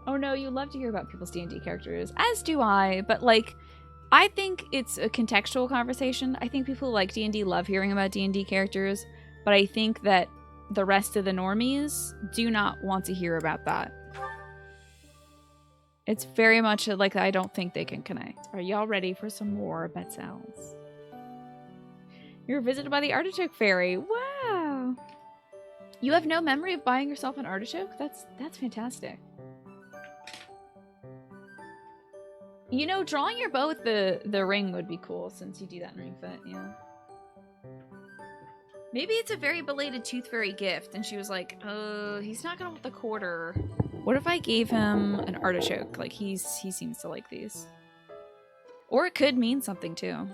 Oh no, you love to hear about people's D&D characters. As do I, but like, I think it's a contextual conversation. I think people who like D&D love hearing about D&D characters, but I think that the rest of the normies do not want to hear about that. It's very much like I don't think they can connect. Are y'all ready for some more Betzels? You're visited by the artichoke fairy. Wow. You have no memory of buying yourself an artichoke? That's fantastic. You know, drawing your bow with the ring would be cool since you do that in Ring Fit, yeah. Maybe it's a very belated Tooth Fairy gift, and she was like, he's not gonna want the quarter. What if I gave him an artichoke? Like, he seems to like these. Or it could mean something, too.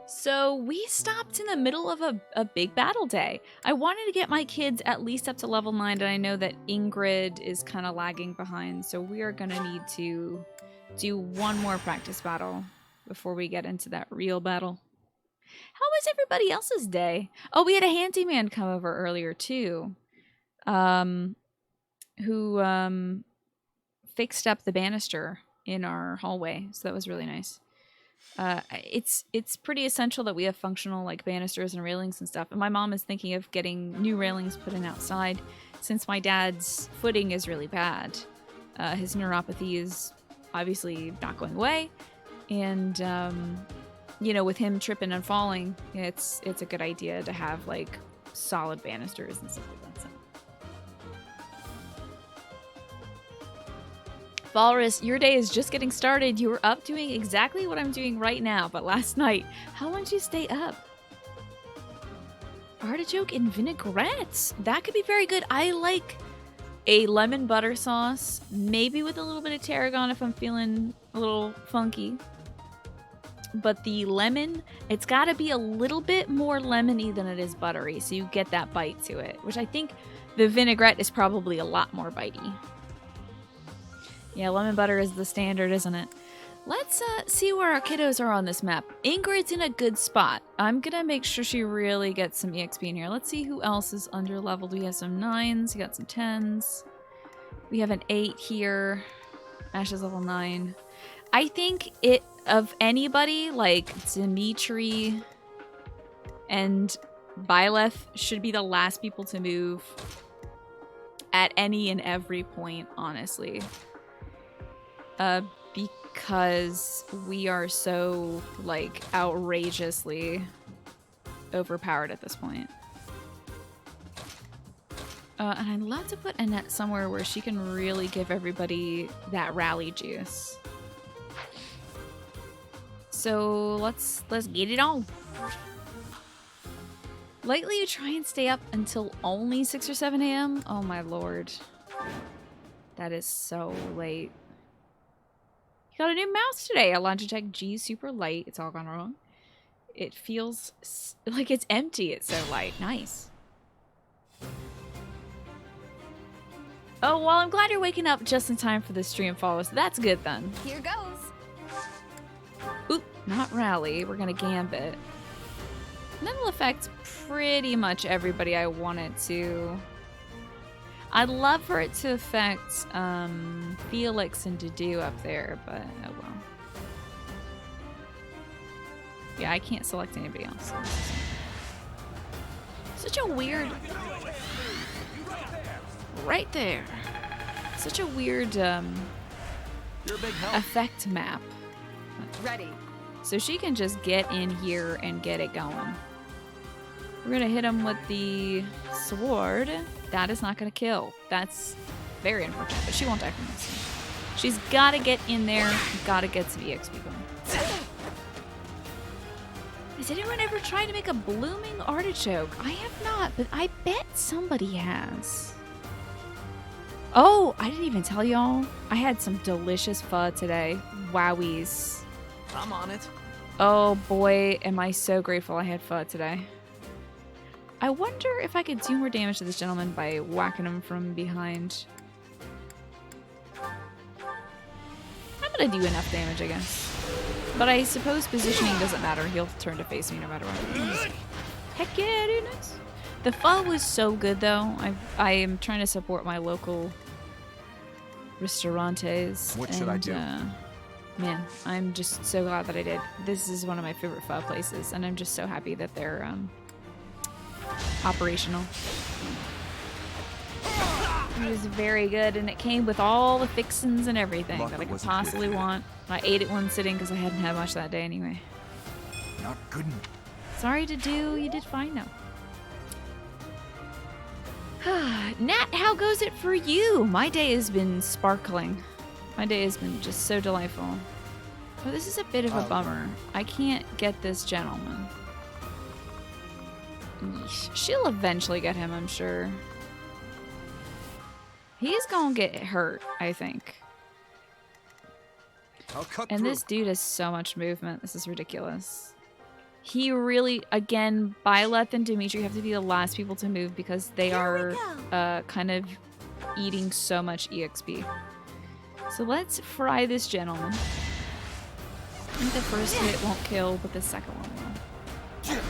So, we stopped in the middle of a big battle day. I wanted to get my kids at least up to level 9, and I know that Ingrid is kind of lagging behind, so we are gonna need to do one more practice battle before we get into that real battle. How was everybody else's day? Oh, we had a handyman come over earlier too, who fixed up the banister in our hallway, so that was really nice. It's pretty essential that we have functional like banisters and railings and stuff. And my mom is thinking of getting new railings put in outside, since my dad's footing is really bad. His neuropathy is obviously not going away, and you know, with him tripping and falling, it's a good idea to have like solid banisters and stuff like that. So. Walrus, your day is just getting started. You were up doing exactly what I'm doing right now, but last night. How long did you stay up? Artichoke and vinaigrettes. That could be very good. I like a lemon butter sauce, maybe with a little bit of tarragon if I'm feeling a little funky. But the lemon, it's got to be a little bit more lemony than it is buttery, so you get that bite to it, which I think the vinaigrette is probably a lot more bitey. Yeah, lemon butter is the standard, isn't it? Let's see where our kiddos are on this map. Ingrid's in a good spot. I'm going to make sure she really gets some EXP in here. Let's see who else is under leveled. We have some 9s. We got some 10s. We have an 8 here. Ash is level 9. I think of anybody, like Dimitri and Byleth should be the last people to move at any and every point, honestly. Because we are so, like, outrageously overpowered at this point. And I'd love to put Annette somewhere where she can really give everybody that rally juice. So let's get it on. Lately, you try and stay up until only 6 or 7 a.m.? Oh my lord. That is so late. Got a new mouse today. A Logitech G super light. It's all gone wrong. It feels like it's empty. It's so light. Nice. Oh, well, I'm glad you're waking up just in time for the stream follow. So that's good then. Here goes. Oop, not rally. We're gonna gambit. And that'll affect pretty much everybody I want it to. I'd love for it to affect Felix and Dedue up there, but oh well. Yeah, I can't select anybody else. Such a weird... Right there. Such a weird effect map. Ready. So she can just get in here and get it going. We're gonna hit him with the sword. That is not gonna kill. That's very unfortunate, but she won't die from this. She's gotta get in there, gotta get some EXP going. Has anyone ever tried to make a blooming artichoke? I have not, but I bet somebody has. Oh, I didn't even tell y'all. I had some delicious pho today. Wowies. I'm on it. Oh boy, am I so grateful I had pho today. I wonder if I could do more damage to this gentleman by whacking him from behind. I'm gonna do enough damage, I guess. But I suppose positioning doesn't matter. He'll turn to face me no matter what. Heck yeah, dude, nice. The pho was so good, though. I am trying to support my local restaurantes. What should I do? Man, I'm just so glad that I did. This is one of my favorite pho places, and I'm just so happy that they're operational. It was very good, and it came with all the fixins and everything that I could possibly want. I ate it one sitting because I hadn't had much that day anyway. Not good enough. Sorry to do. You did fine though. Nat, how goes it for you? My day has been sparkling. My day has been just so delightful. Oh, this is a bit of a bummer. I can't get this gentleman. Yeesh. She'll eventually get him, I'm sure. He's gonna get hurt, I think. And this dude has so much movement. This is ridiculous. He really, again, Byleth and Dimitri have to be the last people to move because they are kind of eating so much EXP. So let's fry this gentleman. I think the first hit won't kill, but the second one will.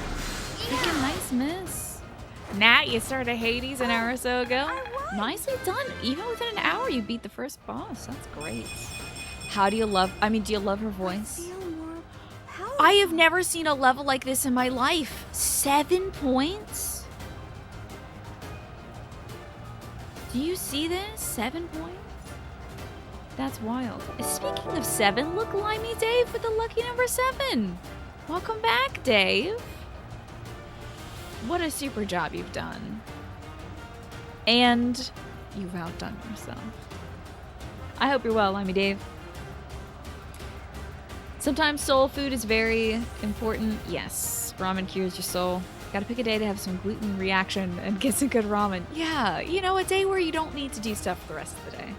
Freaking nice miss. Nat, you started Hades an hour or so ago. Nicely done. Even within an hour, you beat the first boss. That's great. How do you love, do you love her voice? I have never seen a level like this in my life. 7 points? Do you see this? 7 points? That's wild. Speaking of 7, look, Limey Dave with the lucky number 7. Welcome back, Dave. What a super job you've done. And you've outdone yourself. I hope you're well, Limey Dave. Sometimes soul food is very important. Yes, ramen cures your soul. Gotta pick a day to have some gluten reaction and get some good ramen. Yeah, you know, a day where you don't need to do stuff for the rest of the day.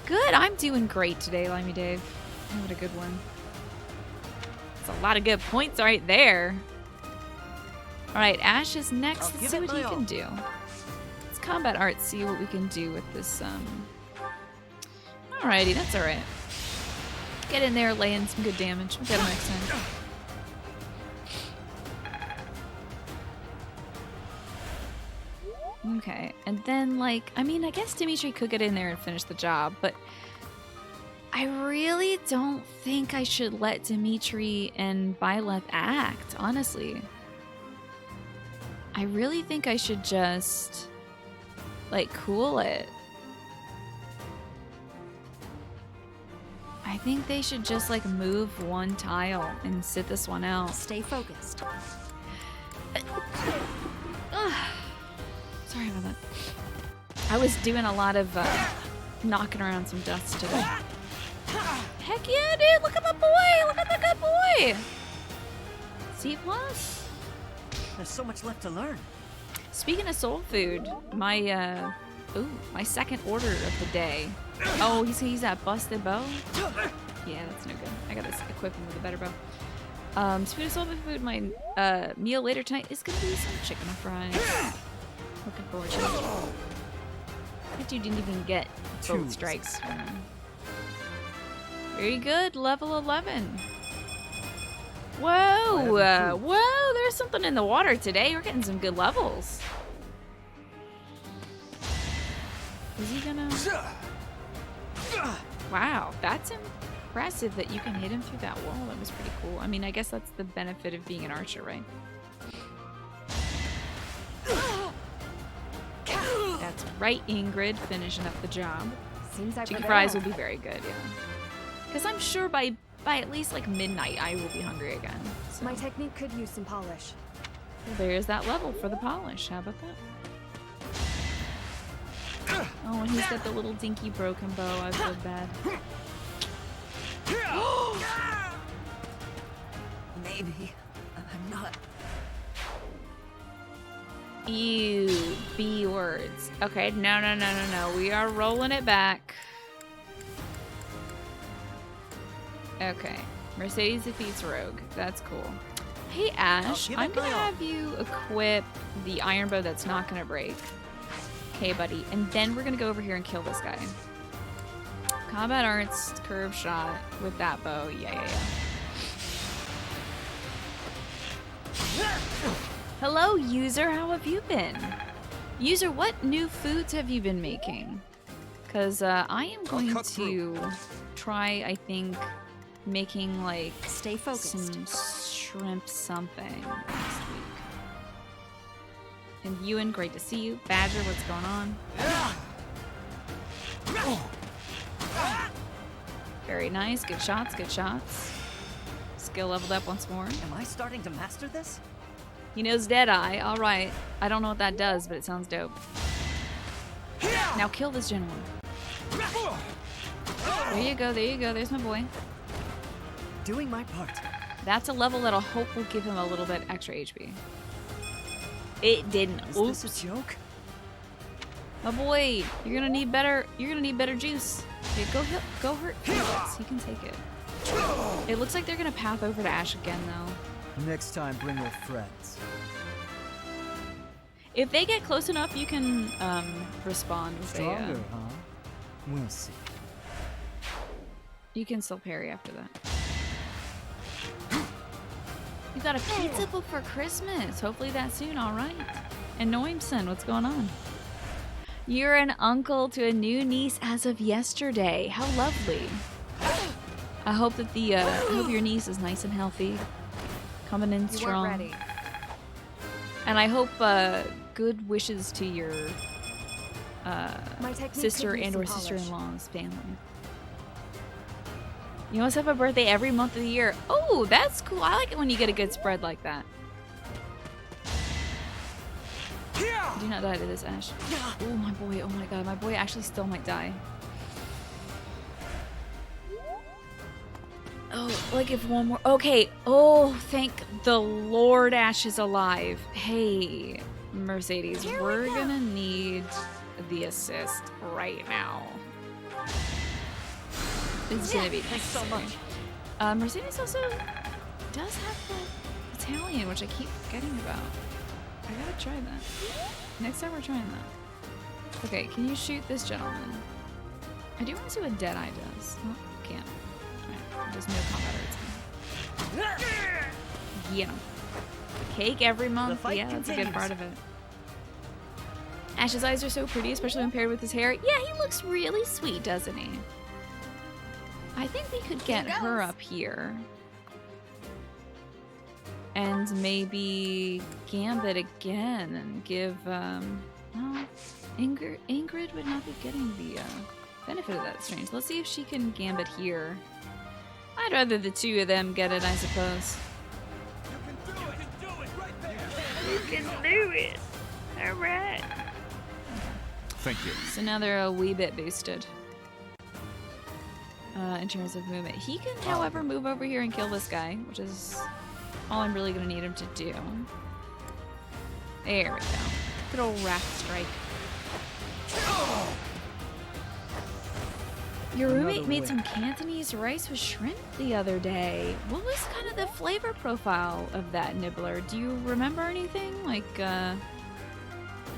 Good, I'm doing great today, Limey Dave. Oh, what a good one. That's a lot of good points right there. Alright, Ash is next. Let's see what he can do. Let's combat art, see what we can do with this, Alrighty, that's alright. Get in there, lay in some good damage. We'll get him next time. Okay, and then, like, I mean, I guess Dimitri could get in there and finish the job, but I really don't think I should let Dimitri and Byleth act, honestly. I really think I should just, like, cool it. I think they should just, like, move one tile and sit this one out. Stay focused. Sorry about that. I was doing a lot of knocking around some dust today. Heck yeah, dude! Look at my boy! Look at the good boy! C+. There's so much left to learn. Speaking of soul food, my my second order of the day. Oh, he's that busted bow? Yeah, that's no good. I gotta equip him with a better bow. Speaking of soul food, my meal later tonight is gonna be some chicken and fries. Looking forward to it. That dude didn't even get both strikes. Very good, level 11. Whoa, whoa, there's something in the water today. We're getting some good levels. Is he gonna... Wow, that's impressive that you can hit him through that wall. That was pretty cool. I mean, I guess that's the benefit of being an archer, right? That's right, Ingrid, finishing up the job. Seems like chicken fries will be very good, yeah. Because I'm sure by at least like midnight, I will be hungry again. So. My technique could use some polish. Well, there's that level for the polish. How about that? Oh, and he's got the little dinky broken bow. I feel bad. Maybe. I'm not. Ew, B words. Okay, no. We are rolling it back. Okay, Mercedes defeats Rogue. That's cool. Hey, Ash, I'm gonna have you equip the iron bow that's not gonna break. Okay, buddy. And then we're gonna go over here and kill this guy. Combat arts, curve shot with that bow. Yeah. Hello, user. How have you been? User, what new foods have you been making? Because I am going cut to try, I think, making like Stay focused. some shrimp something next week. And Ewan, great to see you. Badger, what's going on? Very nice. Good shots, good shots. Skill leveled up once more. Am I starting to master this? He knows Deadeye. All right. I don't know what that does, but it sounds dope. Now kill this gentleman. There you go, there you go. There's my boy. Doing my part. That's a level that I hope will give him a little bit extra HP. It didn't. Is Oops. this a joke? My boy, you're gonna need better. You're gonna need better juice. Okay, go hurt Felix. He can take it. It looks like they're gonna path over to Ash again, though. Next time, bring your friends. If they get close enough, you can respond with Stronger, huh? We'll see. You can still parry after that. You got a pizza book for Christmas. Hopefully that soon, all right. And Noimson, what's going on? You're an uncle to a new niece as of yesterday. How lovely. I hope that I hope your niece is nice and healthy, coming in strong. You weren't ready. And I hope good wishes to your My technique sister could use and some or polish. sister-in-law's family. You must have a birthday every month of the year. Oh, that's cool. I like it when you get a good spread like that. Do not die to this, Ash. Oh, my boy. Oh, my God. My boy actually still might die. Oh, like if one more... Okay. Oh, thank the Lord Ash is alive. Hey, Mercedes, we're gonna need the assist right now. It's gonna be Thanks so necessary. much. Mercedes also does have the Italian, which I keep forgetting about. I gotta try that. Next time we're trying that. Okay, can you shoot this gentleman? I do want to see what Deadeye does. Oh, can't. Alright, there's no combat arts. Yeah. Cake every month. fight Yeah, that's a good continues. part of it. Ash's eyes are so pretty, especially when paired with his hair. Yeah, he looks really sweet, doesn't he? I think we could get her up here. And maybe Gambit again and give, well, Ingrid would not be getting the benefit of that strange. Let's see if she can Gambit here. I'd rather the two of them get it, I suppose. You can do it! Alright. Thank you. So now they're a wee bit boosted. In terms of movement. He can, however, move over here and kill this guy, which is all I'm really going to need him to do. There we go. Good old Wrath Strike. Your roommate made some Cantonese rice with shrimp the other day. What was kind of the flavor profile of that nibbler? Do you remember anything? Like,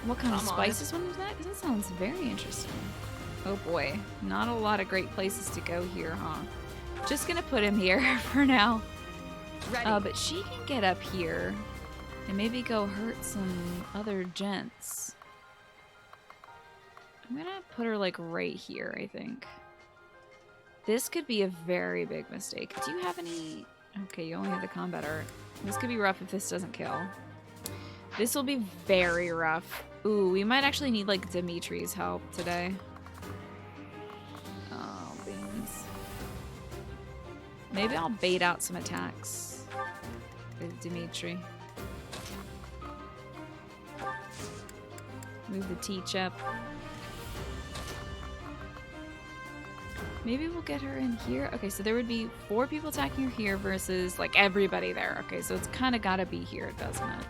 what kind of spices went into that? Because that sounds very interesting. Oh boy, not a lot of great places to go here, huh? Just gonna put him here for now. But she can get up here and maybe go hurt some other gents. I'm gonna put her like right here, I think. This could be a very big mistake. Do you have any... Okay, you only have the combat art. This could be rough if this doesn't kill. This will be very rough. Ooh, we might actually need like Dimitri's help today. Oh, beans. Maybe I'll bait out some attacks with Dimitri. Move the teach up. Maybe we'll get her in here. Okay, so there would be 4 people attacking her here versus like everybody there. Okay, so it's kind of got to be here, doesn't it?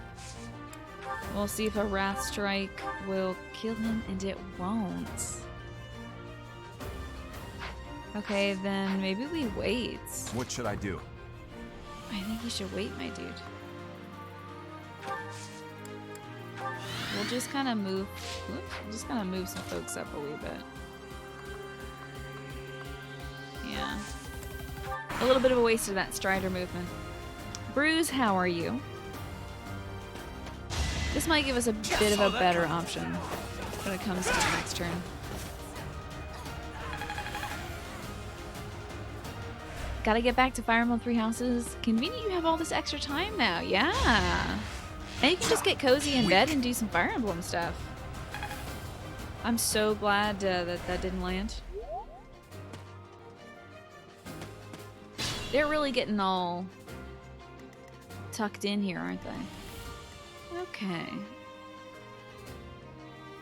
We'll see if a Wrath Strike will kill him, and it won't. Okay, then maybe we wait. What should I do? I think you should wait, my dude. We'll just kind of move. Whoops, we'll just kind of move some folks up a wee bit. Yeah. A little bit of a waste of that Strider movement. Bruce, how are you? This might give us a bit of a better option when it comes to the next turn. Gotta get back to Fire Emblem Three Houses. Convenient you have all this extra time now. Yeah. And you can just get cozy in bed and do some Fire Emblem stuff. I'm so glad that didn't land. They're really getting all tucked in here, aren't they? Okay.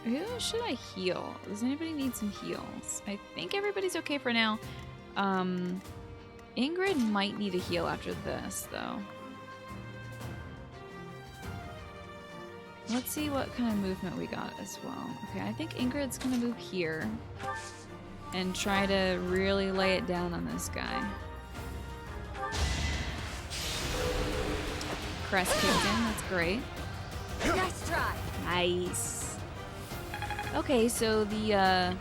Who should I heal? Does anybody need some heals? I think everybody's okay for now. Ingrid might need a heal after this, though. Let's see what kind of movement we got as well. Okay, I think Ingrid's gonna move here and try to really lay it down on this guy. Crest kicked in, that's great. Nice try. Nice. Okay, so the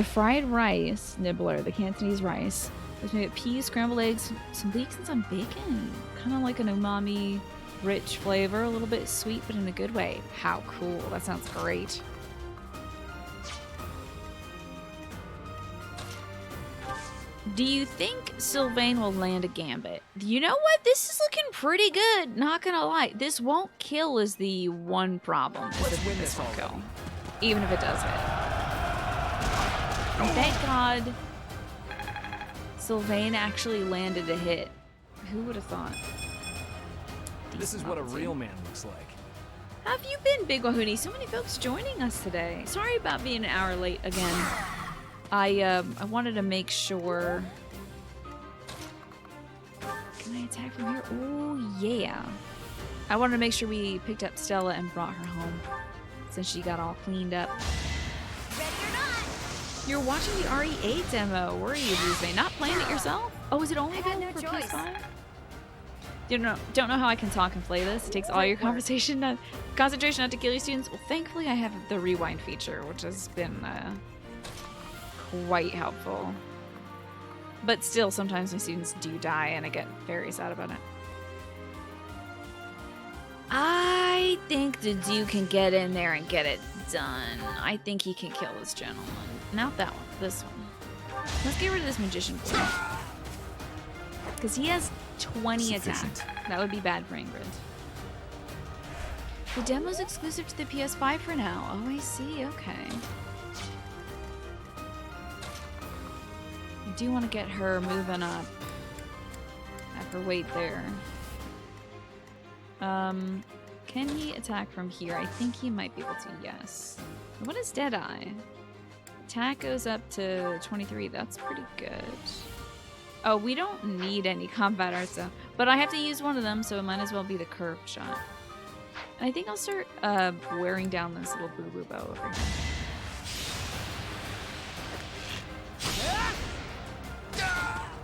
fried rice nibbler, the Cantonese rice, was made with peas, scrambled eggs, some leeks, and some bacon. Kind of like an umami, rich flavor, a little bit sweet, but in a good way. How cool! That sounds great. Do you think Sylvain will land a gambit? You know what? This is looking pretty good. Not gonna lie, this won't kill is the one problem. Is that this won't kill, even if it does hit. Thank God, Sylvain actually landed a hit. Who would have thought? This is what a real man looks like. How have you been, Big Wahoonie? So many folks joining us today. Sorry about being an hour late again. I wanted to make sure. Can I attack from here? Oh yeah. I wanted to make sure we picked up Stella and brought her home, since she got all cleaned up. Ready or not? You're watching the RE8 demo. Were you, Bruce? Not playing it yourself? Oh, is it only available for PS5? Don't know how I can talk and play this. It takes all your concentration not to kill your students. Well, thankfully I have the rewind feature, which has been quite helpful. But still, sometimes my students do die, and I get very sad about it. I think the dude can get in there and get it done. I think he can kill this gentleman. Not that one, this one. Let's get rid of this magician boy. Because he has 20 attack. That would be bad for Ingrid. The demo's exclusive to the PS5 for now. Oh, I see. Okay. I do want to get her moving up. Have her wait there. Can he attack from here? I think he might be able to, yes. What is Deadeye? Attack goes up to 23. That's pretty good. Oh, we don't need any combat arts though. But I have to use one of them, so it might as well be the curved shot. And I think I'll start wearing down this little boo-boo bow over here.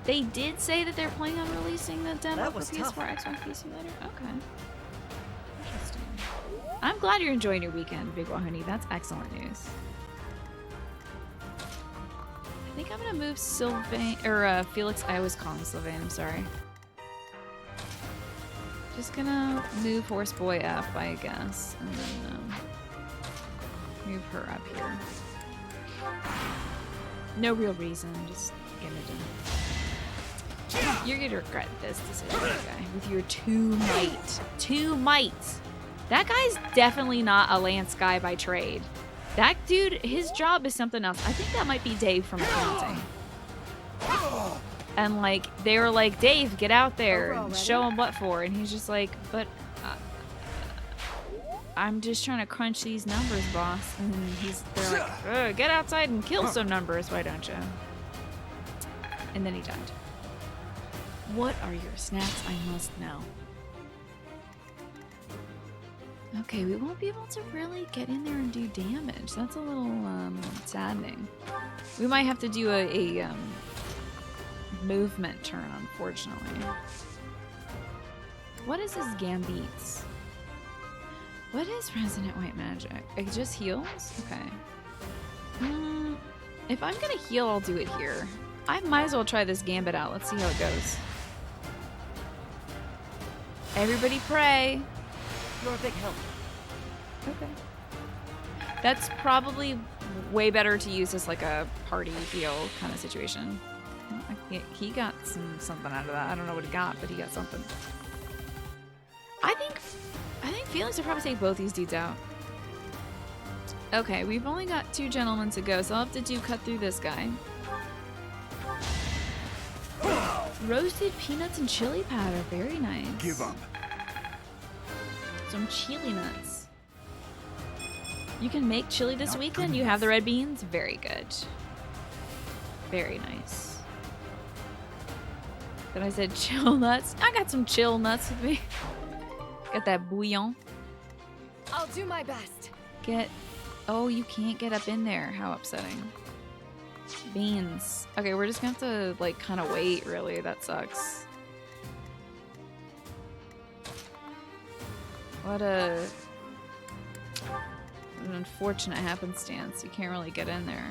They did say that they're planning on releasing the demo for PS4, Xbox, PC later. Okay. Interesting. I'm glad you're enjoying your weekend, Big Wahoonie. That's excellent news. I think I'm gonna move Sylvain, or Felix. I always call him Sylvain, I'm sorry. Just gonna move Horse Boy up, I guess, and then move her up here. No real reason, just getting it done. You're gonna regret this decision, guy, with your 2 might. 2 might! That guy's definitely not a lance guy by trade. That dude, his job is something else. I think that might be Dave from accounting. And like, they were like, Dave, get out there and show him what for. And he's just like, but I'm just trying to crunch these numbers, boss. And they're like, get outside and kill some numbers, why don't you? And then he died. What are your snacks? I must know. Okay, we won't be able to really get in there and do damage. That's a little saddening. We might have to do a movement turn, unfortunately. What is this Gambits? What is Resonant White Magic? It just heals? Okay. If I'm gonna heal, I'll do it here. I might as well try this Gambit out. Let's see how it goes. Everybody pray. You're a big help. Okay. That's probably way better to use as like a party heal kind of situation. He got something out of that. I don't know what he got, but he got something. I think Felix will probably take both these dudes out. Okay, we've only got 2 gentlemen to go, so I'll have to cut through this guy. Roasted peanuts and chili powder, very nice. Give up. Some chili nuts. You can make chili this weekend. You have the red beans, very good. Very nice. Then I said chill nuts. I got some chill nuts with me. Got that bouillon. I'll do my best. Oh, you can't get up in there. How upsetting. Beans. Okay, we're just gonna have to, like, kind of wait, really. That sucks. What an unfortunate happenstance. You can't really get in there.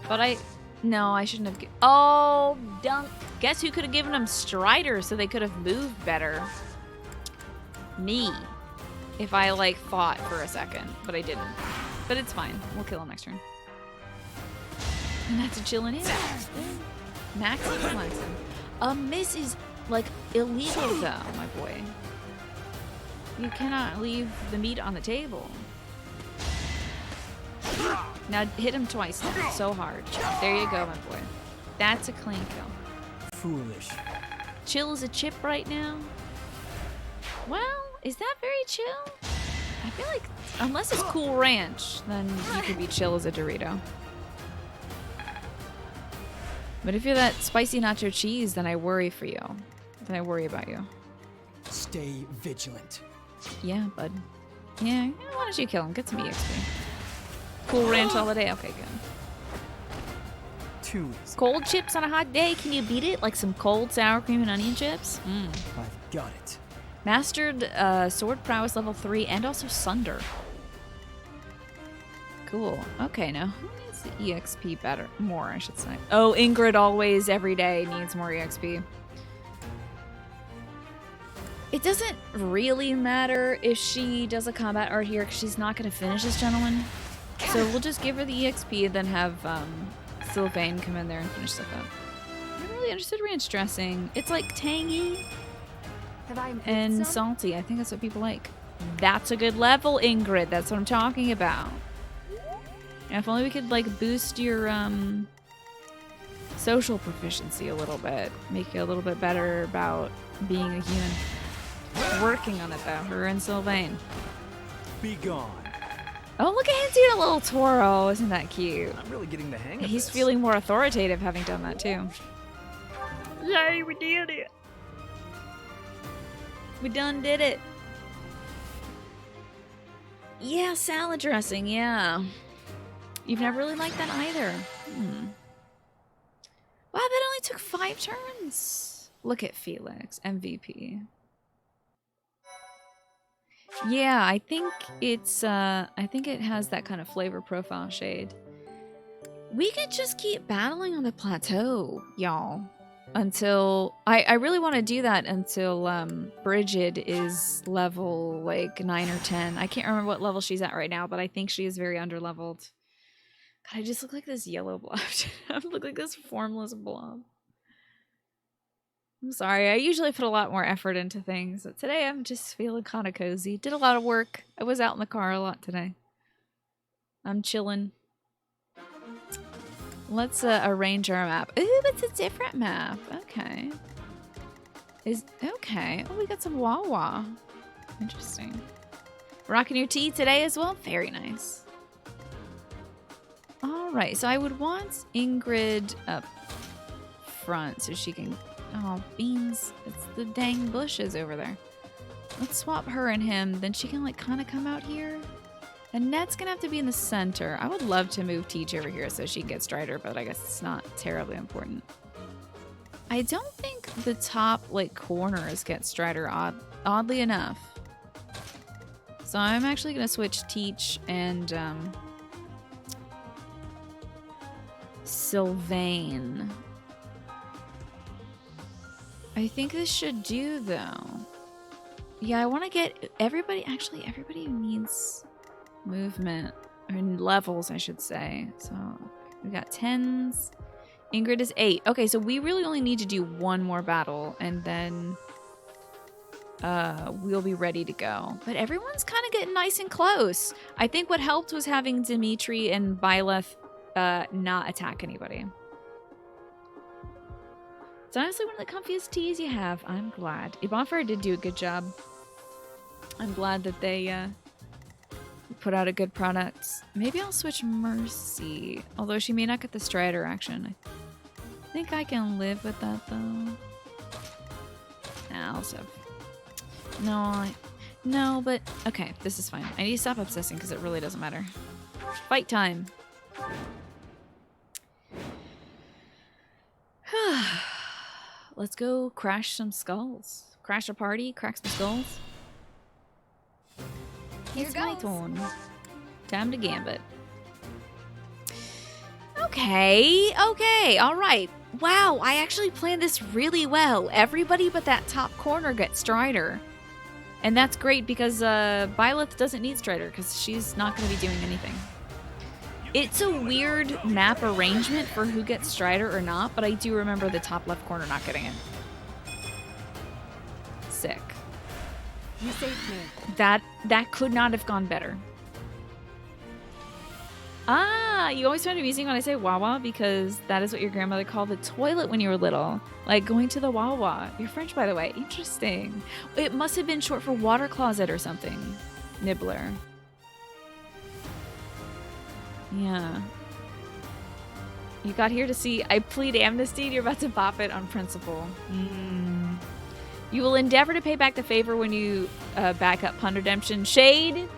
But no, I shouldn't have. Oh, dunk. Guess who could have given them Strider so they could have moved better? Me. If I, like, fought for a second, but I didn't. But it's fine. We'll kill him next turn. And that's a chillin' in. Max and flexing. A miss is, like, illegal, though, my boy. You cannot leave the meat on the table. Now hit him twice. So hard. There you go, my boy. That's a clean kill. Foolish. Chill as a chip right now. Well, is that very chill? I feel like, unless it's Cool Ranch, then you could be chill as a Dorito. But if you're that spicy nacho cheese, then I worry for you. Then I worry about you. Stay vigilant. Yeah, bud. Yeah, why don't you kill him? Get some EXP. Cool Ranch all the day. Okay, good. Too easy. Cold chips on a hot day. Can you beat it? Like some cold sour cream and onion chips? I've got it. Mastered sword prowess level 3 and also Sunder. Cool. Okay, now who needs the EXP better? More, I should say. Oh, Ingrid always, every day, needs more EXP. It doesn't really matter if she does a combat art here because she's not going to finish this gentleman. So we'll just give her the EXP and then have Sylvain come in there and finish stuff up. I'm really interested in ranch dressing. It's like tangy Have I improved and some? salty. I think that's what people like. That's a good level, Ingrid. That's what I'm talking about. And if only we could, like, boost your social proficiency a little bit. Make you a little bit better about being a human. Working on it, though. Her and Sylvain. Be gone. Oh, look at him doing a little twirl. Isn't that cute? I'm really getting the hang of He's this. feeling more authoritative having done that, too. Yay, we did it. We done did it. Yeah, salad dressing, yeah. You've never really liked that either. Wow, that only took 5 turns. Look at Felix, MVP. Yeah, I think it's I think it has that kind of flavor profile shade. We could just keep battling on the plateau, y'all. Until I really want to do that until Bridget is level like 9 or 10. I can't remember what level she's at right now, but I think she is very underleveled. God, I just look like this yellow blob. I look like this formless blob. I'm sorry. I usually put a lot more effort into things, but today I'm just feeling kind of cozy. Did a lot of work. I was out in the car a lot today. I'm chilling. Let's arrange our map. Ooh, it's a different map. Okay. Okay. Oh, we got some Wawa. Interesting. Rocking your tea today as well? Very nice. Alright, so I would want Ingrid up front so she can... Oh, beans. It's the dang bushes over there. Let's swap her and him. Then she can, like, kind of come out here. And Net's gonna have to be in the center. I would love to move Teach over here so she can get Strider, but I guess it's not terribly important. I don't think the top, like, corners get Strider, oddly enough. So I'm actually gonna switch Teach and, Sylvain. I think this should do, though. Yeah, I want to get everybody... Actually, everybody who needs movement. Or levels, I should say. So, we got 10s. Ingrid is 8. Okay, so we really only need to do one more battle, and then we'll be ready to go. But everyone's kind of getting nice and close. I think what helped was having Dimitri and Byleth not attack anybody. It's honestly one of the comfiest teas you have. I'm glad. Bonfire did do a good job. I'm glad that they put out a good product. Maybe I'll switch Mercy, although she may not get the Strider action. I think I can live with that though. Nah, also. No, but okay, this is fine. I need to stop obsessing because it really doesn't matter. Fight time. Let's go crash some skulls. Crash a party, crack some skulls. It's my turn. Time to gambit. Okay, all right. Wow, I actually planned this really well. Everybody but that top corner gets Strider. And that's great because Byleth doesn't need Strider because she's not going to be doing anything. It's a weird map arrangement for who gets Strider or not, but I do remember the top left corner not getting it. Sick. You saved me. That could not have gone better. Ah, you always find it amusing when I say Wawa because that is what your grandmother called the toilet when you were little. Like going to the Wawa. You're French, by the way. Interesting. It must have been short for water closet or something. Nibbler. Yeah. You got here to see I plead amnesty and you're about to bop it on principle. You will endeavor to pay back the favor when you back up Pun Redemption. Shade! You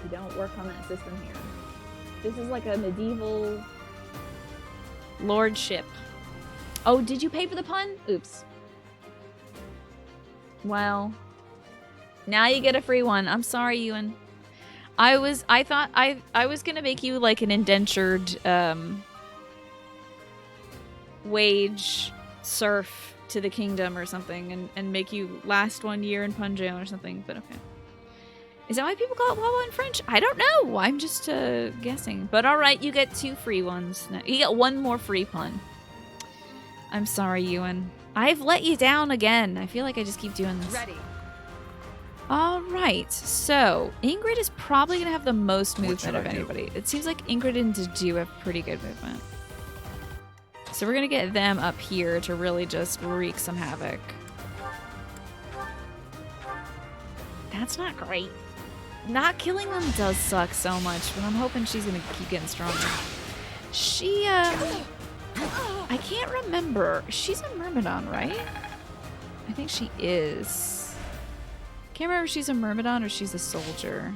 don't work on that system here. This is like a medieval lordship. Oh, did you pay for the pun? Oops. Well, now you get a free one. I'm sorry, Ewan. I thought I was gonna make you like an indentured wage serf to the kingdom or something and make you last 1 year in Punjab or something, but okay. Is that why people call it Wawa in French? I don't know. I'm just guessing. But all right, you get 2 free ones. Now, you get 1 more free pun. I'm sorry, Ewan. I've let you down again. I feel like I just keep doing this. Ready. All right, so Ingrid is probably going to have the most movement of anybody. It seems like Ingrid and Dedu have pretty good movement. So we're going to get them up here to really just wreak some havoc. That's not great. Not killing them does suck so much, but I'm hoping she's going to keep getting stronger. She, I can't remember. She's a Myrmidon, right? I think she is. Can't remember if she's a Myrmidon or she's a soldier.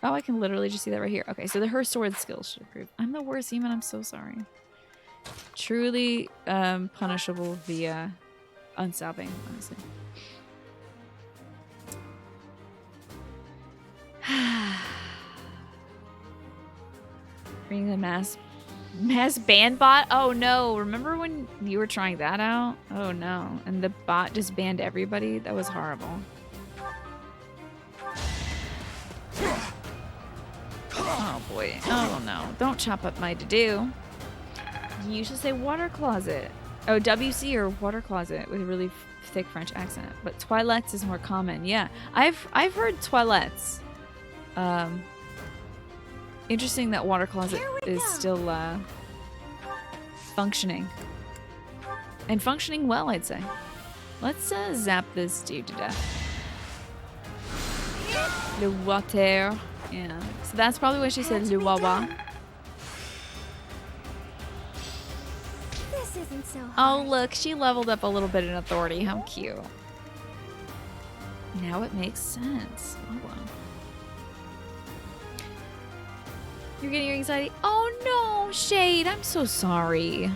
Oh, I can literally just see that right here. Okay, so her sword skills should improve. I'm the worst human. I'm so sorry. Truly punishable via unstopping, honestly. Bring the mass ban bot? Oh no, remember when you were trying that out? Oh no, and the bot just banned everybody? That was horrible. Oh boy, oh no, don't chop up my to-do. You should say water closet. Oh, WC or water closet with a really thick French accent. But toilettes is more common. Yeah, I've heard toilettes. Interesting that water closet is still functioning. And functioning well, I'd say. Let's zap this dude to death. Le water. Yeah. So that's probably why she said le wawa. This isn't so hard. Oh, look, she leveled up a little bit in authority. How cute. Now it makes sense. Oh, wow. You're getting your anxiety? Oh no, Shade, I'm so sorry.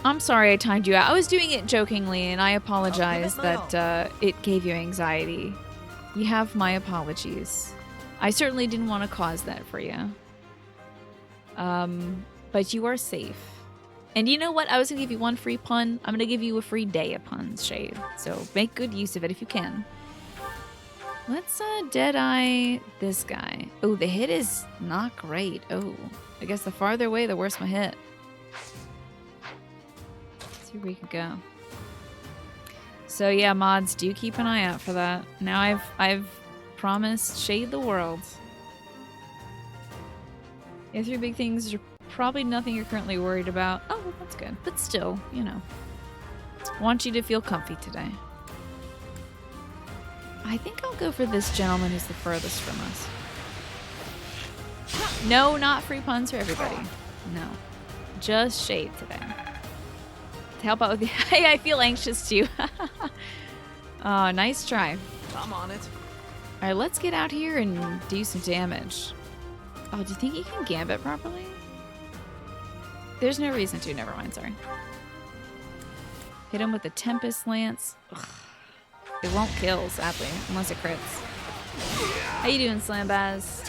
I'm sorry I timed you out. I was doing it jokingly and I apologize that it gave you anxiety. You have my apologies. I certainly didn't want to cause that for you. But you are safe. And you know what? I was going to give you 1 free pun. I'm going to give you a free day of puns, Shade. So make good use of it if you can. Let's Deadeye this guy. Oh, the hit is not great. Oh, I guess the farther away, the worse my hit. Let's see where we can go. So yeah, mods, do keep an eye out for that. Now I've promised Shade the World. Yeah, 3 big things are probably nothing you're currently worried about. Oh, well, that's good. But still, you know. Want you to feel comfy today. I think I'll go for this gentleman who's the furthest from us. No, not free puns for everybody. No. Just Shade today. To help out with the... Hey, I feel anxious too. Oh, nice try. I'm on it. Alright, let's get out here and do some damage. Oh, do you think you can gambit properly? There's no reason to. Never mind, sorry. Hit him with the Tempest Lance. Ugh. It won't kill, sadly, unless it crits. How you doing, Slambaz?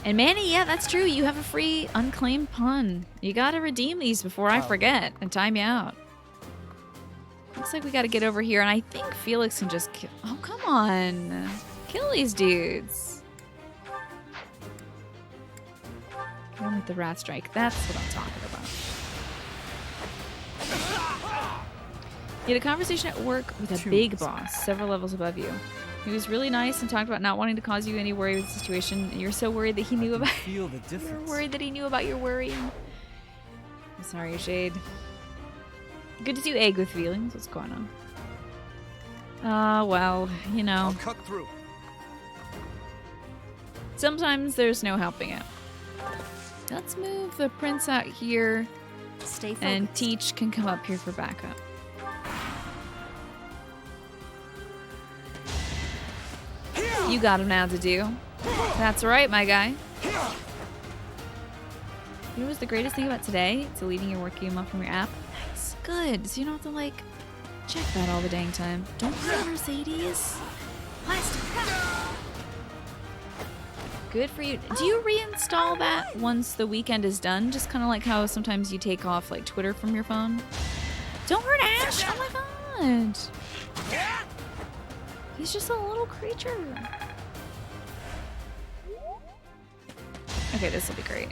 And Manny, yeah, that's true. You have a free unclaimed pun. You gotta redeem these before I forget and time you out. Looks like we gotta get over here, and I think Felix can just kill. Oh, come on. Kill these dudes. Get him with the Rat Strike. That's what I'm talking about. You had a conversation at work with a big boss, several levels above you. He was really nice and talked about not wanting to cause you any worry with the situation. And you're so worried that he knew about. Feel the difference. You're worried that he knew about your worrying. I'm sorry, Shade. Good to see you egg with feelings. What's going on? Well, you know. I'll cut through. Sometimes there's no helping it. Let's move the prince out here. Stay focused. And Teach can come up here for backup. You got him now to do. That's right, my guy. You know what's the greatest thing about today? It's deleting your work email from your app. Nice. Good. So you don't have to, like, check that all the dang time. Don't play Mercedes. Plastic. Good for you. Do you reinstall that once the weekend is done? Just kind of like how sometimes you take off, like, Twitter from your phone? Don't hurt Ash! Oh my god! He's just a little creature. Okay, this will be great.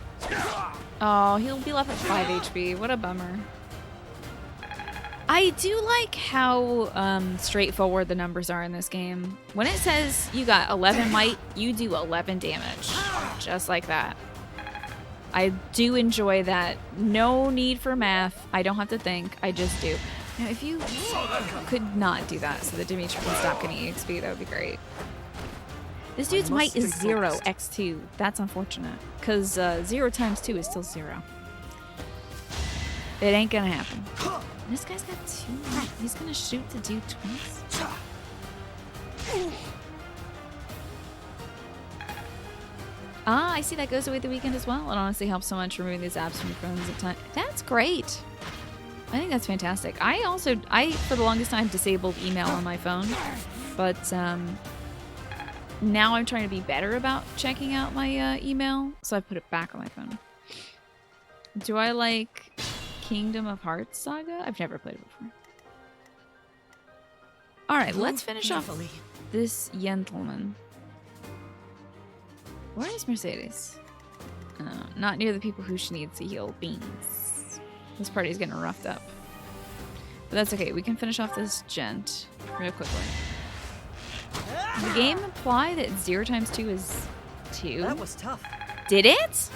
Oh, he'll be left at 5 HP. What a bummer. I do like how straightforward the numbers are in this game. When it says you got 11 might, you do 11 damage. Just like that. I do enjoy that. No need for math. I don't have to think. I just do. Now, if you could not do that so that Dimitri can stop getting EXP, that would be great. This dude's might is 0 x2. That's unfortunate. Because 0 times 2 is still 0. It ain't gonna happen. This guy's got 2. He's gonna shoot to do twice. Ah, I see that goes away the weekend as well. It honestly helps so much removing these apps from your phones at times. That's great. I think that's fantastic. I for the longest time disabled email on my phone, but now I'm trying to be better about checking out my email, so I put it back on my phone. Do I like Kingdom of Hearts Saga? I've never played it before. All right, let's finish off this gentleman. Where is Mercedes? Not near the people who she needs to heal beans. This party's getting roughed up. But that's okay. We can finish off this gent real quickly. Did the game imply that 0 times 2 is 2? That was tough. Did it?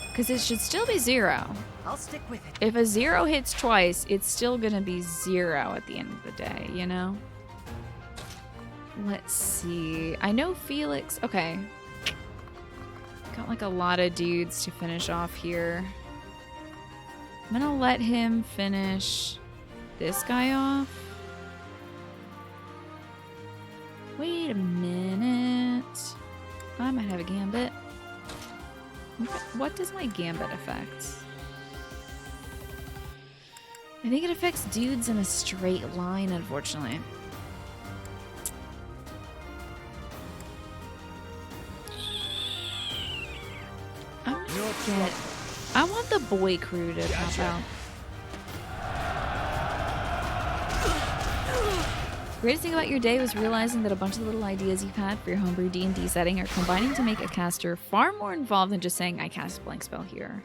Because it should still be 0. I'll stick with it. If a 0 hits twice, it's still going to be 0 at the end of the day, you know? Let's see. I know Felix... Okay. Got like a lot of dudes to finish off here. I'm gonna let him finish this guy off. Wait a minute. I might have a gambit. What does my gambit affect? I think it affects dudes in a straight line, unfortunately. I want the boy crew to pop out. The greatest thing about your day was realizing that a bunch of the little ideas you've had for your homebrew D&D setting are combining to make a caster far more involved than just saying, I cast a blank spell here.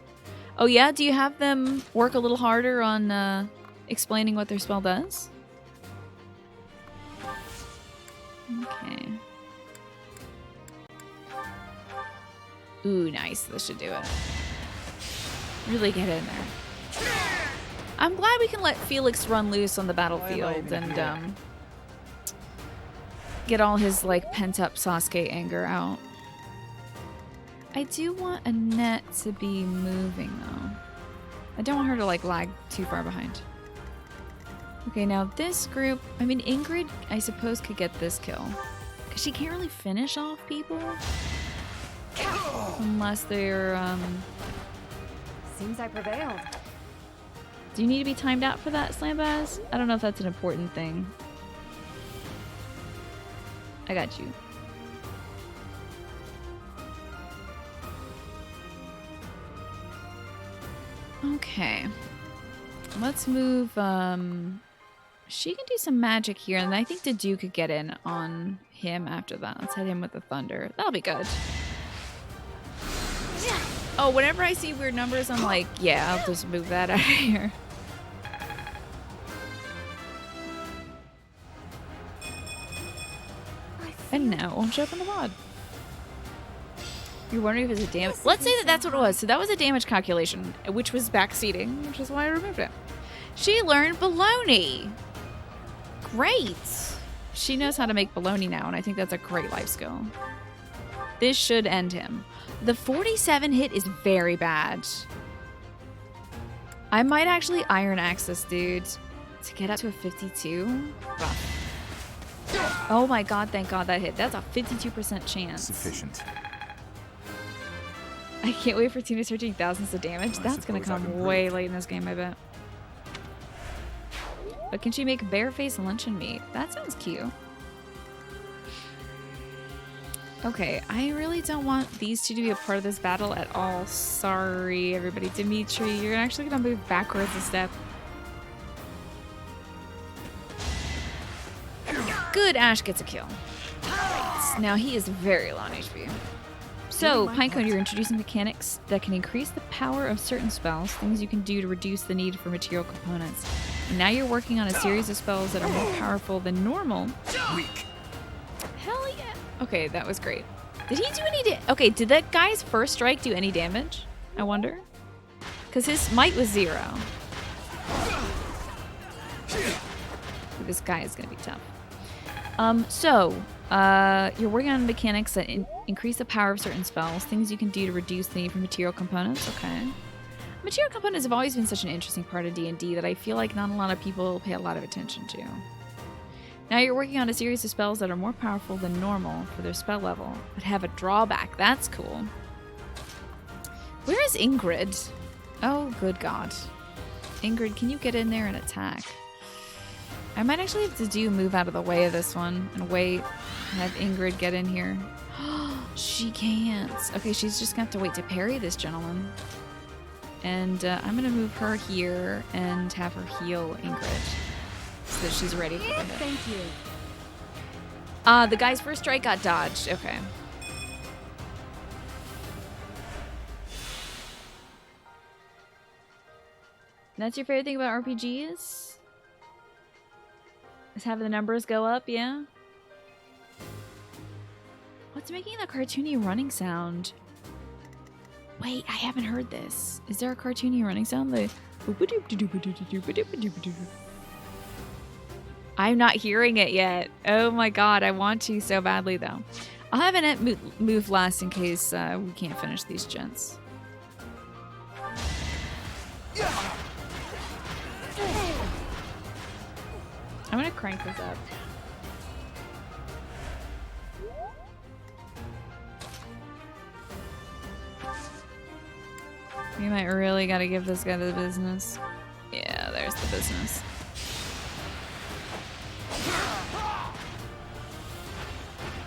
Oh yeah? Do you have them work a little harder on explaining what their spell does? Okay. Ooh, nice. This should do it. Really get in there. I'm glad we can let Felix run loose on the battlefield and get all his like pent-up Sasuke anger out. I do want Annette to be moving though. I don't want her to like lag too far behind. Okay, now this group, I mean Ingrid I suppose could get this kill. Cause she can't really finish off people. Unless they're Seems I prevailed. Do you need to be timed out for that, Slambaz? I don't know if that's an important thing. I got you. Okay. Let's move, she can do some magic here, and I think Dedu could get in on him after that. Let's hit him with the thunder. That'll be good. Oh, whenever I see weird numbers, I'm like, yeah, I'll just move that out of here. And now it won't show up on the VOD. You're wondering if it's a damage. Let's say that that's what it was. So that was a damage calculation, which was backseating, which is why I removed it. She learned baloney. Great. She knows how to make baloney now, and I think that's a great life skill. This should end him. The 47 hit is very bad. I might actually Iron Axe this dude to get up to a 52. Oh my god, thank god that hit. That's a 52% chance. Sufficient. I can't wait for Tina to start doing thousands of damage. That's gonna come way late in this game, I bet. But can she make barefaced luncheon meat? That sounds cute. Okay, I really don't want these two to be a part of this battle at all. Sorry, everybody. Dimitri, you're actually gonna move backwards a step. Good, Ash gets a kill. Right. Now he is very low on HP. So, Pinecone, you're introducing mechanics that can increase the power of certain spells, things you can do to reduce the need for material components. And now you're working on a series of spells that are more powerful than normal. Weak. Hell yeah. Okay, that was great. Did he do any okay, did that guy's first strike do any damage? I wonder. Because his might was 0. This guy is going to be tough. You're working on mechanics that increase the power of certain spells, things you can do to reduce the need for material components. Okay. Material components have always been such an interesting part of D&D that I feel like not a lot of people pay a lot of attention to. Now you're working on a series of spells that are more powerful than normal for their spell level, but have a drawback. That's cool. Where is Ingrid? Oh, good God. Ingrid, can you get in there and attack? I might actually have to move out of the way of this one and wait and have Ingrid get in here. She can't. Okay, she's just going to have to wait to parry this gentleman. And I'm going to move her here and have her heal Ingrid so that she's ready for the hit. Thank you. The guy's first strike got dodged. Okay. That's your favorite thing about RPGs? Is having the numbers go up, yeah? What's making the cartoony running sound? Wait, I haven't heard this. Is there a cartoony running sound? I'm not hearing it yet. Oh my god, I want to so badly though. I'll have Annette move last in case we can't finish these gents. I'm gonna crank this up. We might really gotta give this guy the business. Yeah, there's the business.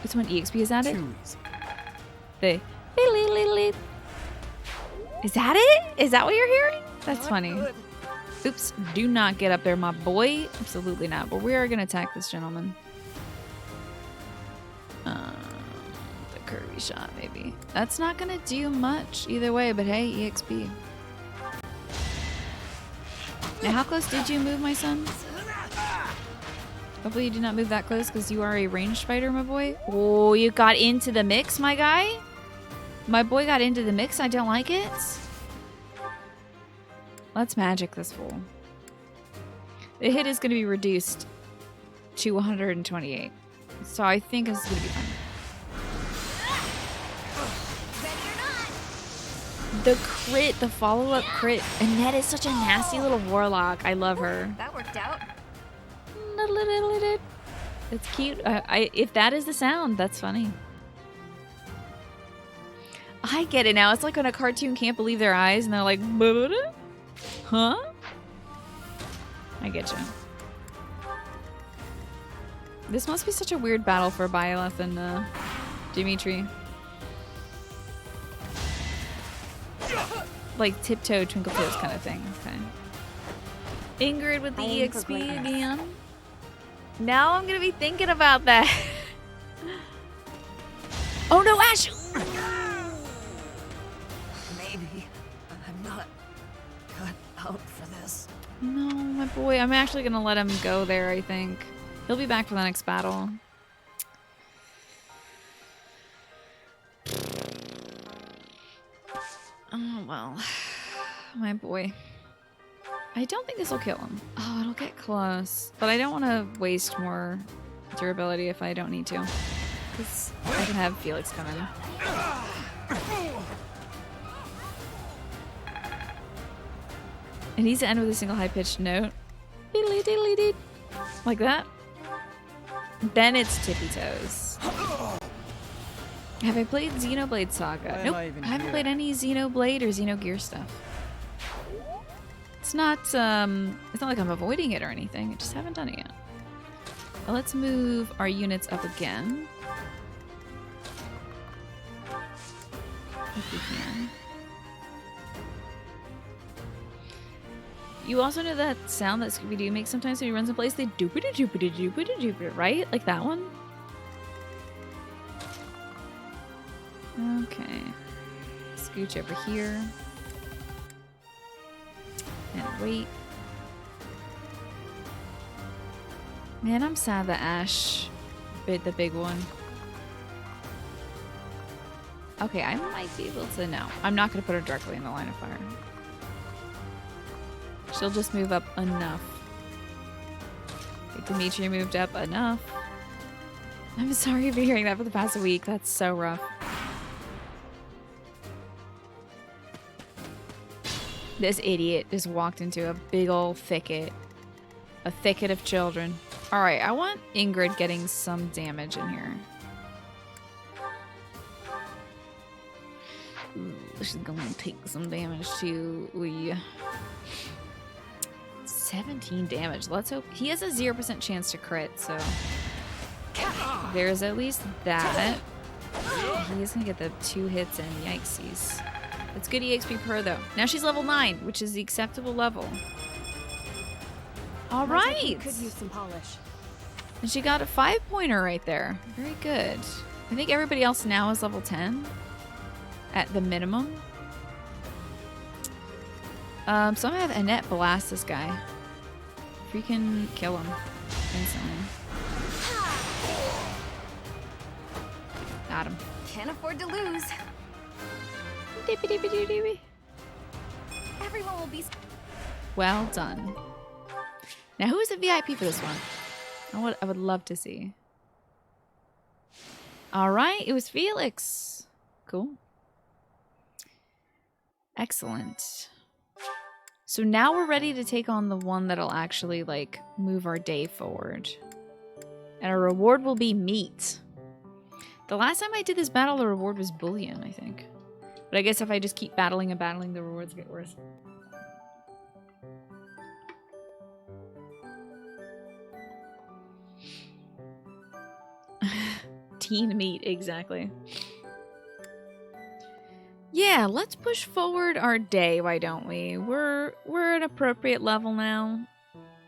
Which one EXP is added? The is that it? Is that what you're hearing? That's funny. Oops, do not get up there, my boy. Absolutely not. But we are going to attack this gentleman. The curvy shot, maybe. That's not going to do much either way, but hey, EXP. Now, how close did you move, my son? Hopefully you did not move that close because you are a ranged fighter, my boy. Oh, you got into the mix, my guy? My boy got into the mix. I don't like it. Let's magic this fool. The hit is going to be reduced to 128. So I think this is going to be fun. The crit, the follow-up crit. Annette is such a nasty little warlock. I love her. That worked out. It's cute. If that is the sound, that's funny. I get it now. It's like when a cartoon can't believe their eyes and they're like, huh? I get you. This must be such a weird battle for Byleth and Dimitri. Like tiptoe, twinkle toes kind of thing. Okay. Ingrid with the EXP again. Now I'm gonna be thinking about that. Oh no, Ash! Maybe I'm not cut out for this. No, my boy. I'm actually gonna let him go there, I think. He'll be back for the next battle. Oh, well. My boy. I don't think this will kill him. Oh, it'll get close. But I don't want to waste more durability if I don't need to. Because I can have Felix come in. It needs to end with a single high-pitched note. Diddly diddly did. Like that. Then it's Tippy Toes. Have I played Xenoblade Saga? Nope. I haven't played any Xenoblade or Xenogear stuff. It's not like I'm avoiding it or anything. I just haven't done it yet. Well, let's move our units up again. If we can. You also know that sound that Scooby-Doo makes sometimes when he runs in place? They doopity-doopity-doopity-doopity, right? Like that one? Okay. Scooch over here. And wait. Man, I'm sad that Ash bit the big one. Okay, I might be able to... No, I'm not going to put her directly in the line of fire. She'll just move up enough. Okay, Dimitri moved up enough. I'm sorry for hearing that for the past week. That's so rough. This idiot just walked into a big old thicket. A thicket of children. Alright, I want Ingrid getting some damage in here. Ooh, she's gonna take some damage too. Ooh. 17 damage. Let's hope. He has a 0% chance to crit, so there's at least that. He's gonna get the 2 hits and yikesies. It's good EXP per though. Now she's level 9, which is the acceptable level. All right. Could use some polish. And she got a 5-pointer right there. Very good. I think everybody else now is level 10 at the minimum. So I'm gonna have Annette blast this guy. Freaking kill him instantly. Got him. Can't afford to lose. Everyone will be... Well done. Now, who is the VIP for this one? I would love to see. All right, it was Felix. Cool. Excellent. So now we're ready to take on the one that'll actually, like, move our day forward. And our reward will be meat. The last time I did this battle, the reward was bullion, I think. But I guess if I just keep battling and battling, the rewards get worse. Teen meat, exactly. Yeah, let's push forward our day, why don't we? We're at an appropriate level now.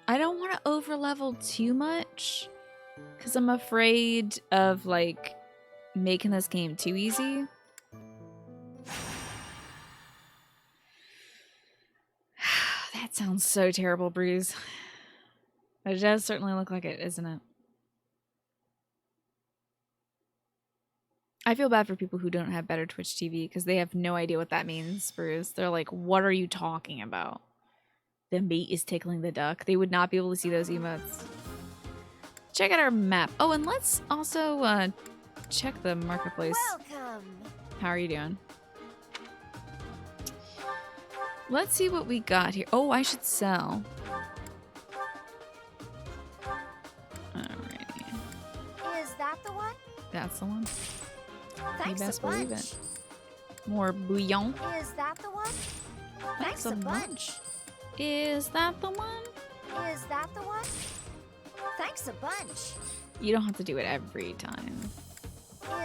I don't want to over level too much because I'm afraid of like making this game too easy. That sounds so terrible, Breeze. It does certainly look like it, isn't it? I feel bad for people who don't have better Twitch TV because they have no idea what that means, Bruce. They're like, what are you talking about? The meat is tickling the duck. They would not be able to see those emotes. Check out our map. Oh, and let's also check the marketplace. Welcome. How are you doing? Let's see what we got here. Oh, I should sell. Alrighty. Is that the one? That's the one. Thanks You best a believe bunch. it. More bouillon. Is that the one? Thanks Thanks a a bunch. bunch. Is that the one? Is that the one? Thanks a bunch. You don't have to do it every time.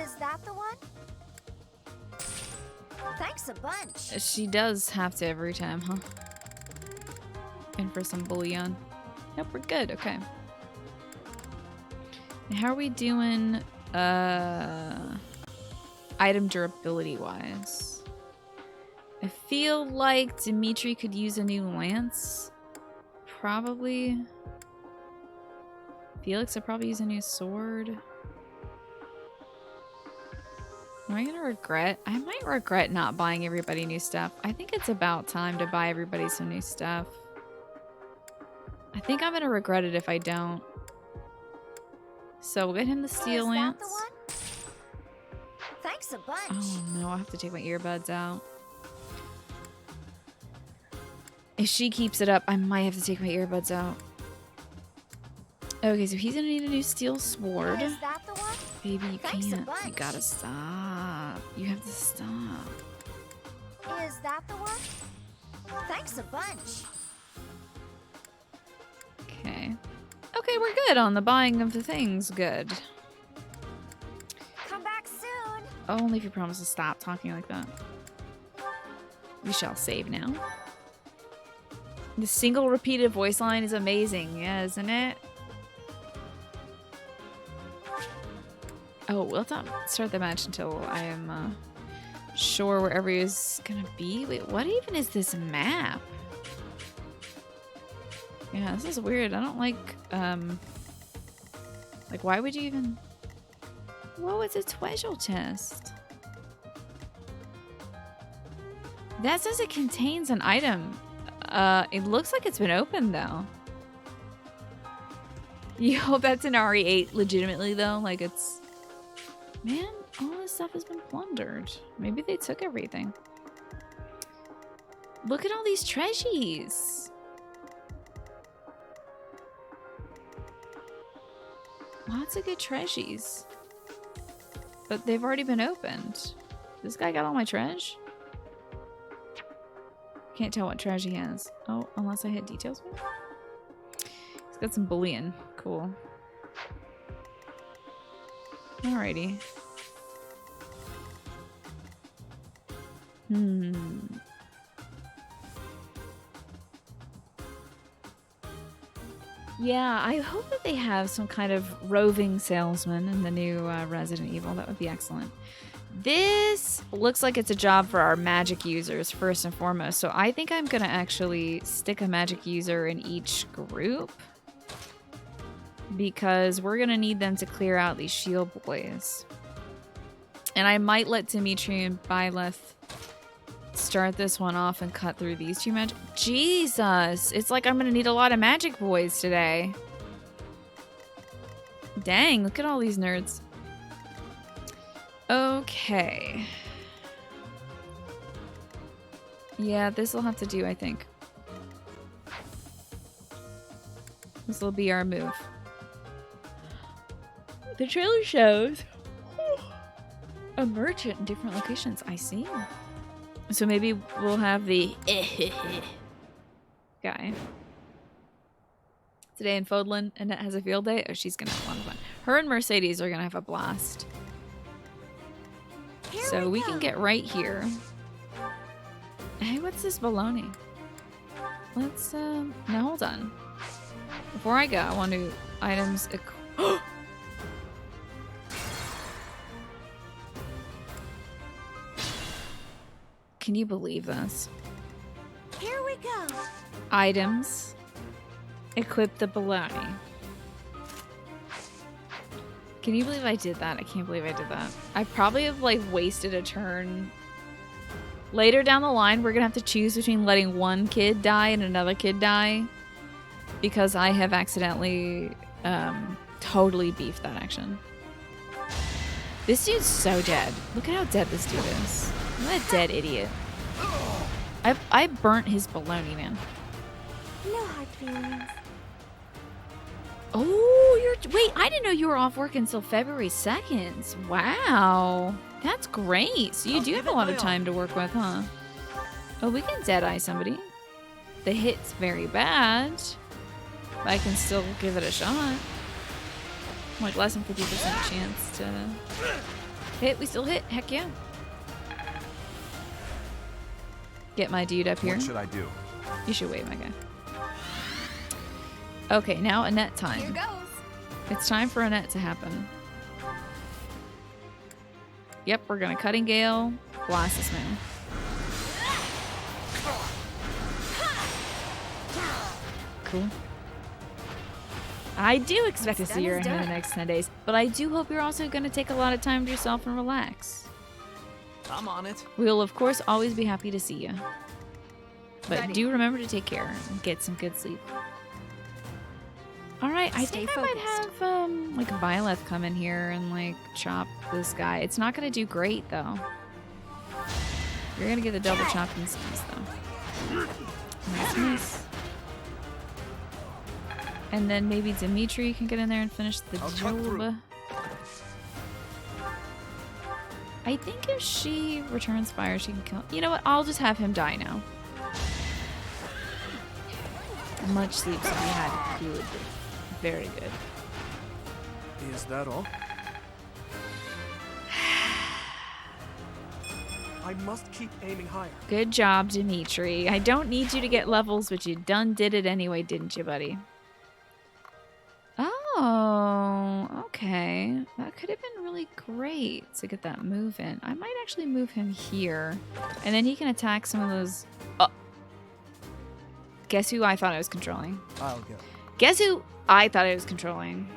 Is that the one? Thanks a bunch. She does have to every time, huh? And for some bouillon. Nope, we're good. Okay. And how are we doing item durability wise? I feel like Dimitri could use a new lance. Probably. Felix would probably use a new sword. Am I gonna regret? I might regret not buying everybody new stuff. I think it's about time to buy everybody some new stuff. I think I'm gonna regret it if I don't. So we'll get him the steel lance. Is that the one? Thanks a bunch. Oh no, I have to take my earbuds out. If she keeps it up, I might have to take my earbuds out. Okay, so he's gonna need a new steel sword. Is that the one? Baby, you Thanks a can't. You bunch. gotta stop. You have to stop. Is that the one? Thanks a bunch. Okay. Okay, we're good on the buying of the things. Good. Come back soon. Only if you promise to stop talking like that. We shall save now. The single repeated voice line is amazing, yeah, isn't it? Oh, let's not start the match until I am sure where everybody's gonna be. Wait, what even is this map? Yeah, this is weird. I don't like, why would you even... Whoa, it's a treasure chest. That says it contains an item. It looks like it's been opened, though. You hope that's an RE8 legitimately, though? Like, it's... Man, all this stuff has been plundered. Maybe they took everything. Look at all these treasures. Lots of good treasures. But they've already been opened. This guy got all my treasure? Can't tell what treasure he has. Oh, unless I hit details. He's got some bullion. Cool. Alrighty. Yeah, I hope that they have some kind of roving salesman in the new Resident Evil. That would be excellent. This looks like it's a job for our magic users first and foremost. So I think I'm going to actually stick a magic user in each group. Because we're going to need them to clear out these shield boys. And I might let Dimitri and Byleth start this one off and cut through these two magic... Jesus! It's like I'm going to need a lot of magic boys today. Dang, look at all these nerds. Okay. Yeah, this will have to do, I think. This will be our move. The trailer shows a merchant in different locations. I see. So maybe we'll have the guy. Today in Fodlan, Annette has a field day. Oh, she's gonna have a lot of fun. Her and Mercedes are gonna have a blast. So we can get right here. Hey, what's this baloney? Let's, now hold on. Before I go, I want to items. Can you believe this? Here we go. Items. Equip the baloney. Can you believe I did that? I can't believe I did that. I probably have like wasted a turn. Later down the line, we're gonna have to choose between letting one kid die and another kid die because I have accidentally totally beefed that action. This dude's so dead. Look at how dead this dude is. I'm a dead idiot. I burnt his baloney, man. No hard feelings. Oh, wait, I didn't know you were off work until February 2nd. Wow. That's great. So you do have a lot of time to work with, huh? Oh, we can dead-eye somebody. The hit's very bad, but I can still give it a shot. Like less than 50% chance to hit. We still hit. Heck yeah. Get my dude up here. What should I do? You should wait, my guy. Okay, now Annette time. Here goes. It's time for Annette to happen. Yep, we're gonna Cutting Gale, blast this man. Cool. I do expect to see you in the next 10 days, but I do hope you're also gonna take a lot of time to yourself and relax. I'm on it. We will, of course, always be happy to see you. But Ready. do remember to take care and get some good sleep. Alright, I Stay think I might have, like, Byleth come in here and, like, chop this guy. It's not gonna do great, though. You're gonna get the double chopping skis, though. Nice. And then maybe Dimitri can get in there and finish the job. I think if she returns fire, she can kill. You know what? I'll just have him die now. Much sleep so he had good. Very good. Is that all? I must keep aiming higher. Good job, Dimitri. I don't need you to get levels, but you done did it anyway, didn't you, buddy? Oh, okay. That could have been really great to get that move in. I might actually move him here, and then he can attack some of those. Oh. Guess who I thought I was controlling? I'll go. Guess who I thought I was controlling?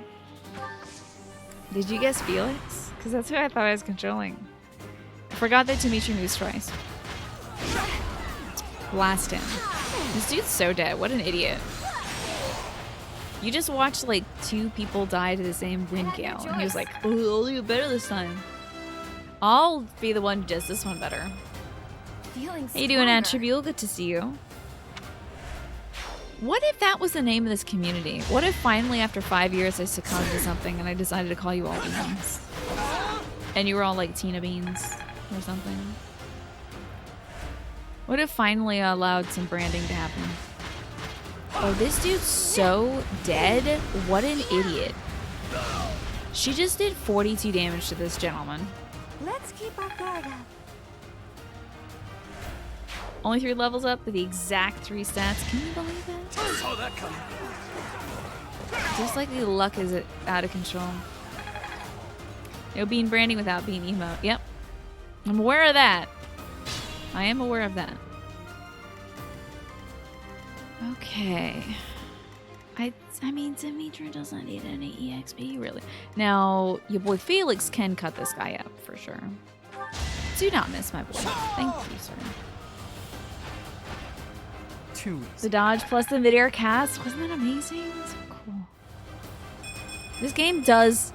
Did you guess Felix? Because that's who I thought I was controlling. I forgot that Dimitri moves twice. Blast him. This dude's so dead. What an idiot. You just watched like 2 people die to the same wind gale, and he was like, "Oh, I'll do it better this time. I'll be the one who does this one better." Feeling How you doing, Attribute? Good to see you. What if that was the name of this community? What if finally after 5 years I succumbed to something and I decided to call you all Beans? And you were all like Tina Beans or something? What if finally I allowed some branding to happen? Oh, this dude's so dead. What an idiot. She just did 42 damage to this gentleman. Let's keep our guard up. Only 3 levels up with the exact 3 stats. Can you believe it? Saw that coming. Just like the luck is out of control. Being branding without being emote. Yep. I'm aware of that. I am aware of that. Okay. I mean, Dimitri doesn't need any EXP, really. Now, your boy Felix can cut this guy up, for sure. Do not miss my boy. Thank you, sir. Too The easy. dodge plus the mid-air cast. Wasn't that amazing? So cool. This game does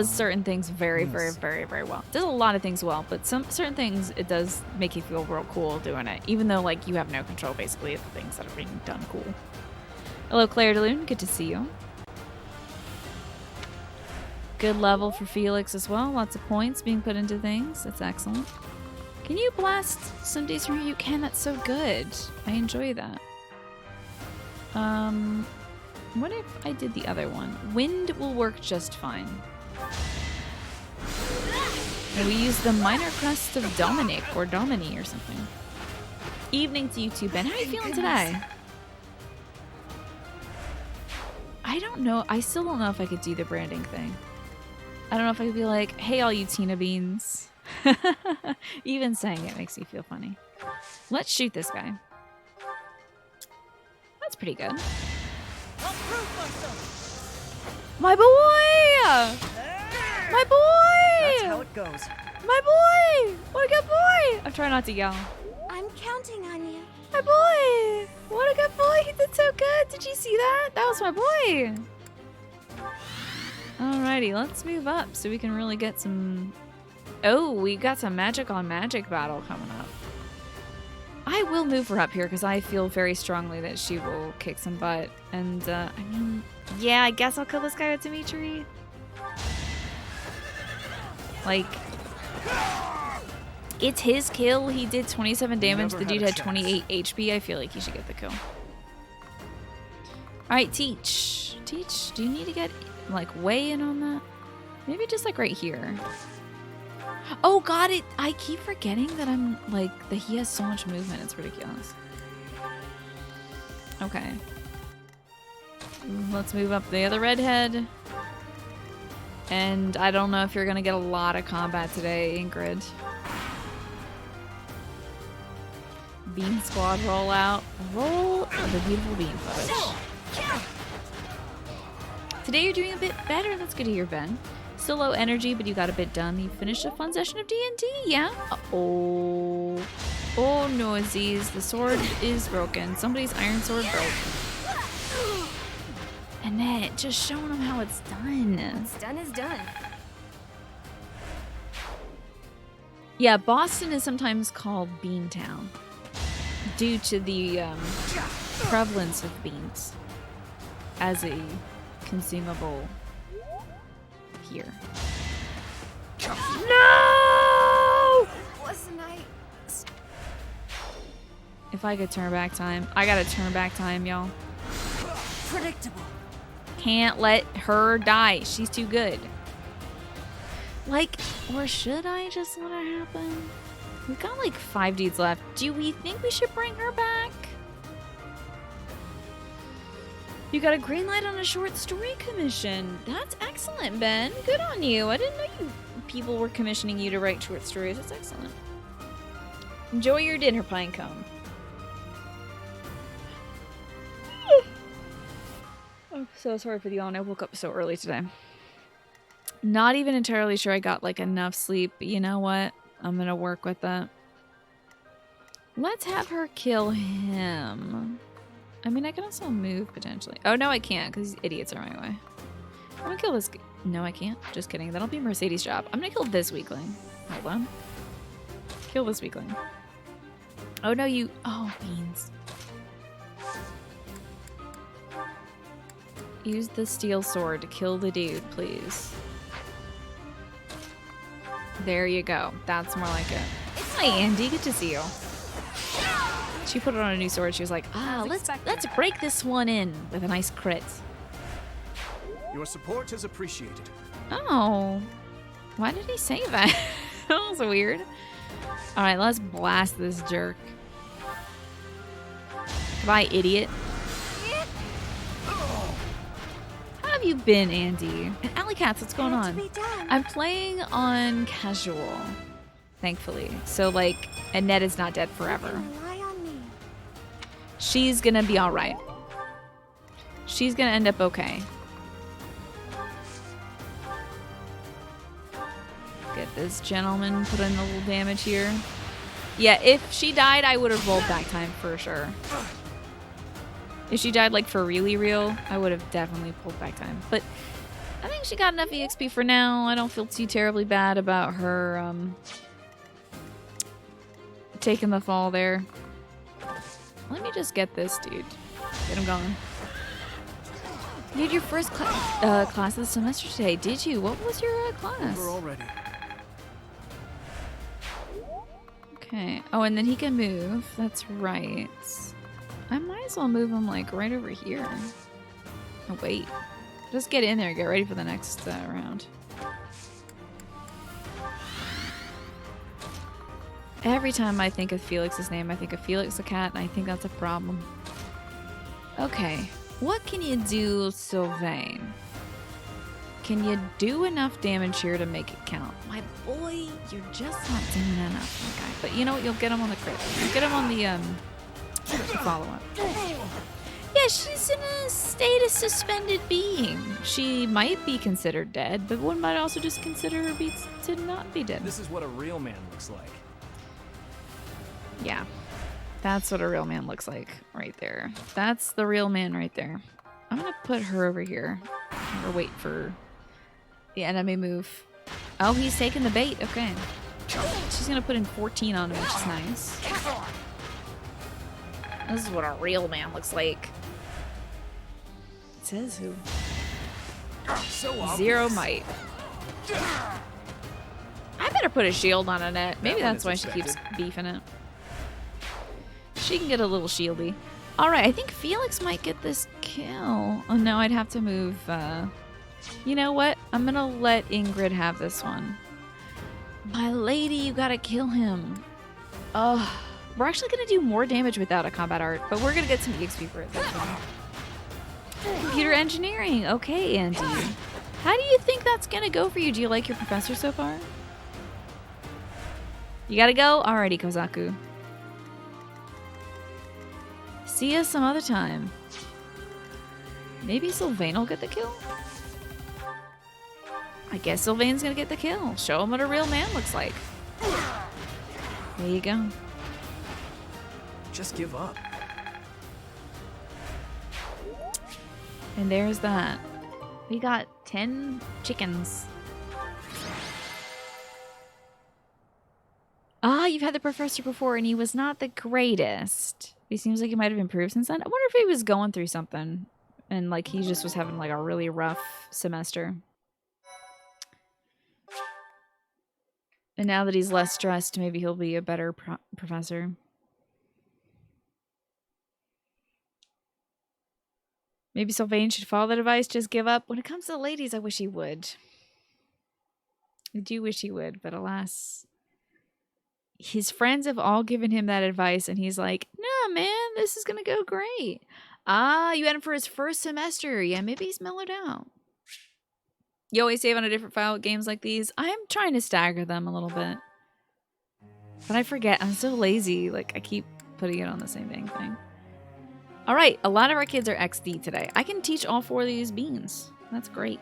certain things very, very, very, very well. It does a lot of things well, but some certain things it does make you feel real cool doing it, even though like you have no control basically of the things that are being done cool. Hello, Claire DeLune. Good to see you. Good level for Felix as well. Lots of points being put into things. That's excellent. Can you blast some days from here? You can. That's so good. I enjoy that. What if I did the other one? Wind will work just fine. And we use the minor crest of Dominic or Domini or something. Evening to you too, Ben. How are you feeling today? I don't know. I still don't know if I could do the branding thing. I don't know if I could be like, hey, all you Tina Beans. Even saying it makes me feel funny. Let's shoot this guy. That's pretty good. My boy! My boy! That's how it goes. My boy! What a good boy! I'm trying not to yell. I'm counting on you. My boy! What a good boy! He did so good! Did you see that? That was my boy! Alrighty, let's move up so we can really get some... Oh, we got some magic on magic battle coming up. I will move her up here because I feel very strongly that she will kick some butt. And, I mean, yeah, I guess I'll kill this guy with Dimitri. Like, it's his kill. He did 27 damage. The dude had 28 HP. I feel like he should get the kill. Alright, Teach. Teach, do you need to get, like, way in on that? Maybe just, like, right here. Oh, God, I keep forgetting that I'm, like, that he has so much movement. It's ridiculous. Okay. Let's move up the other redhead. And I don't know if you're going to get a lot of combat today, Ingrid. Bean Squad roll out. Roll the beautiful bean footage. Today you're doing a bit better. That's good to hear, Ben. Still low energy, but you got a bit done. You finished a fun session of D&D, yeah? Oh. Oh no, Aziz. The sword is broken. Somebody's iron sword broke. Annette, just showing them how it's done. What's done is done. Yeah, Boston is sometimes called Beantown due to the prevalence of beans as a consumable here. No! Wasn't I? If I could turn back time. I gotta turn back time, y'all. Predictable. Can't let her die. She's too good. Like, or should I just let it happen? We've got like 5 dudes left. Do we think we should bring her back? You got a green light on a short story commission. That's excellent, Ben. Good on you. I didn't know people were commissioning you to write short stories. That's excellent. Enjoy your dinner, Pinecone. I'm so sorry for the yawn. I woke up so early today. Not even entirely sure I got like enough sleep, but you know what? I'm gonna work with that. Let's have her kill him. I mean, I can also move potentially. Oh no, I can't because idiots are my way. I'm gonna kill this. No, I can't. Just kidding. That'll be Mercedes' job. I'm gonna kill this weakling. Hold on. Kill this weakling. Oh no, you. Oh, beans. Use the steel sword to kill the dude, please. There you go. That's more like it. Hi, Andy. Good to see you. She put it on a new sword. She was like, let's break this one in with a nice crit. Your support is appreciated. Oh. Why did he say that? That was weird. Alright, let's blast this jerk. Goodbye, idiot. How have you been, Andy? And Alley Cats, what's going on? I'm playing on casual, thankfully. So, like, Annette is not dead forever. Rely on me. She's gonna be alright. She's gonna end up okay. Get this gentleman put in a little damage here. Yeah, if she died, I would have rolled back time for sure. If she died, like, for really real, I would have definitely pulled back time. But I think she got enough EXP for now. I don't feel too terribly bad about her taking the fall there. Let me just get this dude. Get him going. You had your first class of the semester today, did you? What was your class? We're all ready. Okay. Oh, and then he can move. That's right. I might as well move him, like, right over here. Oh, wait. Just get in there. Get ready for the next round. Every time I think of Felix's name, I think of Felix the cat, and I think that's a problem. Okay, what can you do, Sylvain? Can you do enough damage here to make it count? My boy, you're just not doing enough, my guy. But you know what? You'll get him on the crit. You'll get him on the follow-up. Yeah, she's in a state of suspended being. She might be considered dead, but one might also just consider her to not be dead. This is what a real man looks like. Yeah, that's what a real man looks like right there. That's the real man right there. I'm gonna put her over here or wait for the enemy move. Oh, he's taking the bait. Okay. She's gonna put in 14 on him, which is nice. This is what a real man looks like. It says who? So Zero might. I better put a shield on Annette. Maybe That one that's is why she keeps expected. beefing it. She can get a little shieldy. Alright, I think Felix might get this kill. Oh no, I'd have to move. You know what? I'm gonna let Ingrid have this one. My lady, you gotta kill him. Oh, we're actually gonna do more damage without a combat art, but we're gonna get some EXP for it. That's fine. Computer engineering. Okay, Andy. How do you think that's gonna go for you? Do you like your professor so far? You gotta go? Alrighty, Kozaku. See you some other time. Maybe Sylvain will get the kill? I guess Sylvain's gonna get the kill. Show him what a real man looks like. There you go. Just give up. And there's that. We got 10 chickens. Ah, you've had the professor before and he was not the greatest. He seems like he might have improved since then. I wonder if he was going through something and like he just was having like a really rough semester. And now that he's less stressed, maybe he'll be a better professor. Maybe Sylvain should follow that advice, just give up. When it comes to the ladies, I wish he would. I do wish he would, but alas. His friends have all given him that advice, and he's like, no, man, this is going to go great. Ah, you had him for his first semester. Yeah, maybe he's mellowed out. You always save on a different file with games like these. I'm trying to stagger them a little bit. But I forget. I'm so lazy. Like, I keep putting it on the same dang thing. All right, a lot of our kids are XD today. I can teach all 4 of these beans. That's great.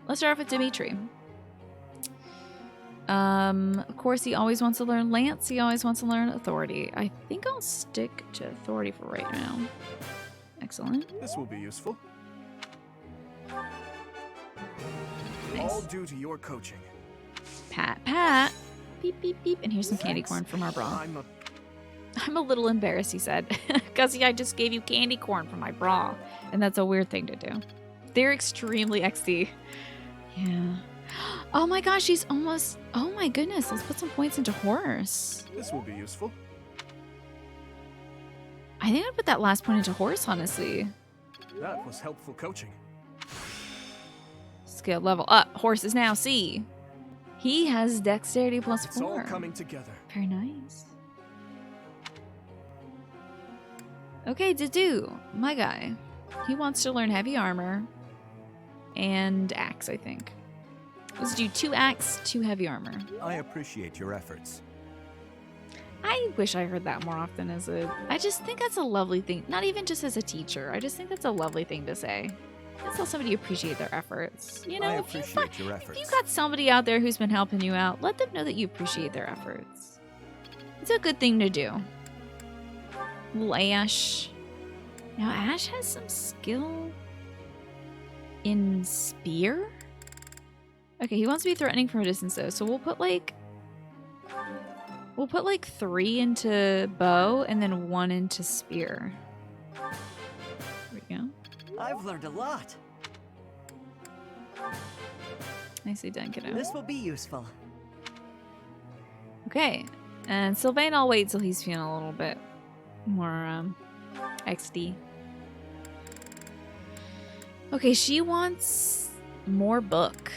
Let's start off with Dimitri. Of course, he always wants to learn Lance. He always wants to learn Authority. I think I'll stick to Authority for right now. Excellent. This will be useful. Nice. All due to your coaching. Pat, pat. Beep, beep, beep. And here's some candy corn from our bra. I'm a little embarrassed, he said. Because I just gave you candy corn from my bra. And that's a weird thing to do. They're extremely XD. Yeah. Oh my gosh, she's almost... Oh my goodness, let's put some points into horse. This will be useful. I think I'd put that last point into horse, honestly. That was helpful coaching. Skill level up. Horse is now C. He has dexterity plus It's 4. all coming together. Very nice. Okay, Dadu, my guy. He wants to learn heavy armor and axe, I think. Let's do 2 axe, 2 heavy armor. I appreciate your efforts. I wish I heard that more often as a... I just think that's a lovely thing. Not even just as a teacher. I just think that's a lovely thing to say. Let's tell somebody you appreciate their efforts. You know, I if you appreciate your efforts. If you got somebody out there who's been helping you out, let them know that you appreciate their efforts. It's a good thing to do. Little Ash. Now Ash has some skill in spear. Okay, he wants to be threatening from a distance though, so we'll put like 3 into bow and then 1 into spear. There we go. I've learned a lot. Nicely done, kiddo. This will be useful. Okay, and Sylvain, I'll wait till he's feeling a little bit more XD. Okay, she wants more book.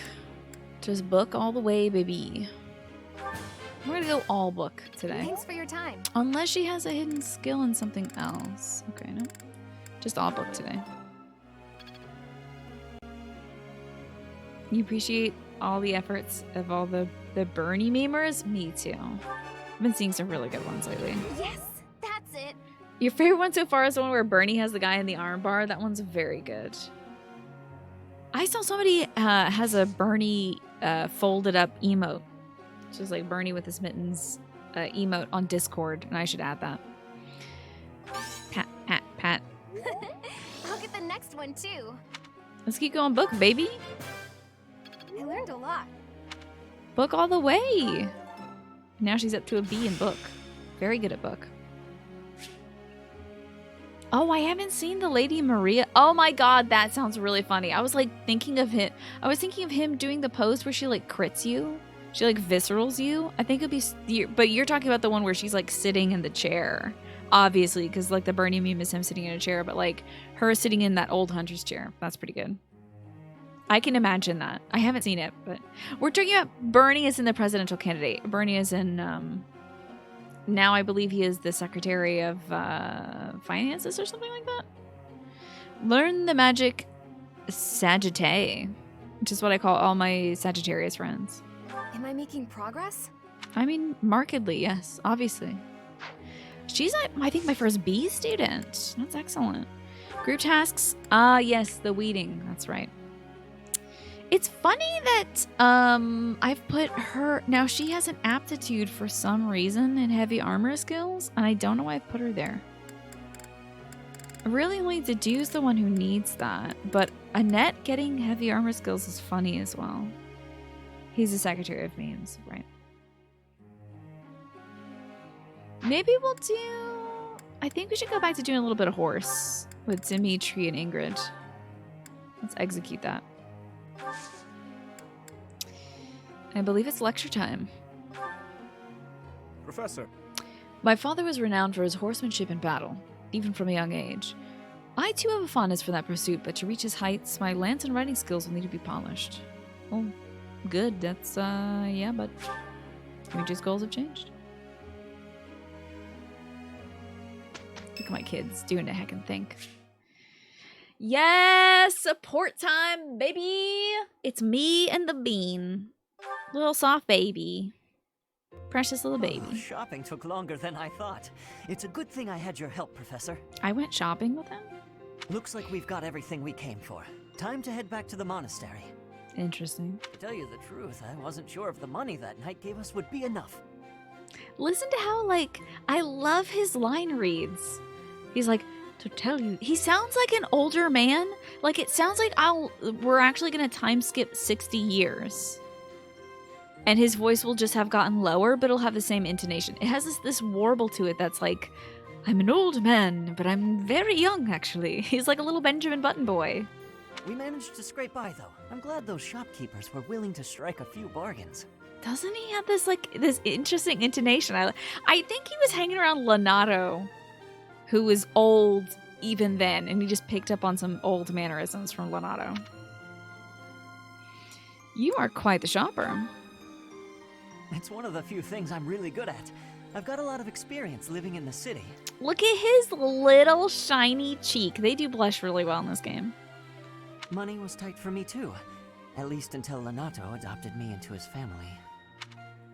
Just book all the way, baby. We're gonna go all book today. Thanks for your time. Unless she has a hidden skill in something else. Okay, no. Just all book today. You appreciate all the efforts of all the Bernie memers? Me too. I've been seeing some really good ones lately. Yes, that's it. Your favorite one so far is the one where Bernie has the guy in the armbar. That one's very good. I saw somebody has a Bernie folded up emote. It's just like Bernie with his mittens emote on Discord, and I should add that. Pat, pat, pat. I'll get the next one too. Let's keep going book, baby. I learned a lot. Book all the way. Now she's up to a B in book. Very good at book. Oh, I haven't seen the Lady Maria. Oh my god, that sounds really funny. I was like thinking of him. I was thinking of him doing the pose where she like crits you. She like viscerals you. I think it'd be, but you're talking about the one where she's like sitting in the chair. Obviously, because like the Bernie meme is him sitting in a chair, but like her sitting in that old hunter's chair. That's pretty good. I can imagine that. I haven't seen it, but we're talking about Bernie as in the presidential candidate. Bernie is in, now I believe he is the Secretary of Finances or something like that. Learn the magic Sagittae, which is what I call all my Sagittarius friends. Am I making progress? I mean, markedly, yes, obviously. She's, I think, my first B student. That's excellent. Group tasks. Yes, the weeding. That's right. It's funny that I've put her... Now, she has an aptitude for some reason in heavy armor skills, and I don't know why I've put her there. Really, only Dedue's the one who needs that, but Annette getting heavy armor skills is funny as well. He's the Secretary of Memes, right? Maybe we'll do... I think we should go back to doing a little bit of horse with Dimitri and Ingrid. Let's execute that. I believe it's lecture time. Professor. My father was renowned for his horsemanship in battle, even from a young age. I too have a fondness for that pursuit, but to reach his heights, my lance and riding skills will need to be polished. Oh, good. That's, yeah, but Dimitri's goals have changed. Look at my kids doing a heckin' think. Yes! Support time, baby! It's me and the bean. Little soft baby. Precious little baby. Oh, shopping took longer than I thought. It's a good thing I had your help, Professor. I went shopping with him? Looks like we've got everything we came for. Time to head back to the monastery. Interesting. To tell you the truth, I wasn't sure if the money that night gave us would be enough. Listen to how, like, I love his line reads. He's like, to tell you, he sounds like an older man. Like, it sounds like we're actually going to time skip 60 years. And his voice will just have gotten lower, but it'll have the same intonation. It has this warble to it that's like, I'm an old man, but I'm very young, actually. He's like a little Benjamin Button boy. We managed to scrape by, though. I'm glad those shopkeepers were willing to strike a few bargains. Doesn't he have this, like, this interesting intonation? I think he was hanging around Leonardo, who was old even then, and he just picked up on some old mannerisms from Leonardo. You are quite the shopper. It's one of the few things I'm really good at. I've got a lot of experience living in the city. Look at his little shiny cheek. They do blush really well in this game. Money was tight for me too. At least until Lenato adopted me into his family.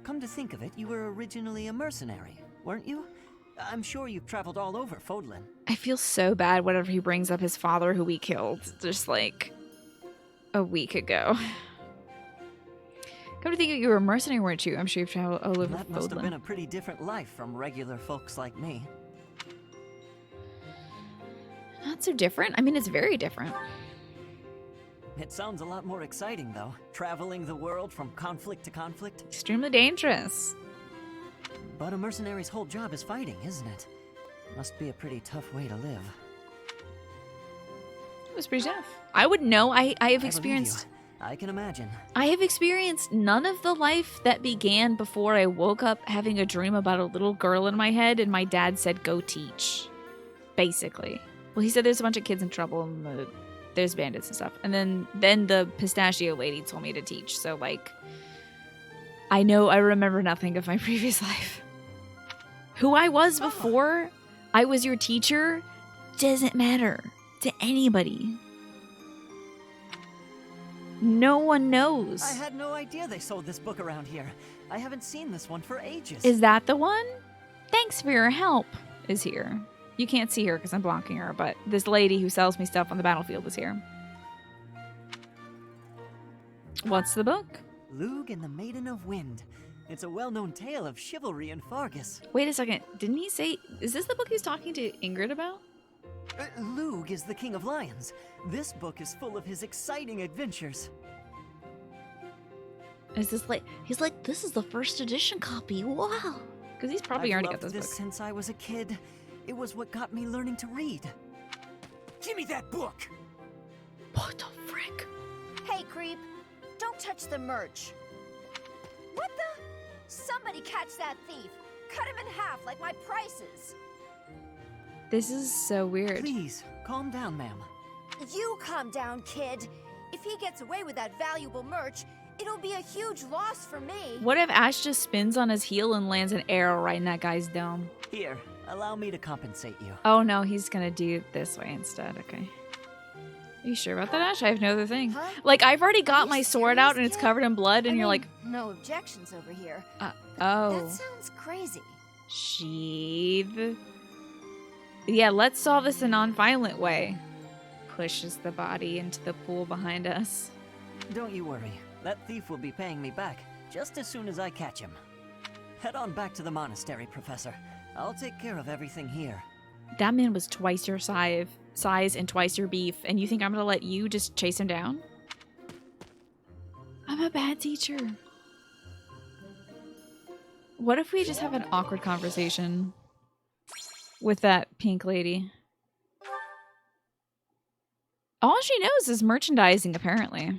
Come to think of it, you were originally a mercenary, weren't you? I'm sure you've traveled all over Fodlan. I feel so bad whenever he brings up his father who we killed just like a week ago. Come to think of it, you were a mercenary, weren't you? I'm sure you've traveled all over That must have Fodlan. been a pretty different life from regular folks like me. Not so different. I mean, it's very different. It sounds a lot more exciting, though. Traveling the world from conflict to conflict. Extremely dangerous. But a mercenary's whole job is fighting, isn't it? Must be a pretty tough way to live. It was pretty tough. I would know. I have believe experienced... you. I can imagine. I have experienced none of the life that began before I woke up having a dream about a little girl in my head and my dad said, go teach. Basically. Well, he said there's a bunch of kids in trouble and there's bandits and stuff. And then the pistachio lady told me to teach. So, like, I know I remember nothing of my previous life. Who I was before I was your teacher doesn't matter to anybody. No one knows. I had no idea they sold this book around here. I haven't seen this one for ages. Is that the one? Thanks for your help is here. You can't see her because I'm blocking her, but this lady who sells me stuff on the battlefield is here. What's the book? Lug and the Maiden of Wind. It's a well-known tale of chivalry in Fargus. Wait a second. Didn't he say... Is this the book he's talking to Ingrid about? Lug is the King of Lions. This book is full of his exciting adventures. Is this like... He's like, this is the first edition copy. Wow. Because he's probably I've already loved got this book. since I was a kid. It was what got me learning to read. Give me that book! What the frick? Hey, creep. Don't touch the merch. What the? Somebody catch that thief. Cut him in half like my prices. This is so weird. Please, calm down, ma'am. You calm down, kid. If he gets away with that valuable merch, it'll be a huge loss for me. What if Ash just spins on his heel and lands an arrow right in that guy's dome? Here, allow me to compensate you. Oh no, he's gonna do it this way instead. Okay. Are you sure about that, Ash? I have no other thing. Huh? Like, I've already got you my sword serious, out and it's kid? covered in blood, and I you're mean, like, no objections over here. oh. That sounds crazy. Sheath. Yeah, let's solve this a non-violent way. Pushes the body into the pool behind us. Don't you worry. That thief will be paying me back just as soon as I catch him. Head on back to the monastery, Professor. I'll take care of everything here. That man was twice your size and twice your beef, and you think I'm gonna let you just chase him down? I'm a bad teacher. What if we just have an awkward conversation with that pink lady? All she knows is merchandising, apparently.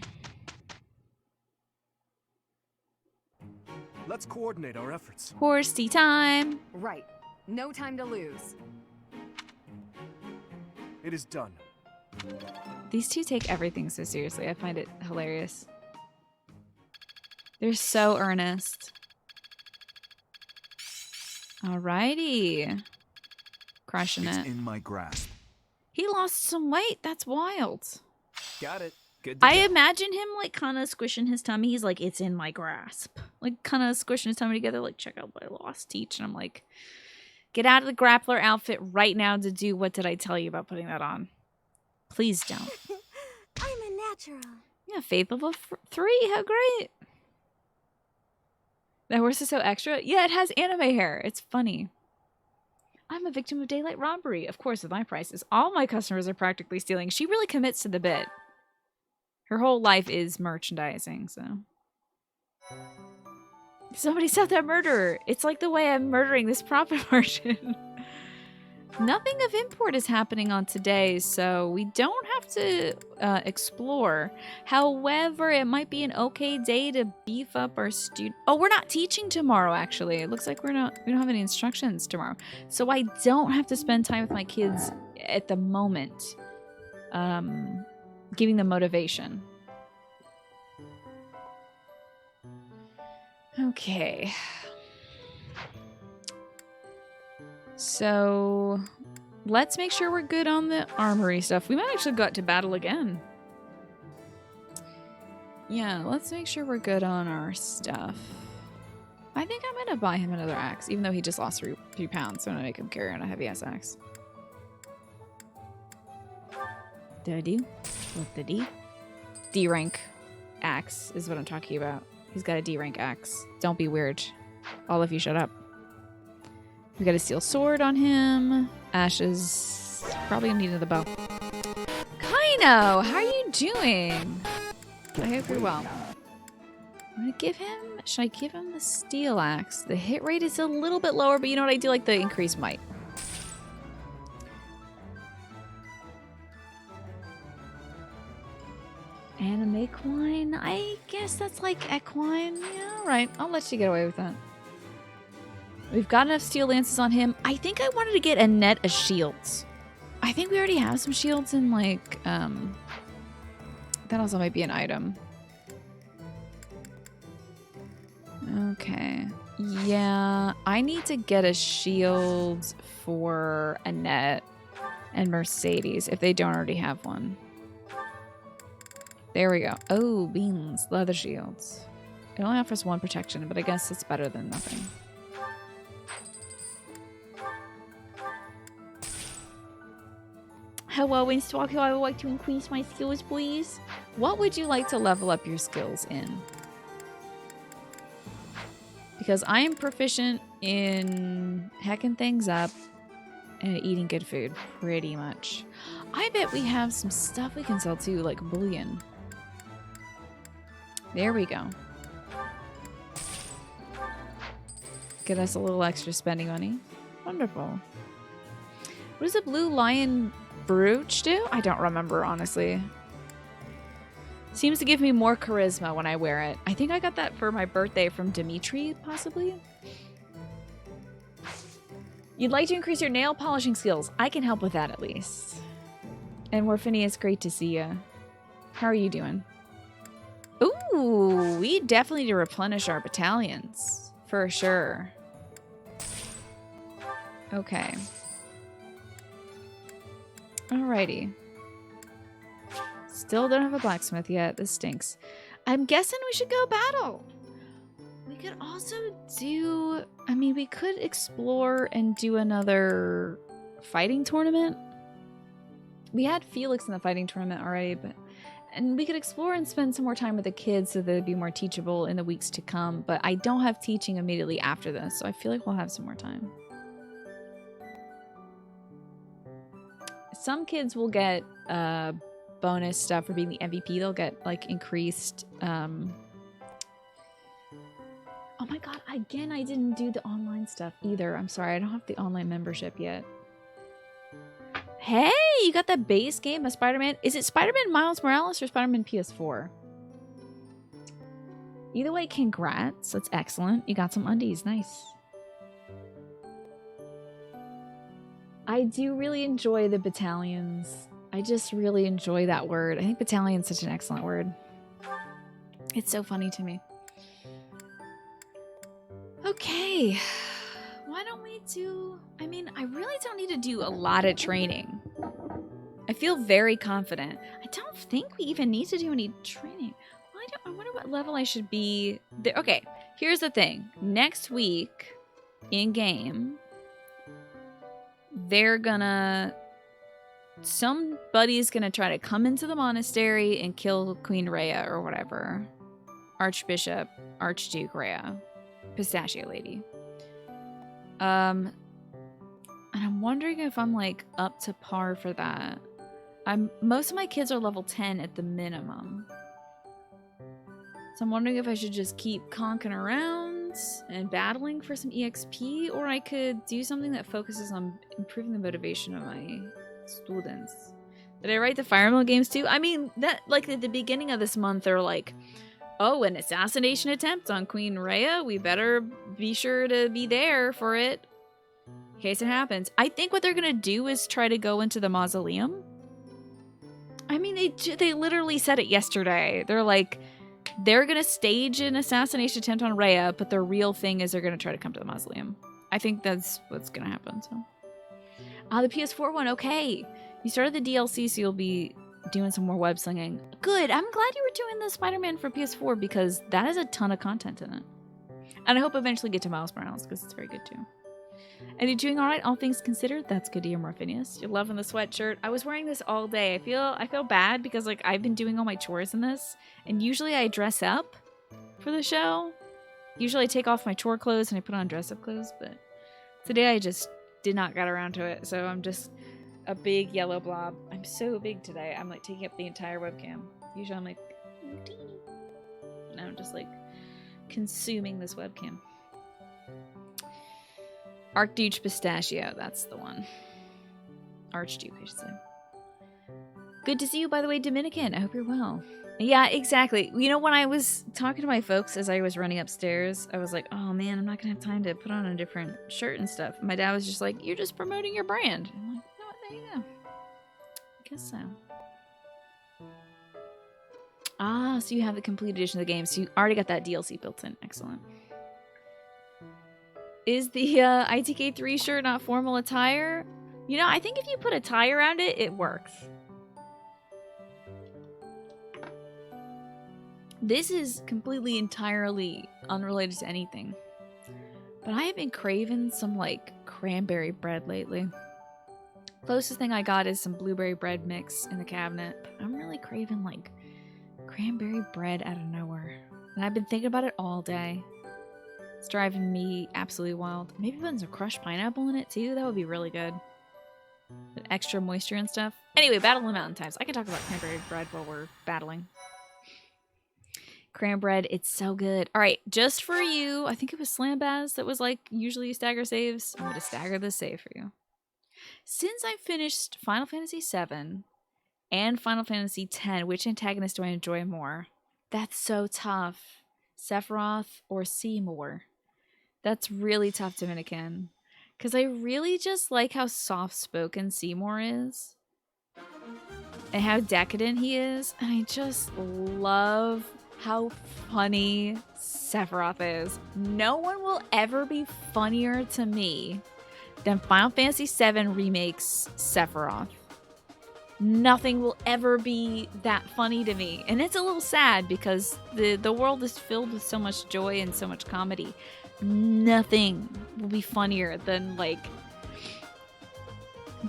Let's coordinate our efforts. Horsey time. Right. No time to lose. It is done. These two take everything so seriously. I find it hilarious. They're so earnest. Alrighty. Crushing It's it. in my grasp. He lost some weight. That's wild. Got it. Good to I go. imagine him like kind of squishing his tummy. He's like, it's in my grasp. Like kind of squishing his tummy together. Like, check out what I lost, teach. And I'm like, get out of the grappler outfit right now to do what did I tell you about putting that on? Please don't. I'm a natural. Yeah, faith level 3. How great. That horse is so extra. Yeah, it has anime hair. It's funny. I'm a victim of daylight robbery. Of course, with my prices, all my customers are practically stealing. She really commits to the bit. Her whole life is merchandising, so. Somebody said that murderer. It's like the way I'm murdering this profit margin. Nothing of import is happening on today, so we don't have to explore. However, it might be an okay day to beef up our student. Oh, we're not teaching tomorrow, actually. It looks like we don't have any instructions tomorrow. So I don't have to spend time with my kids at the moment. Giving them motivation. Okay. So let's make sure we're good on the armory stuff. We might actually go out to battle again. Yeah, let's make sure we're good on our stuff. I think I'm gonna buy him another axe, even though he just lost 3 pounds, so I'm gonna make him carry on a heavy ass axe. Did I do? What the D? D rank axe is what I'm talking about. He's got a D rank axe. Don't be weird. All of you shut up. We got a steel sword on him. Ash is probably gonna need another bow. Kaino, how are you doing? I hope you're well. I'm gonna give him, should I give him the steel axe? The hit rate is a little bit lower, but you know what? I do like the increased might. Anime equine? I guess that's like equine. Yeah, alright. I'll let you get away with that. We've got enough steel lances on him. I think I wanted to get a net of shields. I think we already have some shields in, like, that also might be an item. Okay. Yeah, I need to get a shield for Annette and Mercedes if they don't already have one. There we go. Oh, beans. Leather shields. It only offers 1 protection, but I guess it's better than nothing. Hello, Winstalker. I would like to increase my skills, please. What would you like to level up your skills in? Because I am proficient in hacking things up and eating good food, pretty much. I bet we have some stuff we can sell too, like bullion. There we go. Get us a little extra spending money. Wonderful. What does a blue lion brooch do? I don't remember, honestly. Seems to give me more charisma when I wear it. I think I got that for my birthday from Dimitri, possibly. You'd like to increase your nail polishing skills. I can help with that at least. And Morphinius, great to see you. How are you doing? Ooh, we definitely need to replenish our battalions. For sure. Okay. Alrighty. Still don't have a blacksmith yet. This stinks. I'm guessing we should go battle. We could also do... I mean, we could explore and do another fighting tournament. We had Felix in the fighting tournament already, but... And we could explore and spend some more time with the kids so they'd be more teachable in the weeks to come. But I don't have teaching immediately after this, so I feel like we'll have some more time. Some kids will get bonus stuff for being the MVP. They'll get like increased. Oh my god! Again, I didn't do the online stuff either. I'm sorry, I don't have the online membership yet. Hey, you got the base game of Spider-Man. Is it Spider-Man Miles Morales or Spider-Man PS4? Either way, congrats. That's excellent. You got some undies. Nice. I do really enjoy the battalions. I just really enjoy that word. I think battalion's such an excellent word. It's so funny to me. Okay. Why don't we do... I mean, I really don't need to do a lot of training. I feel very confident. I don't think we even need to do any training. Well, I wonder what level I should be... Okay, here's the thing. Next week, in-game... They're gonna... Somebody's gonna try to come into the monastery and kill Queen Rhea or whatever. Archbishop, Archduke Rhea. Pistachio Lady. And I'm wondering if I'm like up to par for that. Most of my kids are level 10 at the minimum. So I'm wondering if I should just keep conking around and battling for some EXP, or I could do something that focuses on improving the motivation of my students. Did I write the Fire Emblem games too? I mean, that like at the beginning of this month, they're like, oh, an assassination attempt on Queen Rhea. We better be sure to be there for it in case it happens. I think what they're gonna do is try to go into the mausoleum. I mean, they literally said it yesterday. They're like, they're gonna stage an assassination attempt on Rhea, but the real thing is they're gonna try to come to the mausoleum. I think that's what's gonna happen. So, the PS4 one. Okay, you started the DLC, so you'll be doing some more web slinging. Good. I'm glad you were doing the Spider-Man for PS4 because that has a ton of content in it. And I hope eventually get to Miles Morales because it's very good too. And you're doing all right, all things considered. That's good to hear, Morphinius. You're loving the sweatshirt. I was wearing this all day. I feel bad because like I've been doing all my chores in this, and usually I dress up for the show. Usually I take off my chore clothes and I put on dress-up clothes, but today I just did not get around to it. So I'm just a big yellow blob. I'm so big today. I'm like taking up the entire webcam. Usually I'm like, now I'm just like consuming this webcam. Archduke Pistachio, that's the one. Archduke, I should say. Good to see you, by the way, Dominican. I hope you're well. Yeah, exactly. You know, when I was talking to my folks as I was running upstairs, I was like, oh man, I'm not gonna have time to put on a different shirt and stuff. My dad was just like, you're just promoting your brand. I'm like, you know what, there you go. I guess so. Ah, so you have the complete edition of the game, so you already got that DLC built in. Excellent. Is the ITK3 shirt not formal attire? You know, I think if you put a tie around it, it works. This is completely, entirely unrelated to anything. But I have been craving some, like, cranberry bread lately. Closest thing I got is some blueberry bread mix in the cabinet. But I'm really craving, like, cranberry bread out of nowhere. And I've been thinking about it all day. It's driving me absolutely wild. Maybe putting some crushed pineapple in it, too. That would be really good. With extra moisture and stuff. Anyway, Battle in the Mountain Times. I can talk about cranberry bread while we're battling. Cran bread, it's so good. All right, just for you, I think it was Slambaz that was like, usually you stagger saves. I'm going to stagger this save for you. Since I finished Final Fantasy VII and Final Fantasy X, which antagonist do I enjoy more? That's so tough. Sephiroth or Seymour? That's really tough, Dominican. Because I really just like how soft-spoken Seymour is. And how decadent he is. And I just love how funny Sephiroth is. No one will ever be funnier to me than Final Fantasy VII Remake's Sephiroth. Nothing will ever be that funny to me. And it's a little sad because the world is filled with so much joy and so much comedy. Nothing will be funnier than, like,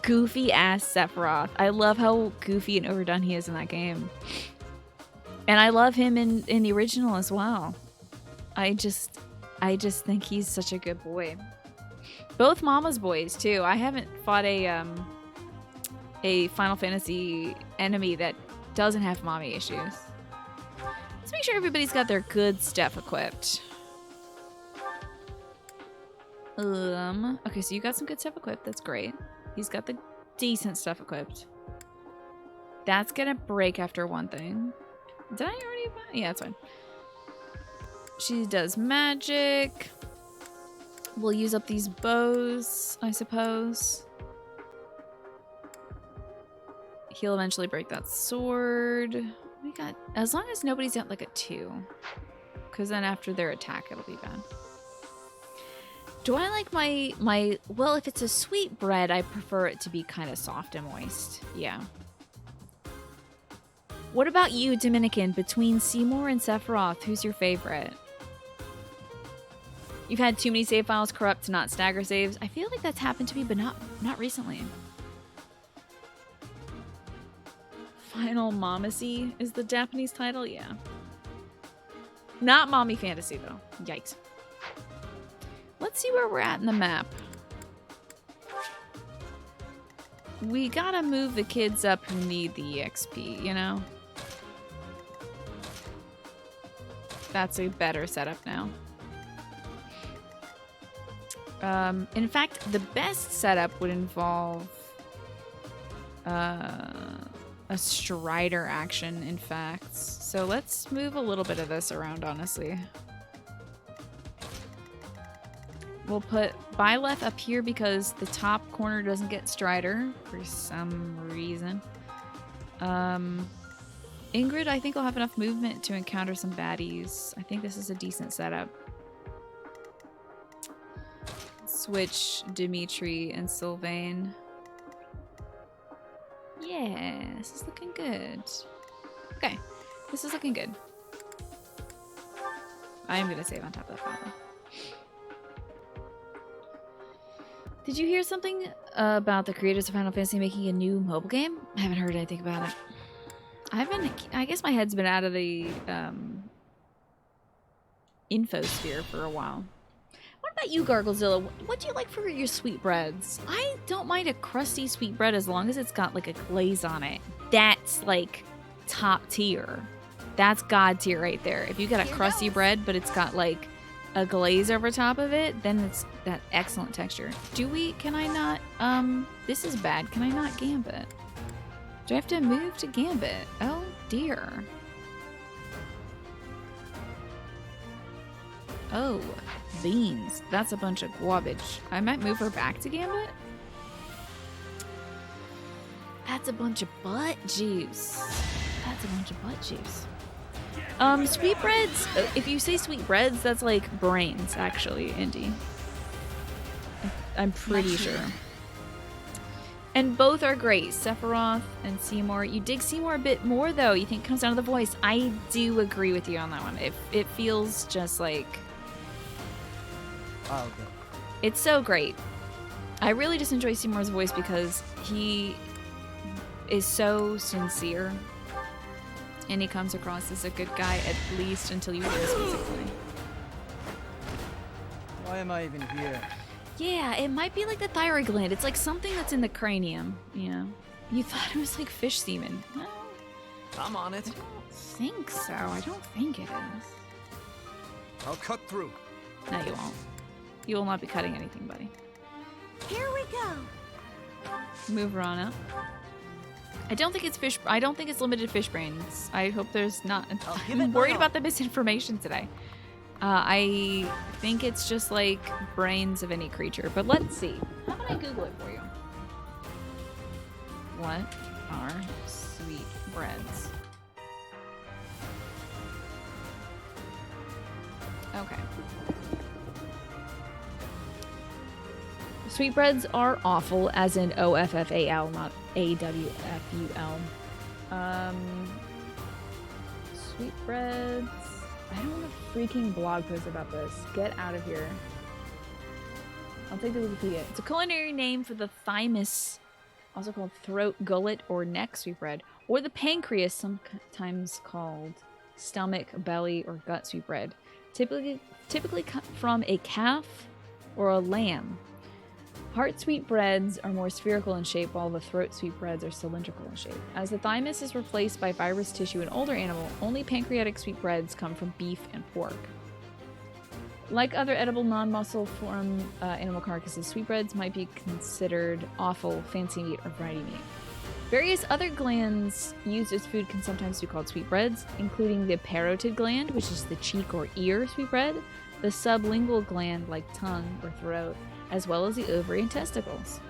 goofy-ass Sephiroth. I love how goofy and overdone he is in that game. And I love him in the original as well. I just think he's such a good boy. Both Mama's boys, too. I haven't fought a Final Fantasy enemy that doesn't have mommy issues. Let's make sure everybody's got their good stuff equipped. Okay, so you got some good stuff equipped. That's great. He's got the decent stuff equipped. That's gonna break after one thing. Did I already buy? Yeah, that's fine. She does magic. We'll use up these bows, I suppose. He'll eventually break that sword. We got, as long as nobody's got like a 2. Because then after their attack, it'll be bad. Do I like my, well, if it's a sweet bread, I prefer it to be kind of soft and moist. Yeah. What about you, Dominican? Between Seymour and Sephiroth, who's your favorite? You've had too many save files corrupt to not stagger saves. I feel like that's happened to me, but not recently. Final Mamacy is the Japanese title? Yeah. Not Mommy Fantasy, though. Yikes. Let's see where we're at in the map. We gotta move the kids up who need the EXP, you know? That's a better setup now. In fact, the best setup would involve a Strider action, in fact. So let's move a little bit of this around, honestly. We'll put Byleth up here because the top corner doesn't get Strider for some reason. Ingrid, I think, will have enough movement to encounter some baddies. I think this is a decent setup. Switch Dimitri and Sylvain. Yeah, this is looking good. Okay, this is looking good. I am going to save on top of that file. Did you hear something about the creators of Final Fantasy making a new mobile game? I haven't heard anything about it. I guess my head's been out of the infosphere for a while. What about you, Garglezilla? What do you like for your sweetbreads? I don't mind a crusty sweetbread as long as it's got like a glaze on it. That's like top tier. That's god tier right there. If you got a crusty bread, but it's got like a glaze over top of it, then it's that excellent texture. Can I not, this is bad. Can I not gambit? Do I have to move to gambit? Oh dear. Oh, beans. That's a bunch of garbage. I might move her back to gambit. That's a bunch of butt juice. That's a bunch of butt juice. Sweetbreads, if you say sweetbreads, that's like brains, actually, Indy. I'm pretty sure. And both are great, Sephiroth and Seymour. You dig Seymour a bit more, though. You think it comes down to the voice. I do agree with you on that one. It feels just like... I'll go. It's so great. I really just enjoy Seymour's voice because he is so sincere. And he comes across as a good guy, at least until you hear his music play. Why am I even here? Yeah, it might be like the thyroid gland. It's like something that's in the cranium, you know? You thought it was like fish semen. Well, I'm on it. I don't think so. I don't think it is. I'll cut through. No, you won't. You will not be cutting anything, buddy. Here we go. Move her up. I don't think it's fish. I don't think it's limited to fish brains. I hope there's not. I'm worried about the misinformation today. I think it's just like brains of any creature. But let's see. How about I Google it for you? What are sweet breads? Okay. Sweetbreads are awful, as in O-F-F-A-L, not A-W-F-U-L. Sweetbreads. I don't want a freaking blog post about this. Get out of here. I'll take the Wikipedia. It's a culinary name for the thymus, also called throat, gullet, or neck sweetbread, or the pancreas, sometimes called stomach, belly, or gut sweetbread. Typically cut from a calf or a lamb. Heart sweetbreads are more spherical in shape, while the throat sweetbreads are cylindrical in shape. As the thymus is replaced by fibrous tissue in older animal, only pancreatic sweetbreads come from beef and pork. Like other edible non-muscle form animal carcasses, sweetbreads might be considered offal, fancy meat, or variety meat. Various other glands used as food can sometimes be called sweetbreads, including the parotid gland, which is the cheek or ear sweetbread, the sublingual gland, like tongue or throat, as well as the ovary and testicles.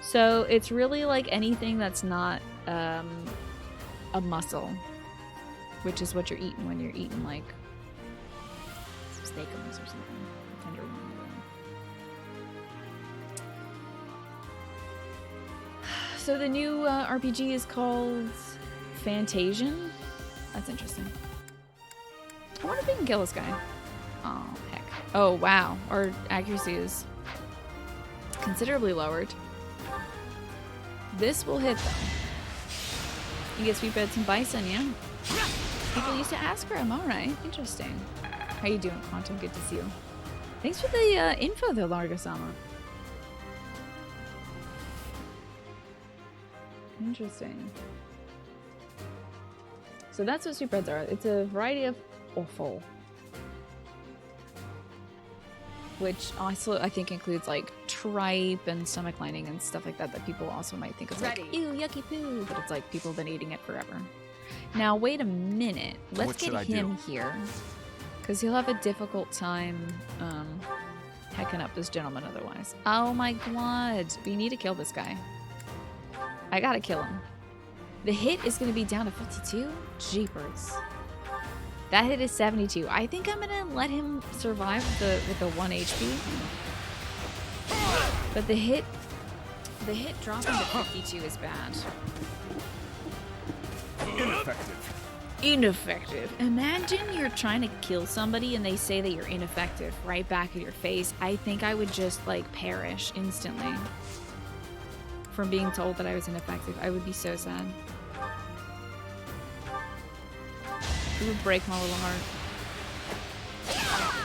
So it's really like anything that's not a muscle, which is what you're eating when you're eating like steakums or something. Tenderloin. So the new RPG is called Fantasian. That's interesting. I wonder if we can kill this guy. Oh, heck. Oh, wow. Our accuracy is considerably lowered. This will hit, though. You get sweetbreads and bison, yeah? People used to ask for him. All right. Interesting. How you doing, Quantum? Good to see you. Thanks for the info, though, Largasama. Interesting. So that's what sweetbreads are. It's a variety of offal, which also I think includes like tripe and stomach lining and stuff like that that people also might think is like, ew, yucky poo, but it's like people have been eating it forever. Now wait a minute, let's get him here, because he'll have a difficult time hecking up this gentleman otherwise. Oh my god, we need to kill this guy. I gotta kill him. The hit is gonna be down to 52? Jeepers. That hit is 72. I think I'm gonna let him survive with the 1 HP. But the hit dropping to 52 is bad. Ineffective. Imagine you're trying to kill somebody and they say that you're ineffective right back in your face. I think I would just like perish instantly from being told that I was ineffective. I would be so sad. It would break my little heart.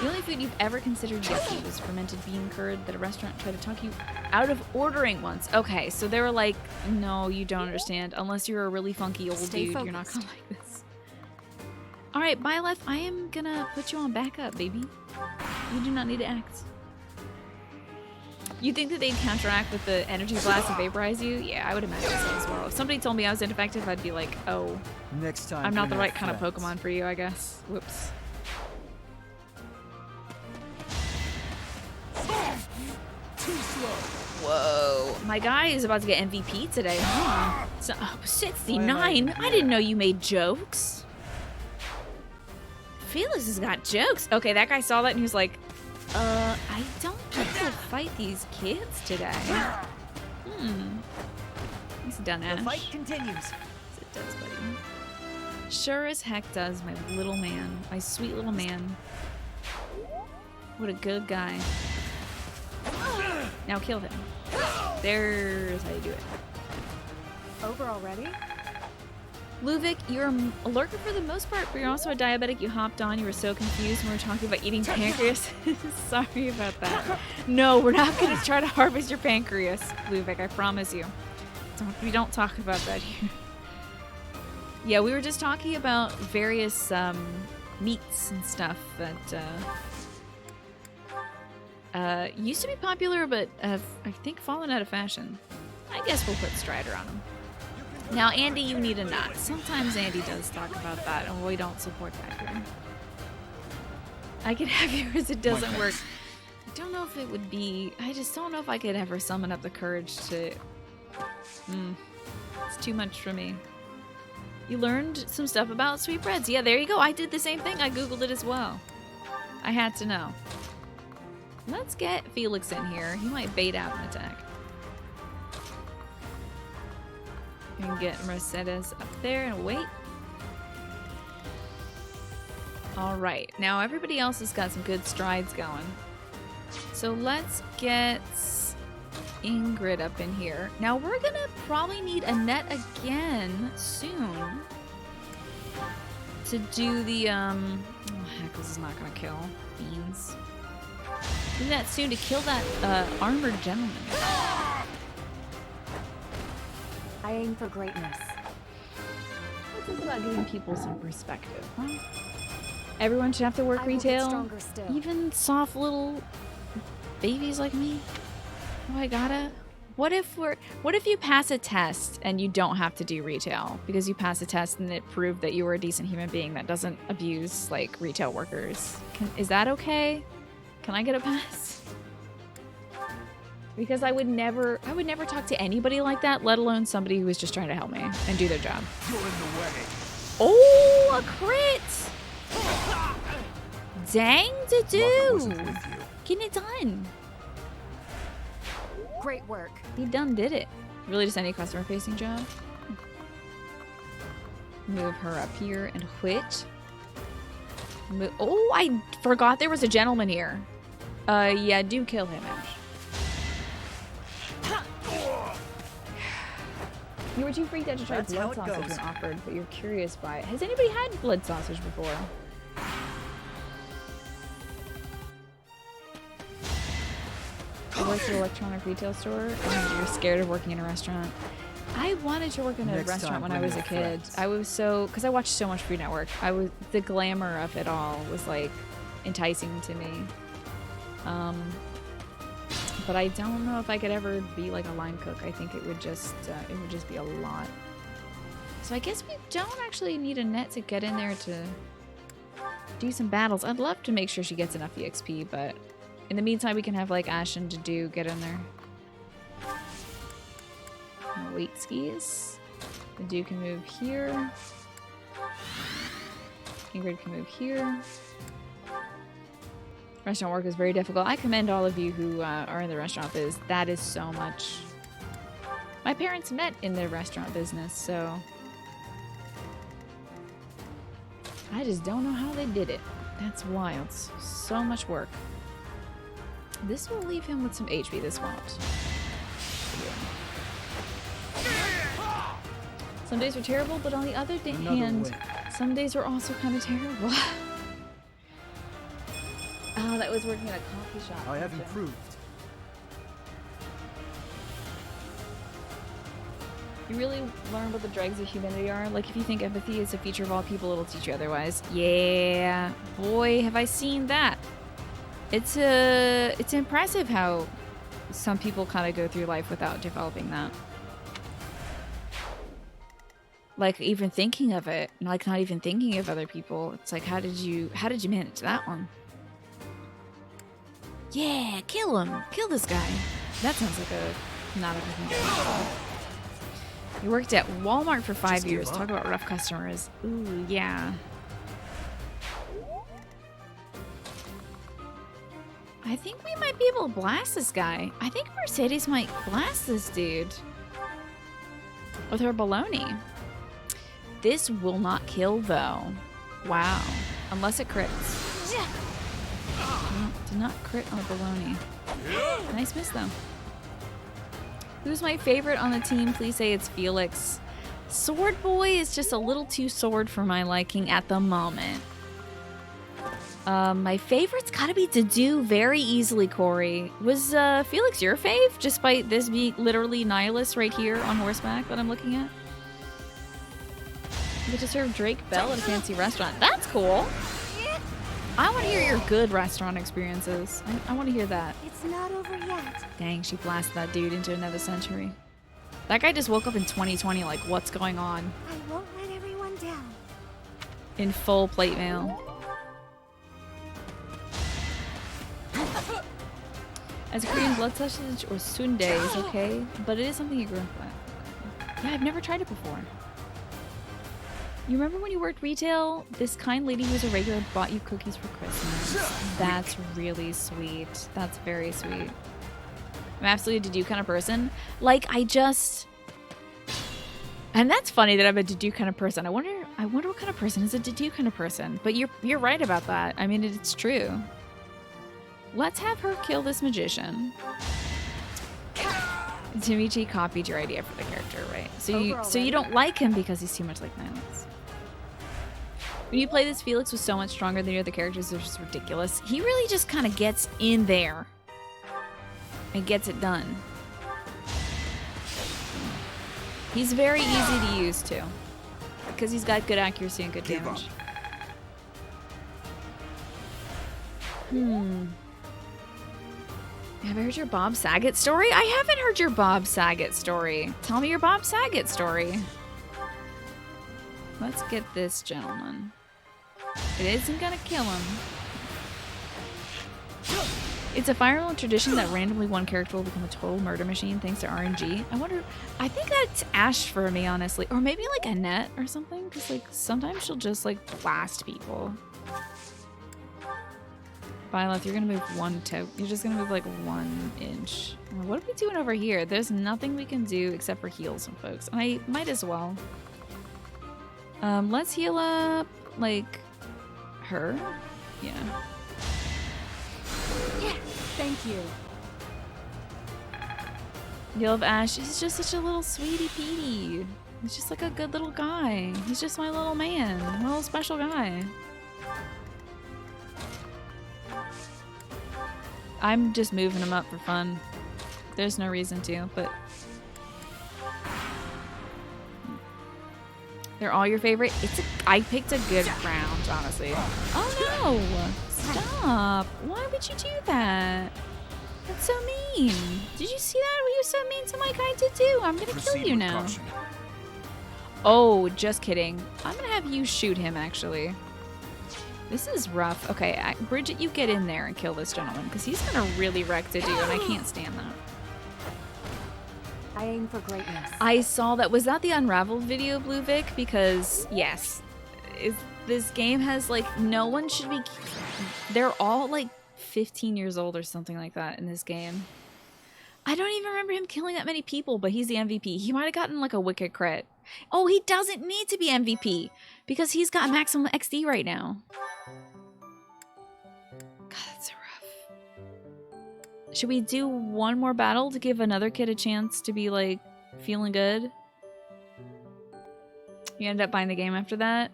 The only food you've ever considered yucky was fermented bean curd that a restaurant tried to talk you out of ordering once. Okay, so they were like, no, you don't understand. Unless you're a really funky old dude, you're not gonna like this. Alright, Byleth, I am gonna put you on backup, baby. You do not need to act. You think that they'd counteract with the energy blast and vaporize you? Yeah, I would imagine so as well. If somebody told me I was ineffective, I'd be like, oh, Next time, I'm not the bring right out kind of friends. Pokemon for you, I guess. Whoops. Whoa. My guy is about to get MVP today, huh? So, 69? I didn't know you made jokes. Felix has got jokes. Okay, that guy saw that and he was like, I don't get to fight these kids today. He's done, Ash. The fight continues. It does, buddy. Sure as heck does, my little man. My sweet little man. What a good guy. Now kill him. There's how you do it. Over already? Luvic, you're a lurker for the most part, but you're also a diabetic. You hopped on. You were so confused when we were talking about eating pancreas. Sorry about that. No, we're not going to try to harvest your pancreas, Luvic. I promise you. We don't talk about that here. Yeah, we were just talking about various meats and stuff that used to be popular, but have, I think, fallen out of fashion. I guess we'll put Strider on them. Now, Andy, you need a nut. Sometimes Andy does talk about that, and we don't support that here. I could have yours, it doesn't work. I don't know if it would be... I just don't know if I could ever summon up the courage to... It's too much for me. You learned some stuff about sweetbreads. Yeah, there you go. I did the same thing. I googled it as well. I had to know. Let's get Felix in here. He might bait out an attack. We can get Mercedes up there and wait. Alright, now everybody else has got some good strides going. So let's get Ingrid up in here. Now we're gonna probably need a net again soon to do the oh heck, this is not gonna kill beans. Do that soon to kill that armored gentleman. I aim for greatness. What's this about giving people some perspective, huh? Everyone should have to work I will get retail. stronger still. Even soft little babies like me. Oh, I gotta. What if you pass a test and you don't have to do retail because you pass a test and it proved that you were a decent human being that doesn't abuse like retail workers? Is that okay? Can I get a pass? Because I would never talk to anybody like that, let alone somebody who was just trying to help me and do their job. You're in the way. Oh, a crit! Dang to Luck wasn't do! with you. Getting it done. Great work. He done did it. Really just any customer facing job. Move her up here and quit. Oh, I forgot there was a gentleman here. Yeah, do kill him, Ash. You were too freaked out to try That's blood how it sausage goes. when offered, but you're curious by it. Has anybody had blood sausage before? I worked at an electronic retail store, and you're scared of working in a restaurant. I wanted to work in a Next restaurant time, when I bring was a your kid. friends. I was so, because I watched so much Food Network. The glamour of it all was like enticing to me. But I don't know if I could ever be like a line cook. I think it would just be a lot. So I guess we don't actually need a net to get in there to do some battles. I'd love to make sure she gets enough EXP, but in the meantime, we can have like Ashen to get in there. Wait skis. The dude can move here. Ingrid can move here. Restaurant work is very difficult. I commend all of you who are in the restaurant biz. That is so much. My parents met in the restaurant business, so I just don't know how they did it. That's wild. So much work. This will leave him with some HP. This won't. Some days are terrible, but on the other hand, win. some days are also kind of terrible. Oh, that was working at a coffee shop. I have Gotcha. improved. You really learn what the dregs of humanity are. Like, if you think empathy is a feature of all people, it'll teach you otherwise. Yeah, boy, have I seen that. It's impressive how some people kind of go through life without developing that. Like, even thinking of it, like not even thinking of other people. It's like, how did you manage that one? Yeah, kill him. Kill this guy. That sounds like not a good thing. You worked at Walmart for 5 Just give years. up. Talk about rough customers. Ooh, yeah. I think we might be able to blast this guy. I think Mercedes might blast this dude with her baloney. This will not kill though. Wow. Unless it crits. No, did not crit on a baloney. Nice miss though. Who's my favorite on the team? Please say it's Felix. Sword Boy is just a little too sword for my liking at the moment. My favorite's gotta be Dedue very easily, Corey. Was Felix your fave? Despite this being literally Nihilus right here on horseback that I'm looking at? You get to serve Drake Bell at a fancy restaurant. That's cool! I want to hear your good restaurant experiences. I want to hear that. It's not over yet. Dang, she blasted that dude into another century. That guy just woke up in 2020 like, what's going on? I won't let everyone down. In full plate mail. As a Korean, blood sausage or sundae is okay, but it is something you grew up with. Yeah, I've never tried it before. You remember when you worked retail? This kind lady who was a regular bought you cookies for Christmas. That's really sweet. That's very sweet. I'm absolutely a Dedue kind of person. Like, I just... And that's funny that I'm a Dedue kind of person. I wonder what kind of person is a Dedue kind of person. But you're right about that. I mean, it's true. Let's have her kill this magician. Timichi copied your idea for the character, right? So you don't like him because he's too much like Nihilus. When you play this, Felix was so much stronger than the other characters. They're just ridiculous. He really just kind of gets in there and gets it done. He's very easy to use too, because he's got good accuracy and good damage. Have I heard your Bob Saget story? I haven't heard your Bob Saget story. Tell me your Bob Saget story. Let's get this gentleman. It isn't gonna kill him. It's a Fire Emblem tradition that randomly one character will become a total murder machine thanks to RNG. I think that's Ash for me, honestly. Or maybe like Annette or something, because like sometimes she'll just like blast people. Violet, you're gonna move you're just gonna move like 1 inch. What are we doing over here? There's nothing we can do except for heal some folks. And I might as well. Let's heal up like her. Yeah. Thank you. You love Ash. He's just such a little sweetie petey. He's just like a good little guy. He's just my little man, my little special guy. I'm just moving him up for fun. There's no reason to, but they're all your favorite. I picked a good round, honestly. Oh no! Stop! Why would you do that? That's so mean. Did you see that? Were you so mean to my guy to do? I'm gonna kill you now. Oh, just kidding. I'm gonna have you shoot him, actually. This is rough. Okay, Bridget, you get in there and kill this gentleman, because he's gonna really wreck Dedue, and I can't stand that. I aim for greatness. I saw that. Was that the Unraveled video, Blue Vic? Because, yes, this game has, like, no one should be... They're all, like, 15 years old or something like that in this game. I don't even remember him killing that many people, but he's the MVP. He might have gotten, like, a wicked crit. Oh, he doesn't need to be MVP, because he's got maximum XD right now. God, that's so rough. Should we do one more battle to give another kid a chance to be, like, feeling good? You end up buying the game after that?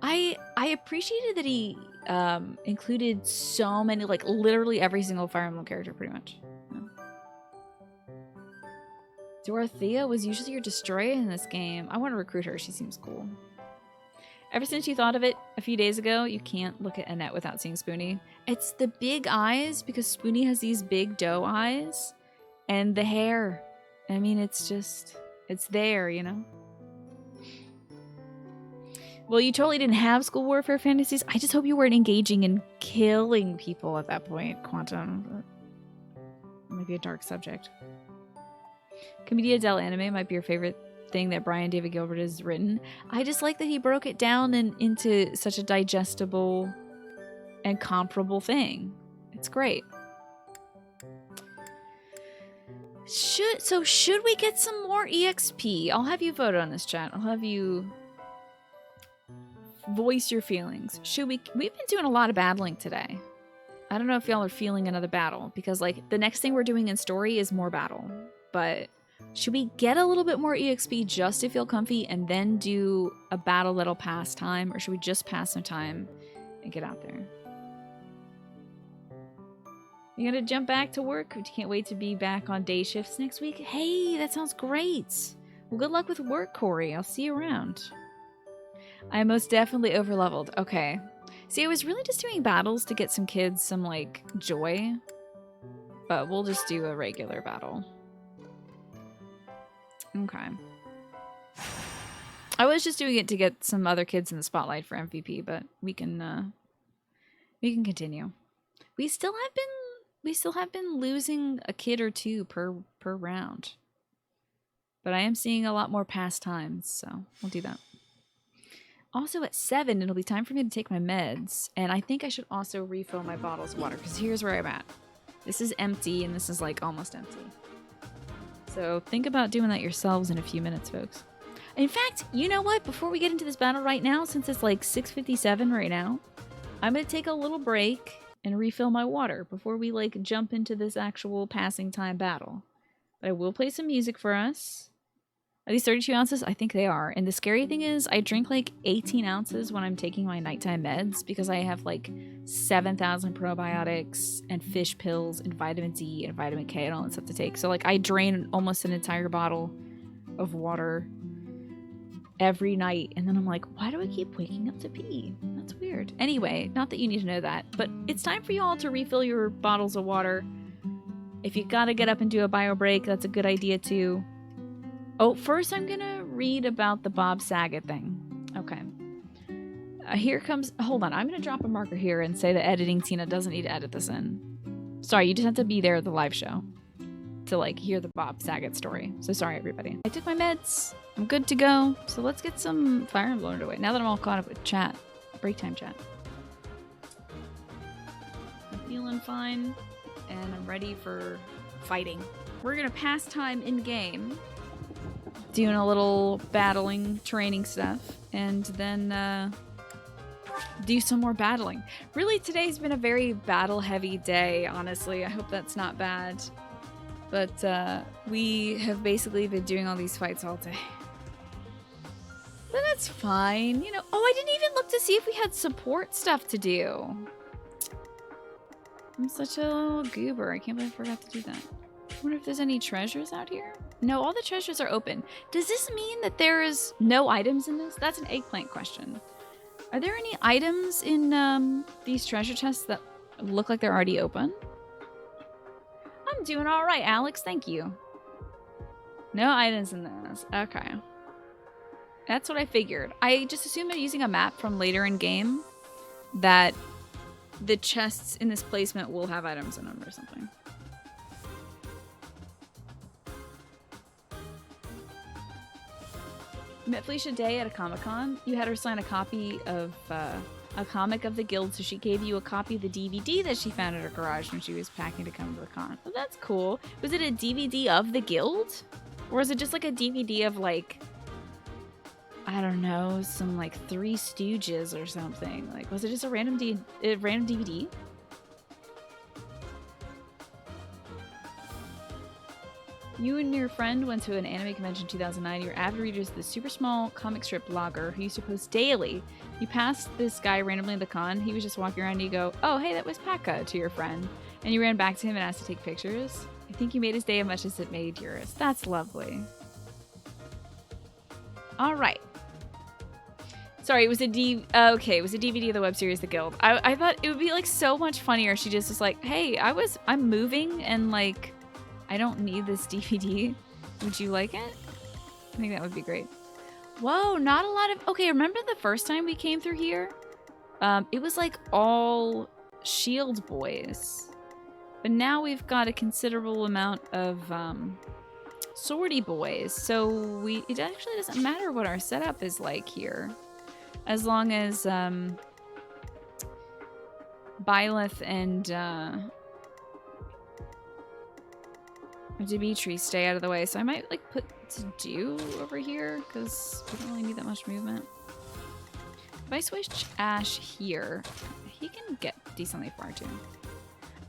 I appreciated that he included so many, like, literally every single Fire Emblem character, pretty much. Yeah. Dorothea was usually your destroyer in this game. I want to recruit her. She seems cool. Ever since you thought of it a few days ago, you can't look at Annette without seeing Spoonie. It's the big eyes, because Spoonie has these big doe eyes. And the hair. I mean, it's just... It's there, you know? Well, you totally didn't have school warfare fantasies. I just hope you weren't engaging in killing people at that point, Quantum. That might be a dark subject. Commedia dell'anime might be your favorite thing that Brian David Gilbert has written. I just like that he broke it down into such a digestible and comparable thing. It's great. Should we get some more EXP? I'll have you vote on this, chat. I'll have you voice your feelings. We've been doing a lot of battling today. I don't know if y'all are feeling another battle, because like the next thing we're doing in story is more battle. But should we get a little bit more EXP just to feel comfy and then do a battle that'll pass time, or should we just pass some time and get out there? You gonna jump back to work? You can't wait to be back on day shifts next week? Hey, that sounds great. Well, good luck with work, Corey. I'll see you around. I am most definitely overleveled. Okay. See, I was really just doing battles to get some kids some, like, joy. But we'll just do a regular battle. Okay. I was just doing it to get some other kids in the spotlight for MVP, but we can continue. We still have been losing a kid or two per round. But I am seeing a lot more pastimes, so we'll do that. Also at 7, it'll be time for me to take my meds, and I think I should also refill my bottles of water, because here's where I'm at. This is empty, and this is like almost empty. So think about doing that yourselves in a few minutes, folks. In fact, you know what? Before we get into this battle right now, since it's like 6:57 right now, I'm going to take a little break and refill my water before we like jump into this actual passing time battle. But I will play some music for us. Are these 32 ounces? I think they are. And the scary thing is I drink like 18 ounces when I'm taking my nighttime meds because I have like 7,000 probiotics and fish pills and vitamin D and vitamin K and all that stuff to take. So like I drain almost an entire bottle of water every night. And then I'm like, why do I keep waking up to pee? That's weird. Anyway, not that you need to know that, but it's time for you all to refill your bottles of water. If you gotta get up and do a bio break, that's a good idea too. Oh, first I'm gonna read about the Bob Saget thing. Okay. Here comes... Hold on, I'm gonna drop a marker here and say that editing Tina doesn't need to edit this in. Sorry, you just have to be there at the live show to, like, hear the Bob Saget story. So sorry, everybody. I took my meds. I'm good to go. So let's get some Fire Emblem underway. Now that I'm all caught up with chat. Break time chat. I'm feeling fine, and I'm ready for fighting. We're gonna pass time in-game, doing a little battling, training stuff, and then do some more battling. Really, today's been a very battle-heavy day, honestly. I hope that's not bad. But we have basically been doing all these fights all day. But that's fine, you know. Oh, I didn't even look to see if we had support stuff to do. I'm such a little goober. I can't believe I forgot to do that. I wonder if there's any treasures out here? No, all the treasures are open. Does this mean that there is no items in this? That's an eggplant question. Are there any items in these treasure chests that look like they're already open? I'm doing all right, Alex. Thank you. No items in this. Okay. That's what I figured. I just assumed they're using a map from later in game that the chests in this placement will have items in them or something. Met Felicia Day at a Comic-Con. You had her sign a copy of a comic of the guild, so she gave you a copy of the DVD that she found at her garage when she was packing to come to the con. Oh, that's cool. Was it a DVD of the guild? Or was it just like a DVD of like, I don't know, some like Three Stooges or something? Like, was it just a random DVD? You and your friend went to an anime convention in 2009. You were avid readers of the super small comic strip blogger who used to post daily. You passed this guy randomly at the con. He was just walking around and you go, oh, hey, that was Pekka, to your friend. And you ran back to him and asked to take pictures. I think you made his day as much as it made yours. That's lovely. All right. Sorry, it was okay, it was a DVD of the web series The Guild. I thought it would be like so much funnier if she just was like, hey, I'm moving and like I don't need this DVD. Would you like it? I think that would be great. Whoa, not a lot of... Okay, remember the first time we came through here? It was like all shield boys. But now we've got a considerable amount of swordy boys. So it actually doesn't matter what our setup is like here. As long as Byleth and... Dimitri, stay out of the way. So I might like put to do over here because we don't really need that much movement. If I switch Ash here, he can get decently far too.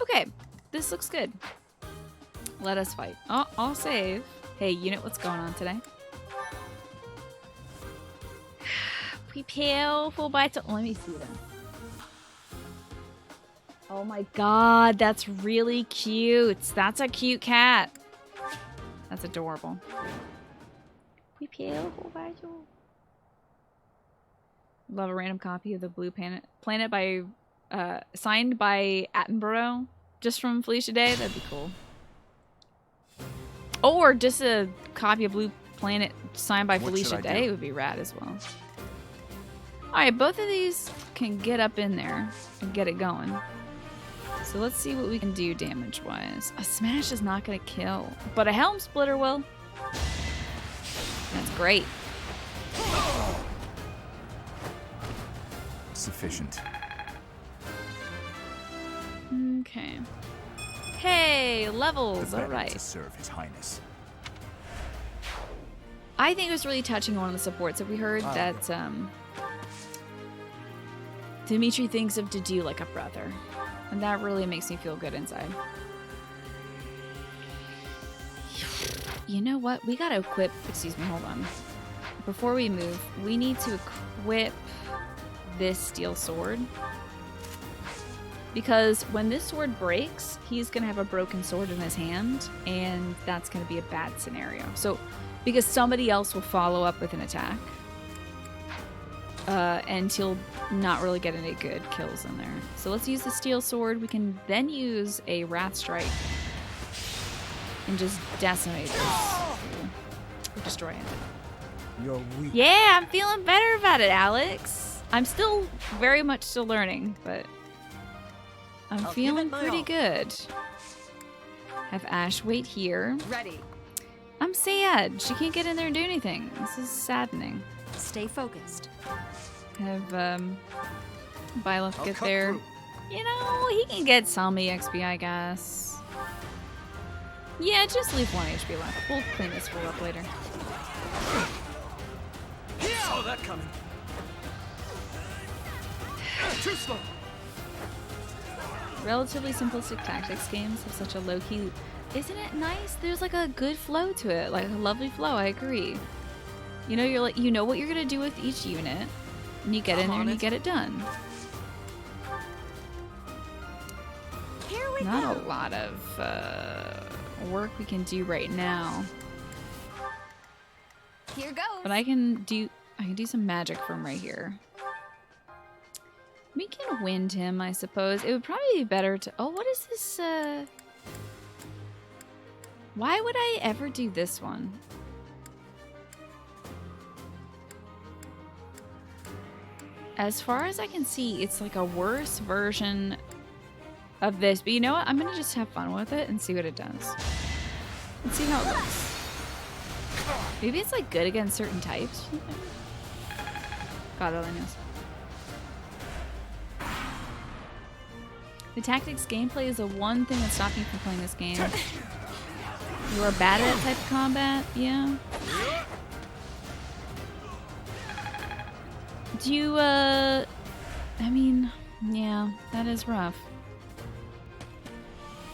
Okay, this looks good. Let us fight. Oh, I'll save. Hey, unit, what's going on today? Prepare for battle. Let me see them. Oh my god, that's really cute. That's a cute cat. That's adorable. Prepare for battle. Love a random copy of the Blue Planet by signed by Attenborough, just from Felicia Day. That'd be cool. Or just a copy of Blue Planet signed by Felicia Day would be rad as well. Alright, both of these can get up in there and get it going. So let's see what we can do damage-wise. A smash is not going to kill, but a helm splitter will. That's great. Sufficient. Okay. Hey, levels. The All right. to serve His Highness. I think it was really touching one of the supports that we heard that Dimitri thinks of Dedue like a brother. And that really makes me feel good inside. You know what? We gotta equip... Excuse me, hold on. Before we move, we need to equip this steel sword. Because when this sword breaks, he's gonna have a broken sword in his hand, and that's gonna be a bad scenario. So, because somebody else will follow up with an attack. And he'll not really get any good kills in there. So let's use the steel sword. We can then use a wrath strike and just decimate this. Or destroy it. You're weak. Yeah, I'm feeling better about it, Alex. I'm still very much still learning, but I'm feeling pretty good. Have Ash wait here. Ready. I'm sad. She can't get in there and do anything. This is saddening. Stay focused. Have Byleth I'll get cut there. through. You know, he can get some EXP, I guess. Yeah, just leave 1 HP left. We'll clean this fool up later. Saw that coming. Too slow. Relatively simplistic tactics games have such a low-key... Isn't it nice? There's like a good flow to it. Like a lovely flow, I agree. You know, you're like, you know what you're gonna do with each unit. And you get in there and you get it done. Here we Not go. a lot of work we can do right now. Here goes. But I can do some magic from right here. We can wind him, I suppose. It would probably be better to... Oh, what is this? Why would I ever do this one? As far as I can see, it's like a worse version of this. But you know what? I'm going to just have fun with it and see what it does. And see how it looks. Maybe it's like good against certain types. God only knows. The tactics gameplay is the one thing that's stopping me from playing this game. You are bad at that type of combat? Yeah. Do you, I mean, yeah, that is rough.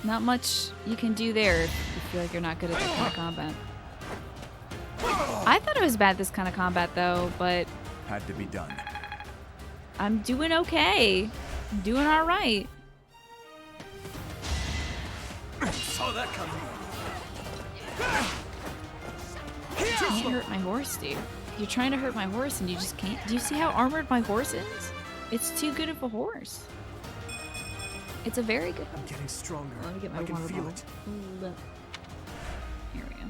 Not much you can do there if you feel like you're not good at that kind of combat. I thought it was bad this kind of combat though, but Had to be done. I'm doing okay. I'm doing alright. Saw that coming. You can't hurt my horse, dude. You're trying to hurt my horse and you just can't. Do you see how armored my horse is? It's too good of a horse. It's a very good horse. Getting stronger. Let me get my I can water feel bottle. it. Here we go.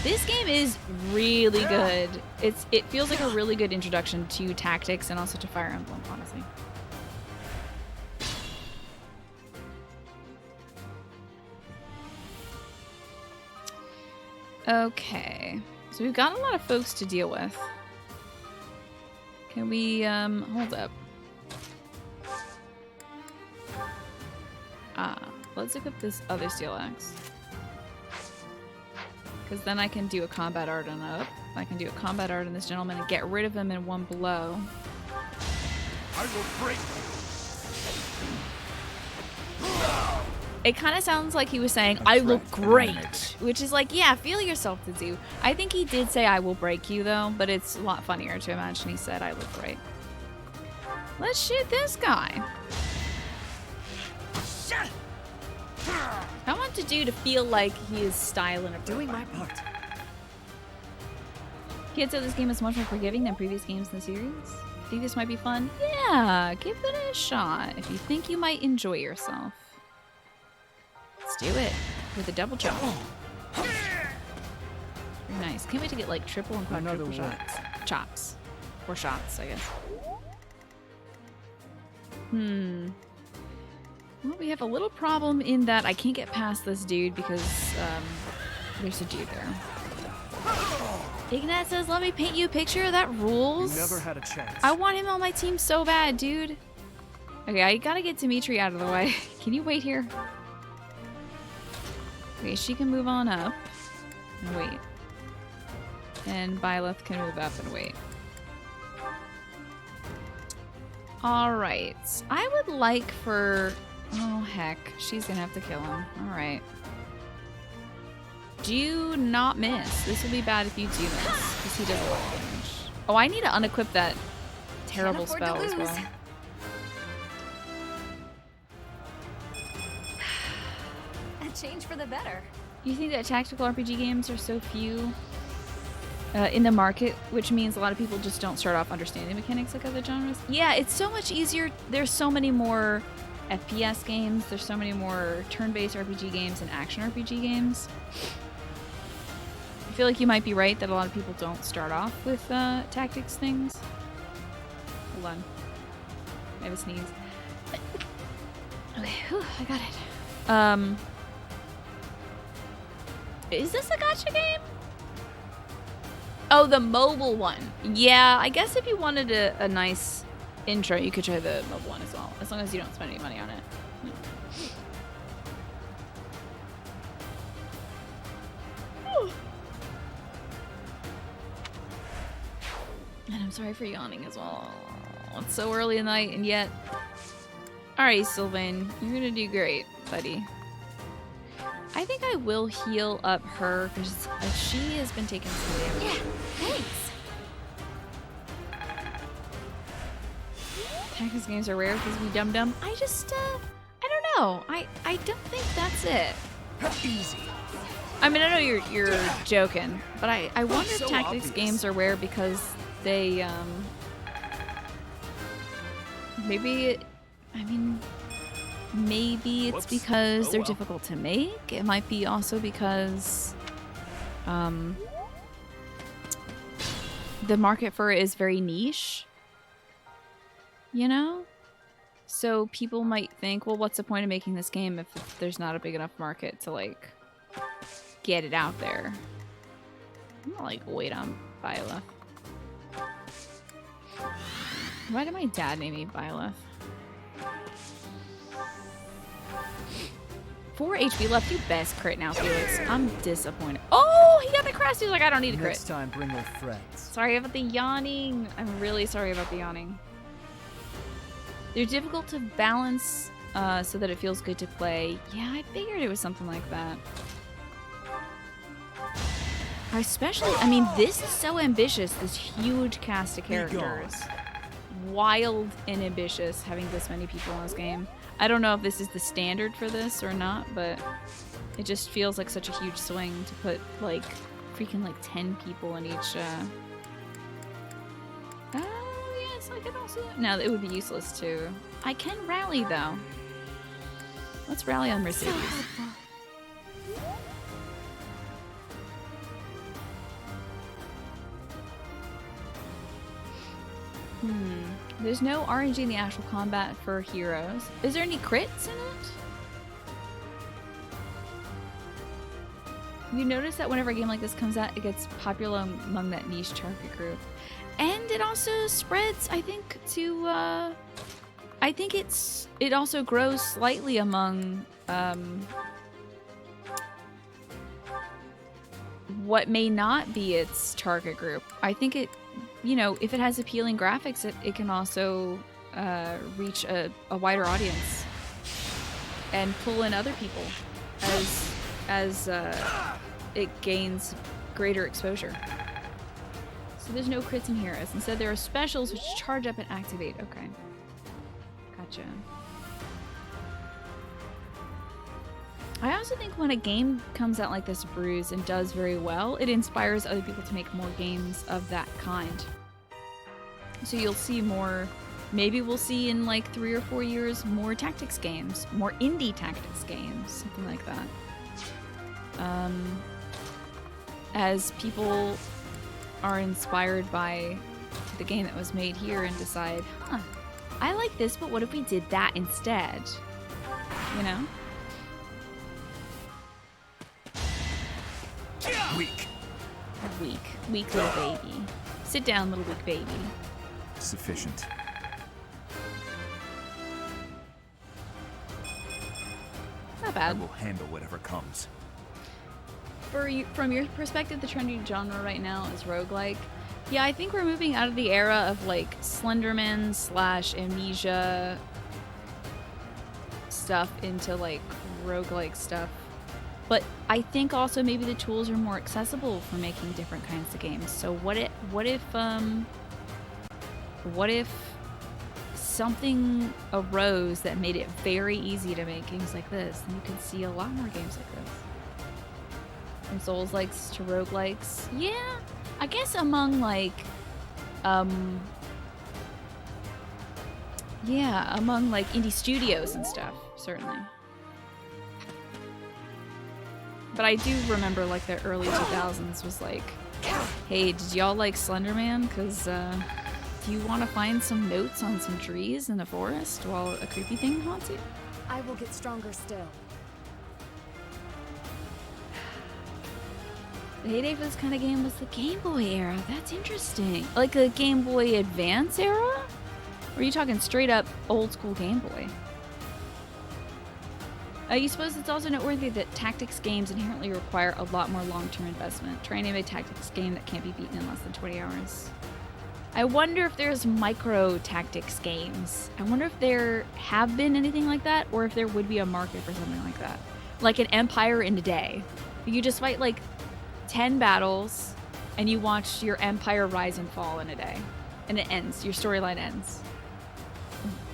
This game is really good. It feels like a really good introduction to tactics and also to Fire Emblem, honestly. Okay, so we've got a lot of folks to deal with. Can we, hold up. Let's equip this other steel axe. Because then I can do a combat art on up. I can do a combat art on this gentleman and get rid of him in one blow. I will break. It kind of sounds like he was saying, I look great. Which is like, yeah, feel yourself to do. I think he did say, I will break you, though. But it's a lot funnier to imagine he said, I look great. Let's shoot this guy. I want to do to feel like he is styling a Doing my part. Kids said this game is much more forgiving than previous games in the series. Think this might be fun? Yeah, give it a shot if you think you might enjoy yourself. Let's do it with a double jump. Very nice. Can't wait to get like triple and Another quadruple one. chops. Or shots, I guess. Well, we have a little problem in that I can't get past this dude because there's a dude there. Ignat says, let me paint you a picture. That rules. You never had a chance. I want him on my team so bad, dude. Okay, I gotta get Dimitri out of the way. Can you wait here? Okay, she can move on up and wait. And Byleth can move up and wait. Alright. I would like for... Oh, heck. She's gonna have to kill him. Alright. Do not miss. This will be bad if you do miss, because he does a lot of damage. Oh, I need to unequip that terrible Can't afford to spell as lose. well. A change for the better. You think that tactical RPG games are so few in the market, which means a lot of people just don't start off understanding mechanics like other genres? Yeah, it's so much easier. There's so many more FPS games. There's so many more turn-based RPG games and action RPG games. I feel like you might be right that a lot of people don't start off with tactics things. Hold on. I have a sneeze. Okay, whew, I got it. Is this a gacha game? Oh, the mobile one. Yeah, I guess if you wanted a nice intro, you could try the mobile one as well, as long as you don't spend any money on it. And I'm sorry for yawning as well. It's so early in the night, and yet... Alright, Sylvain, you're gonna do great, buddy. I think I will heal up her, because she has been taking some damage. Yeah, thanks. Tactics games are rare because we dum-dum. I just, I don't know. I don't think that's it. Easy. I mean, I know you're joking, but I wonder if So tactics obvious. games are rare because they, maybe it's Whoops. because Oh, they're well. difficult to make. It might be also because, the market for it is very niche. You know? So people might think, well, what's the point of making this game if there's not a big enough market to, like, get it out there? I'm gonna, like, wait on Byleth. Why did my dad name me Byleth? 4 HP left. You best crit now, Felix. I'm disappointed. Oh, he got the crest. He was like, I don't need a crit. Next time, bring your friends. Sorry about the yawning. I'm really sorry about the yawning. They're difficult to balance so that it feels good to play. Yeah, I figured it was something like that. Especially, I mean, this is so ambitious, this huge cast of characters. Wild and ambitious having this many people in this game. I don't know if this is the standard for this or not, but it just feels like such a huge swing to put, like, freaking, like, 10 people in each, Oh, yes, I can also... No, it would be useless, too. I can rally, though. Let's rally on Mercedes. There's no RNG in the actual combat for heroes. Is there any crits in it? You notice that whenever a game like this comes out, it gets popular among that niche target group. And it also spreads, I think, to, I think it also grows slightly among, what may not be its target group. I think it, you know, if it has appealing graphics, it can also reach a wider audience and pull in other people as it gains greater exposure. So there's no crits and heroes. Instead, there are specials which charge up and activate. Okay. Gotcha. I also think when a game comes out like this, Bruise, and does very well, it inspires other people to make more games of that kind. So you'll see more, maybe we'll see in like 3 or 4 years, more tactics games, more indie tactics games, something like that. As people are inspired by the game that was made here and decide, huh, I like this, but what if we did that instead? You know? Weak. Weak little baby. Sit down, little weak baby. Sufficient. Not I bad. will handle whatever comes. From your perspective, the trendy genre right now is roguelike. Yeah, I think we're moving out of the era of like Slenderman / Amnesia stuff into like roguelike stuff. But I think also maybe the tools are more accessible for making different kinds of games. So what if something arose that made it very easy to make games like this? And you can see a lot more games like this. From Souls-likes to roguelikes. Yeah, I guess among like, among like indie studios and stuff, certainly. But I do remember like the early 2000s was like, hey, did y'all like Slenderman? Because do you want to find some notes on some trees in a forest while a creepy thing haunts you? I will get stronger still. The heyday for this kind of game was the Game Boy era. That's interesting. Like a Game Boy Advance era? Or are you talking straight up old school Game Boy? You suppose it's also noteworthy that tactics games inherently require a lot more long-term investment. Try and name a tactics game that can't be beaten in less than 20 hours. I wonder if there's micro tactics games. I wonder if there have been anything like that, or if there would be a market for something like that. Like an empire in a day. You just fight like 10 battles, and you watch your empire rise and fall in a day. And it ends. Your storyline ends.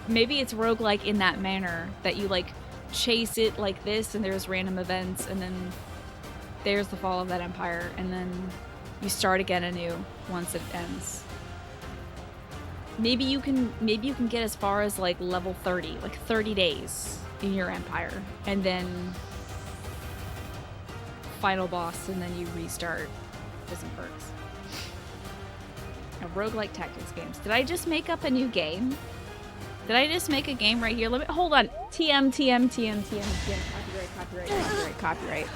Maybe it's roguelike in that manner, that you like chase it like this, and there's random events, and then there's the fall of that empire, and then you start again anew once it ends. Maybe you can get as far as like level 30, like 30 days in your empire, and then final boss, and then you restart with some perks. Roguelike tactics games. Did I just make up a new game? Did I just make a game right here? Let me hold on. TM. Copyright.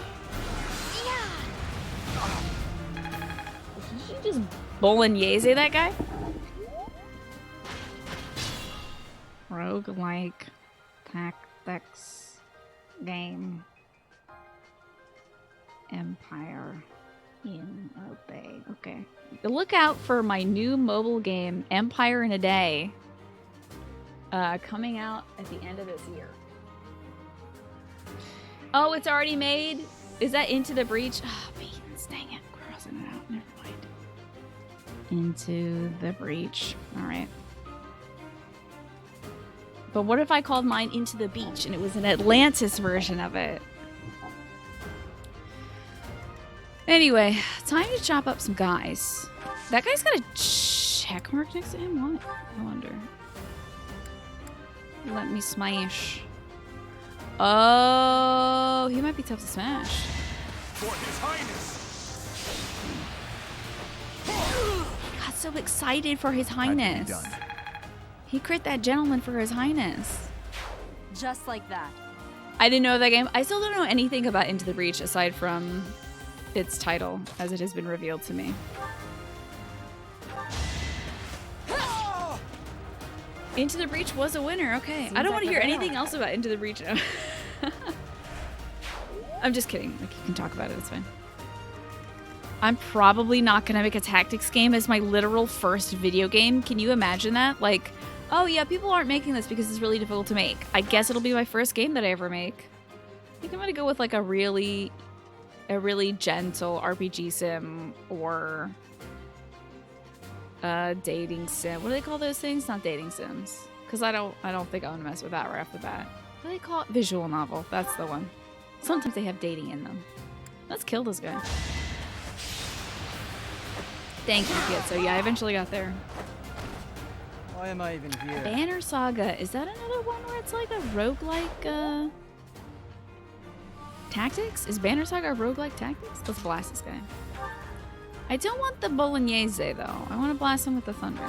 Did you just bolognese that guy? Roguelike tactics game. Empire in a Bay. Okay. Look out for my new mobile game, Empire in a Day. Coming out at the end of this year. Oh, it's already made? Is that Into the Breach? Oh, beans, dang it. Crossing it out. Never mind. Into the Breach. Alright. But what if I called mine Into the Beach and it was an Atlantis version of it? Anyway, time to chop up some guys. That guy's got a check mark next to him? What? I wonder. Let me smash. Oh, he might be tough to smash. For His Highness. He got so excited for His Highness. I'd be done. He crit that gentleman for His Highness. Just like that. I didn't know that game. I still don't know anything about Into the Breach aside from its title, as it has been revealed to me. Into the Breach was a winner. Okay. Seems I don't like want to hear a winner. anything else about Into the Breach now. I'm just kidding. Like, you can talk about it. It's fine. I'm probably not gonna make a tactics game as my literal first video game. Can you imagine that? Like, oh yeah, people aren't making this because it's really difficult to make. I guess it'll be my first game that I ever make. I think I'm gonna go with like a really gentle RPG sim or dating sim. What do they call those things? Not dating sims. Because I don't think I want to mess with that right off the bat. What do they call it? Visual novel. That's the one. Sometimes they have dating in them. Let's kill this guy. Thank you, Kit. So yeah, I eventually got there. Why am I even here? Banner Saga. Is that another one where it's like a roguelike tactics? Is Banner Saga a roguelike tactics? Let's blast this guy. I don't want the bolognese though. I want to blast him with the thunder.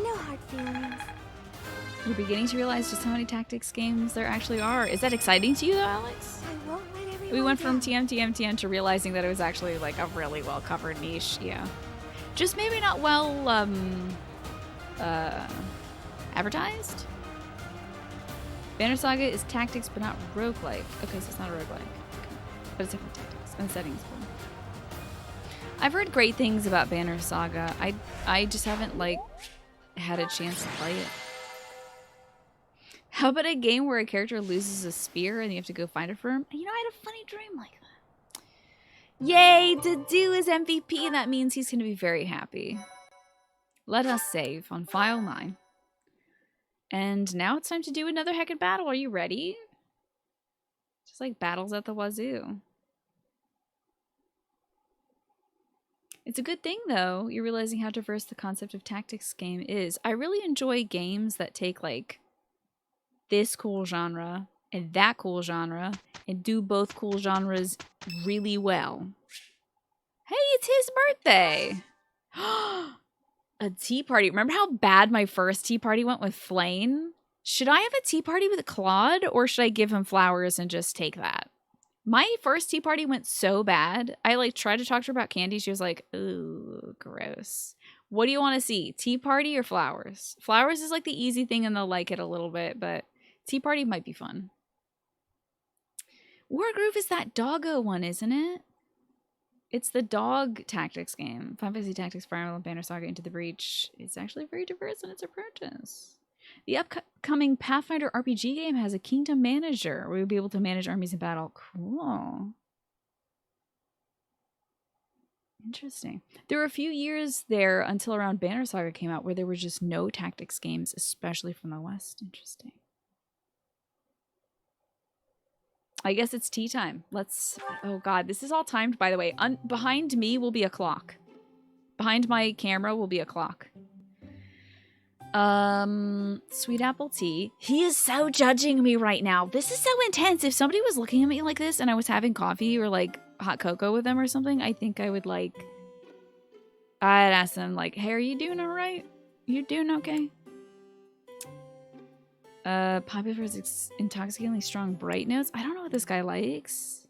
No hard feelings. You're beginning to realize just how many tactics games there actually are. Is that exciting to you though, Alex? I won't let everyone We went from down. TM to realizing that it was actually like a really well covered niche. Yeah. Just maybe not well advertised. Banner Saga is tactics but not roguelike. Okay, so it's not a roguelike. Okay. But it's different tactics and the setting's cool. I've heard great things about Banner Saga. I just haven't like had a chance to play it. How about a game where a character loses a spear and you have to go find it for him? You know, I had a funny dream like that. Yay, Dedu is MVP, and that means he's going to be very happy. Let us save on file 9. And now it's time to do another heckin' battle. Are you ready? Just like battles at the wazoo. It's a good thing, though, you're realizing how diverse the concept of tactics game is. I really enjoy games that take, like, this cool genre and that cool genre and do both cool genres really well. Hey, it's his birthday! A tea party. Remember how bad my first tea party went with Flane? Should I have a tea party with Claude, or should I give him flowers and just take that? My first tea party went so bad. I like tried to talk to her about candy. She was like, ooh, gross. What do you want to see? Tea party or flowers? Flowers is like the easy thing and they'll like it a little bit, but tea party might be fun. Wargroove is that doggo one, isn't it? It's the dog tactics game. Final Fantasy Tactics, Fire Emblem, Banner Saga, Into the Breach. It's actually very diverse in its approaches. The upcoming Pathfinder RPG game has a kingdom manager where you'll be able to manage armies in battle. Cool. Interesting. There were a few years there until around Banner Saga came out where there were just no tactics games, especially from the West. Interesting. I guess it's tea time. Let's... Oh god, this is all timed, by the way. Behind me will be a clock. Behind my camera will be a clock. Sweet apple tea. He is so judging me right now. This is so intense. If somebody was looking at me like this and I was having coffee or like hot cocoa with them or something, I think I would like... I'd ask them like, hey, are you doing all right? You doing okay? Popular for its intoxicatingly strong bright notes. I don't know what this guy likes.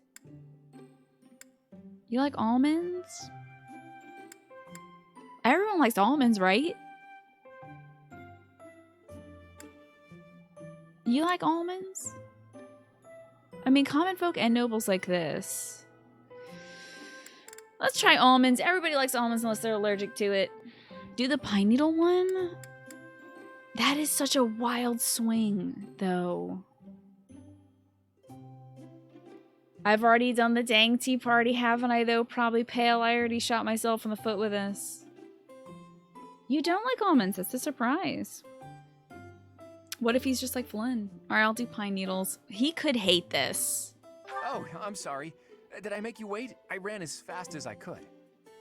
You like almonds? Everyone likes almonds, right? You like almonds? I mean, common folk and nobles like this. Let's try almonds. Everybody likes almonds unless they're allergic to it. Do the pine needle one? That is such a wild swing, though. I've already done the dang tea party, haven't I, though? Probably pale. I already shot myself in the foot with this. You don't like almonds. That's a surprise. What if he's just like Flynn? Alright, I'll do pine needles. He could hate this. Oh, I'm sorry. Did I make you wait? I ran as fast as I could.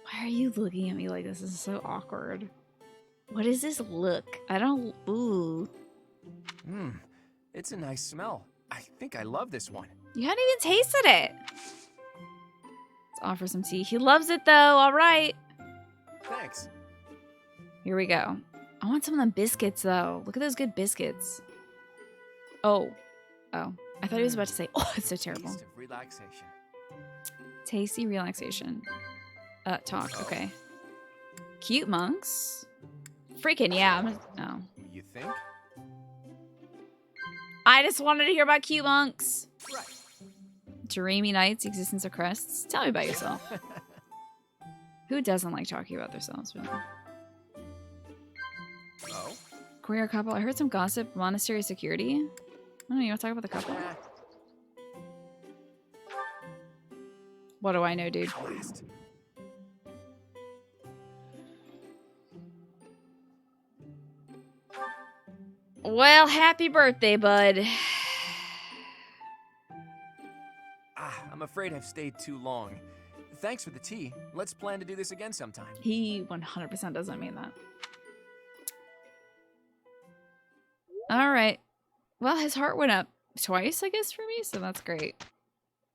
Why are you looking at me like this? This is so awkward. What is this look? I don't... Ooh. It's a nice smell. I think I love this one. You hadn't even tasted it. Let's offer some tea. He loves it, though. All right. Thanks. Here we go. I want some of them biscuits, though. Look at those good biscuits. Oh. Oh. I thought he was about to say, oh, it's so terrible. Taste of relaxation. Tasty relaxation. Talk. Okay. Cute monks. Freaking yeah. Oh. You think? I just wanted to hear about cute monks. Right. Dreamy nights, existence of crests. Tell me about yourself. Who doesn't like talking about themselves? Really? Oh? Queer couple. I heard some gossip. Monastery security. Oh, you want to talk about the couple? What do I know, dude? Blast. Well, happy birthday, bud. I'm afraid I've stayed too long. Thanks for the tea. Let's plan to do this again sometime. He 100% doesn't mean that. All right. Well, his heart went up twice, I guess, for me, so that's great.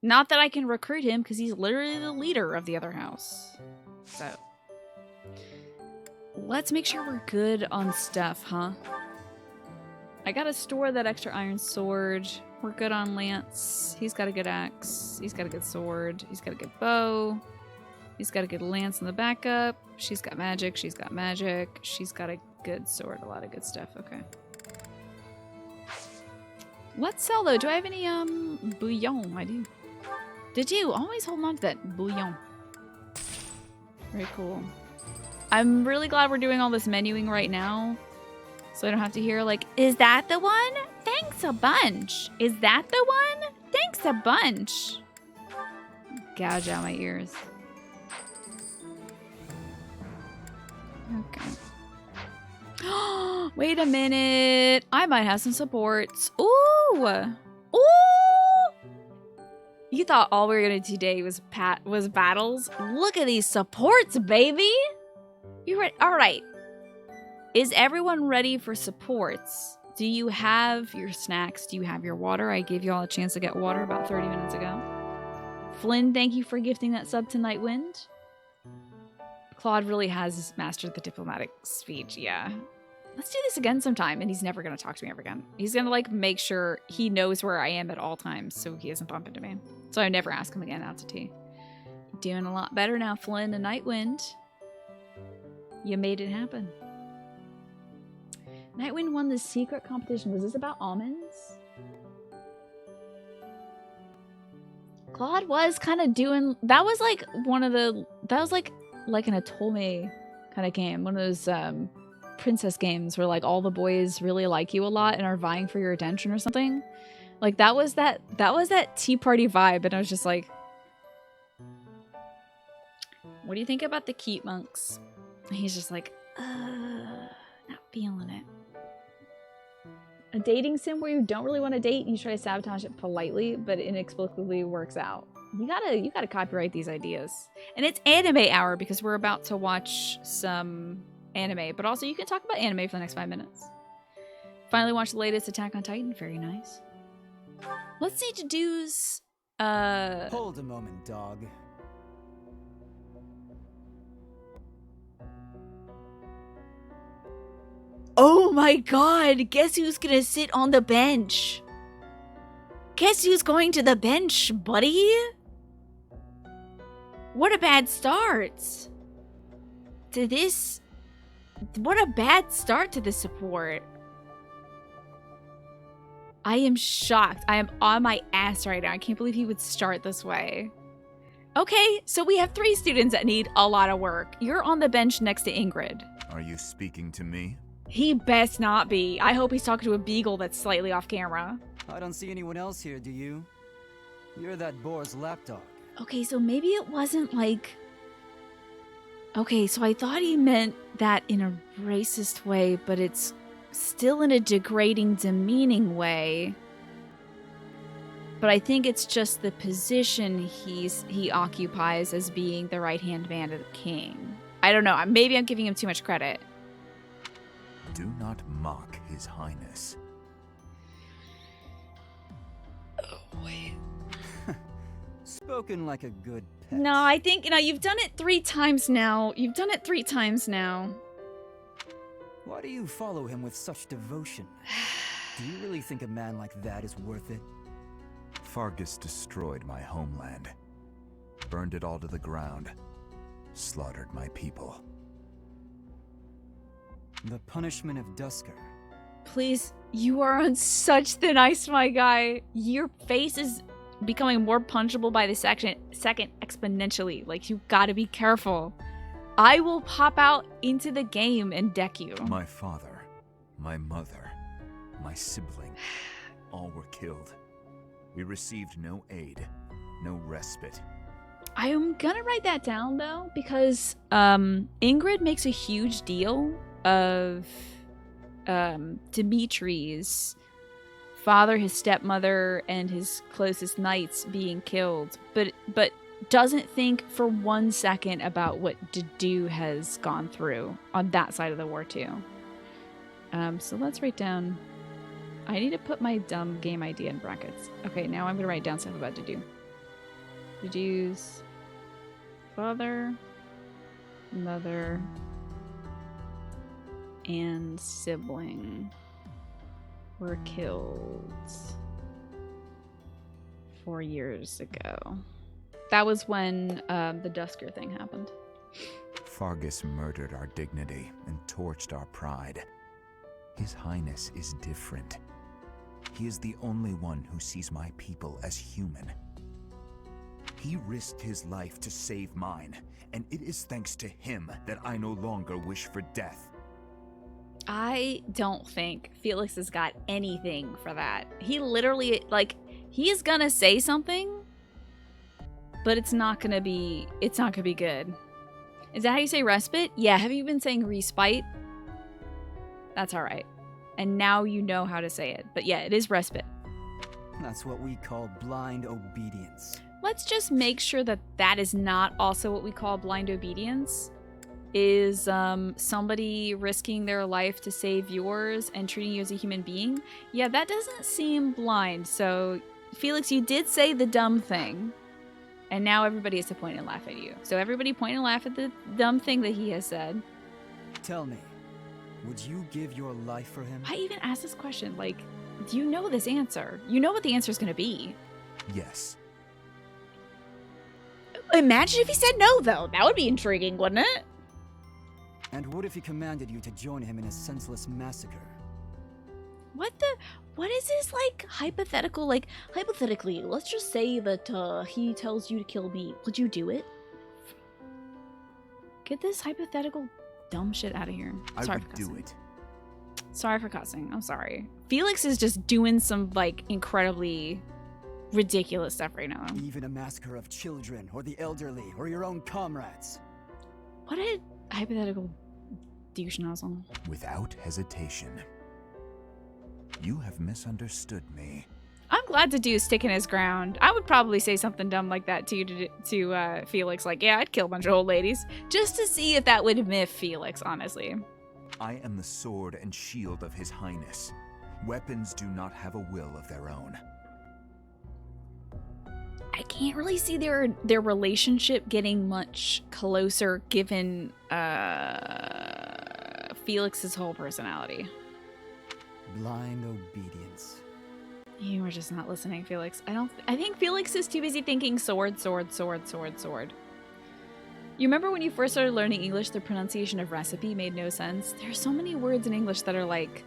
Not that I can recruit him, because he's literally the leader of the other house. So. Let's make sure we're good on stuff, huh? I gotta store that extra iron sword. We're good on lance. He's got a good axe. He's got a good sword. He's got a good bow. He's got a good lance in the backup. She's got magic. She's got magic. She's got a good sword. A lot of good stuff. Okay. Let's sell, though. Do I have any, bouillon? I do. Did you? Always hold on to that bouillon. Very cool. I'm really glad we're doing all this menuing right now. So I don't have to hear, like, is that the one? Thanks a bunch. Is that the one? Thanks a bunch. Gouge out my ears. Okay. Wait a minute. I might have some supports. Ooh. Ooh. You thought all we were going to do today was battles? Look at these supports, baby. You ready? All right. Is everyone ready for supports? Do you have your snacks? Do you have your water? I gave you all a chance to get water about 30 minutes ago. Flynn, thank you for gifting that sub to Nightwind. Claude really has mastered the diplomatic speech, yeah. Let's do this again sometime, and he's never going to talk to me ever again. He's going to, like, make sure he knows where I am at all times so he doesn't bump into me. So I never ask him again out to tea. Doing a lot better now, Flynn and Nightwind. You made it happen. Nightwind won the secret competition. Was this about almonds? Claude was kind of doing... That was like one of the... That was like an Atome kind of game. One of those princess games where like all the boys really like you a lot and are vying for your attention or something. Like that was that tea party vibe, and I was just like... What do you think about the keep monks? And he's just like, not feeling it. A dating sim where you don't really want to date and you try to sabotage it politely, but inexplicably works out. You gotta copyright these ideas. And it's anime hour because we're about to watch some anime, but also you can talk about anime for the next 5 minutes. Finally watched the latest Attack on Titan. Very nice. Let's see to-dos. Hold a moment, dog. Oh my god, guess who's gonna sit on the bench? Guess who's going to the bench, buddy? What a bad start to this. What a bad start to this support. I am shocked. I am on my ass right now. I can't believe he would start this way. Okay, so we have 3 students that need a lot of work. You're on the bench next to Ingrid. Are you speaking to me? He best not be. I hope he's talking to a beagle that's slightly off camera. I don't see anyone else here, do you? You're that boar's lapdog. Okay, so maybe it wasn't like... Okay, so I thought he meant that in a racist way, but it's still in a degrading, demeaning way. But I think it's just the position he occupies as being the right-hand man of the king. I don't know. Maybe I'm giving him too much credit. Do not mock His Highness. Oh, wait. Spoken like a good pet. No, I think, you've done it 3 times now. You've done it 3 times now. Why do you follow him with such devotion? Do you really think a man like that is worth it? Fargus destroyed my homeland. Burned it all to the ground. Slaughtered my people. The punishment of Dusker. Please, you are on such thin ice, my guy. Your face is becoming more punchable by the second exponentially. Like, you gotta be careful. I will pop out into the game and deck you. My father, my mother, my sibling, all were killed. We received no aid, no respite. I'm gonna write that down though, because Ingrid makes a huge deal of Dimitri's father, his stepmother, and his closest knights being killed, but doesn't think for 1 second about what Dedue has gone through on that side of the war too. So let's write down. I need to put my dumb game idea in brackets. Okay, now I'm gonna write down stuff about Dedue. Dedue's father, mother, and sibling were killed 4 years ago. That was when the Dusker thing happened. Fargus murdered our dignity and torched our pride. His Highness is different. He is the only one who sees my people as human. He risked his life to save mine, and it is thanks to him that I no longer wish for death. I don't think Felix has got anything for that. He literally, like, he's gonna say something, but it's not gonna be good. Is that how you say respite? Yeah, have you been saying respite? That's all right. And now you know how to say it. But yeah, it is respite. That's what we call blind obedience. Let's just make sure that that is not also what we call blind obedience. Is somebody risking their life to save yours and treating you as a human being? Yeah, that doesn't seem blind. So, Felix, you did say the dumb thing. And now everybody has to point and laugh at you. So everybody point and laugh at the dumb thing that he has said. Tell me, would you give your life for him? I even asked this question, like, do you know this answer? You know what the answer is going to be. Yes. Imagine if he said no, though. That would be intriguing, wouldn't it? And what if he commanded you to join him in a senseless massacre? What is this, like, hypothetical? Like, hypothetically, let's just say that he tells you to kill me. Would you do it? Get this hypothetical dumb shit out of here. I Sorry would for do cussing. it. Sorry for cussing. I'm sorry. Felix is just doing some, like, incredibly ridiculous stuff right now. Even a massacre of children, or the elderly, or your own comrades. What a hypothetical douche nozzle. Without hesitation. You have misunderstood me. I'm glad Dedue's sticking his ground. I would probably say something dumb like that to Felix, like, yeah, I'd kill a bunch of old ladies, just to see if that would miff Felix, honestly. I am the sword and shield of His Highness. Weapons do not have a will of their own. I can't really see their relationship getting much closer given Felix's whole personality. Blind obedience. You were just not listening, Felix. I think Felix is too busy thinking sword, sword, sword, sword, sword. You remember when you first started learning English, the pronunciation of recipe made no sense? There are so many words in English that are like...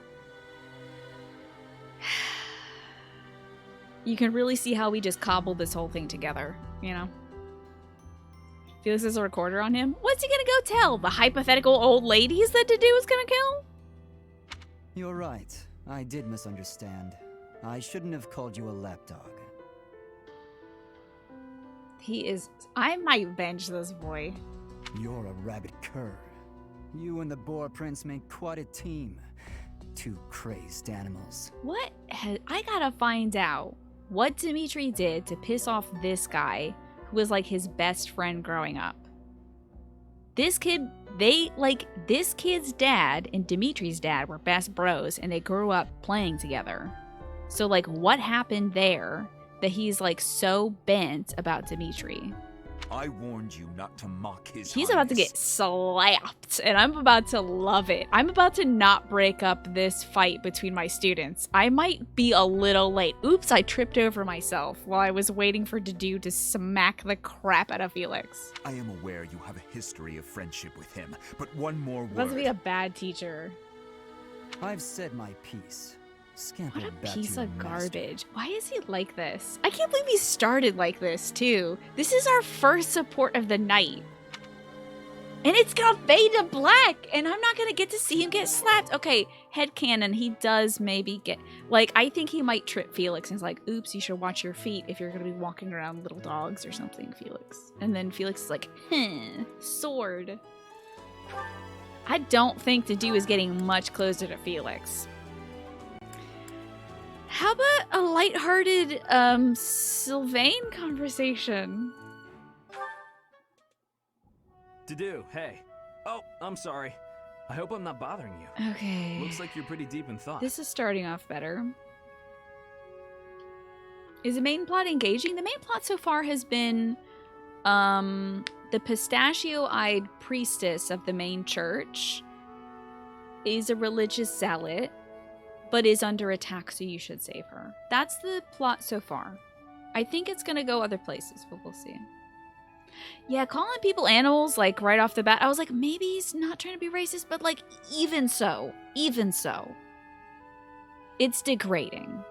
You can really see how we just cobbled this whole thing together, you know? Felix has a recorder on him. What's he gonna go tell? The hypothetical old ladies that Dedue was gonna kill? You're right. I did misunderstand. I shouldn't have called you a lapdog. He is... I might venge this boy. You're a rabid cur. You and the Boar Prince make quite a team. Two crazed animals. What? I gotta find out what Dimitri did to piss off this guy who was like his best friend growing up. This kid, this kid's dad and Dimitri's dad were best bros and they grew up playing together. So, like, what happened there that he's, like, so bent about Dimitri? I warned you not to mock His He's Highness. about to get slapped, and I'm about to love it. I'm about to not break up this fight between my students. I might be a little late. Oops, I tripped over myself while I was waiting for Dedue to smack the crap out of Felix. I am aware you have a history of friendship with him, but one more word. About to be a bad teacher. I've said my piece. Scamper What a back to piece your of master. garbage. Why is he like this? I can't believe he started like this, too. This is our first support of the night. And it's gonna fade to black, and I'm not gonna get to see him get slapped. Okay, headcanon, he does maybe get... Like, I think he might trip Felix, and he's like, oops, you should watch your feet if you're gonna be walking around little dogs or something, Felix. And then Felix is like, sword. I don't think the dude is getting much closer to Felix. How about a lighthearted, Sylvain conversation? To do, hey. Oh, I'm sorry. I hope I'm not bothering you. Okay. Looks like you're pretty deep in thought. This is starting off better. Is the main plot engaging? The main plot so far has been the pistachio-eyed priestess of the main church is a religious zealot, but is under attack, so you should save her. That's the plot so far. I think it's gonna go other places, but we'll see. Yeah, calling people animals, like, right off the bat, I was like, maybe he's not trying to be racist, but, like, even so, it's degrading.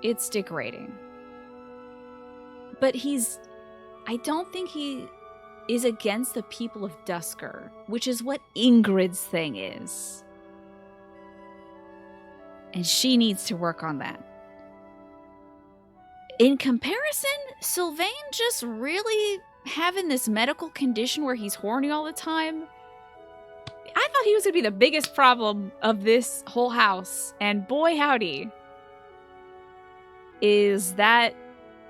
It's degrading. But I don't think he is against the people of Dusker, which is what Ingrid's thing is. And she needs to work on that. In comparison, Sylvain just really having this medical condition where he's horny all the time. I thought he was going to be the biggest problem of this whole house. And boy howdy, is that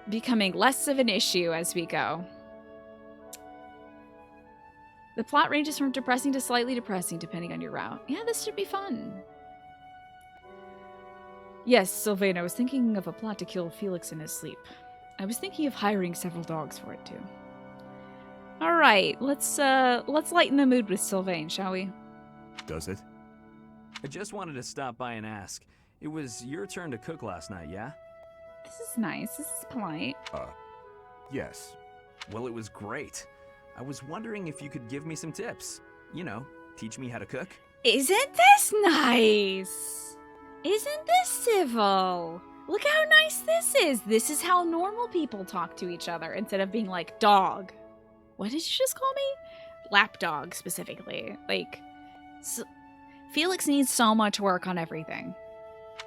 becoming less of an issue as we go. The plot ranges from depressing to slightly depressing depending on your route. Yeah, this should be fun. Yes, Sylvain, I was thinking of a plot to kill Felix in his sleep. I was thinking of hiring several dogs for it too. All right, let's lighten the mood with Sylvain, shall we? Does it? I just wanted to stop by and ask. It was your turn to cook last night, yeah? This is nice. This is polite. Yes. Well, it was great. I was wondering if you could give me some tips. You know, teach me how to cook. Isn't this nice? Isn't this civil? Look how nice this is. This is how normal people talk to each other instead of being like, dog. What did you just call me? Lapdog, specifically. Like, Felix needs so much work on everything.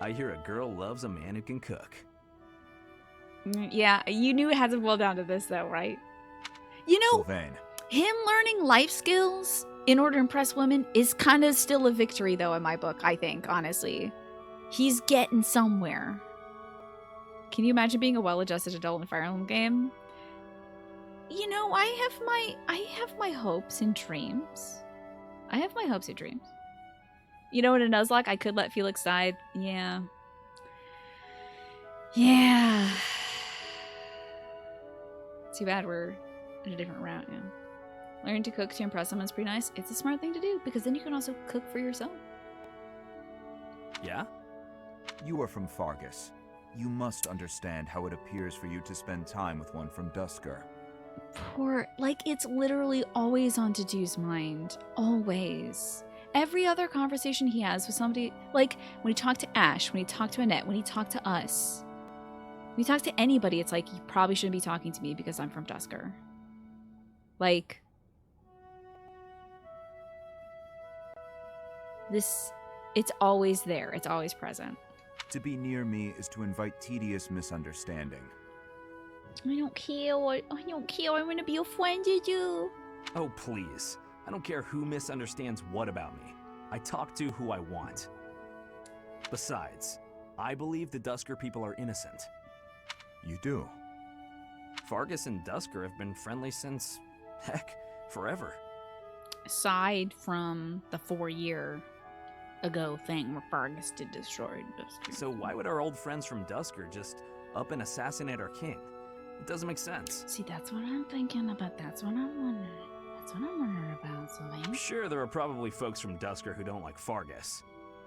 I hear a girl loves a man who can cook. Yeah, you knew it had to boil down to this, though, right? You know, Sylvain. him learning life skills in order to impress women is kind of still a victory, though, in my book, I think, honestly. He's getting somewhere. Can you imagine being a well-adjusted adult in a Fire Emblem game? You know, I have my hopes and dreams. I have my hopes and dreams. You know what a Nuzlocke? I could let Felix die. Yeah. Yeah. Too bad we're in a different route now. Learning to cook to impress someone is pretty nice. It's a smart thing to do, because then you can also cook for yourself. Yeah? You are from Fargus. You must understand how it appears for you to spend time with one from Dusker. Or, like, it's literally always on Dedu's mind. Always. Every other conversation he has with somebody, like, when he talked to Ash, when he talked to Annette, when he talked to us, when he talks to anybody, it's like, you probably shouldn't be talking to me because I'm from Dusker. Like, this, it's always there. It's always present. To be near me is to invite tedious misunderstanding. I don't care. I don't care. I want to be a friend with you. Oh, please. I don't care who misunderstands what about me. I talk to who I want. Besides, I believe the Dusker people are innocent. You do? Fargus and Dusker have been friendly since, heck, forever. Aside from the 4-year ago thing where Fargus did destroy Dusker. So why would our old friends from Dusker just up and assassinate our king? It doesn't make sense. See, that's what I'm thinking about. That's what I'm wondering. That's what I'm wondering about, Sylvain. Sure, there are probably folks from Dusker who don't like Fargus.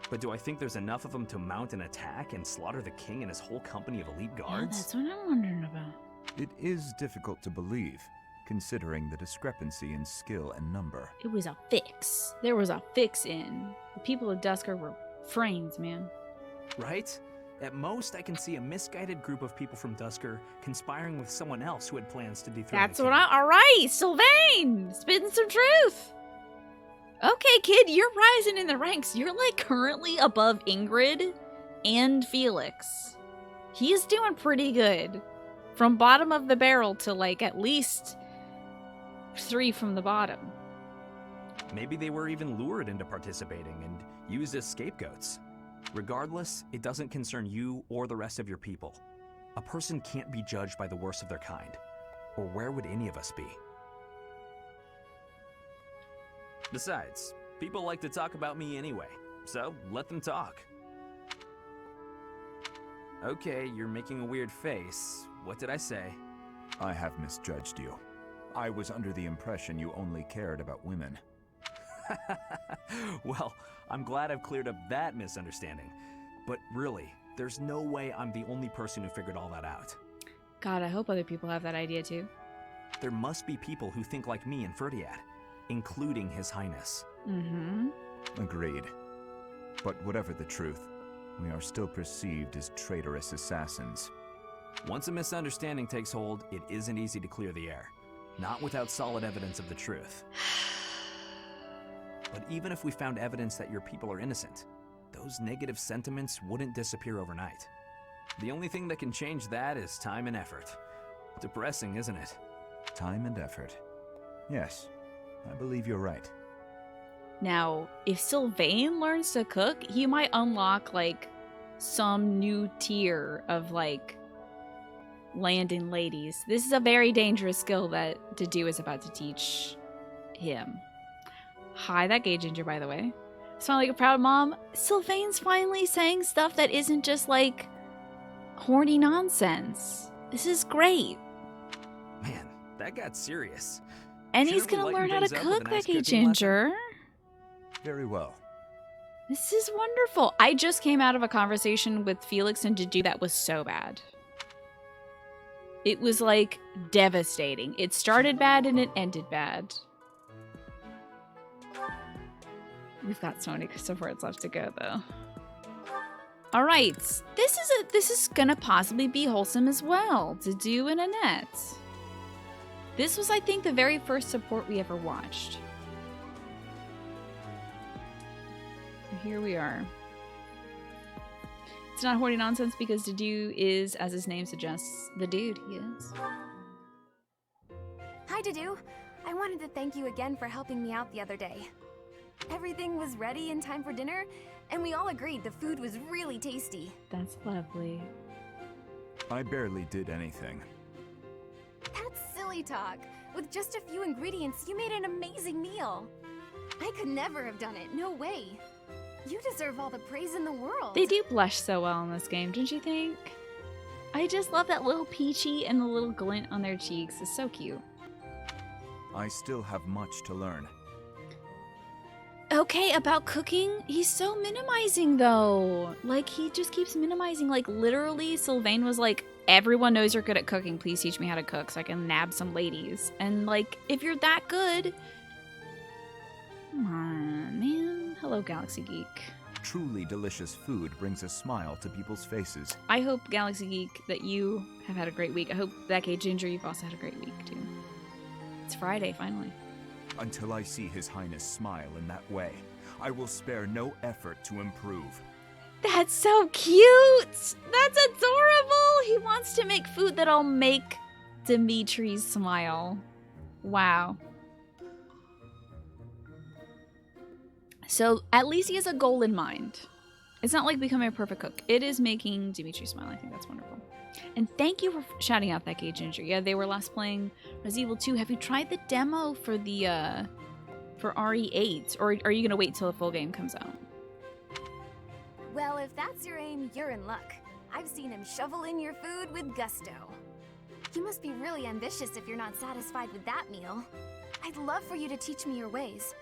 But do I think there's enough of them to mount an attack and slaughter the king and his whole company of elite Yeah, guards? that's what I'm wondering about. It is difficult to believe, considering the discrepancy in skill and number. It was a fix. There was a fix in. The people of Dusker were Frames, man. Right? At most, I can see a misguided group of people from Dusker conspiring with someone else who had plans to dethrone That's the what king. Alright, Sylvain! Spitting some truth! Okay, kid, you're rising in the ranks. You're like currently above Ingrid and Felix. He's doing pretty good. From bottom of the barrel to like at least 3 from the bottom. Maybe they were even lured into participating and used as scapegoats. Regardless, it doesn't concern you or the rest of your people. A person can't be judged by the worst of their kind. Or where would any of us be? Besides, people like to talk about me anyway, so let them talk. Okay, you're making a weird face. What did I say? I have misjudged you. I was under the impression you only cared about women. Well, I'm glad I've cleared up that misunderstanding. But really, there's no way I'm the only person who figured all that out. God, I hope other people have that idea too. There must be people who think like me and Ferdiad, including His Highness. Mm-hmm. Agreed. But whatever the truth, we are still perceived as traitorous assassins. Once a misunderstanding takes hold, it isn't easy to clear the air. Not without solid evidence of the truth. But even if we found evidence that your people are innocent, those negative sentiments wouldn't disappear overnight. The only thing that can change that is time and effort. Depressing, isn't it? Time and effort. Yes, I believe you're right. Now, if Sylvain learns to cook, he might unlock like some new tier of like landing ladies. This is a very dangerous skill that Dedue is about to teach him. Hi, that gay ginger, by the way. Smile like a proud mom. Sylvain's finally saying stuff that isn't just like horny nonsense. This is great. Man, that got serious. And Shouldn't he's we gonna lighten learn how to things up with cook, a that nice gay cooking lesson? ginger. Very well. This is wonderful. I just came out of a conversation with Felix and Dedue that was so bad. It was like devastating. It started bad and it ended bad. We've got so many supports left to go though. All right, this is gonna possibly be wholesome as well. Dedue and Annette. This was, I think, the very first support we ever watched. Here we are. It's not horny nonsense because Dedue is, as his name suggests, the dude he is. Hi, Dedue. I wanted to thank you again for helping me out the other day. Everything was ready in time for dinner, and we all agreed the food was really tasty. That's lovely. I barely did anything. That's silly talk. With just a few ingredients, you made an amazing meal. I could never have done it, no way. You deserve all the praise in the world. They do blush so well in this game, don't you think? I just love that little peachy and the little glint on their cheeks. It's so cute. I still have much to learn. Okay, about cooking, he's so minimizing though. Like, he just keeps minimizing. Like, literally, Sylvain was like, everyone knows you're good at cooking. Please teach me how to cook so I can nab some ladies. And like, if you're that good... Come on, man. Hello, Galaxy Geek. Truly delicious food brings a smile to people's faces. I hope, Galaxy Geek, that you have had a great week. I hope that Gay Ginger, you've also had a great week, too. It's Friday, finally. Until I see His Highness smile in that way, I will spare no effort to improve. That's so cute! That's adorable! He wants to make food that'll make Dimitri's smile. Wow. So, at least he has a goal in mind. It's not like becoming a perfect cook. It is making Dimitri smile. I think that's wonderful. And thank you for shouting out that gay ginger. Yeah, they were last playing Resident Evil 2. Have you tried the demo for the, for RE8? Or are you gonna wait till the full game comes out? Well, if that's your aim, you're in luck. I've seen him shovel in your food with gusto. You must be really ambitious if you're not satisfied with that meal. I'd love for you to teach me your ways.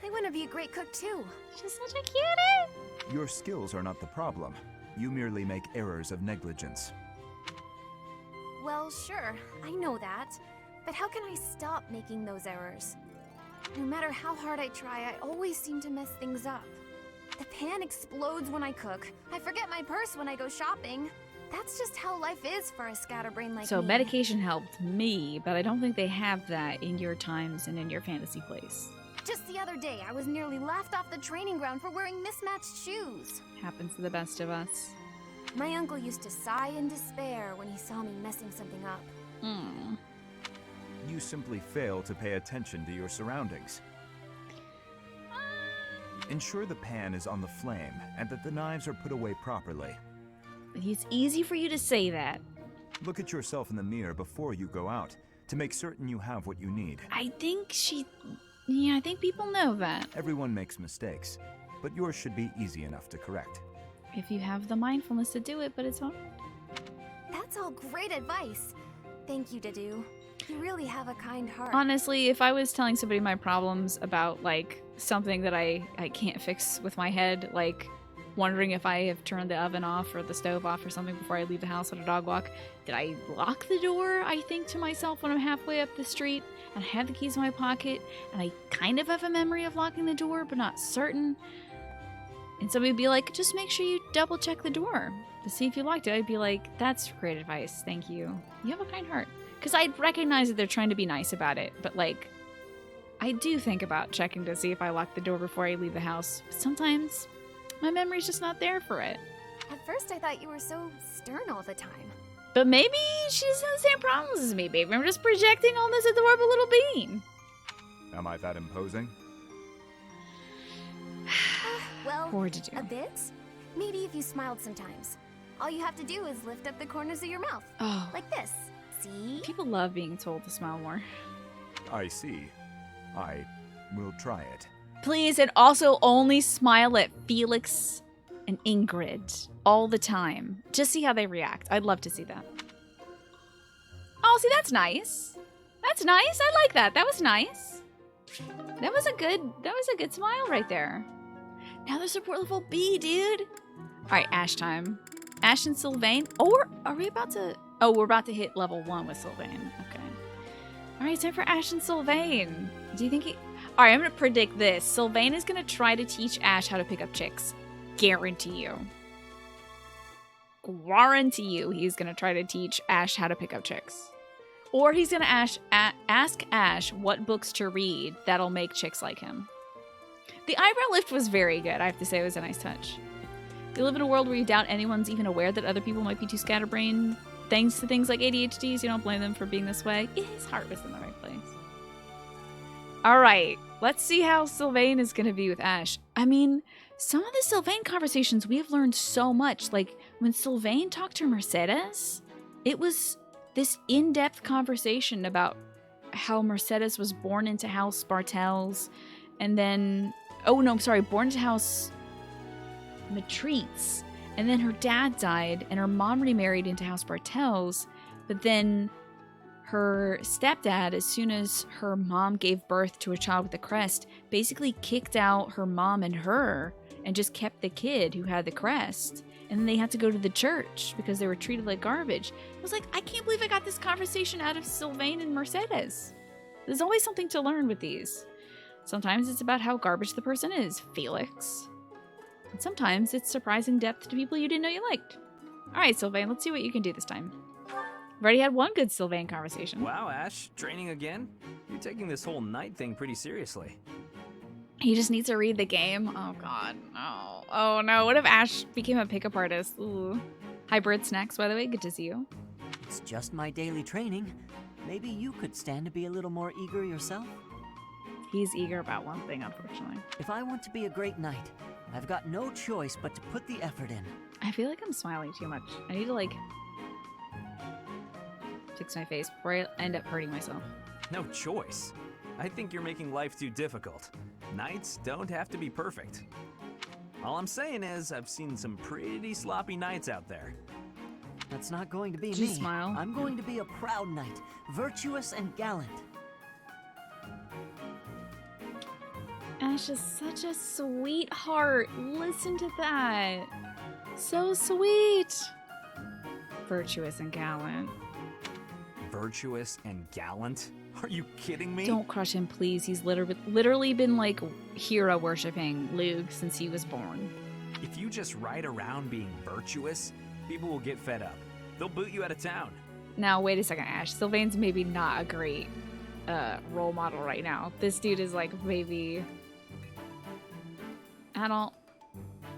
I want to be a great cook too. She's such a cutie! Your skills are not the problem. You merely make errors of negligence. Well, sure, I know that. But how can I stop making those errors? No matter how hard I try, I always seem to mess things up. The pan explodes when I cook. I forget my purse when I go shopping. That's just how life is for a scatterbrain like So me. medication helped me, but I don't think they have that in your times and in your fantasy place. Just the other day, I was nearly laughed off the training ground for wearing mismatched shoes. Happens to the best of us. My uncle used to sigh in despair when he saw me messing something up. Hmm. You simply fail to pay attention to your surroundings. Ensure the pan is on the flame and that the knives are put away properly. It's easy for you to say that. Look at yourself in the mirror before you go out to make certain you have what you need. I think I think people know that. Everyone makes mistakes, but yours should be easy enough to correct. If you have the mindfulness to do it, but it's hard. That's all great advice. Thank you, Dadu. You really have a kind heart. Honestly, if I was telling somebody my problems about, like, something that I can't fix with my head, like wondering if I have turned the oven off or the stove off or something before I leave the house on a dog walk, did I lock the door, I think to myself when I'm halfway up the street and I have the keys in my pocket and I kind of have a memory of locking the door but not certain. And somebody would be like, just make sure you double check the door to see if you locked it. I'd be like, that's great advice. Thank you. You have a kind heart. Because I'd recognize that they're trying to be nice about it, but like, I do think about checking to see if I lock the door before I leave the house. But sometimes my memory's just not there for it. At first, I thought you were so stern all the time. But maybe she doesn't have the same problems as me, baby. I'm just projecting all this adorable little bean. Am I that imposing? Well, Poor Dadu. a bit. Maybe if you smiled sometimes. All you have to do is lift up the corners of your mouth. Oh, Like this. See? people love being told to smile more. I see. I will try it. Please, and also only smile at Felix and Ingrid all the time. Just see how they react. I'd love to see that. Oh, see, that's nice. That's nice. I like that. That was nice. That was a good smile right there. Now there's a poor little bee, dude. All right, Ash time. Ash and Sylvain. Or are we about to? Oh, we're about to hit level 1 with Sylvain. Okay. All right, time for Ash and Sylvain. Do you think he? All right, I'm gonna predict this. Sylvain is gonna try to teach Ash how to pick up chicks. Guarantee you. Guarantee you, he's gonna try to teach Ash how to pick up chicks. Or he's gonna ask Ash what books to read that'll make chicks like him. The eyebrow lift was very good. I have to say, it was a nice touch. We live in a world where you doubt anyone's even aware that other people might be too scatterbrained. Thanks to things like ADHDs, you don't blame them for being this way. His heart was in the right place. Alright, let's see how Sylvain is gonna be with Ash. I mean, some of the Sylvain conversations, we have learned so much. Like, when Sylvain talked to Mercedes, it was this in-depth conversation about how Mercedes was born into House Bartels, and then... Oh, no, I'm sorry, born into House Matreats, and then her dad died, and her mom remarried into House Bartels, but then her stepdad, as soon as her mom gave birth to a child with a crest, basically kicked out her mom and her, and just kept the kid who had the crest. And then they had to go to the church because they were treated like garbage. I was like, I can't believe I got this conversation out of Sylvain and Mercedes. There's always something to learn with these. Sometimes it's about how garbage the person is, Felix. And sometimes it's surprising depth to people you didn't know you liked. Alright, Sylvain, let's see what you can do this time. I've already had one good Sylvain conversation. Wow, Ash, training again? You're taking this whole night thing pretty seriously. He just needs to read the game. Oh god, no. Oh no, what if Ash became a pickup artist? Ooh. Hybrid Snacks, by the way, good to see you. It's just my daily training. Maybe you could stand to be a little more eager yourself? He's eager about one thing, unfortunately. If I want to be a great knight, I've got no choice but to put the effort in. I feel like I'm smiling too much. I need to, like, fix my face before I end up hurting myself. No choice. I think you're making life too difficult. Knights don't have to be perfect. All I'm saying is, I've seen some pretty sloppy knights out there. That's not going to be Just me. smile. I'm going to be a proud knight, virtuous and gallant. Ash is such a sweetheart. Listen to that. So sweet. Virtuous and gallant. Virtuous and gallant? Are you kidding me? Don't crush him, please. He's literally been like hero worshipping Luke since he was born. If you just ride around being virtuous, people will get fed up. They'll boot you out of town. Now, wait a second, Ash. Sylvain's maybe not a great role model right now. This dude is like maybe...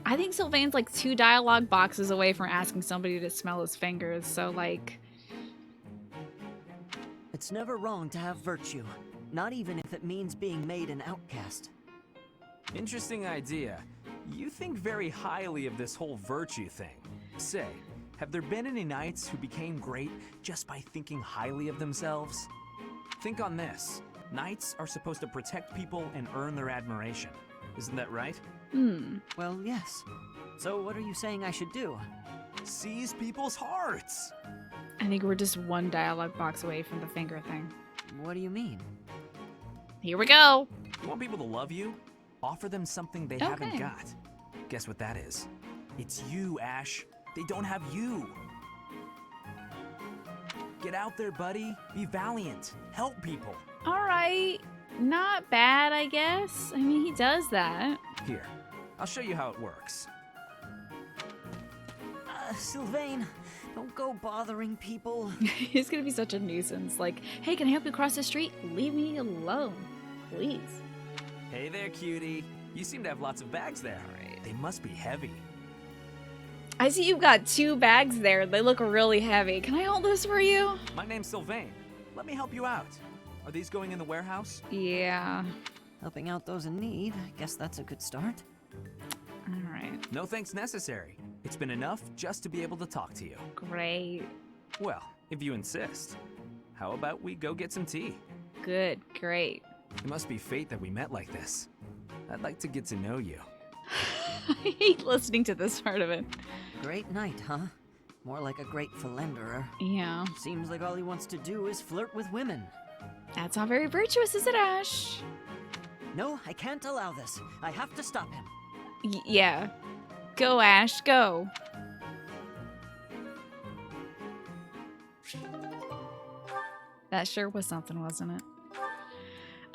I think Sylvain's like 2 dialogue boxes away from asking somebody to smell his fingers, so like... It's never wrong to have virtue, not even if it means being made an outcast. Interesting idea. You think very highly of this whole virtue thing. Say, have there been any knights who became great just by thinking highly of themselves? Think on this. Knights are supposed to protect people and earn their admiration. Isn't that right? Well, yes. So what are you saying I should do? Seize people's hearts! I think we're just 1 dialogue box away from the finger thing. What do you mean? Here we go! You want people to love you? Offer them something they haven't got. Guess what that is? It's you, Ash. They don't have you. Get out there, buddy. Be valiant. Help people. Alright. Not bad, I guess. I mean, he does that. Here, I'll show you how it works. Sylvain, don't go bothering people. He's gonna be such a nuisance. Like, hey, can I help you cross the street? Leave me alone, please. Hey there, cutie. You seem to have lots of bags there. They must be heavy. I see you've got 2 bags there. They look really heavy. Can I hold those for you? My name's Sylvain. Let me help you out. Are these going in the warehouse? Yeah. Helping out those in need, I guess that's a good start. Alright. No thanks necessary. It's been enough just to be able to talk to you. Great. Well, if you insist. How about we go get some tea? Good. Great. It must be fate that we met like this. I'd like to get to know you. I hate listening to this part of it. Great night, huh? More like a great philanderer. Yeah. Seems like all he wants to do is flirt with women. That's not very virtuous, is it, Ash? No, I can't allow this. I have to stop him. Yeah. Go, Ash, go. That sure was something, wasn't it?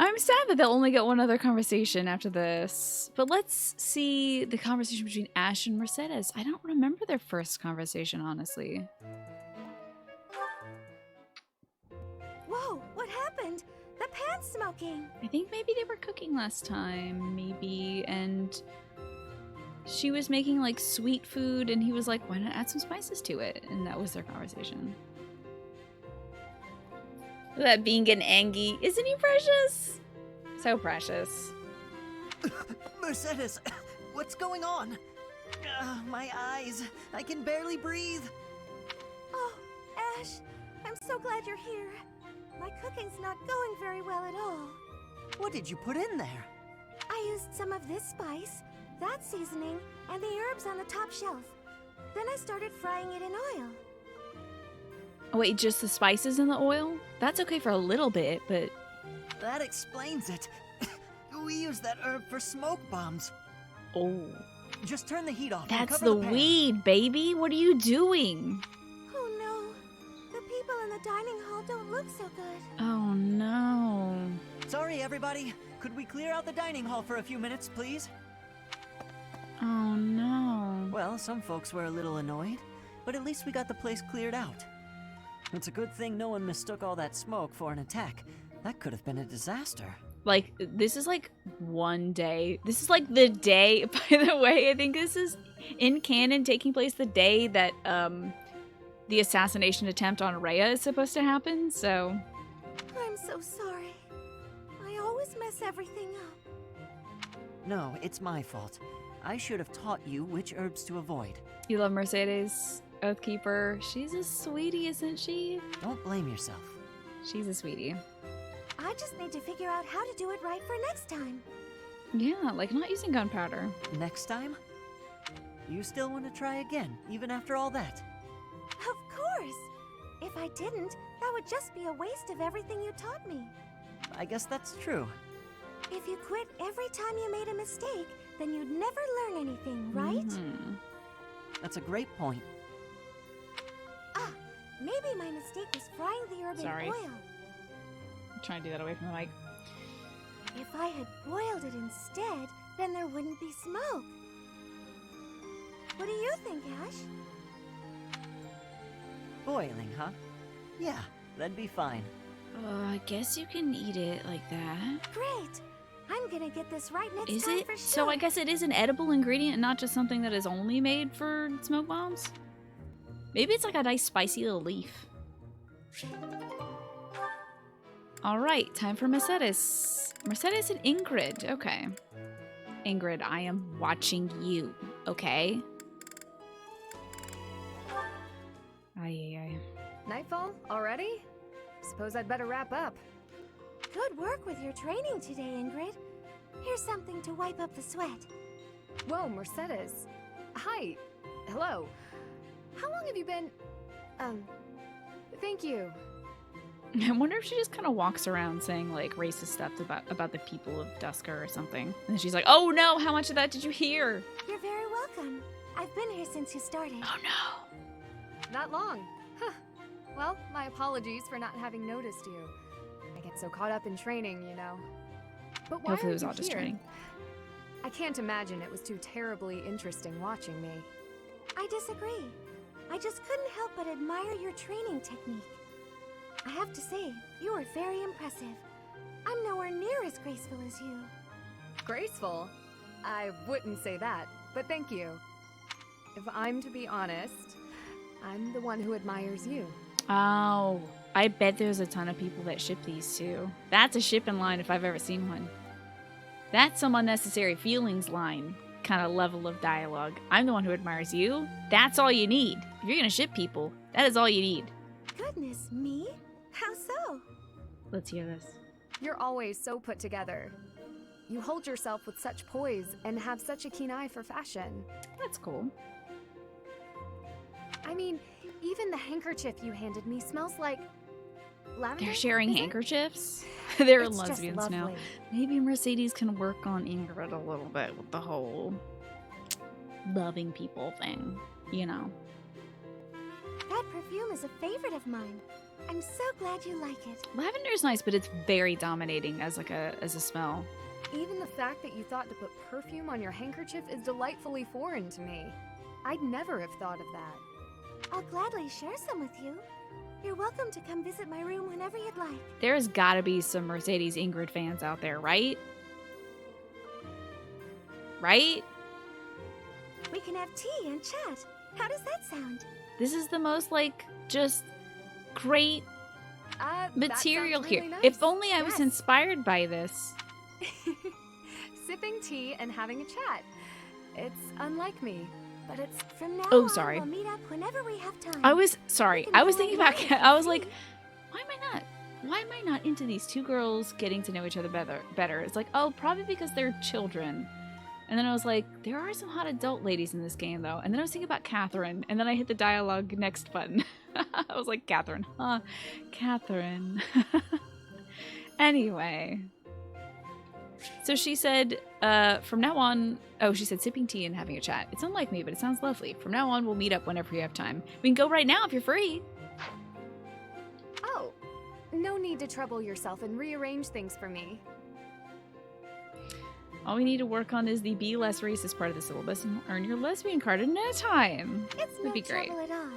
I'm sad that they'll only get 1 other conversation after this. But let's see the conversation between Ash and Mercedes. I don't remember their first conversation, honestly. Whoa, what happened? The pan's smoking. I think maybe they were cooking last time, maybe, and she was making like sweet food and he was like, why not add some spices to it? And that was their conversation. Look at that bean getting angry. Isn't he precious? So precious. Mercedes, what's going on? My eyes. I can barely breathe. Oh, Ash, I'm so glad you're here. My cooking's not going very well at all. What did you put in there? I used some of this spice, that seasoning, and the herbs on the top shelf. Then I started frying it in oil. Oh, wait, just the spices in the oil? That's okay for a little bit, but... That explains it. We use that herb for smoke bombs. Oh. Just turn the heat off. That's and cover the pan. weed, baby. What are you doing? Oh no. The people in the dining hall don't look so good. Oh, no. Sorry, everybody. Could we clear out the dining hall for a few minutes, please? Oh, no. Well, some folks were a little annoyed, but at least we got the place cleared out. It's a good thing no one mistook all that smoke for an attack. That could have been a disaster. Like, this is like 1 day. This is like the day, by the way, I think this is in canon taking place the day that the assassination attempt on Rhea is supposed to happen, so... I'm so sorry. I always mess everything up. No, it's my fault. I should have taught you which herbs to avoid. You love Mercedes, Oathkeeper. She's a sweetie, isn't she? Don't blame yourself. She's a sweetie. I just need to figure out how to do it right for next time. Yeah, like not using gunpowder. Next time? You still want to try again, even after all that? Of course! If I didn't, that would just be a waste of everything you taught me. I guess that's true. If you quit every time you made a mistake, then you'd never learn anything, right? Mm-hmm. That's a great point. Ah, maybe my mistake was frying the herb Sorry. in oil. I'm trying to do that away from the mic. If I had boiled it instead, then there wouldn't be smoke. What do you think, Ash? Boiling, huh? Yeah, that'd be fine. I guess you can eat it like that. Great! I'm gonna get this right next Is time it? for sure. So I guess it is an edible ingredient and not just something that is only made for smoke bombs? Maybe it's like a nice spicy little leaf. Alright, time for Mercedes. Mercedes and Ingrid. Okay. Ingrid, I am watching you, okay? Aye. Nightfall? Already? Suppose I'd better wrap up. Good work with your training today, Ingrid. Here's something to wipe up the sweat. Whoa, Mercedes. Hi. Hello. How long have you been... Thank you. I wonder if she just kind of walks around saying like racist stuff about the people of Dusker or something. And then she's like, oh no, how much of that did you hear? You're very welcome. I've been here since you started. Oh no. Not long. Huh. Well, my apologies for not having noticed you. I get so caught up in training, you know. But why Hopefully are it was you all just here? training. I can't imagine it was too terribly interesting watching me. I disagree. I just couldn't help but admire your training technique. I have to say, you are very impressive. I'm nowhere near as graceful as you. Graceful? I wouldn't say that, but thank you. If I'm to be honest, I'm the one who admires you. Oh, I bet there's a ton of people that ship these two. That's a shipping line if I've ever seen one. That's some unnecessary feelings line kind of level of dialogue. I'm the one who admires you. That's all you need. If you're gonna ship people, that is all you need. Goodness me? How so? Let's hear this. You're always so put together. You hold yourself with such poise and have such a keen eye for fashion. That's cool. I mean, even the handkerchief you handed me smells like lavender. They're sharing is it? handkerchiefs. They're It's just lesbians now. lovely. Maybe Mercedes can work on Ingrid a little bit with the whole loving people thing, you know. That perfume is a favorite of mine. I'm so glad you like it. Lavender's nice, but it's very dominating as a smell. Even the fact that you thought to put perfume on your handkerchief is delightfully foreign to me. I'd never have thought of that. I'll gladly share some with you. You're welcome to come visit my room whenever you'd like. There's gotta be some Mercedes Ingrid fans out there, right? Right? We can have tea and chat. How does that sound? This is the most, like, just great That material sounds here. really nice. If only I was Yes. inspired by this. Sipping tea and having a chat. It's unlike me, but it's From now Oh, on, sorry. we'll meet up whenever we have time. I was sorry. can I was go thinking about. online and I was see. like, why am I not into these two girls getting to know each other better? It's like, oh, probably because they're children. And then I was like, there are some hot adult ladies in this game though. And then I was thinking about Catherine, and then I hit the dialogue next button. I was like, Catherine, huh? Catherine. Anyway. So she said, from now on, oh, she said sipping tea and having a chat. It's unlike me, but it sounds lovely. From now on, we'll meet up whenever you have time. We can go right now if you're free. Oh, no need to trouble yourself and rearrange things for me. All we need to work on is the be less racist part of the syllabus and earn your lesbian card in no time. It's That'd no be great. trouble at all.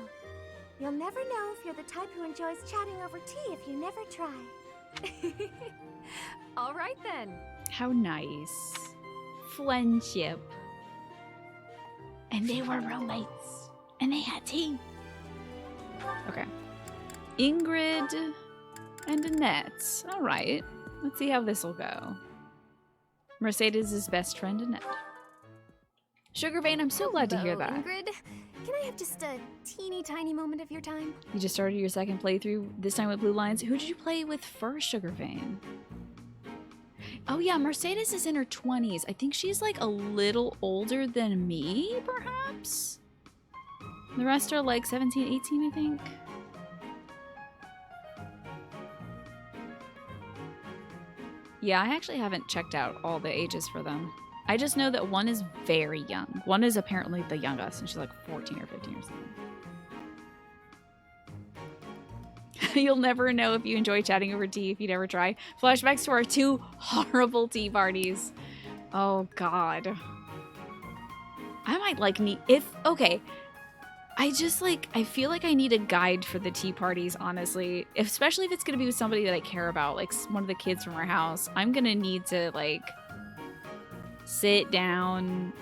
You'll never know if you're the type who enjoys chatting over tea if you never try. All right then. How nice. Friendship. And they were roommates. And they had tea. Okay. Ingrid and Annette. All right. Let's see how this will go. Mercedes' best friend, Annette. Sugarvein, I'm so glad to hear Hello, that. Ingrid, can I have just a teeny tiny moment of your time? You just started your second playthrough, this time with Blue Lions. Who did you play with first, Sugarvein? Oh yeah, Mercedes is in her 20s. I think she's like a little older than me, perhaps? The rest are like 17, 18, I think. Yeah, I actually haven't checked out all the ages for them. I just know that one is very young. One is apparently the youngest, and she's like 14 or 15 or something. You'll never know if you enjoy chatting over tea if you never try. Flashbacks to our 2 horrible tea parties. Oh god. I might like need okay. I just like I feel like I need a guide for the tea parties, honestly. Especially if it's gonna be with somebody that I care about, like one of the kids from our house. I'm gonna need to like sit down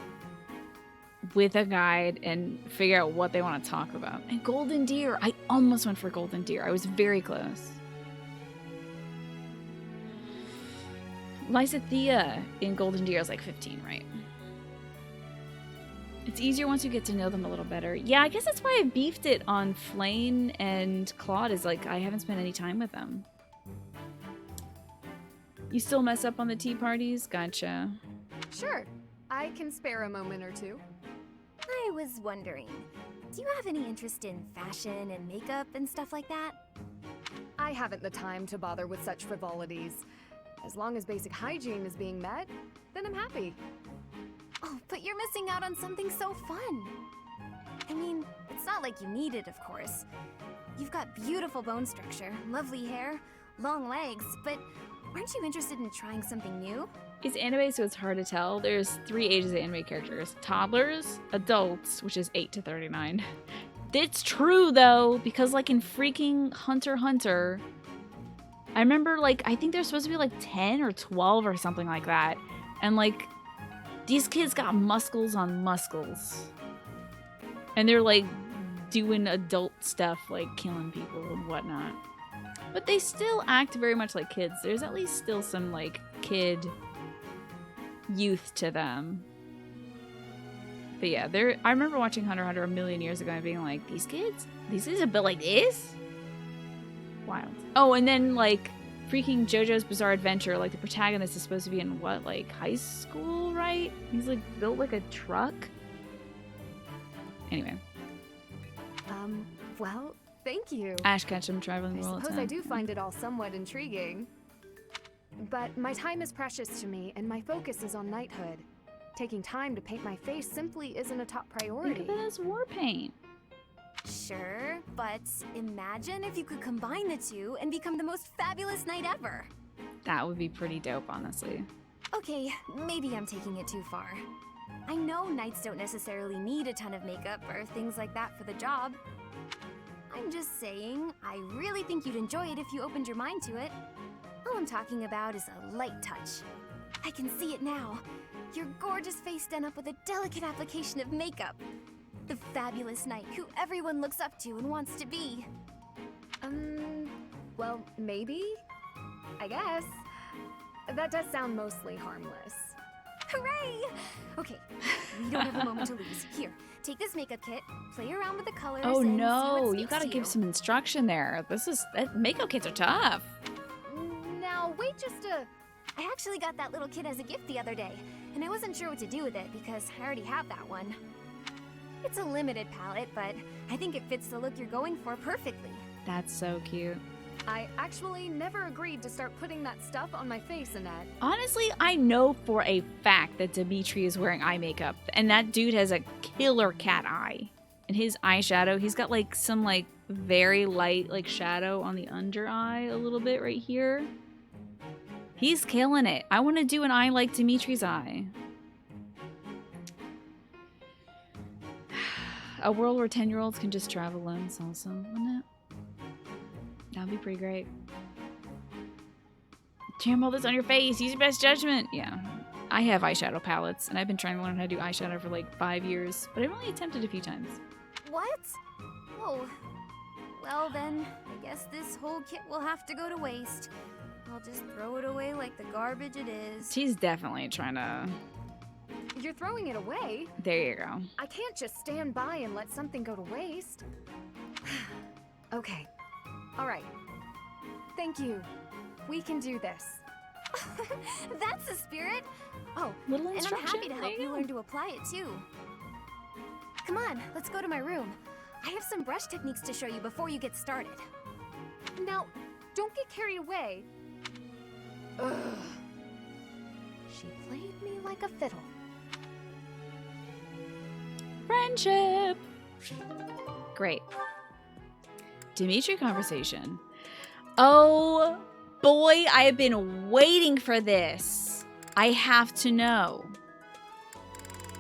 with a guide and figure out what they want to talk about. And Golden Deer, I almost went for Golden Deer. I was very close. Lysathea in Golden Deer is like 15, right? It's easier once you get to know them a little better. Yeah, I guess that's why I beefed it on Flame and Claude, is like I haven't spent any time with them. You still mess up on the tea parties? Gotcha. Sure, I can spare a moment or two. I was wondering, do you have any interest in fashion and makeup and stuff like that? I haven't the time to bother with such frivolities. As long as basic hygiene is being met, then I'm happy. Oh, but you're missing out on something so fun. I mean, it's not like you need it, of course. You've got beautiful bone structure, lovely hair, long legs, but aren't you interested in trying something new? It's anime, so it's hard to tell. There's 3 ages of anime characters. Toddlers, adults, which is 8 to 39. It's true, though, because, like, in freaking Hunter x Hunter, I remember, like, I think there's supposed to be, like, 10 or 12 or something like that. And, like, these kids got muscles on muscles. And they're, like, doing adult stuff, like killing people and whatnot. But they still act very much like kids. There's at least still some, like, kid youth to them. But yeah, I remember watching Hunter x Hunter a million years ago and being like, these kids are built like this? Wild. Oh, and then, like, freaking JoJo's Bizarre Adventure, like, the protagonist is supposed to be in, what, like, high school, right? He's, like, built like a truck? Anyway. Well, thank you. Ash Ketchum traveling the I world. suppose I do find it all somewhat intriguing. But my time is precious to me, and my focus is on knighthood. Taking time to paint my face simply isn't a top priority. Look at that as war paint. Sure, but imagine if you could combine the two and become the most fabulous knight ever. That would be pretty dope, honestly. Okay, maybe I'm taking it too far. I know knights don't necessarily need a ton of makeup or things like that for the job. I'm just saying, I really think you'd enjoy it if you opened your mind to it. All I'm talking about is a light touch. I can see it now. Your gorgeous face done up with a delicate application of makeup. The fabulous knight who everyone looks up to and wants to be. Well, maybe? I guess. That does sound mostly harmless. Hooray! Okay, we don't have a moment to lose. Here, take this makeup kit, play around with the colors, Oh and no, see what you speaks gotta to give some instruction there. Makeup kits are tough. Now, wait just a... I actually got that little kit as a gift the other day, and I wasn't sure what to do with it because I already have that one. It's a limited palette, but I think it fits the look you're going for perfectly. That's so cute. I actually never agreed to start putting that stuff on my face, Annette. Honestly, I know for a fact that Dimitri is wearing eye makeup, and that dude has a killer cat eye. And his eyeshadow, he's got like some like very light like shadow on the under eye a little bit right here. He's killing it. I want to do an eye like Dimitri's eye. A world where 10-year-olds can just travel alone is awesome, wouldn't it? That'd be pretty great. Jam all this on your face. Use your best judgment. Yeah. I have eyeshadow palettes, and I've been trying to learn how to do eyeshadow for like 5 years, but I've only attempted a few times. What? Oh. Well then, I guess this whole kit will have to go to waste. I'll just throw it away like the garbage it is. She's definitely trying to... You're throwing it away? There you go. I can't just stand by and let something go to waste. Okay. All right. Thank you. We can do this. That's the spirit. Oh, Little and I'm instruction. happy to There help you you go. learn to apply it too. Come on, let's go to my room. I have some brush techniques to show you before you get started. Now, don't get carried away. Ugh. She played me like a fiddle. Friendship. Great. Dimitri conversation. Oh boy, I have been waiting for this. I have to know.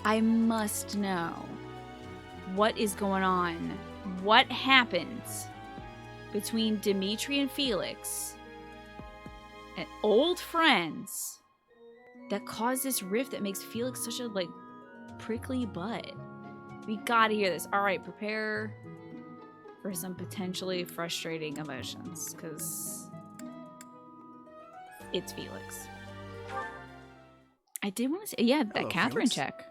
I must know. What is going on? What happens between Dimitri and Felix, and old friends, that caused this rift that makes Felix such a, like, prickly butt? We gotta hear this. All right, prepare for some potentially frustrating emotions, because it's Felix. I did want to say, yeah, that Hello, Catherine Felix. check.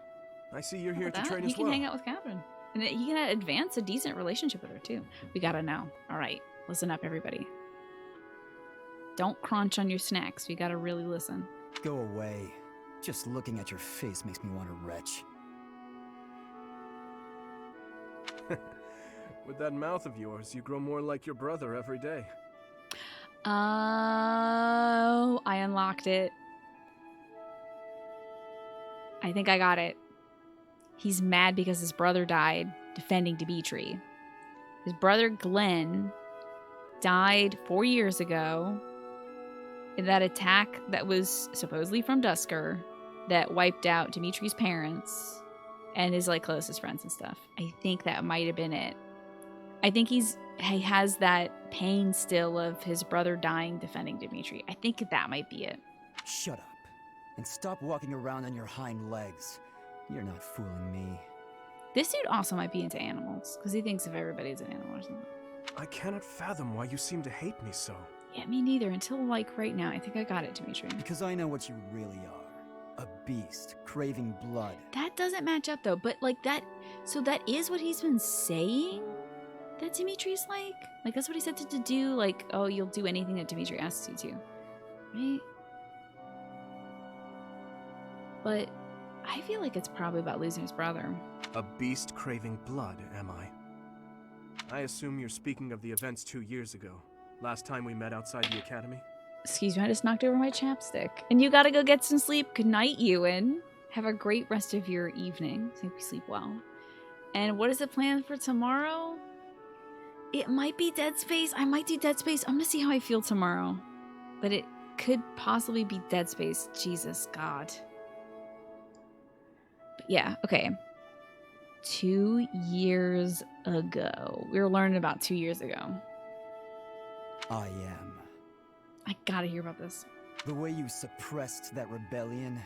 I see you're here to That, train he as can well. hang out with Catherine. And he can advance a decent relationship with her, too. We gotta know. All right, listen up, everybody. Don't crunch on your snacks. We gotta really listen. Go away. Just looking at your face makes me want to retch. With that mouth of yours, you grow more like your brother every day. Oh, I unlocked it. I think I got it. He's mad because his brother died defending Dimitri. His brother Glenn died 4 years ago in that attack that was supposedly from Dusker that wiped out Dimitri's parents and his, like, closest friends and stuff. I think that might have been it. I think he has that pain still of his brother dying defending Dimitri. I think that might be it. Shut up. And stop walking around on your hind legs. You're not fooling me. This dude also might be into animals, because he thinks of everybody as an animal or something. I cannot fathom why you seem to hate me so. Yeah, me neither, until, like, right now. I think I got it, Dimitri. Because I know what you really are. A beast, craving blood. That doesn't match up, though, but, like, that... So that is what he's been saying? That Dimitri's like? Like, that's what he said to do? Like, oh, you'll do anything that Dimitri asks you to. Right? But I feel like it's probably about losing his brother. A beast craving blood, am I? I assume you're speaking of the events 2 years ago. Last time we met outside the academy? Excuse me, I just knocked over my chapstick. And you gotta go get some sleep. Good night, Ewan. Have a great rest of your evening. Hope you sleep well. And what is the plan for tomorrow? It might be Dead Space. I might do Dead Space. I'm gonna see how I feel tomorrow. But it could possibly be Dead Space. Jesus, God. But yeah, okay. 2 years ago. We were learning about 2 years ago. I am. I gotta hear about this. The way you suppressed that rebellion,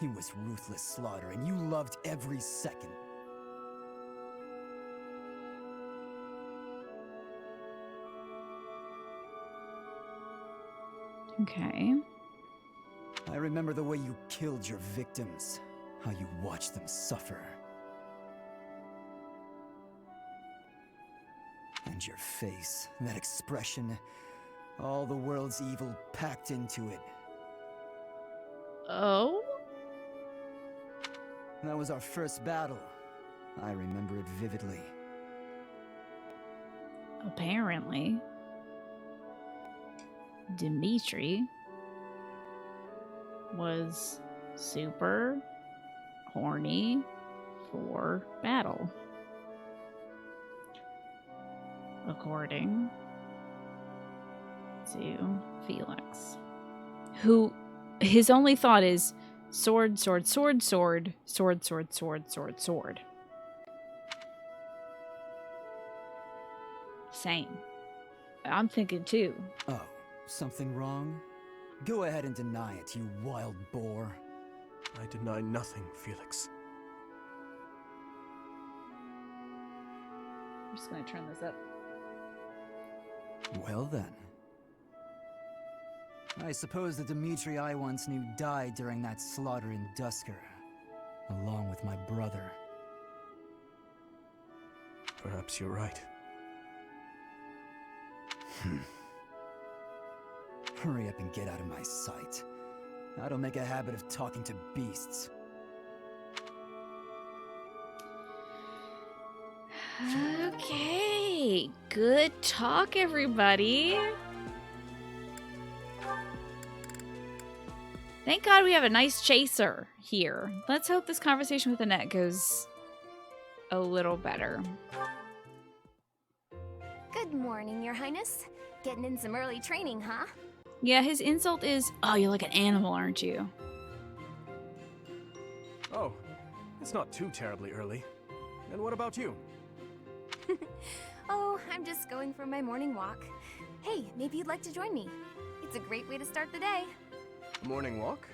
it was ruthless slaughter, and you loved every second. Okay. I remember the way you killed your victims, how you watched them suffer. And your face, that expression, all the world's evil packed into it. Oh? That was our first battle. I remember it vividly. Apparently, Dimitri was super horny for battle. According to Felix, who his only thought is sword, sword, sword, sword, sword, sword, sword, sword, sword. Same. I'm thinking too. Oh, something wrong? Go ahead and deny it, you wild boar. I deny nothing, Felix. I'm just gonna turn this up. Well then. I suppose the Dimitri I once knew died during that slaughter in Dusker, along with my brother. Perhaps you're right. Hurry up and get out of my sight. I don't make a habit of talking to beasts. Okay, good talk, everybody. Thank God we have a nice chaser here. Let's hope this conversation with Annette goes a little better. Good morning, Your Highness. Getting in some early training, huh? Yeah, his insult is, oh, you're like an animal, aren't you? Oh, it's not too terribly early. And what about you? Oh, I'm just going for my morning walk. Hey, maybe you'd like to join me. It's a great way to start the day. Morning walk?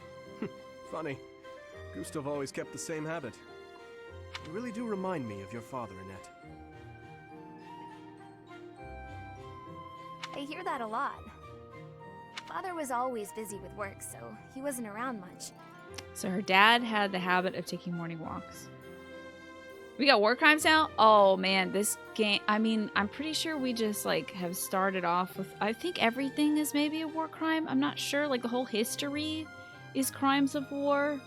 Funny. Gustav always kept the same habit. You really do remind me of your father, Annette. I hear that a lot. Father was always busy with work, so he wasn't around much. So her dad had the habit of taking morning walks. We got war crimes now? Oh man, this game, I mean, I'm pretty sure we just like have started off with, I think everything is maybe a war crime. I'm not sure, like the whole history is crimes of war.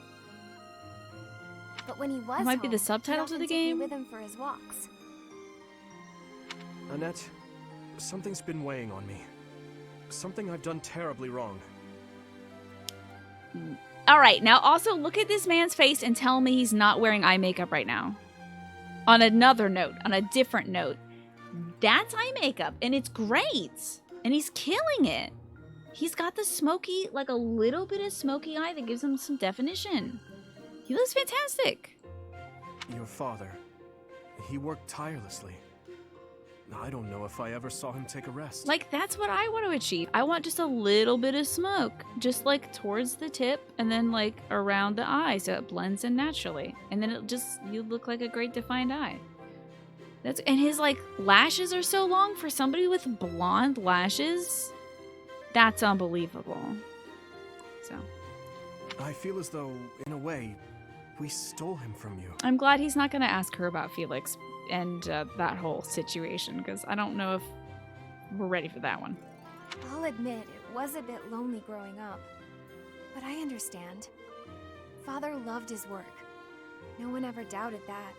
But when he was It might be home, the subtitle he'd to the often take me game. with him for his walks. Annette, something's been weighing on me. Something I've done terribly wrong. All right, now also look at this man's face and tell me he's not wearing eye makeup right now. On another note, on a different note, that's eye makeup and it's great. And he's killing it. He's got the smoky, like a little bit of smoky eye that gives him some definition. He looks fantastic. Your father, he worked tirelessly. I don't know if I ever saw him take a rest. Like, that's what I want to achieve. I want just a little bit of smoke. Just, like, towards the tip and then, like, around the eye so it blends in naturally. And then you look like a great defined eye. And his, like, lashes are so long for somebody with blonde lashes. That's unbelievable. So. I feel as though, in a way, we stole him from you. I'm glad he's not going to ask her about Felix and that whole situation, because I don't know if we're ready for that one. I'll admit, it was a bit lonely growing up. But I understand. Father loved his work. No one ever doubted that.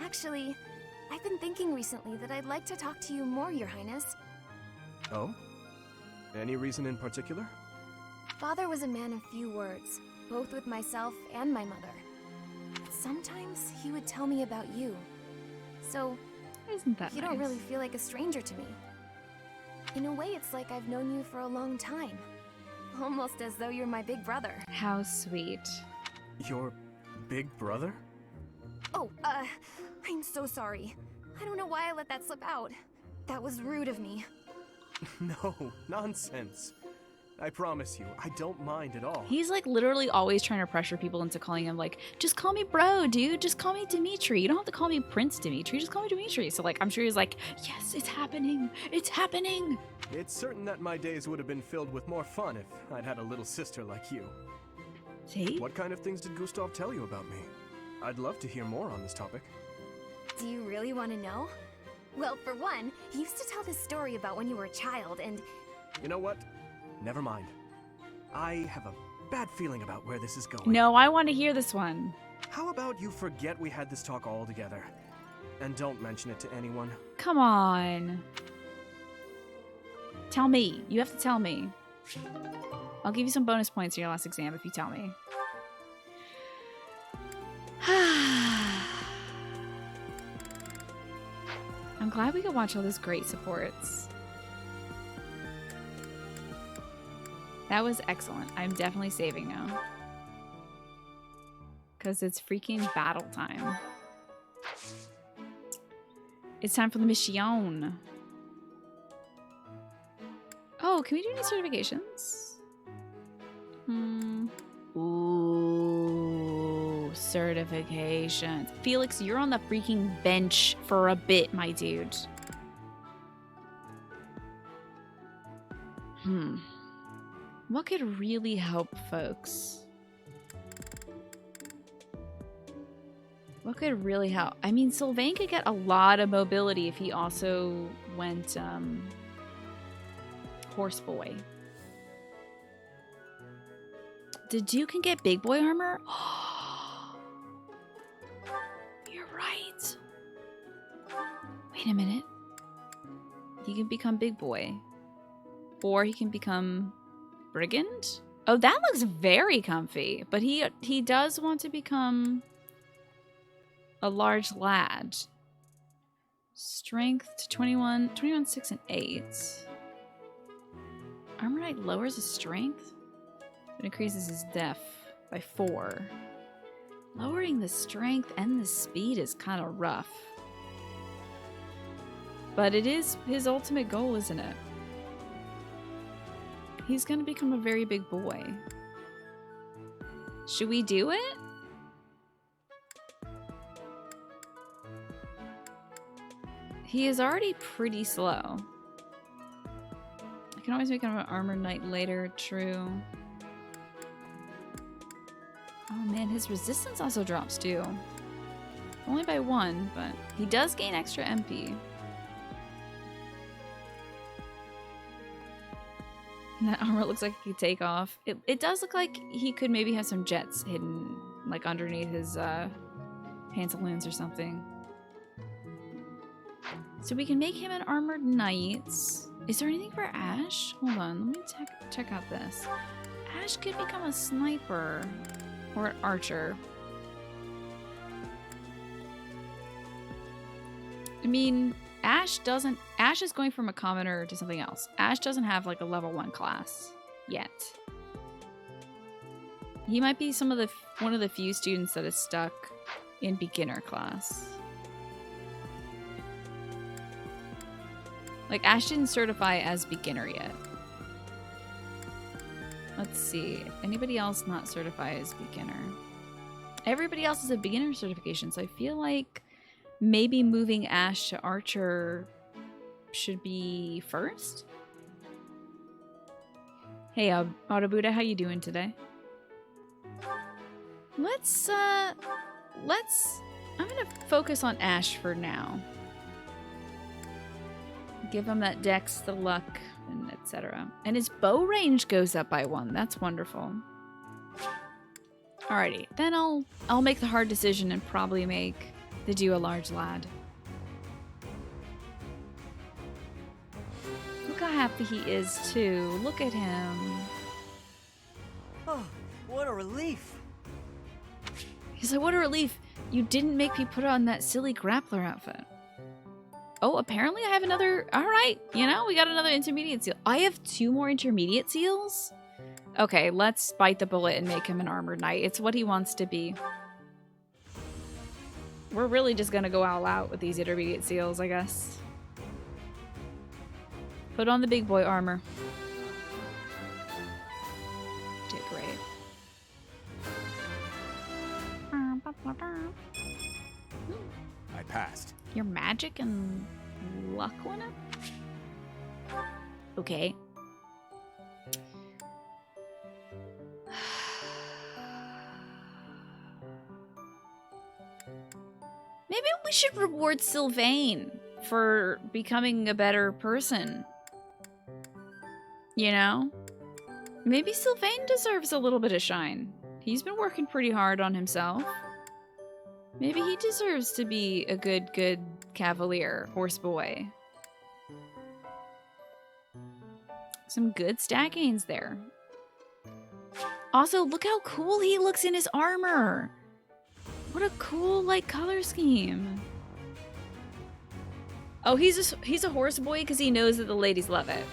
Actually, I've been thinking recently that I'd like to talk to you more, Your Highness. Oh? Any reason in particular? Father was a man of few words, both with myself and my mother. But sometimes he would tell me about you. So, isn't that you nice? don't really feel like a stranger to me. In a way, it's like I've known you for a long time. Almost as though you're my big brother. How sweet. Your big brother? Oh, I'm so sorry. I don't know why I let that slip out. That was rude of me. No, nonsense. I promise you, I don't mind at all. He's like literally always trying to pressure people into calling him like, just call me bro, dude. Just call me Dimitri. You don't have to call me Prince Dimitri. Just call me Dimitri. So like, I'm sure he's like, yes, it's happening. It's happening. It's certain that my days would have been filled with more fun if I'd had a little sister like you. See? What kind of things did Gustav tell you about me? I'd love to hear more on this topic. Do you really want to know? Well, for one, he used to tell this story about when you were a child and... You know what? Never mind. I have a bad feeling about where this is going. No, I want to hear this one. How about you forget we had this talk altogether? And don't mention it to anyone. Come on. Tell me. You have to tell me. I'll give you some bonus points in your last exam if you tell me. I'm glad we could watch all those great supports. That was excellent. I'm definitely saving now. Because it's freaking battle time. It's time for the mission. Oh, can we do any certifications? Ooh, certifications. Felix, you're on the freaking bench for a bit, my dude. What could really help folks? What could really help? I mean, Sylvain could get a lot of mobility if he also went horse boy. The Duke can get big boy armor? You're right. Wait a minute. He can become big boy. Or he can become brigand? Oh, that looks very comfy. But he does want to become a large lad. Strength to 21, 6, and 8. Armor Knight lowers his strength, but increases his def by 4. Lowering the strength and the speed is kind of rough. But it is his ultimate goal, isn't it? He's gonna become a very big boy. Should we do it? He is already pretty slow. I can always make him an Armor Knight later, true. Oh man, his resistance also drops too. Only by 1, but he does gain extra MP. And that armor looks like he could take off. It does look like he could maybe have some jets hidden, like underneath his pantaloons or something. So we can make him an armored knight. Is there anything for Ash? Hold on, let me check out this. Ash could become a sniper or an archer. I mean, Ash is going from a commoner to something else. Ash doesn't have like a level 1 class yet. He might be one of the few students that is stuck in beginner class. Like, Ash didn't certify as beginner yet. Let's see. Anybody else not certified as beginner? Everybody else is a beginner certification, so I feel like maybe moving Ash to Archer should be first? Hey, Autobuda, how you doing today? I'm gonna focus on Ash for now. Give him that dex, the luck, and etc. And his bow range goes up by 1. That's wonderful. Alrighty, then I'll make the hard decision and probably make the duo a large lad. Look how happy he is too. Look at him. Oh, what a relief. He's like, what a relief. You didn't make me put on that silly grappler outfit. Oh, apparently I have another... Alright, you know, we got another intermediate seal. I have 2 more intermediate seals? Okay, let's bite the bullet and make him an armored knight. It's what he wants to be. We're really just gonna go all out with these intermediate seals, I guess. Put on the big boy armor. Okay, great. I passed. Your magic and luck went up? Okay. Maybe we should reward Sylvain for becoming a better person. You know? Maybe Sylvain deserves a little bit of shine. He's been working pretty hard on himself. Maybe he deserves to be a good cavalier, horse boy. Some good stat gains there. Also, look how cool he looks in his armor. What a cool, like, color scheme. Oh, he's a horse boy because he knows that the ladies love it.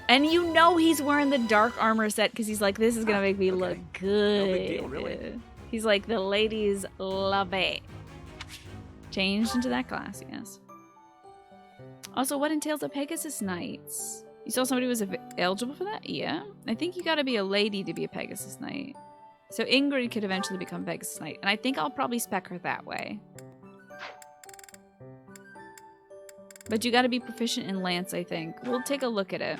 And you know he's wearing the dark armor set because he's like, this is gonna make me look good. No big deal, really. He's like, the ladies love it. Changed into that class, yes. Also, what entails a Pegasus Knights? You saw somebody was eligible for that? Yeah. I think you gotta be a lady to be a Pegasus Knight. So Ingrid could eventually become Pegasus Knight. And I think I'll probably spec her that way. But you gotta be proficient in Lance, I think. We'll take a look at it.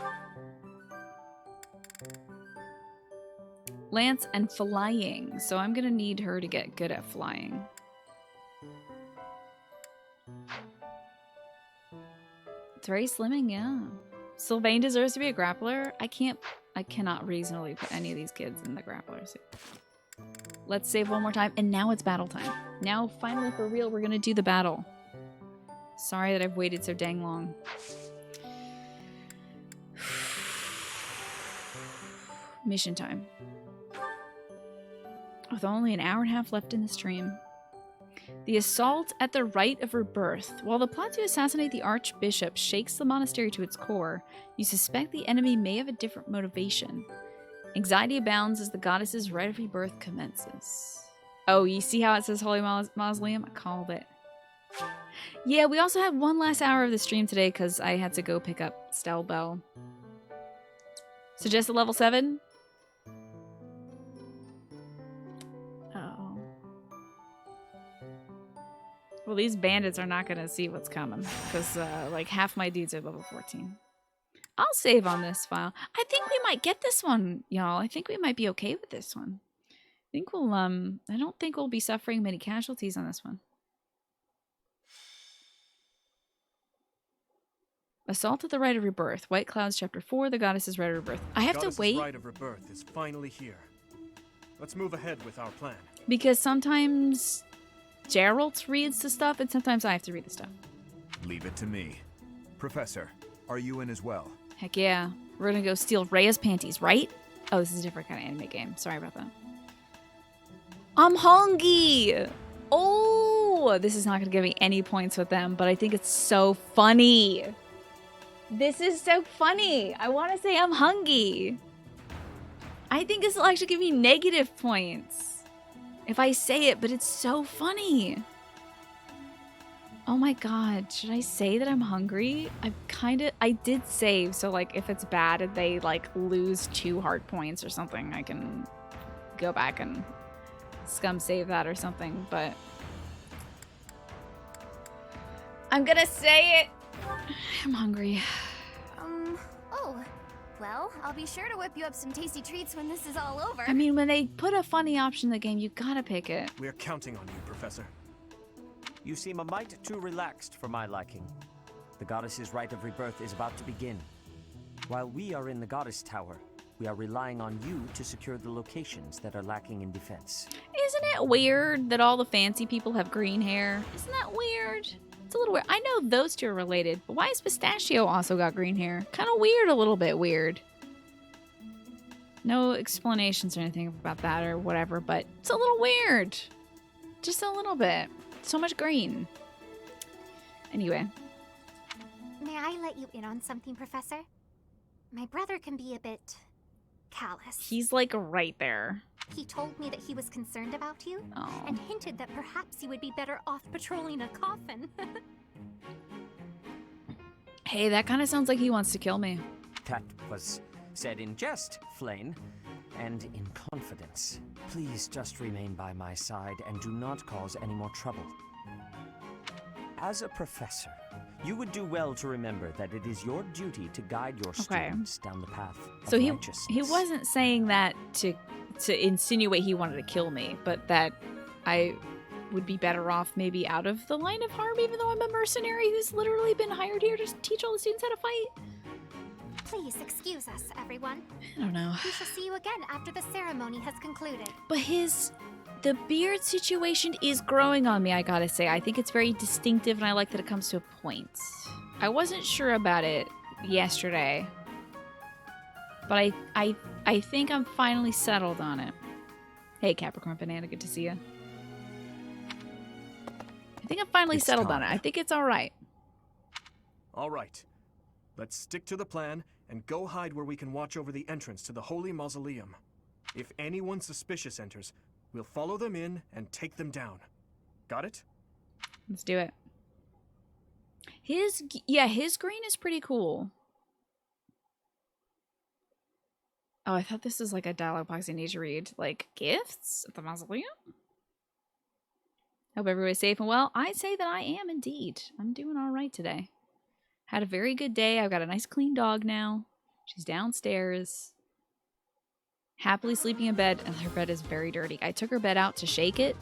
Lance and flying. So I'm gonna need her to get good at flying. It's very slimming, yeah. Sylvain deserves to be a grappler. I cannot reasonably put any of these kids in the grappler suit. Let's save one more time, and now it's battle time. Now, finally, for real, we're gonna do the battle. Sorry that I've waited so dang long. Mission time. With only an hour and a half left in the stream. The assault at the Rite of Rebirth. While the plot to assassinate the Archbishop shakes the monastery to its core, you suspect the enemy may have a different motivation. Anxiety abounds as the goddess's Rite of Rebirth commences. Oh, you see how it says Holy Mausoleum? I called it. Yeah, we also had one last hour of the stream today because I had to go pick up Stell Bell. Suggest a level 7? Uh-oh. Well, these bandits are not going to see what's coming because like half my dudes are level 14. I'll save on this file. I think we might get this one, y'all. I think we might be okay with this one. I think we'll, I don't think we'll be suffering many casualties on this one. Assault at the Rite of Rebirth. White Clouds, Chapter 4, the Goddess's Rite of Rebirth. I have to wait. The Rite of Rebirth is finally here. Let's move ahead with our plan. Because sometimes Geralt reads the stuff and sometimes I have to read the stuff. Leave it to me. Professor, are you in as well? Heck yeah. We're gonna go steal Rhea's panties, right? Oh, this is a different kind of anime game. Sorry about that. I'm hungry! Oh! This is not gonna give me any points with them, but I think it's so funny. This is so funny. I want to say I'm hungry. I think this will actually give me negative points if I say it, but it's so funny. Oh my god, should I say that I'm hungry? I did save, so like if it's bad and they like lose 2 hard points or something, I can go back and scum save that or something, but I'm gonna say it. I'm hungry. Oh. Well, I'll be sure to whip you up some tasty treats when this is all over. I mean, when they put a funny option in the game, you gotta pick it. We're counting on you, Professor. You seem a mite too relaxed for my liking. The Goddess's Rite of Rebirth is about to begin. While we are in the Goddess Tower, we are relying on you to secure the locations that are lacking in defense. Isn't it weird that all the fancy people have green hair? Isn't that weird? It's a little weird. I know those two are related, but why has Pistachio also got green hair? Kind of weird, a little bit weird. No explanations or anything about that or whatever, but it's a little weird. Just a little bit. So much green. Anyway. May I let you in on something, Professor? My brother can be a bit callous. He's like right there. He told me that he was concerned about you Oh. and hinted that perhaps you would be better off patrolling a coffin. Hey, that kind of sounds like he wants to kill me. That was said in jest, Flane, and in confidence. Please just remain by my side and do not cause any more trouble. As a professor, you would do well to remember that it is your duty to guide your students down the path of righteousness. He wasn't saying that to insinuate he wanted to kill me, but that I would be better off maybe out of the line of harm, even though I'm a mercenary who's literally been hired here to teach all the students how to fight. Please excuse us, everyone. I don't know. We shall see you again after the ceremony has concluded. But the beard situation is growing on me, I gotta say. I think it's very distinctive and I like that it comes to a point. I wasn't sure about it yesterday, but I think I'm finally settled on it. Hey, Capricorn Banana, good to see you. I think I'm finally settled on it. I think it's all right. All right. Let's stick to the plan and go hide where we can watch over the entrance to the Holy Mausoleum. If anyone suspicious enters, we'll follow them in and take them down. Got it? Let's do it. His green is pretty cool. Oh, I thought this was like a dialogue box I need to read. Like, gifts at the mausoleum? Hope everybody's safe and well. I'd say that I am indeed. I'm doing all right today. Had a very good day. I've got a nice clean dog now. She's downstairs. Happily sleeping in bed, and her bed is very dirty. I took her bed out to shake it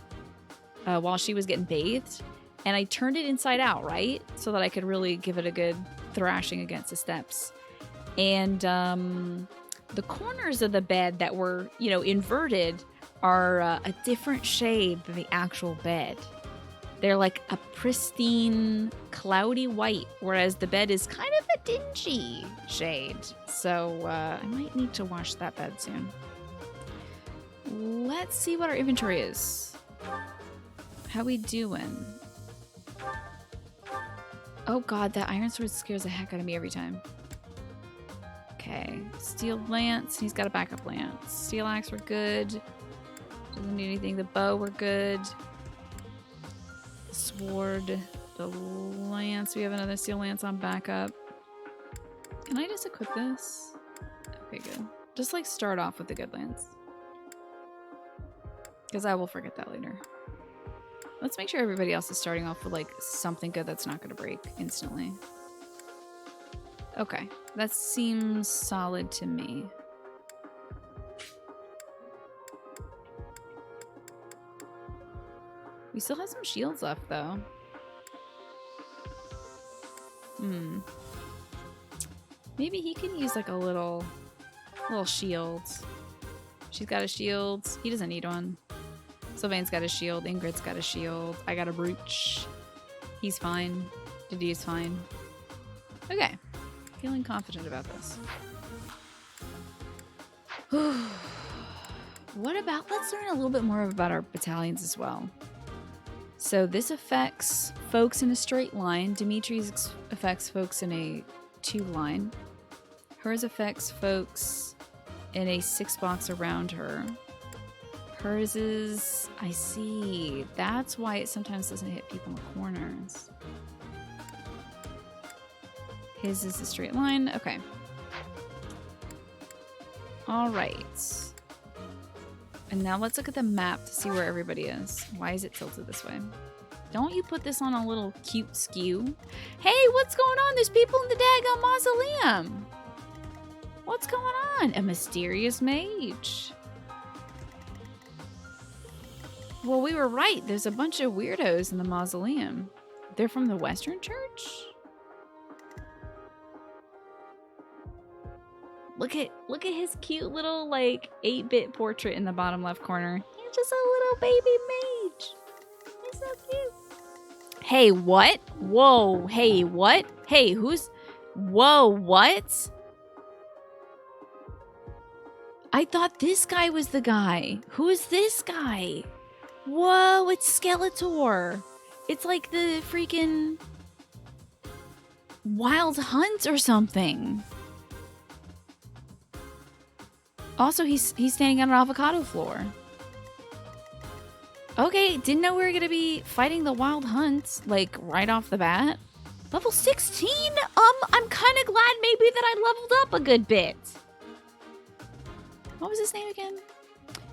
while she was getting bathed, and I turned it inside out, right? So that I could really give it a good thrashing against the steps. And the corners of the bed that were, inverted are a different shade than the actual bed. They're like a pristine, cloudy white, whereas the bed is kind of a dingy shade. So I might need to wash that bed soon. Let's see what our inventory is. How we doing? Oh god, that iron sword scares the heck out of me every time. Okay, steel lance. He's got a backup lance. Steel axe, we're good. Doesn't need anything. The bow, we're good. The sword, the lance. We have another steel lance on backup. Can I just equip this? Okay, good. Just like start off with the good lance. Because I will forget that later. Let's make sure everybody else is starting off with like something good that's not going to break instantly. Okay, that seems solid to me. We still have some shields left though. Maybe he can use like a little shield. She's got a shield. He doesn't need one. Sylvain's got a shield. Ingrid's got a shield. I got a brooch. He's fine. Didier's fine. Okay. Feeling confident about this. What about, let's learn a little bit more about our battalions as well. So this affects folks in a straight line. Dimitri's affects folks in a 2 line. Hers affects folks in a 6 box around her. Hers is, I see. That's why it sometimes doesn't hit people in the corners. His is a straight line. Okay. All right. And now let's look at the map to see where everybody is. Why is it tilted this way? Don't you put this on a little cute skew? Hey, what's going on? There's people in the daggone mausoleum. What's going on? A mysterious mage. Well, we were right. There's a bunch of weirdos in the mausoleum. They're from the Western Church? Look at his cute little like 8-bit portrait in the bottom left corner. He's just a little baby mage. He's so cute. Hey, what? Whoa, hey, what? Hey, who's... Whoa, what? I thought this guy was the guy. Who is this guy? Whoa, it's Skeletor. It's like the freaking Wild Hunt or something. Also, he's standing on an avocado floor. Okay, didn't know we were gonna be fighting the Wild Hunt, like, right off the bat. Level 16? I'm kind of glad maybe that I leveled up a good bit. What was his name again?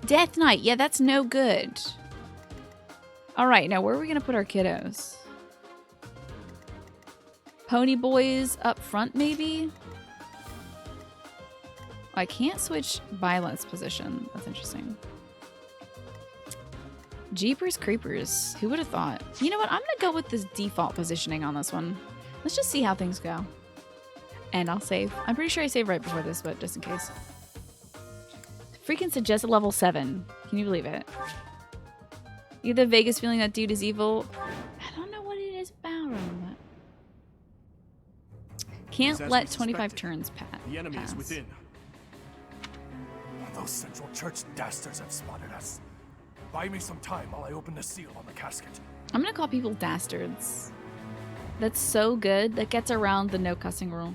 Death Knight. Yeah, that's no good. All right, now where are we gonna put our kiddos? Pony boys up front, maybe? I can't switch Violet's position. That's interesting. Jeepers Creepers. Who would have thought? You know what? I'm going to go with this default positioning on this one. Let's just see how things go. And I'll save. I'm pretty sure I saved right before this, but just in case. Freaking suggested level 7. Can you believe it? You have the vaguest feeling that dude is evil. I don't know what it is about him. Can't let 25 turns pass. The enemy is within. Those Central Church dastards have spotted us. Buy me some time while I open the seal on the casket. I'm gonna call people dastards. That's so good. That gets around the no cussing rule.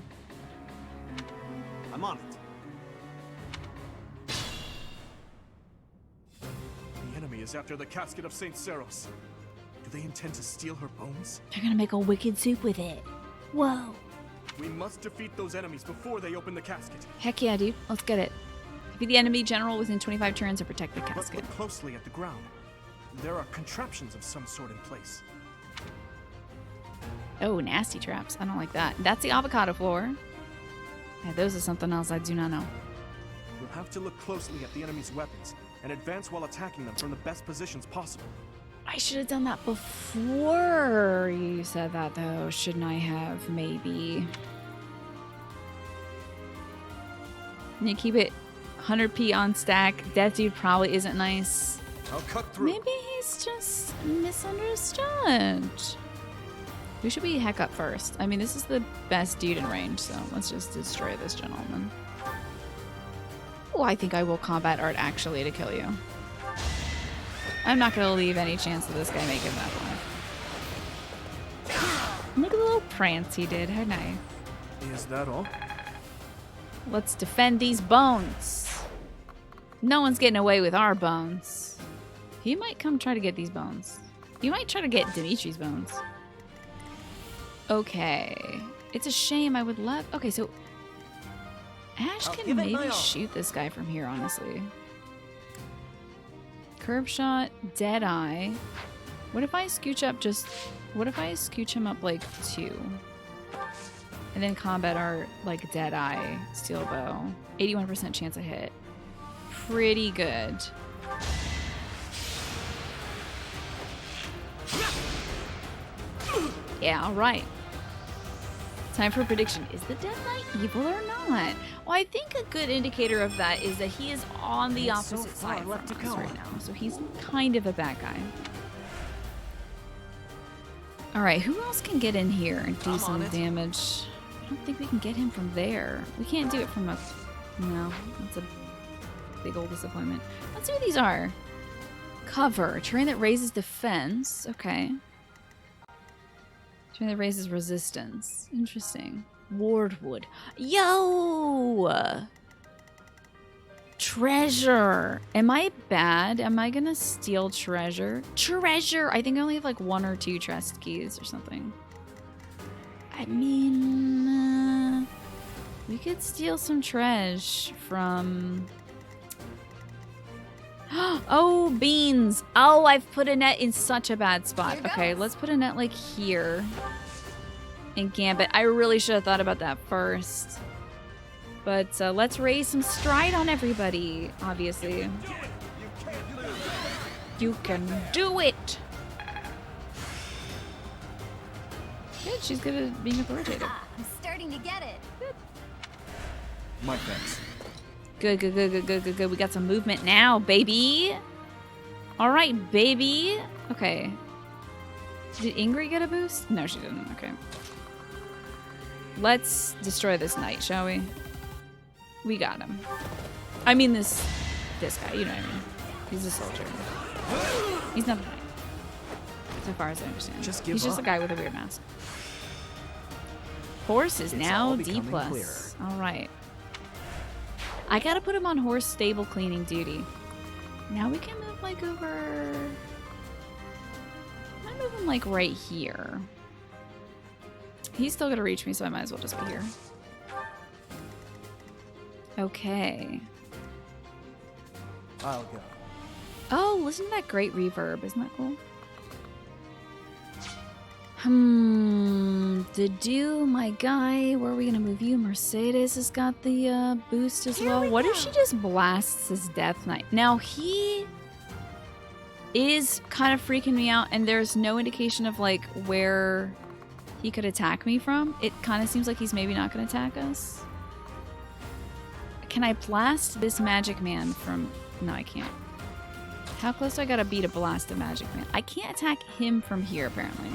I'm on it. The enemy is after the casket of St. Seros. Do they intend to steal her bones? They're gonna make a wicked soup with it. Whoa. We must defeat those enemies before they open the casket. Heck yeah, dude. Let's get it. Be the enemy general within 25 turns and protect the Let's casket. look closely at the ground. There are contraptions of some sort in place. Oh, nasty traps. I don't like that. That's the avocado floor. Yeah, those are something else I do not know. We'll have to look closely at the enemy's weapons and advance while attacking them from the best positions possible. I should have done that before you said that, though. Shouldn't I have? Maybe. And you keep it 100p on stack. That dude probably isn't nice. I'll cut through. Maybe he's just misunderstood. Who should we heck up first? I mean, this is the best dude in range, so let's just destroy this gentleman. Oh, I think I will combat art actually to kill you. I'm not gonna leave any chance of this guy making that one. Look at the little prance he did. How nice. Is that all? Let's defend these bones. No one's getting away with our bones. He might come try to get these bones. He might try to get Dimitri's bones. Okay. It's a shame. I would love... Okay, so... Ash can maybe shoot this guy from here, honestly. Curve shot, dead eye. What if I scooch up just... What if I scooch him up like 2? And then combat art like dead eye, steel bow. 81% chance of hit. Pretty good. Yeah, alright. Time for a prediction. Is the Death Knight evil or not? Well, I think a good indicator of that is that he is on the opposite side from us right now. So he's kind of a bad guy. Alright, who else can get in here and do some damage? I don't think we can get him from there. We can't do it from up. No, that's a big old disappointment. Let's see what these are. Cover. Terrain that raises defense. Okay. Terrain that raises resistance. Interesting. Wardwood. Yo! Treasure. Am I bad? Am I gonna steal treasure? Treasure! I think I only have like 1 or 2 chest keys or something. I mean... we could steal some treasure from... Oh, beans! Oh, I've put a net in such a bad spot. Okay, let's put a net like here. And Gambit. I really should have thought about that first. But let's raise some stride on everybody, obviously. You can do it! Good, she's good at being authoritative. I'm starting to get it. My thanks. Good, good, good, good, good, good, good. We got some movement now, baby. All right, baby. Okay. Did Ingrid get a boost? No, she didn't. Okay. Let's destroy this knight, shall we? We got him. I mean this guy, you know what I mean. He's a soldier. He's not a knight. So far as I understand. He's just a guy with a weird mask. Horse is now D+. Alright. I gotta put him on horse stable cleaning duty. Now we can move like over... I'm gonna move him like right here. He's still gonna reach me, so I might as well just be here. Okay. I'll go. Oh, listen to that great reverb. Isn't that cool? My guy, where are we gonna move you? Mercedes has got the boost as well. What if she just blasts his Death Knight? Now, he is kind of freaking me out, and there's no indication of, like, where he could attack me from. It kind of seems like he's maybe not gonna attack us. Can I blast this magic man from... No, I can't. How close do I gotta be to blast a magic man? I can't attack him from here, apparently.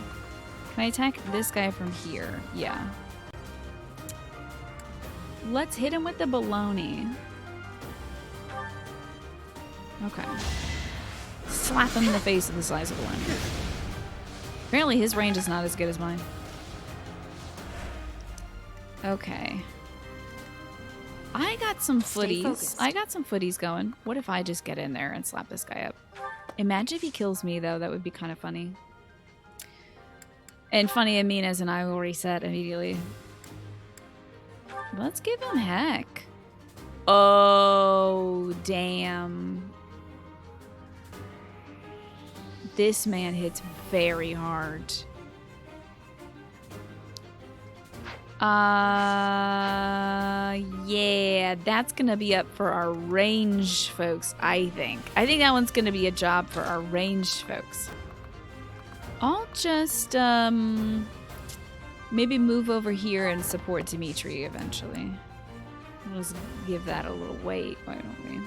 Can I attack this guy from here? Yeah. Let's hit him with the baloney. Okay. Slap him in the face with the size of a baloney. Apparently his range is not as good as mine. Okay. I got some footies. I got some footies going. What if I just get in there and slap this guy up? Imagine if he kills me, though. That would be kind of funny. And funny, I mean, as in I will reset immediately. Let's give him heck. Oh, damn. This man hits very hard. Yeah, that's gonna be up for our range folks, I think. I think that one's gonna be a job for our range folks. I'll just, maybe move over here and support Dimitri eventually. We'll just give that a little weight, why don't we?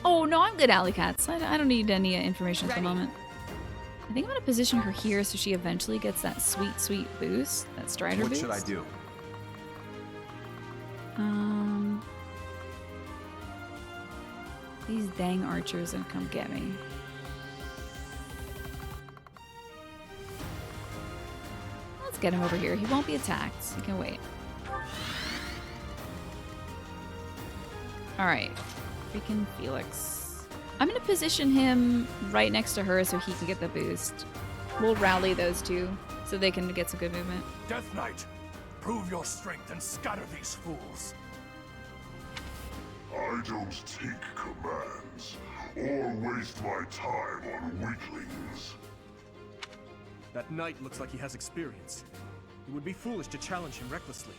Oh, no, I'm good, Alley Cats. I don't need any information at the moment. I think I'm going to position her here so she eventually gets that sweet, sweet boost, that Strider boost. What should I do? These dang archers gonna come get me. Let's get him over here. He won't be attacked. He can wait. Alright. Freaking Felix. I'm gonna position him right next to her so he can get the boost. We'll rally those two so they can get some good movement. Death Knight, prove your strength and scatter these fools. I don't take commands or waste my time on weaklings. That knight looks like he has experience. It would be foolish to challenge him recklessly.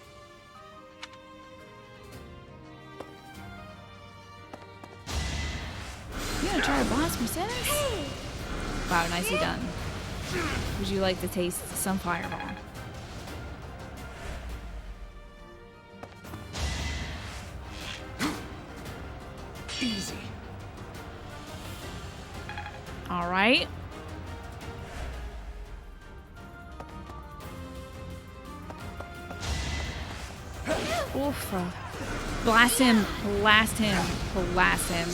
You gonna try a boss, Mercedes? Wow, nicely done. Would you like to taste some fireball? Easy. All right. Oof. Blast him. Blast him. Blast him.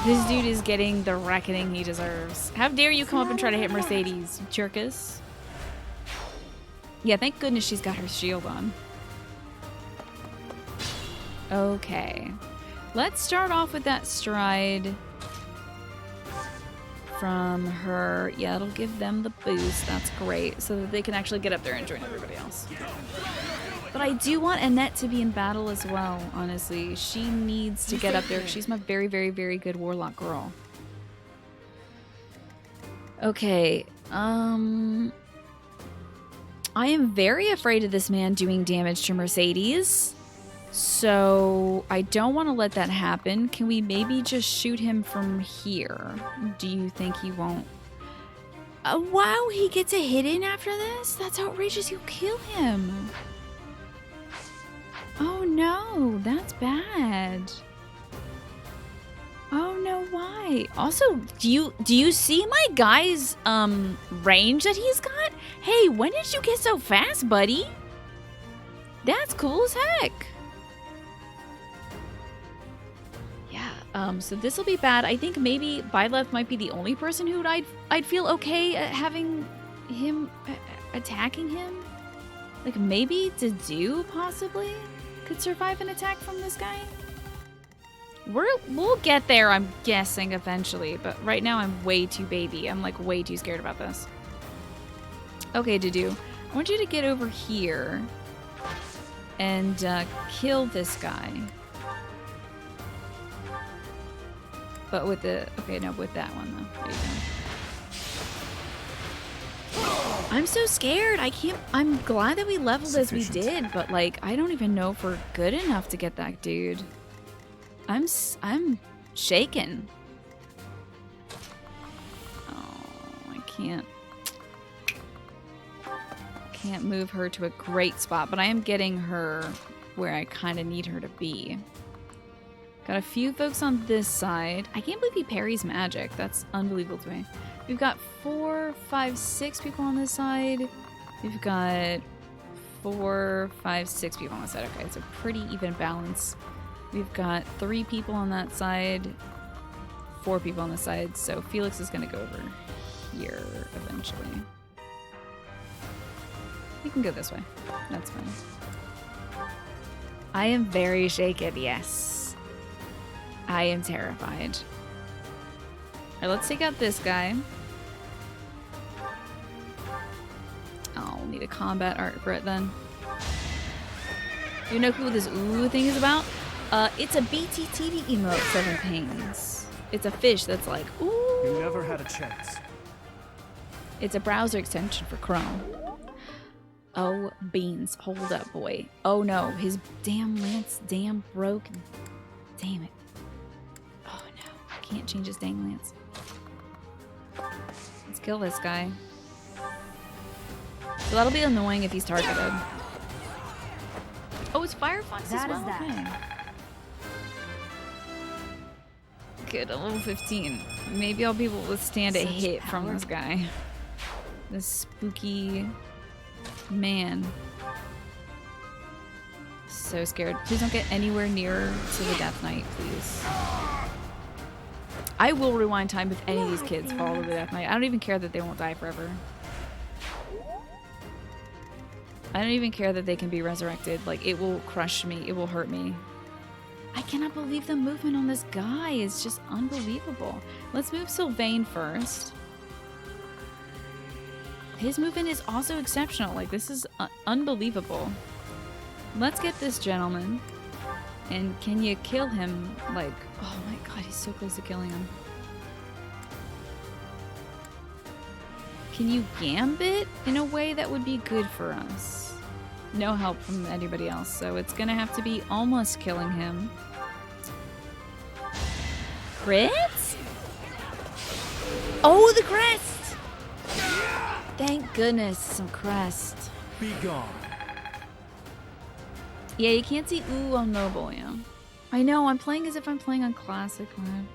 This dude is getting the reckoning he deserves. How dare you come up and try to hit Mercedes, Chirkus? Yeah, thank goodness she's got her shield on. Okay. Let's start off with that stride from her. Yeah, it'll give them the boost. That's great. So that they can actually get up there and join everybody else. But I do want Annette to be in battle as well, honestly. She needs to get up there. She's my very, very, very good warlock girl. Okay. I am very afraid of this man doing damage to Mercedes. So I don't want to let that happen. Can we maybe just shoot him from here? Do you think he won't? Wow, he gets a hit in after this? That's outrageous. You'll kill him. Oh no, that's bad. Oh no, why? Also, do you see my guy's range that he's got? Hey, when did you get so fast, buddy? That's cool as heck. Yeah, so this will be bad. I think maybe Byleth might be the only person who I'd feel okay at having him attacking him. Like maybe Dedu possibly could survive an attack from this guy. We'll get there, I'm guessing, eventually, but right now I'm way too baby. I'm like way too scared about this. Okay, Dedu, I want you to get over here and kill this guy. But with the, okay, no, with that one though. There you go. I'm so scared. I can't. I'm glad that we leveled as we did, but like I don't even know if we're good enough to get that dude. I'm shaken. Oh, I can't move her to a great spot, but I am getting her where I kind of need her to be. Got a few folks on this side. I can't believe he parries magic. That's unbelievable to me. We've got 4, 5, 6 people on this side. We've got 4, 5, 6 people on this side. Okay, it's a pretty even balance. We've got 3 people on that side, 4 people on this side. So Felix is going to go over here eventually. You can go this way. That's fine. I am very shaken, yes. I am terrified. All right, let's take out this guy. Oh, we'll need a combat art for it then. You know who this ooh thing is about? It's a BTTV emote, 7 pings. It's a fish that's like, ooh. You never had a chance. It's a browser extension for Chrome. Oh, beans. Hold up, boy. Oh no, his damn lance broke. Damn it. Oh no, I can't change his dang lance. Let's kill this guy. So that'll be annoying if he's targeted. Oh, it's Firefox as well? Okay. Good, I'm level 15. Maybe I'll be able to withstand a hit from this guy. This spooky man. So scared. Please don't get anywhere near to the Death Knight, please. I will rewind time if any of these kids fall to the death knight. I don't even care that they won't die forever. I don't even care that they can be resurrected. Like, it will crush me. It will hurt me. I cannot believe the movement on this guy is just unbelievable. Let's move Sylvain first. His movement is also exceptional. Like, this is unbelievable. Let's get this gentleman. And can you kill him? Like, oh my god, he's so close to killing him. Can you gambit in a way that would be good for us? No help from anybody else, so it's gonna have to be almost killing him. Crit? Oh, the crest! Thank goodness, some crest. Be gone. Yeah, you can't see ooh on mobile, yeah. I know, I'm playing as if I'm playing on classic mode.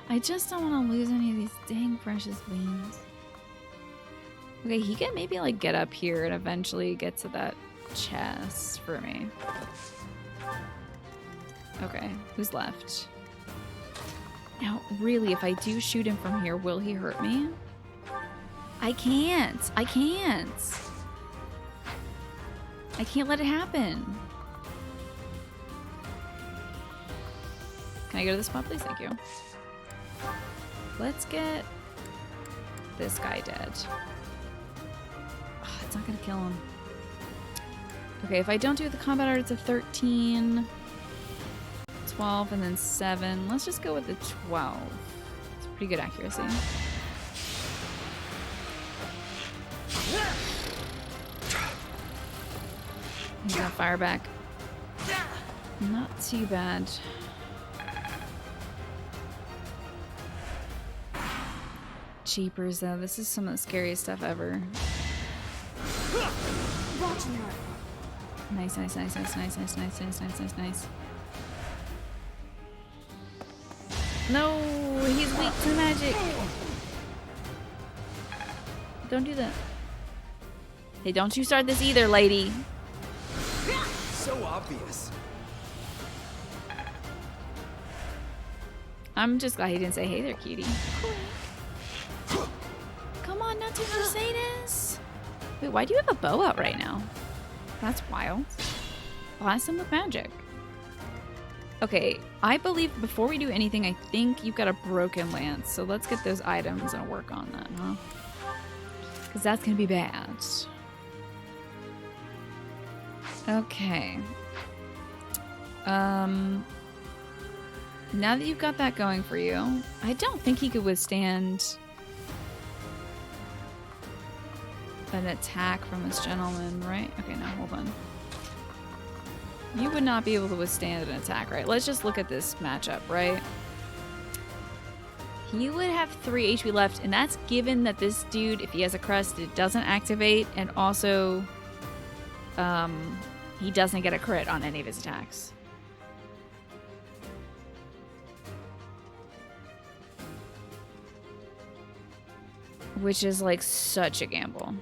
I just don't want to lose any of these dang precious beans. Okay, he can maybe like get up here and eventually get to that chest for me. Okay, who's left? Now, really, if I do shoot him from here, will he hurt me? I can't. I can't. I can't let it happen. Can I go to the spot, please? Thank you. Let's get this guy dead. Oh, it's not gonna kill him. Okay, if I don't do the combat art, it's a 13, 12, and then 7. Let's just go with the 12. It's pretty good accuracy. He's gonna fire back. Not too bad. Cheapers though, this is some of the scariest stuff ever. Nice, nice, nice, nice, nice, nice, nice, nice, nice, nice, nice. No, he's weak to magic. Don't do that. Hey, don't you start this either, lady. So obvious. I'm just glad he didn't say, hey there, cutie. Come on, not too Mercedes. Wait, why do you have a bow out right now? That's wild. Blast him with magic. Okay, I believe before we do anything, I think you've got a broken lance. So let's get those items and work on that, huh? Because that's going to be bad. Okay. Now that you've got that going for you, I don't think he could withstand an attack from this gentleman, right? Okay, now hold on. You would not be able to withstand an attack, right? Let's just look at this matchup, right? He would have 3 HP left, and that's given that this dude, if he has a crest, it doesn't activate, and also he doesn't get a crit on any of his attacks. Which is like such a gamble.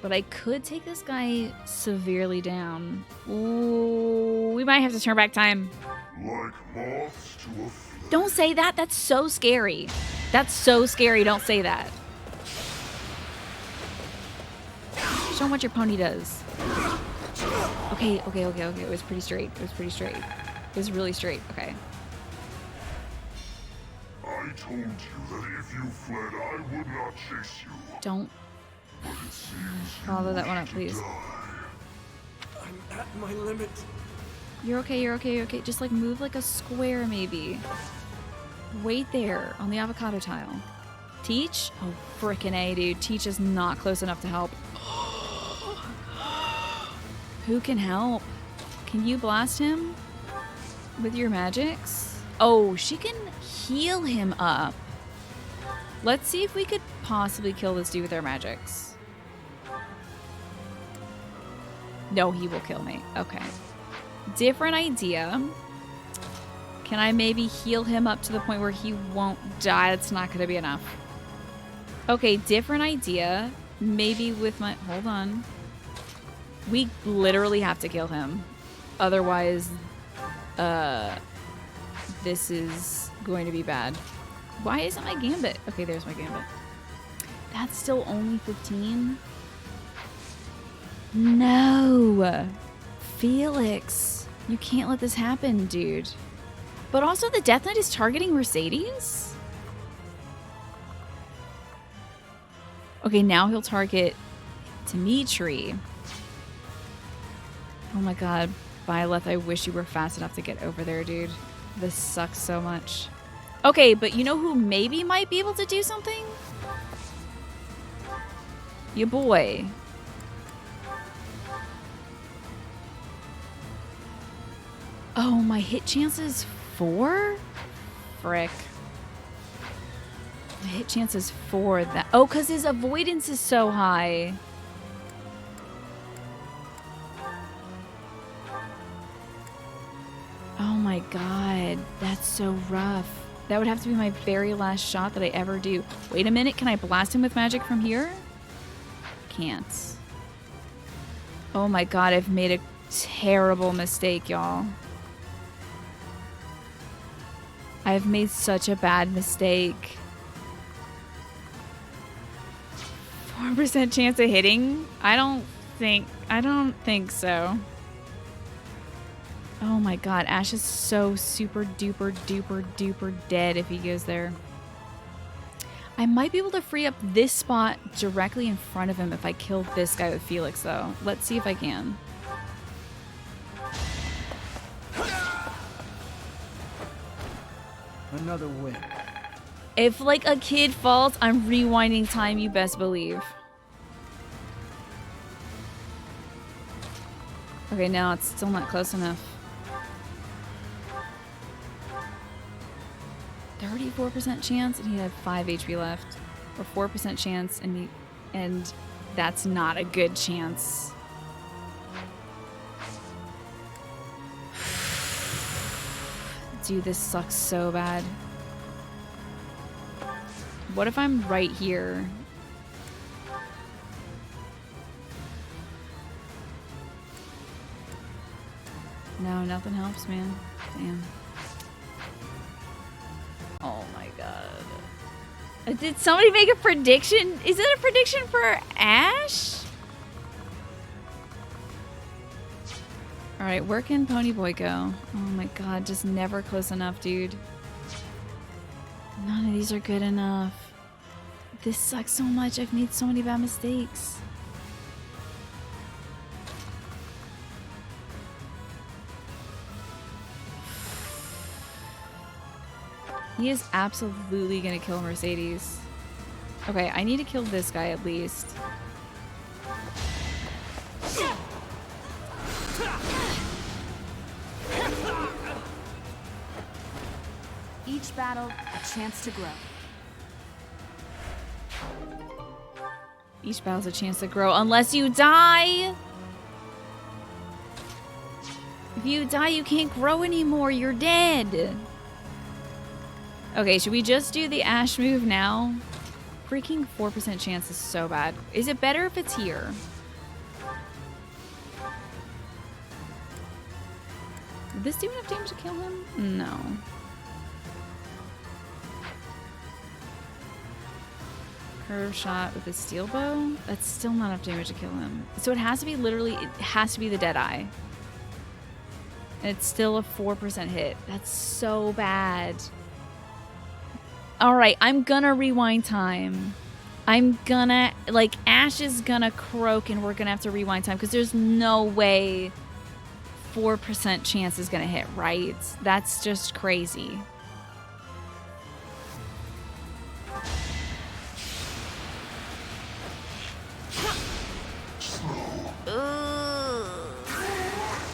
But I could take this guy severely down. Ooh, we might have to turn back time. Like moths to a flame. Don't say that. That's so scary. That's so scary. Don't say that. Show him what your pony does. Okay. It was pretty straight. It was really straight. Okay. I told you that if you fled, I would not chase you. Don't But it seems follow that one up, please. I'm at my limit. You're okay. Just like move like a square, maybe. Wait there on the avocado tile. Teach? Oh, frickin' A, dude. Teach is not close enough to help. Who can help? Can you blast him with your magics? Oh, she can heal him up. Let's see if we could possibly kill this dude with our magics. No, he will kill me. Okay. Different idea. Can I maybe heal him up to the point where he won't die? That's not going to be enough. Okay, different idea. Maybe with my... Hold on. We literally have to kill him. Otherwise, this is going to be bad. Why isn't my gambit? Okay, there's my gambit. That's still only 15? No! Felix, you can't let this happen, dude. But also the Death Knight is targeting Mercedes? Okay, now he'll target Dimitri. Oh my god, Byleth, I wish you were fast enough to get over there, dude. This sucks so much. Okay, but you know who maybe might be able to do something? Your boy. Oh, my hit chance is 4? Frick. My hit chance is 4. Oh, because his avoidance is so high. Oh my god, that's so rough. That would have to be my very last shot that I ever do. Wait a minute, can I blast him with magic from here? Can't. Oh my god, I've made a terrible mistake, y'all. I've made such a bad mistake. 4% chance of hitting? I don't think so. Oh my god, Ash is so super duper duper duper dead if he goes there. I might be able to free up this spot directly in front of him if I kill this guy with Felix though. Let's see if I can. Another win. If like a kid falls, I'm rewinding time, you best believe. Okay, no, it's still not close enough. 34% chance and he had 5 HP left. Or 4% chance and that's not a good chance. Dude, this sucks so bad. What if I'm right here? No, nothing helps, man. Damn. Oh my god. Did somebody make a prediction? Is it a prediction for Ash? Alright, where can Ponyboy go? Oh my god, just never close enough, dude. None of these are good enough. This sucks so much. I've made so many bad mistakes. He is absolutely gonna kill Mercedes. Okay, I need to kill this guy at least. Each battle, a chance to grow. Each battle's a chance to grow unless you die! If you die, you can't grow anymore. You're dead. Okay, should we just do the Ash move now? Freaking 4% chance is so bad. Is it better if it's here? Would this do enough damage to kill him? No. Curve shot with a steel bow? That's still not enough damage to kill him. So it has to be literally, it has to be the Deadeye. And it's still a 4% hit. That's so bad. Alright, I'm gonna rewind time. I'm gonna, like, Ash is gonna croak and we're gonna have to rewind time because there's no way 4% chance is gonna hit, right? That's just crazy.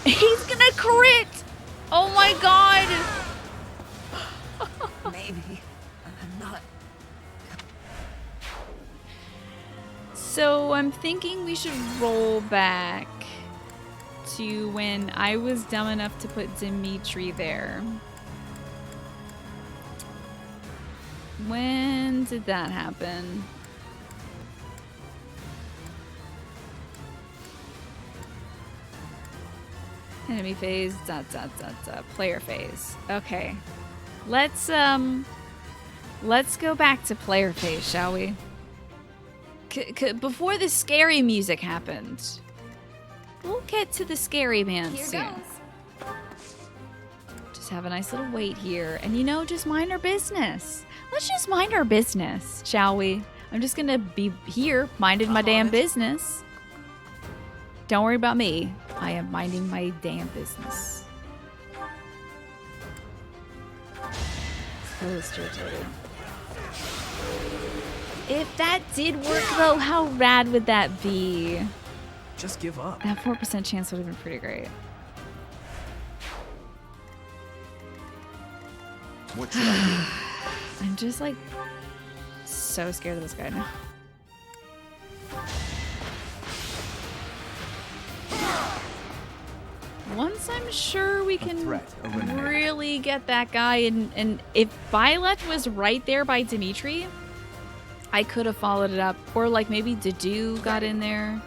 He's gonna crit! Oh my god! Maybe. I'm not. So I'm thinking we should roll back to when I was dumb enough to put Dimitri there. When did that happen? Enemy phase, player phase. Okay. Let's go back to player phase, shall we? Before the scary music happened. We'll get to the scary man Here soon. goes. Just have a nice little wait here. And you know, just mind our business. Let's just mind our business, shall we? I'm just gonna be here, minding my damn business. Don't worry about me. I am minding my damn business. Toaster toad. If that did work though, how rad would that be? Just give up. That 4% chance would have been pretty great. What should I do? I'm just like so scared of this guy now. Once I'm sure we can really get that guy, and if Violet was right there by Dimitri, I could have followed it up. Or like maybe Dedue got in there.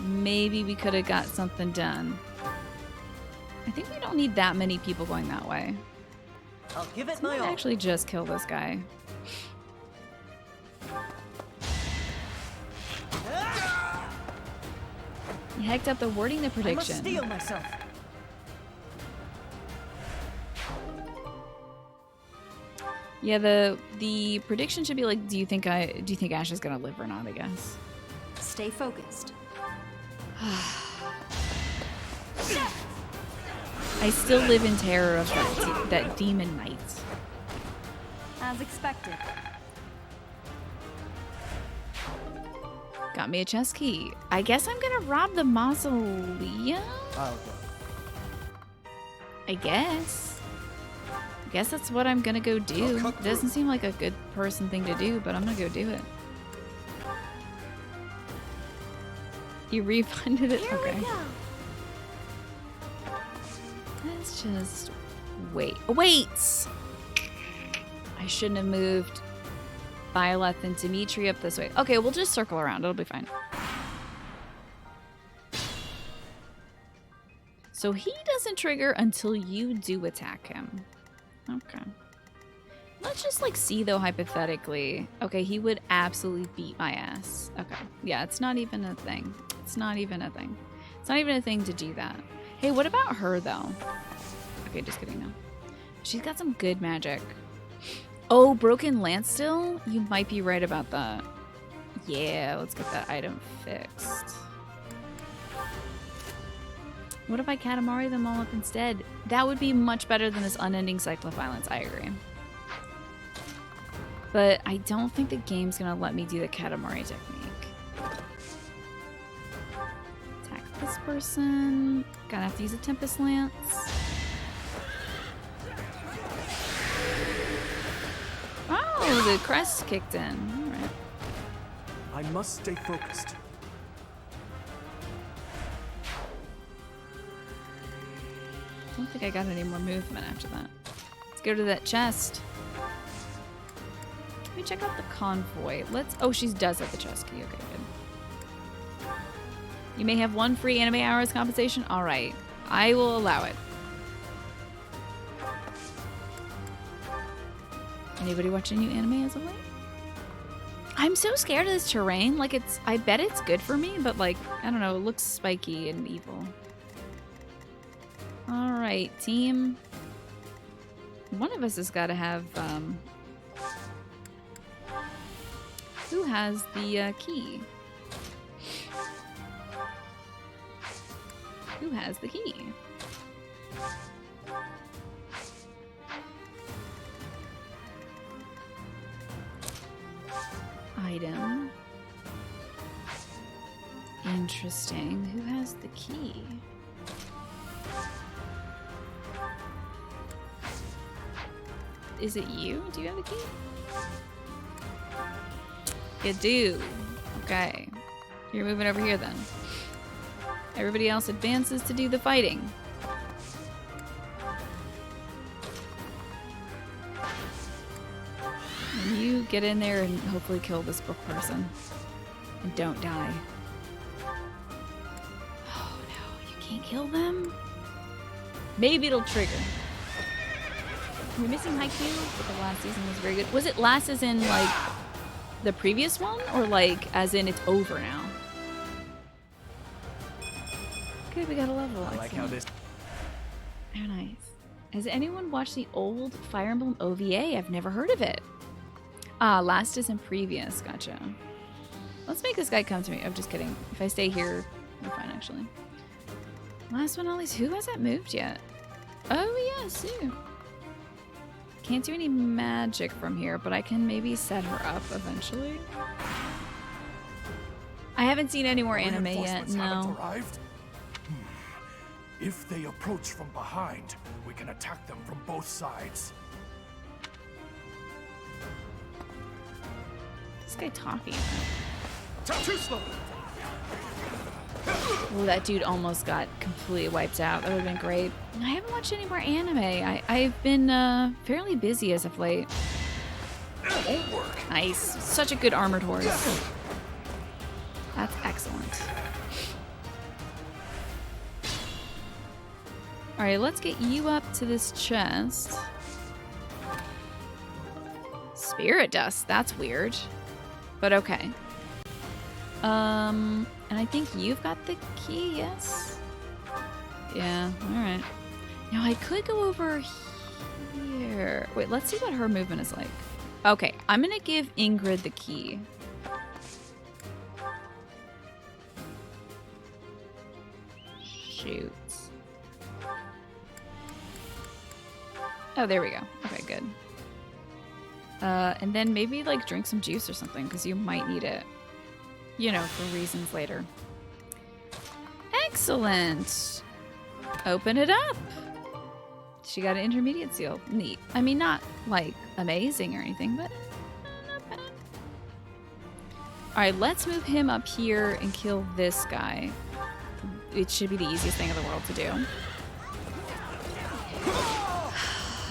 Maybe we could have got something done. I think we don't need that many people going that way. I'll give it So my I might all. actually just kill this guy. He hecked up the wording the I prediction. must steel myself. Yeah, the prediction should be like, do you think Ash is gonna live or not? I guess. Stay focused. I still live in terror of that demon knight. As expected. Got me a chest key. I guess I'm gonna rob the mausoleum. I'll go. I guess that's what I'm gonna go do. It doesn't seem like a good person thing to do, but I'm gonna go do it. You refunded it? Okay. Let's just wait. Wait! I shouldn't have moved Violet and Dimitri up this way. Okay, we'll just circle around. It'll be fine. So he doesn't trigger until you do attack him. Okay. Let's just like see though, hypothetically. Okay, he would absolutely beat my ass. Okay. Yeah, it's not even a thing. It's not even a thing. It's not even a thing to do that. Hey, what about her though? Okay, just kidding though. She's got some good magic. Oh, broken lance still? You might be right about that. Yeah, let's get that item fixed. What if I Katamari them all up instead? That would be much better than this unending cycle of violence, I agree. But I don't think the game's gonna let me do the Katamari technique. Attack this person. Gonna have to use a Tempest Lance. Oh, the crest kicked in. Alright. I must stay focused. I don't think I got any more movement after that. Let's go to that chest. Let me check out the convoy. Oh, she does have the chest key. Okay, good. You may have 1 free anime hours compensation. All right, I will allow it. Anybody watching new anime as of late? I'm so scared of this terrain. Like I bet it's good for me, but like, I don't know, it looks spiky and evil. All right, team. One of us has got to have, who has the key? Who has the key? Item. Interesting. Who has the key? Is it you? Do you have the key? You do. Okay. You're moving over here then. Everybody else advances to do the fighting. And you get in there and hopefully kill this book person. And don't die. Oh no, you can't kill them? Maybe it'll trigger. We're missing Haikyuu, but the last season was very good. Was it last as in, like, the previous one? Or, like, as in it's over now? Good, we got a level. I like how this... Very nice. Has anyone watched the old Fire Emblem OVA? I've never heard of it. Ah, last is in previous. Gotcha. Let's make this guy come to me. I'm just kidding. If I stay here, we're fine, actually. Last one, at least. Who hasn't moved yet? Oh, yeah, Sue. Can't do any magic from here, but I can maybe set her up eventually. I haven't seen any more anime yet, Reinforcements haven't no. arrived? If they approach from behind, we can attack them from both sides. What's this guy talking about? Too slow. Oh, that dude almost got completely wiped out. That would have been great. I haven't watched any more anime. I've been fairly busy as of late. Won't work. Nice. Such a good armored horse. That's excellent. Alright, let's get you up to this chest. Spirit dust. That's weird. But okay. And I think you've got the key, yes? Yeah, alright. Now I could go over here. Wait, let's see what her movement is like. Okay, I'm gonna give Ingrid the key. Shoot. Oh, there we go. Okay, good. And then maybe like drink some juice or something, because you might need it. You know, for reasons later. Excellent! Open it up! She got an intermediate seal. Neat. I mean, not, like, amazing or anything, but not bad. Alright, let's move him up here and kill this guy. It should be the easiest thing in the world to do.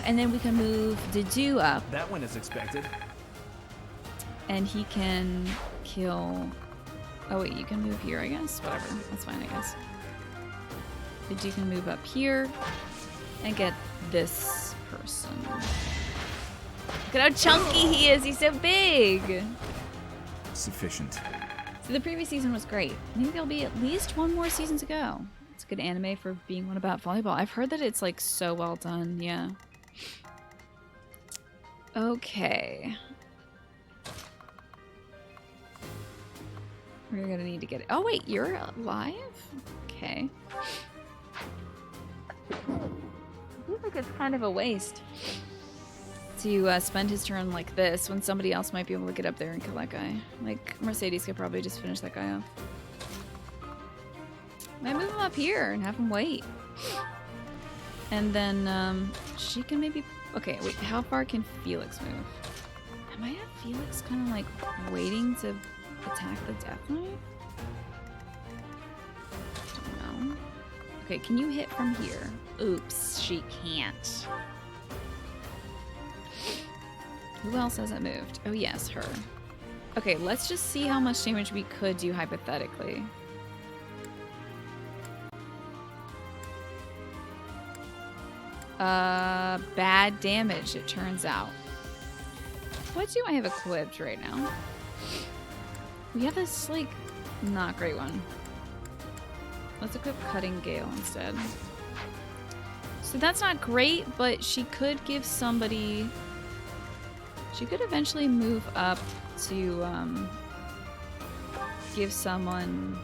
And then we can move Dedu up. That one is expected. And he can kill... Oh wait, you can move here, I guess? Whatever, that's fine, I guess. But you can move up here and get this person. Look at how chunky he is, he's so big! Sufficient. So the previous season was great. I think there'll be at least one more season to go. It's a good anime for being one about volleyball. I've heard that it's like so well done, yeah. Okay. We're gonna need to get it. Oh wait, you're alive? Okay. I feel like it's kind of a waste to spend his turn like this when somebody else might be able to get up there and kill that guy. Like, Mercedes could probably just finish that guy off. Might move him up here and have him wait. And then she can maybe... Okay, wait, how far can Felix move? I might have Felix kind of like waiting to attack the Death Knight? Don't know. Okay, can you hit from here? Oops, she can't. Who else hasn't moved? Oh yes, her. Okay, let's just see how much damage we could do hypothetically. Bad damage, it turns out. What do I have equipped right now? We have this, like, not great one. Let's equip Cutting Gale instead. So that's not great, but she could give somebody... She could eventually move up to, give someone,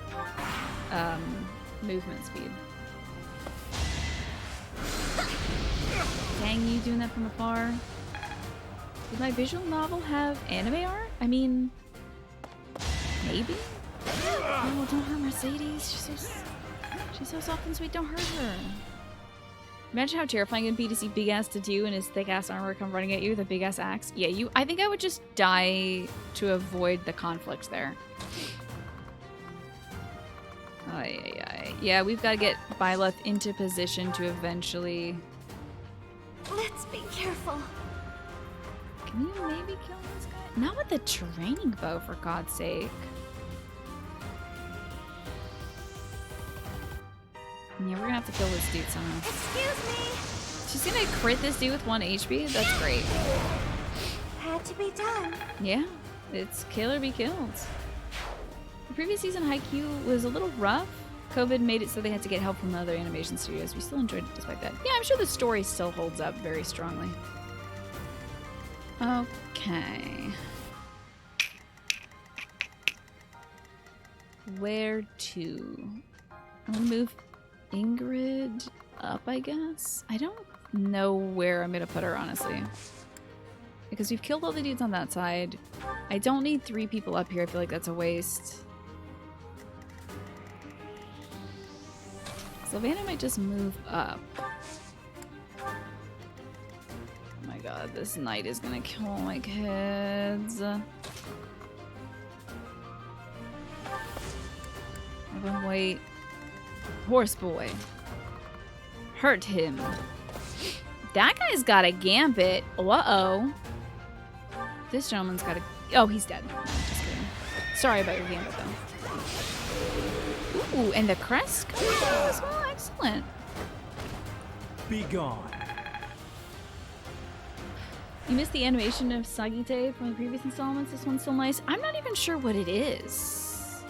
movement speed. Dang, you doing that from afar? Did my visual novel have anime art? I mean, maybe? Oh, don't hurt Mercedes. She's so soft and sweet. Don't hurt her. Imagine how terrifying it'd be to see big ass Dedu and his thick ass armor come running at you with a big ass axe. Yeah, I think I would just die to avoid the conflict there. Yeah, we've got to get Byleth into position to eventually... Let's be careful. Can you maybe kill this guy? Not with the training bow, for God's sake. Yeah, we're gonna have to kill this dude somehow. Excuse She's gonna crit this dude with 1 HP? That's great. Had to be done. Yeah, it's kill or be killed. The previous season Haikyuu was a little rough. COVID made it so they had to get help from other animation studios. We still enjoyed it despite that. Yeah, I'm sure the story still holds up very strongly. Okay. Where to? I'm gonna move Ingrid up, I guess. I don't know where I'm gonna put her, honestly. Because we've killed all the dudes on that side. I don't need 3 people up here. I feel like that's a waste. Sylvana might just move up. Oh my god, this knight is gonna kill all my kids. Everyone wait. Horse boy. Hurt him. That guy's got a gambit. Uh-oh. This gentleman's got a... Oh, he's dead. No, just kidding. Sorry about your gambit, though. Ooh, and the crest comes out as well. Excellent. Be gone. You missed the animation of Sagite from the previous installments. This one's still nice. I'm not even sure what it is.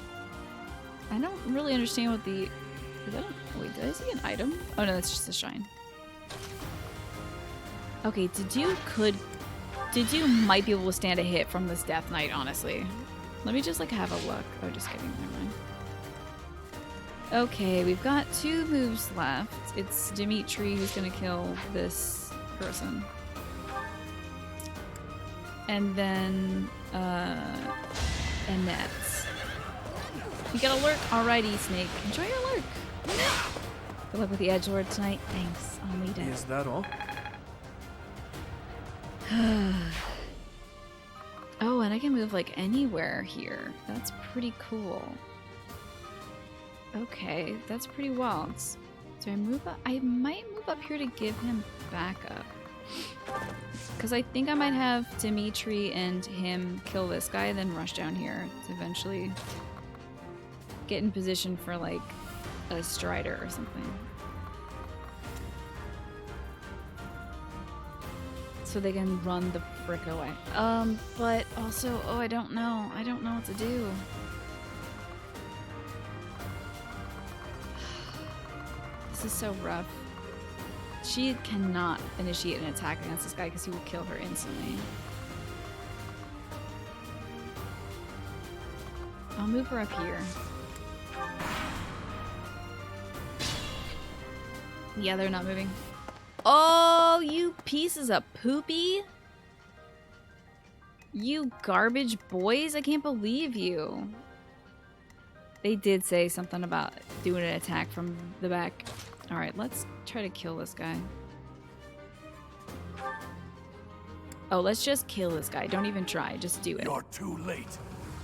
I don't really understand what the... Is that a... Wait, did I see an item? Oh no, that's just a shine. Okay, Dedu might be able to stand a hit from this Death Knight, honestly. Let me just like have a look. Oh, just kidding. Never mind. Okay, we've got 2 moves left. It's Dimitri who's gonna kill this person. And then, Annette. You got a lurk? Alrighty, Snake. Enjoy your lurk. Good luck with the edgelord tonight. Thanks. I'll lead it. Is that all? Oh, and I can move like anywhere here. That's pretty cool. Okay, that's pretty wild. So I move up. I might move up here to give him backup. Because I think I might have Dimitri and him kill this guy, then rush down here to eventually get in position for like a Strider or something. So they can run the frick away. But also, oh, I don't know. I don't know what to do. This is so rough. She cannot initiate an attack against this guy because he will kill her instantly. I'll move her up here. Yeah, they're not moving. Oh, you pieces of poopy. You garbage boys. I can't believe you. They did say something about doing an attack from the back. Alright, let's try to kill this guy. Oh, let's just kill this guy. Don't even try. Just do it. You're too late.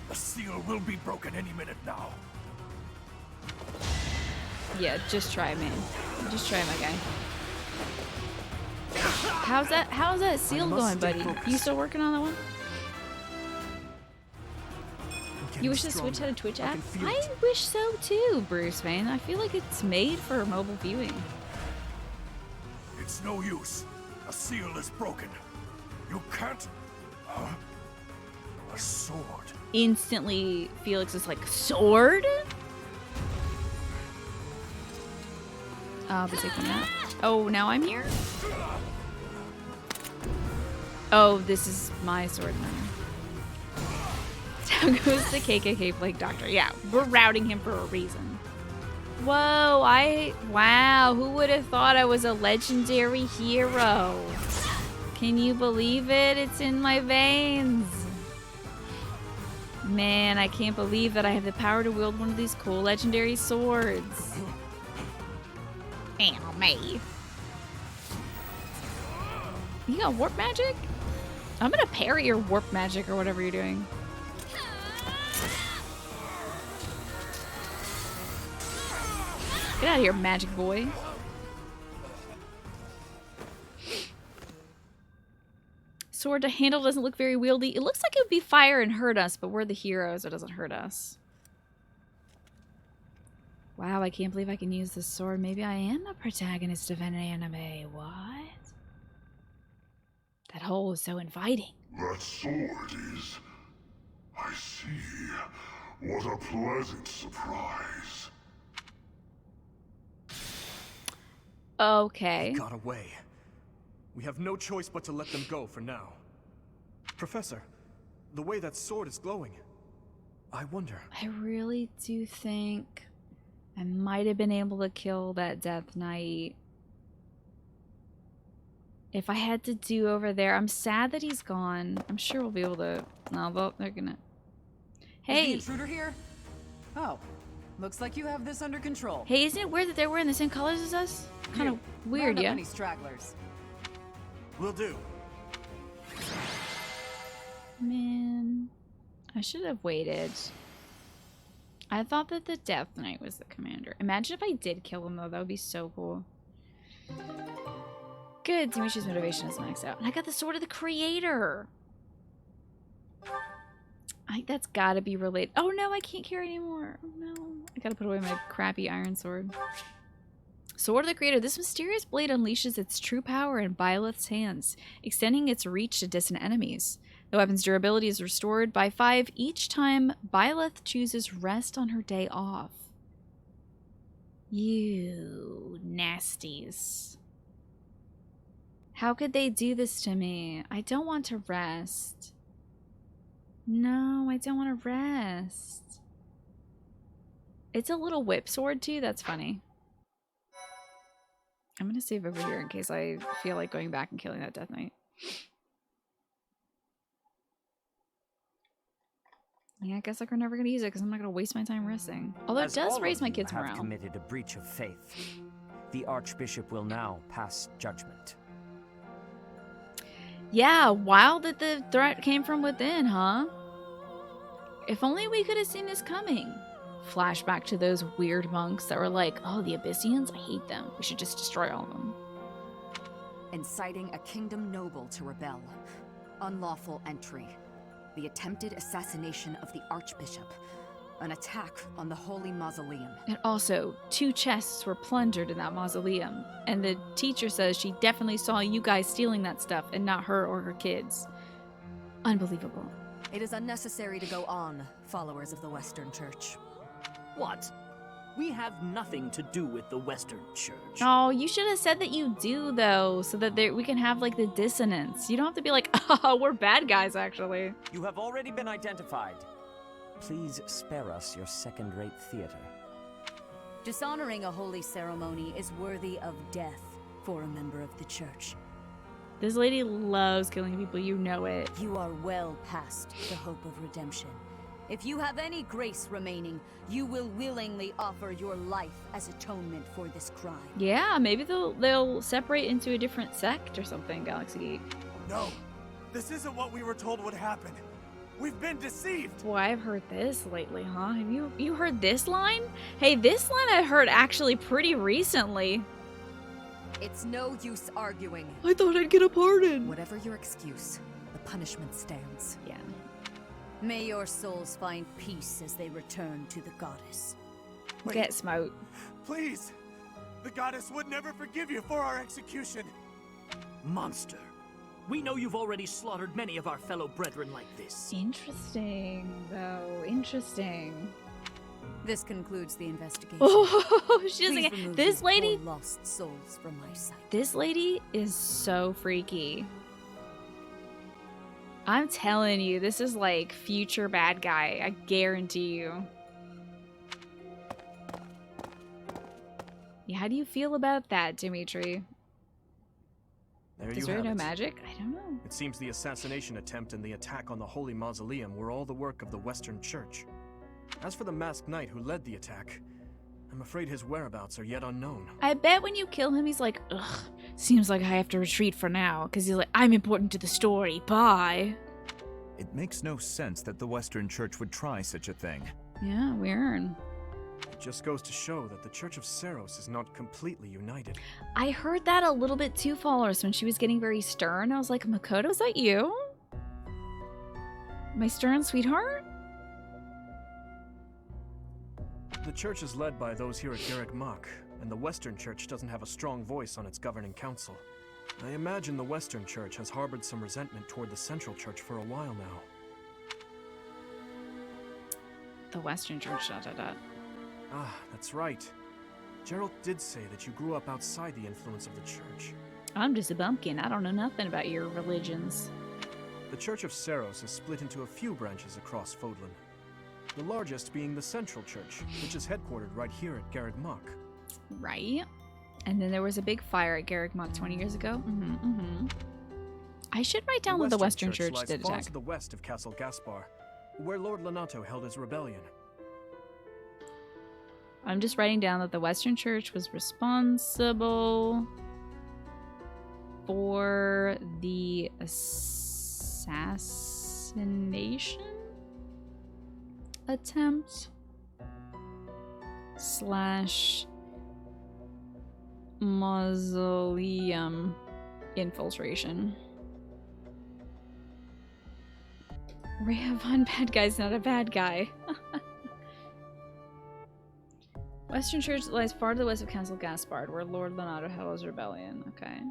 The seal will be broken any minute now. Yeah, just try, man. Just try, my guy. How's that seal going, buddy? You still working on that one? You wish the Switch had a Twitch app? I wish so too, Bruce Wayne. I feel like it's made for mobile viewing. It's no use. A seal is broken. You can't... Huh? A sword. Instantly, Felix is like, sword? I'll be taking that. Oh, now I'm here? Oh, this is my sword now. Down goes the KKK Plague Doctor. Yeah, we're routing him for a reason. Whoa, wow, who would have thought I was a legendary hero? Can you believe it? It's in my veins. Man, I can't believe that I have the power to wield one of these cool legendary swords. Ow, me. You got warp magic? I'm gonna parry your warp magic or whatever you're doing. Get out of here, magic boy. Sword to handle doesn't look very wieldy. It looks like it would be fire and hurt us, but we're the heroes, so it doesn't hurt us. Wow, I can't believe I can use this sword. Maybe I am a protagonist of an anime. What? That hole is so inviting. That sword is... I see. What a pleasant surprise. Okay. He got away. We have no choice but to let them go for now. Professor, the way that sword is glowing, I wonder... I really do think I might have been able to kill that Death Knight. If I had to do over there, I'm sad that he's gone. I'm sure we'll be able to... No, they're gonna... Hey! Is the intruder here? Oh, looks like you have this under control. Hey, isn't it weird that they're wearing the same colors as us? Kind of weird, yeah? Any stragglers. Will do. Man, I should have waited. I thought that the Death Knight was the commander. Imagine if I did kill him, though. That would be so cool. Good. Demetrius' motivation is maxed out. And I got the Sword of the Creator. I think that's gotta be related. Oh no, I can't carry anymore. Oh no. I gotta put away my crappy iron sword. Sword of the Creator. This mysterious blade unleashes its true power in Byleth's hands, extending its reach to distant enemies. The weapon's durability is restored by 5 each time Byleth chooses rest on her day off. You nasties. How could they do this to me? I don't want to rest. No, I don't want to rest. It's a little whip sword too. That's funny. I'm going to save over here in case I feel like going back and killing that Death Knight. Yeah, I guess like we're never going to use it because I'm not going to waste my time resting. Although it does raise my kids' morale. Have committed a breach of faith. The Archbishop will now pass judgment. Yeah, wild that the threat came from within, huh? If only we could have seen this coming. Flashback to those weird monks that were like, oh, the Abyssians, I hate them. We should just destroy all of them. Inciting a kingdom noble to rebel. Unlawful entry. The attempted assassination of the Archbishop. An attack on the Holy Mausoleum. And also, 2 chests were plundered in that mausoleum. And the teacher says she definitely saw you guys stealing that stuff and not her or her kids. Unbelievable. It is unnecessary to go on, followers of the Western Church. What? We have nothing to do with the Western Church. Oh, you should have said that you do, though, so that we can have, like, the dissonance. You don't have to be like, oh, we're bad guys, actually. You have already been identified. Please spare us your second-rate theater. Dishonoring a holy ceremony is worthy of death for a member of the church. This lady loves killing people, you know it. You are well past the hope of redemption. If you have any grace remaining, you will willingly offer your life as atonement for this crime. Yeah, maybe they'll separate into a different sect or something, Galaxy Geek. No, this isn't what we were told would happen. We've been deceived. Boy, I've heard this lately, huh? Have you heard this line? Hey, this line I heard actually pretty recently. It's no use arguing. I thought I'd get a pardon. Whatever your excuse, the punishment stands. Yeah. May your souls find peace as they return to the goddess. Wait. Get smote. Please! The goddess would never forgive you for our execution. Monster. We know you've already slaughtered many of our fellow brethren like this. Interesting, though. Interesting. This concludes the investigation. Oh, she doesn't Please get remove this these lady. poor lost souls from my sight. This lady is so freaky. I'm telling you, this is like future bad guy. I guarantee you. Yeah, how do you feel about that, Dimitri? There Is you there have no it. magic? I don't know. It seems the assassination attempt and the attack on the Holy Mausoleum were all the work of the Western Church. As for the masked knight who led the attack, I'm afraid his whereabouts are yet unknown. I bet when you kill him, he's like, ugh, seems like I have to retreat for now, because he's like, I'm important to the story, bye. It makes no sense that the Western Church would try such a thing. Yeah, weird. It just goes to show that the Church of Seros is not completely united. I heard that a little bit too, followers, when she was getting very stern. I was like, Makoto, is that you? My stern sweetheart? The church is led by those here at Garreg Mach, and the Western Church doesn't have a strong voice on its governing council. I imagine the Western Church has harbored some resentment toward the Central Church for a while now. The Western Church, Ah, that's right. Gerald did say that you grew up outside the influence of the church. I'm just a bumpkin. I don't know nothing about your religions. The Church of Seros is split into a few branches across Fodlan. The largest being the Central Church, which is headquartered right here at Garreg Mach. Right. And then there was a big fire at Garreg Mach 20 years ago. I should write down what the Western Church lies did far attack. to the west of Castle Gaspar, where Lord Lonato held his rebellion. I'm just writing down that the Western Church was responsible for the assassination attempt / mausoleum infiltration. Rhea Von Bad Guy's not a bad guy. Western Church lies far to the west of Castle Gaspard, where Lord Lonato held his rebellion. Okay.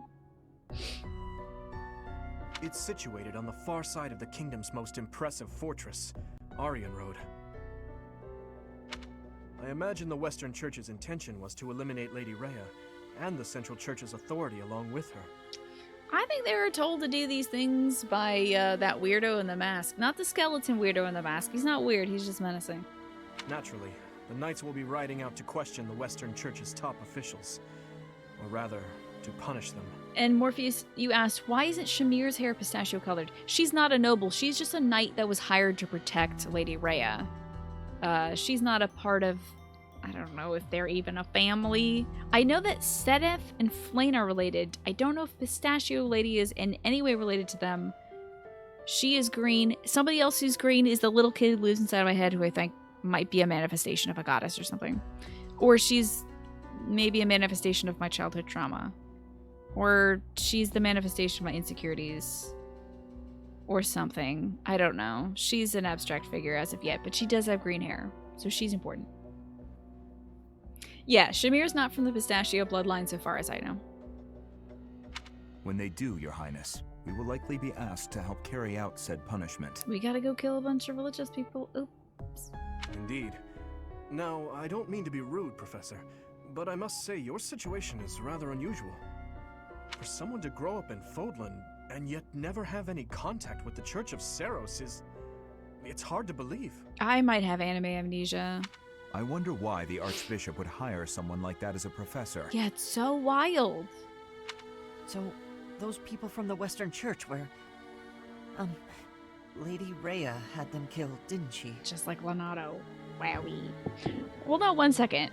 It's situated on the far side of the kingdom's most impressive fortress, Aryan Road. I imagine the Western Church's intention was to eliminate Lady Rhea and the Central Church's authority along with her. I think they were told to do these things by that weirdo in the mask. Not the skeleton weirdo in the mask. He's not weird, he's just menacing. Naturally, the Knights will be riding out to question the Western Church's top officials. Or rather, to punish them. And Morpheus, you asked, why isn't Shamir's hair pistachio colored? She's not a noble. She's just a knight that was hired to protect Lady Rhea. She's not a part of... I don't know if they're even a family. I know that Sedef and Flayn are related. I don't know if Pistachio Lady is in any way related to them. She is green. Somebody else who's green is the little kid who lives inside my head, who I think might be a manifestation of a goddess or something. Or she's maybe a manifestation of my childhood trauma. Or she's the manifestation of my insecurities. Or something. I don't know. She's an abstract figure as of yet, but she does have green hair. So she's important. Yeah, Shamir's not from the Pistachio bloodline so far as I know. When they do, Your Highness, we will likely be asked to help carry out said punishment. We gotta go kill a bunch of religious people. Oops. Indeed. Now, I don't mean to be rude, Professor, but I must say your situation is rather unusual. For someone to grow up in Fodlan and yet never have any contact with the Church of Seros is... it's hard to believe. I might have anime amnesia. I wonder why the Archbishop would hire someone like that as a professor. Yeah, it's so wild. So, those people from the Western Church where... Lady Rhea had them killed, didn't she? Just like Lonato. Wowie. Hold on 1 second.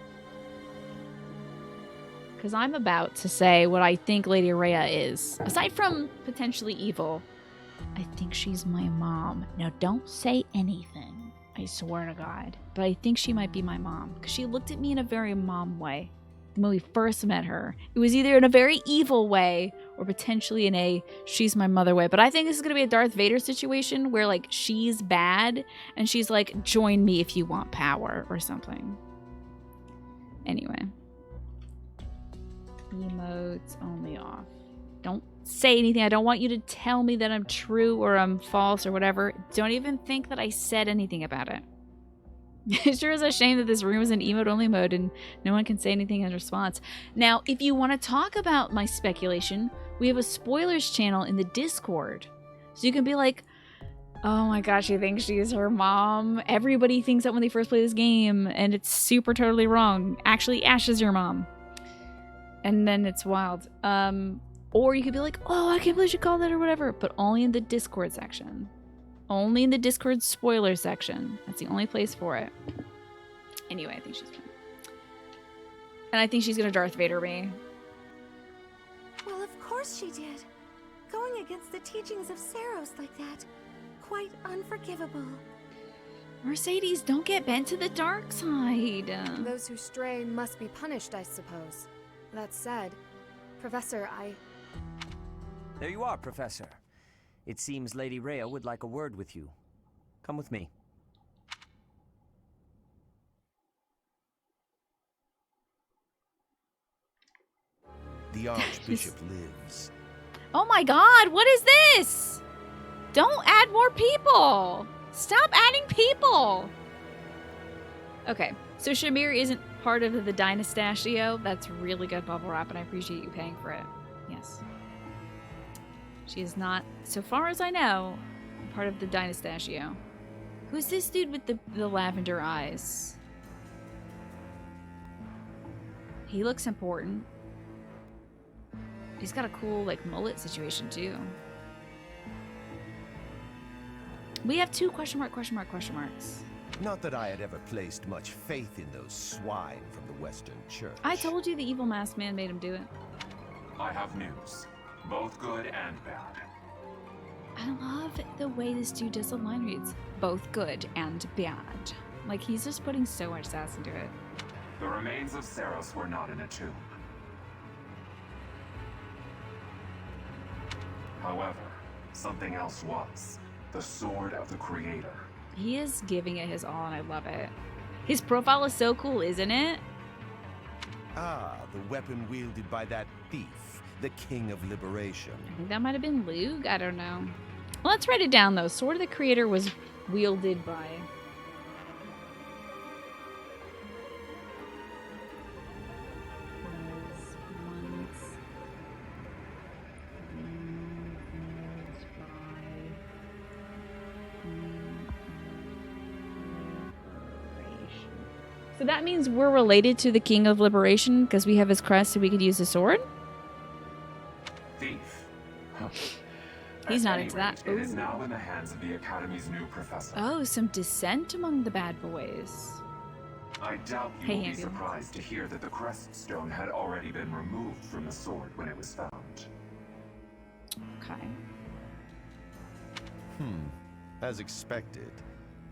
Because I'm about to say what I think Lady Rhea is. Aside from potentially evil, I think she's my mom. Now, don't say anything. I swear to God. But I think she might be my mom. Because she looked at me in a very mom way. When we first met her. It was either in a very evil way or potentially in a she's my mother way. But I think this is going to be a Darth Vader situation where like she's bad and she's like, join me if you want power or something. Anyway. Emotes only off. Don't say anything. I don't want you to tell me that I'm true or I'm false or whatever. Don't even think that I said anything about it. It sure is a shame that this room is in emote only mode and no one can say anything in response. Now, if you want to talk about my speculation, we have a spoilers channel in the Discord. So you can be like, oh my gosh, she thinks she's her mom. Everybody thinks that when they first play this game and it's super totally wrong. Actually, Ash is your mom. And then it's wild. Or you could be like, oh, I can't believe you called that or whatever. But only in the Discord section. Only in the Discord spoiler section. That's the only place for it. Anyway, I think she's fine. And I think she's gonna Darth Vader me. Well, of course she did. Going against the teachings of Seros like that. Quite unforgivable. Mercedes, don't get bent to the dark side. Those who stray must be punished, I suppose. That said, Professor, There you are, Professor. It seems Lady Rhea would like a word with you. Come with me. The Archbishop lives. Oh my god, what is this? Don't add more people. Stop adding people. Okay, so Shamir isn't part of the Dynastachio. That's really good bubble wrap, and I appreciate you paying for it. Yes. She is not, so far as I know, part of the Dynastachio. Who's this dude with the lavender eyes? He looks important. He's got a cool, like, mullet situation, too. We have 2 question marks. Not that I had ever placed much faith in those swine from the Western Church. I told you the evil masked man made him do it. I have news. Both good and bad. I love the way this dude does the line reads. Both good and bad. Like, he's just putting so much sass into it. The remains of Saros were not in a tomb. However, something else was. The Sword of the Creator. He is giving it his all, and I love it. His profile is so cool, isn't it? Ah, the weapon wielded by that thief, the King of Liberation. I think that might have been Luke. I don't know. Well, let's write it down, though. Sword of the Creator was wielded by... So that means we're related to the King of Liberation because we have his crest so we could use the sword? Thief. He's At not any into that. rate, it is now in the hands of the Academy's new professor. Oh, some dissent among the bad boys. I doubt you Hey, will be ambulance. surprised to hear that the crest stone had already been removed from the sword when it was found. Okay. As expected.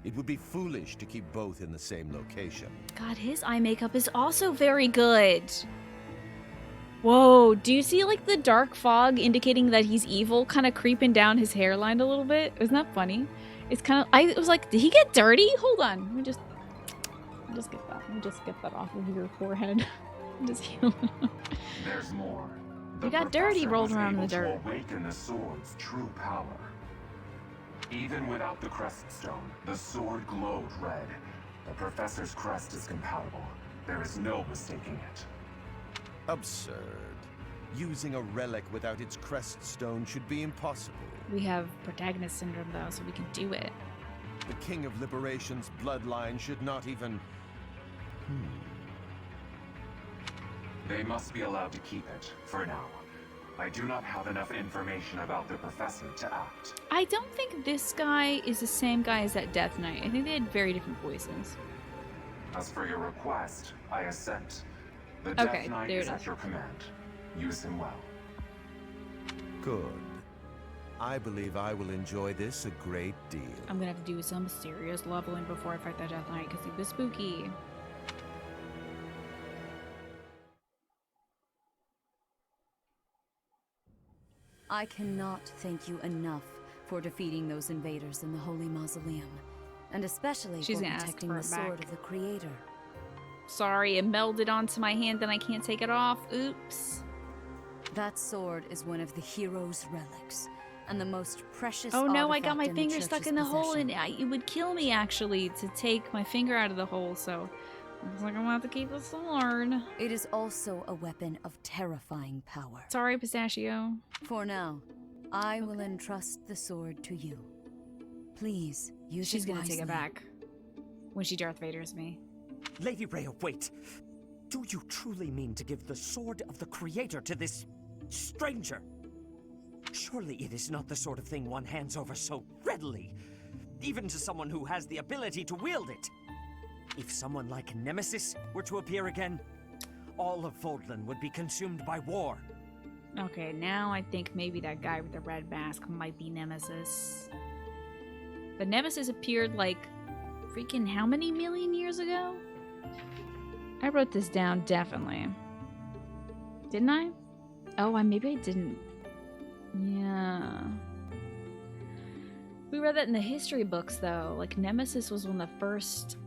It would be foolish to keep both in the same location. God, his eye makeup is also very good. Whoa, do you see like the dark fog indicating that he's evil kind of creeping down his hairline a little bit? Isn't that funny? It's kind of, I was like, did he get dirty? Hold on, let me just get that. Let me just get that off of your forehead. Just heal it up. There's more. You got dirty professor rolled was around in the able to dirt. awaken the sword's true power. Even without the crest stone, the sword glowed red. The professor's crest is compatible. There is no mistaking it. Absurd. Using a relic without its crest stone should be impossible. We have protagonist syndrome though, so we can do it. The King of Liberation's bloodline should not even... They must be allowed to keep it, for now. I do not have enough information about the professor to act. I don't think this guy is the same guy as that Death Knight. I think they had very different voices. As for your request, I assent. The Death Knight there is it at is. your command. Use him well. Good. I believe I will enjoy this a great deal. I'm gonna have to do some serious leveling before I fight that Death Knight because he was spooky. I cannot thank you enough for defeating those invaders in the Holy Mausoleum, and especially She's for gonna ask protecting for the it back. Sword of the Creator. Sorry, it melded onto my hand and I can't take it off. Oops. That sword is one of the hero's relics, and the most precious Oh no, I got artifact my in the finger stuck Church's in the hole possession. and it would kill me actually to take my finger out of the hole, so I was like, I'm gonna have to keep the sword. It is also a weapon of terrifying power. Sorry, Pistachio. For now, I will entrust the sword to you. Please, use She's it gonna wisely. take it back when she Darth Vaders me. Lady Rhea, wait. Do you truly mean to give the Sword of the Creator to this stranger? Surely it is not the sort of thing one hands over so readily, even to someone who has the ability to wield it. If someone like Nemesis were to appear again, all of Vodland would be consumed by war. Okay, now I think maybe that guy with the red mask might be Nemesis. But Nemesis appeared like freaking how many million years ago? I wrote this down, definitely. Didn't I? Oh, maybe I didn't. Yeah. We read that in the history books, though. Like, Nemesis was one of the first,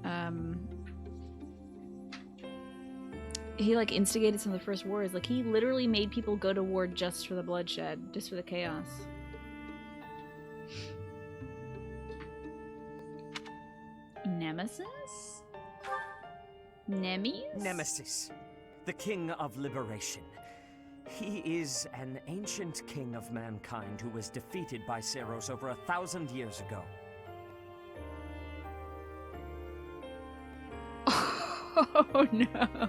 he like instigated some of the first wars. Like he literally made people go to war just for the bloodshed, just for the chaos. Nemesis? Nemes? Nemesis, the king of liberation. He is an ancient king of mankind who was defeated by Seros over 1,000 years ago. Oh no.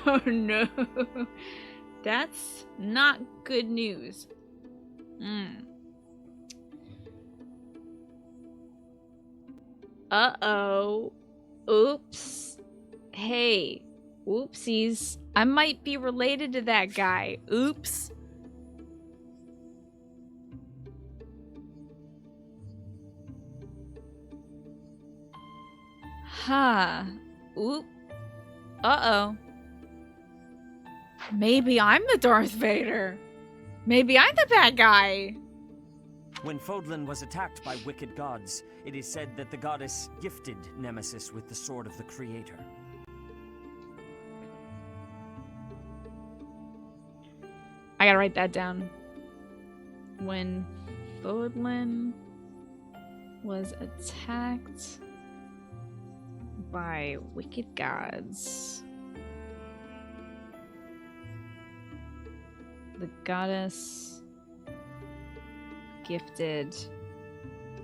Oh no. That's not good news. Uh-oh. Oops. Hey. Oopsies. I might be related to that guy. Oops. Huh. Oop. Uh-oh. Maybe I'm the Darth Vader. Maybe I'm the bad guy. When Fodlan was attacked by wicked gods, it is said that the goddess gifted Nemesis with the sword of the Creator. I gotta write that down. When Fodlan was attacked by wicked gods, the goddess gifted...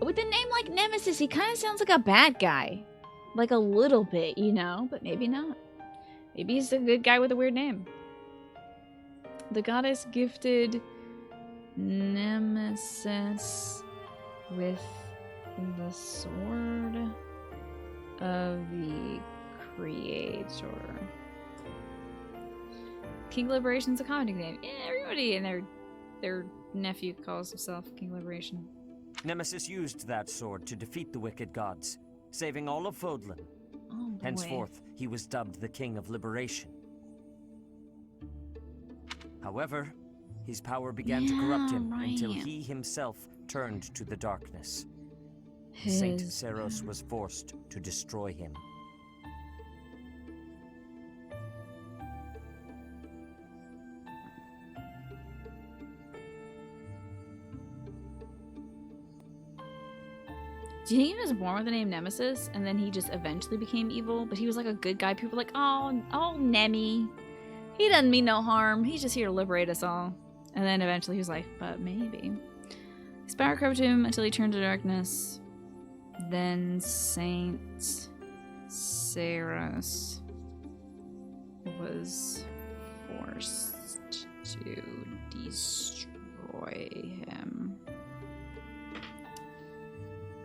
With a name like Nemesis, he kind of sounds like a bad guy. Like a little bit, you know? But maybe not. Maybe he's a good guy with a weird name. The goddess gifted Nemesis with the sword of the Creator. King Liberation's a common name. Yeah, everybody and their nephew calls himself King Liberation. Nemesis used that sword to defeat the wicked gods, saving all of Fodlan. Oh, boy. Henceforth, he was dubbed the King of Liberation. However, his power began to corrupt him until he himself turned to the darkness. Saint Seros was forced to destroy him. Do you think he was born with the name Nemesis and then he just eventually became evil? But he was like a good guy. People were like, oh, Nemi. He doesn't mean no harm. He's just here to liberate us all. And then eventually he was like, but maybe. His power corrupted him until he turned to darkness. Then Saint Seros was forced to destroy him.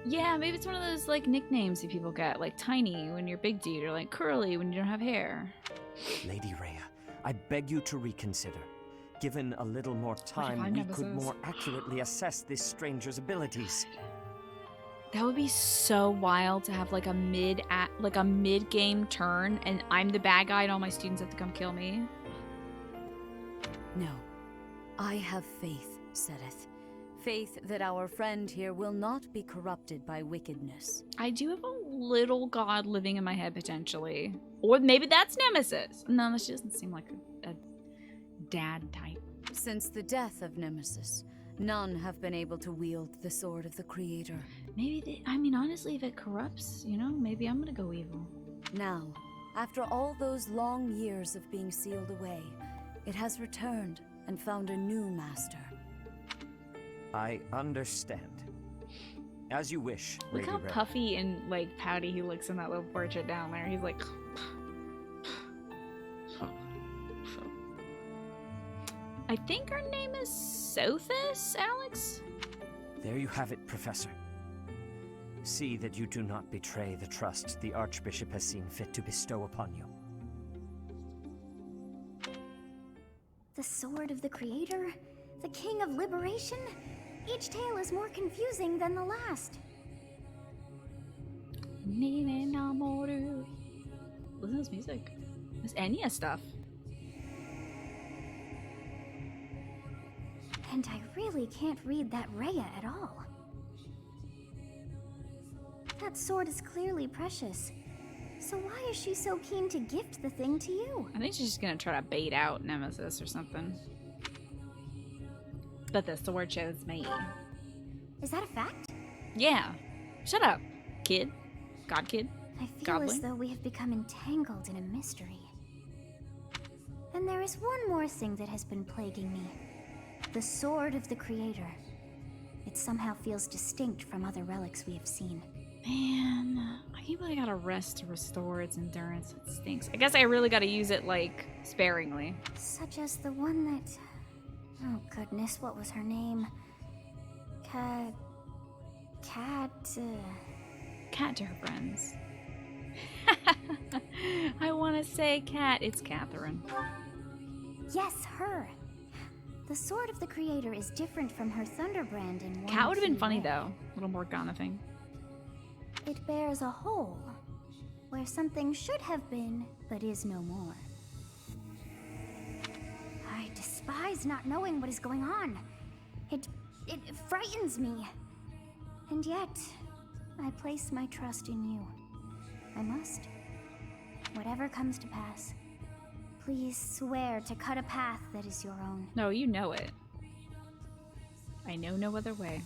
Yeah, maybe it's one of those like nicknames that people get, like Tiny when you're big dude, or like Curly when you don't have hair. Lady Rhea, I beg you to reconsider. Given a little more time, we could more accurately assess this stranger's abilities. That would be so wild to have like a mid-game turn, and I'm the bad guy, and all my students have to come kill me. No, I have faith, Sereth. Faith that our friend here will not be corrupted by wickedness. I do have a little god living in my head, potentially. Or maybe that's Nemesis. No, she doesn't seem like a dad type. Since the death of Nemesis, none have been able to wield the sword of the Creator. Maybe I mean, honestly, if it corrupts, you know, maybe I'm gonna go evil. Now, after all those long years of being sealed away, it has returned and found a new master. I understand. As you wish, Look Lady how Rhea. puffy and like pouty he looks in that little portrait down there. He's like... I think her name is Sothis, Alex? There you have it, Professor. See that you do not betray the trust the Archbishop has seen fit to bestow upon you. The sword of the Creator? The King of Liberation? Each tale is more confusing than the last. Listen to this music. This Enya stuff. And I really can't read that Rhea at all. That sword is clearly precious. So why is she so keen to gift the thing to you? I think she's just gonna try to bait out Nemesis or something. But the sword chose me. Is that a fact? Yeah. Shut up, kid. God kid. I feel Godling. as though we have become entangled in a mystery. And there is one more thing that has been plaguing me. The sword of the Creator. It somehow feels distinct from other relics we have seen. Man, I can't believe I gotta rest to restore its endurance. It stinks. I guess I really gotta use it, like, sparingly. Such as the one that... Oh goodness, what was her name? Cat Cat to her friends. I want to say Cat. It's Catherine. Yes, her. The sword of the Creator is different from her Thunderbrand in one Cat would have been key funny way. though. A little more Gonithing. It bears a hole where something should have been, but is no more. I despise not knowing what is going on. It frightens me. And yet, I place my trust in you. I must. Whatever comes to pass, please swear to cut a path that is your own. No, you know it. I know no other way.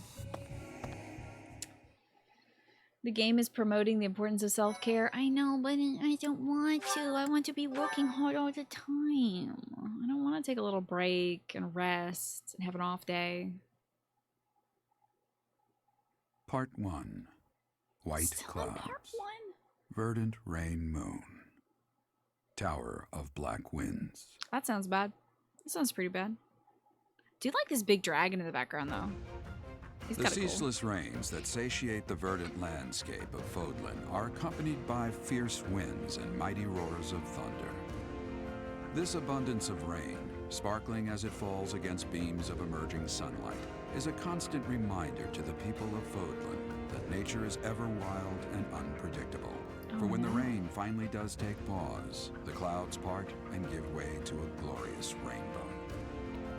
The game is promoting the importance of self-care. I know, but I don't want to. I want to be working hard all the time. I don't want to take a little break and rest and have an off day. Part 1. White Still in Clouds. part 1? Verdant Rain Moon. Tower of Black Winds. That sounds bad. That sounds pretty bad. Do you like this big dragon in the background, though? He's The kinda cool. ceaseless rains that satiate the verdant landscape of Fodlan are accompanied by fierce winds and mighty roars of thunder. This abundance of rain, sparkling as it falls against beams of emerging sunlight, is a constant reminder to the people of Fodlan that nature is ever wild and unpredictable. For when the rain finally does take pause, the clouds part and give way to a glorious rainbow.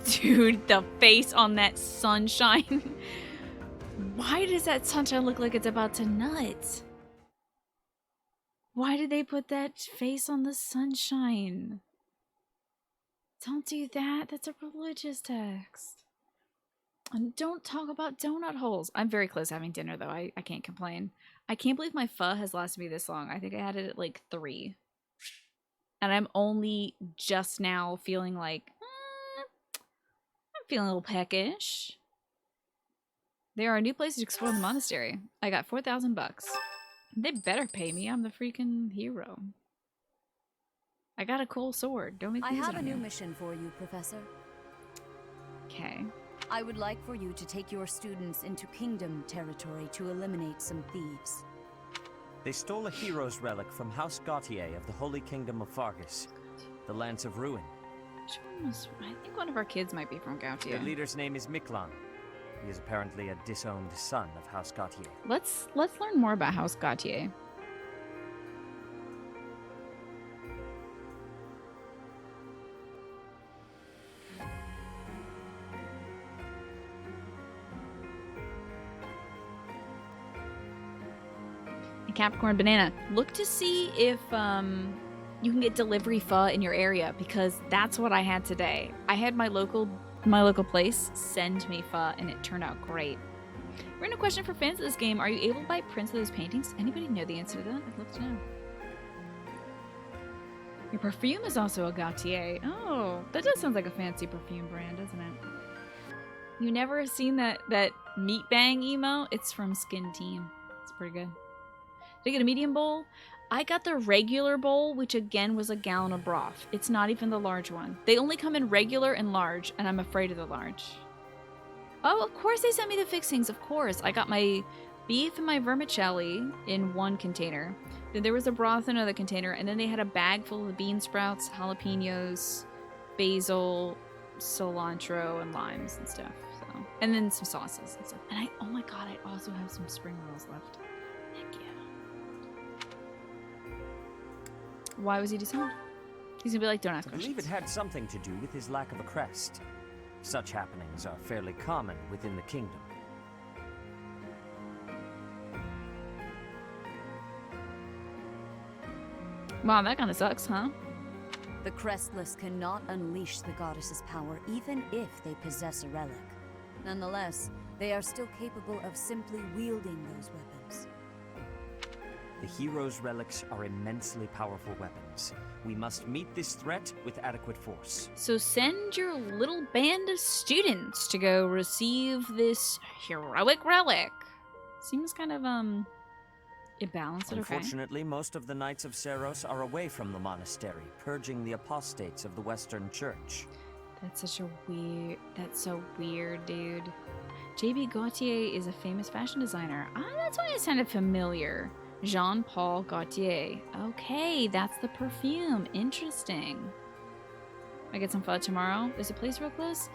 Dude, the face on that sunshine. Why does that sunshine look like it's about to nut? Why did they put that face on the sunshine? Don't do that. That's a religious text. And don't talk about donut holes. I'm very close to having dinner, though. I can't complain. I can't believe my pho has lasted me this long. I think I had it at like 3. And I'm only just now feeling like, I'm feeling a little peckish. There are new places to explore in the monastery. I got 4,000 bucks. They better pay me. I'm the freaking hero. I got a cool sword. Don't make me I use have it a on new you. mission for you, Professor. Okay. I would like for you to take your students into Kingdom territory to eliminate some thieves. They stole a hero's relic from House Gautier of the Holy Kingdom of Fargus, the Lance of Ruin. I think one of our kids might be from Gautier. Their leader's name is Miklan. He is apparently a disowned son of House Gautier. Let's learn more about House Gautier. Capricorn Banana. Look to see if you can get delivery pho in your area, because that's what I had today. I had my local place send me pho, and it turned out great. Random question for fans of this game: are you able to buy prints of those paintings? Anybody know the answer to that? I'd love to know. Your perfume is also a Gautier. Oh, that does sound like a fancy perfume brand, doesn't it? You never have seen that meat bang emo? It's from Skin Team. It's pretty good. Did I get a medium bowl? I got the regular bowl, which again was a gallon of broth. It's not even the large one. They only come in regular and large, and I'm afraid of the large. Oh, of course they sent me the fixings, of course. I got my beef and my vermicelli in one container. Then there was a broth in another container, and then they had a bag full of bean sprouts, jalapenos, basil, cilantro, and limes and stuff. So, and then some sauces and stuff. And oh my god, I also have some spring rolls left. Heck yeah. Why was he disowned? He's gonna be like, don't ask I questions. believe it had something to do with his lack of a crest. Such happenings are fairly common within the kingdom. Wow, that kind of sucks, huh? The Crestless cannot unleash the goddess's power even if they possess a relic. Nonetheless, they are still capable of simply wielding those weapons. The hero's relics are immensely powerful weapons. We must meet this threat with adequate force. So send your little band of students to go receive this heroic relic. Seems kind of, imbalanced, okay. Unfortunately, most of the Knights of Seros are away from the monastery, purging the apostates of the Western Church. That's so weird, dude. J.B. Gaultier is a famous fashion designer. That's why it sounded familiar. Jean-Paul Gaultier. Okay, that's the perfume. Interesting. I get some pho tomorrow. There's a place real close.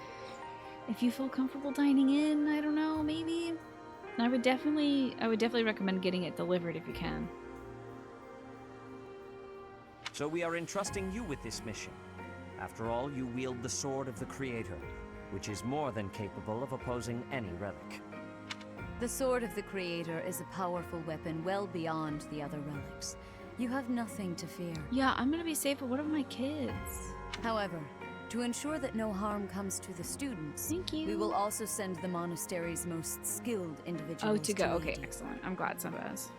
If you feel comfortable dining in, I don't know, maybe. I would definitely recommend getting it delivered if you can. So we are entrusting you with this mission. After all, you wield the sword of the Creator, which is more than capable of opposing any relic. The Sword of the Creator is a powerful weapon well beyond the other relics. You have nothing to fear. Yeah, I'm gonna be safe, but what about my kids? However, to ensure that no harm comes to the students, we will also send the monastery's most skilled individuals to go. Okay, lead you. excellent. I'm glad Sunbaz.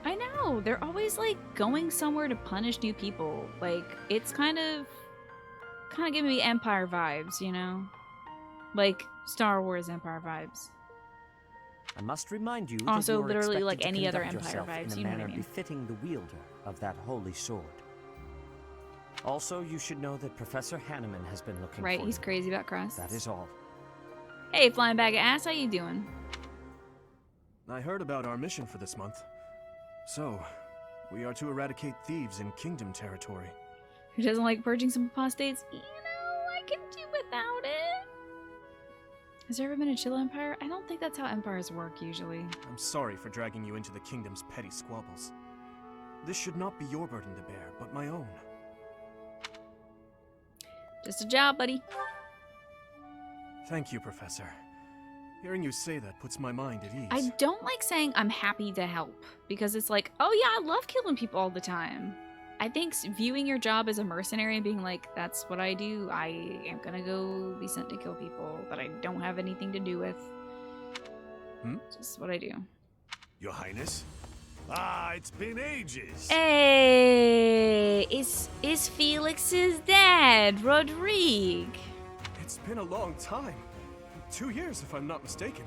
I know, they're always like going somewhere to punish new people. Like, it's kind of giving me Empire vibes, you know? Like Star Wars Empire vibes. I must remind you Also, that you are literally expected like to any other conduct Empire yourself vibes, in a you know what I manner mean? befitting the wielder of that holy sword. Also, you should know that Professor Hanneman has been looking Right, for he's you. crazy about crests. That is all. Hey, flying bag of ass, how you doing? I heard about our mission for this month. So, we are to eradicate thieves in Kingdom territory. Who doesn't like purging some apostates? You know, I can do without it. Has there ever been a chill empire? I don't think that's how empires work usually. I'm sorry for dragging you into the Kingdom's petty squabbles. This should not be your burden to bear, but my own. Just a job, buddy. Thank you, Professor. Hearing you say that puts my mind at ease. I don't like saying I'm happy to help, because it's like, oh yeah, I love killing people all the time. I think viewing your job as a mercenary and being like, that's what I do, I am gonna go be sent to kill people that I don't have anything to do with. Just what I do. Your Highness? It's been ages. Hey, it's Felix's dad, Rodrigue. It's been a long time. 2 years, if I'm not mistaken.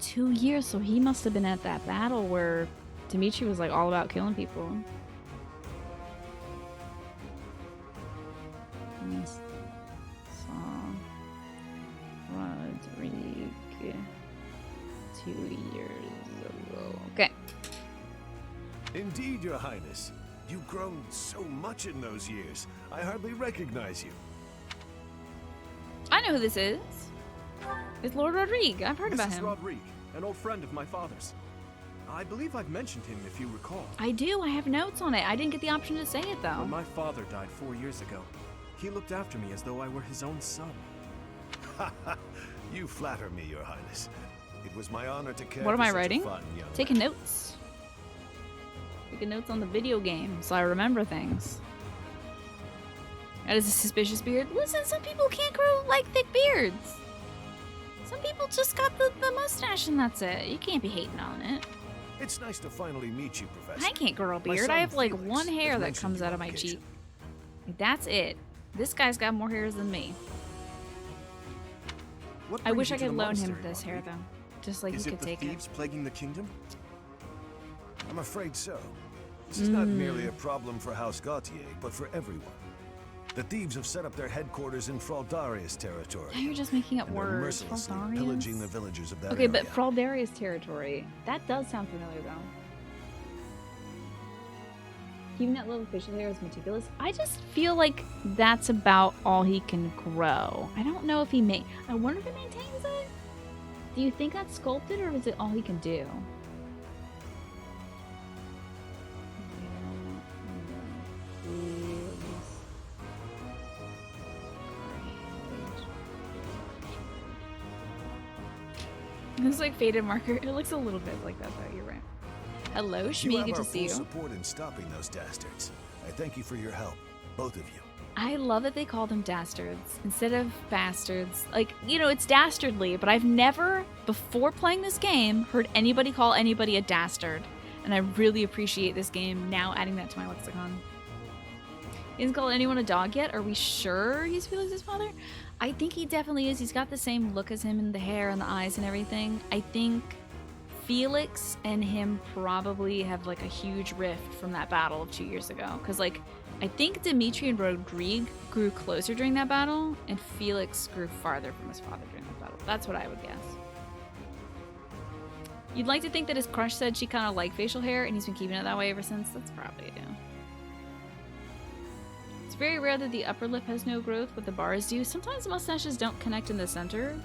2 years, so he must have been at that battle where Dimitri was like all about killing people. Saw Rodrigue 2 years ago. Okay. Indeed, Your Highness. You've grown so much in those years. I hardly recognize you. I know who this is. It's Lord Rodrigue. I've heard about him. This is Rodrigue, an old friend of my father's. I believe I've mentioned him, if you recall. I do. I have notes on it. I didn't get the option to say it, though. When my father died 4 years ago, he looked after me as though I were his own son. You flatter me, Your Highness. It was my honor to care What am for I such a writing? fine young Taking man. notes. Taking notes on the video game, so I remember things. That is a suspicious beard. Listen, some people can't grow, like, thick beards. Some people just got the mustache and that's it. You can't be hating on it. It's nice to finally meet you, Professor. I can't grow a My beard. son I have, like, Felix one hair has that mentioned comes you out on of my occasion. cheek. Like, that's it. This guy's got more hairs than me. What I brings wish you I to could the loan him monastery, this hair, Rodrigue? though. Just like Is he it could the take thieves plaguing the kingdom? I'm afraid so. This is not merely a problem for House Gautier, but for everyone. The thieves have set up their headquarters in Fraldarius territory. Now you're just making up and are words. mercilessly Fraldarius? pillaging the villagers of that Okay, area. but Fraldarius territory. That does sound familiar, though. Keeping that little facial hair is meticulous. I just feel like that's about all he can grow. I don't know if he I wonder if he maintains it? Do you think that's sculpted, or is it all he can do? It looks like faded marker. It looks a little bit like that, though. You're right. Hello, You Shmi. have Good our to see full you. support in stopping those dastards. I thank you for your help, both of you. I love that they call them dastards instead of bastards. Like, you know, it's dastardly, but I've never, before playing this game, heard anybody call anybody a dastard. And I really appreciate this game now adding that to my lexicon. He hasn't called anyone a dog yet? Are we sure he's Felix's father? I think he definitely is. He's got the same look as him and the hair and the eyes and everything. I think Felix and him probably have like a huge rift from that battle of 2 years ago. Because like, I think Dimitri and Rodrigue grew closer during that battle, and Felix grew farther from his father during that battle. That's what I would guess. You'd like to think that his crush said she kind of liked facial hair, and he's been keeping it that way ever since. That's probably it. It's very rare that the upper lip has no growth, but the bars do. Sometimes mustaches don't connect in the center.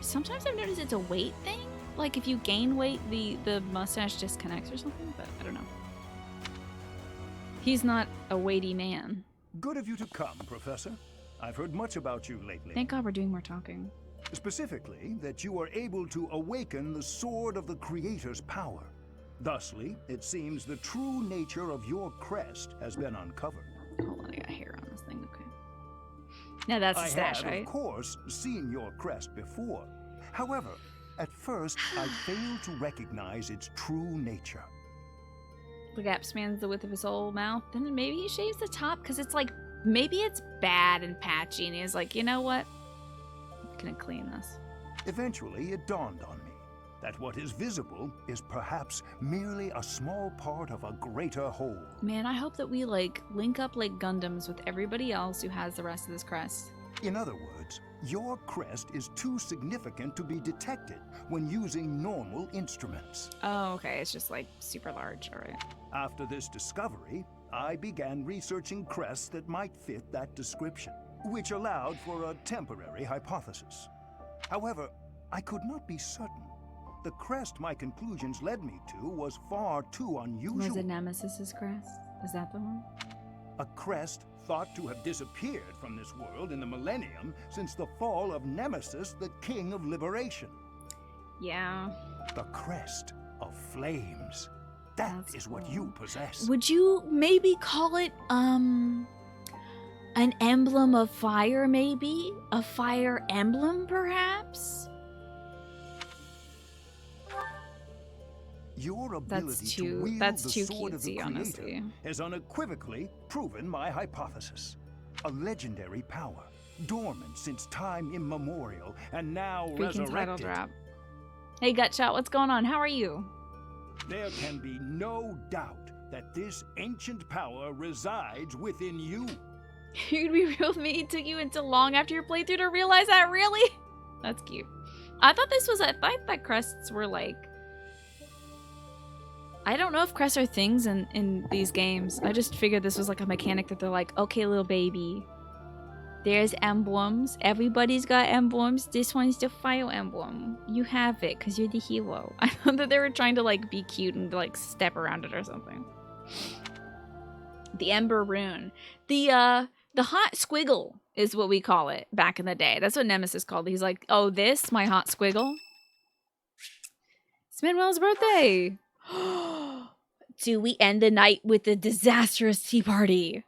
Sometimes I've noticed it's a weight thing. Like if you gain weight, the mustache disconnects or something, but I don't know. He's not a weighty man. Good of you to come, Professor. I've heard much about you lately. Thank God we're doing more talking. Specifically, that you are able to awaken the sword of the Creator's power. Thusly, it seems the true nature of your crest has been uncovered. Hold on, I got hair on this thing, okay. Now that's a stash, I had, right? of course, seen your crest before. However, at first, I failed to recognize its true nature. The gap spans the width of his whole mouth. Then maybe he shaves the top because it's like, maybe it's bad and patchy and he's like, you know what? I'm gonna clean this. Eventually, it dawned on me that what is visible is perhaps merely a small part of a greater whole. Man, I hope that we like link up like Gundams with everybody else who has the rest of this crest. In other words, your crest is too significant to be detected when using normal instruments. Oh, okay. It's just like super large. All right. After this discovery, I began researching crests that might fit that description, which allowed for a temporary hypothesis. However, I could not be certain. The crest my conclusions led me to was far too unusual. Was it Nemesis's crest? Is that the one? A crest thought to have disappeared from this world in the millennium since the fall of Nemesis, the King of Liberation. Yeah. The crest of flames. That is what you possess. Would you maybe call it, an emblem of fire, maybe? A fire emblem, perhaps? Your ability to wield the sword of the Creator has unequivocally proven my hypothesis. A legendary power, dormant since time immemorial, and now Freaking title resurrected. drop. Hey, Gutshot, what's going on? How are you? There can be no doubt that this ancient power resides within you. You'd be real with me. It took you until long after your playthrough to realize that, really? That's cute. I thought that crests were like... I don't know if crests are things in these games. I just figured this was like a mechanic that they're like, okay, little baby, there's emblems. Everybody's got emblems. This one's the fire emblem. You have it because you're the hero. I thought that they were trying to like be cute and like step around it or something. The Ember Rune. The hot squiggle is what we call it back in the day. That's what Nemesis called it. He's like, oh, this, my hot squiggle. It's Manuel's birthday. Do we end the night with a disastrous tea party?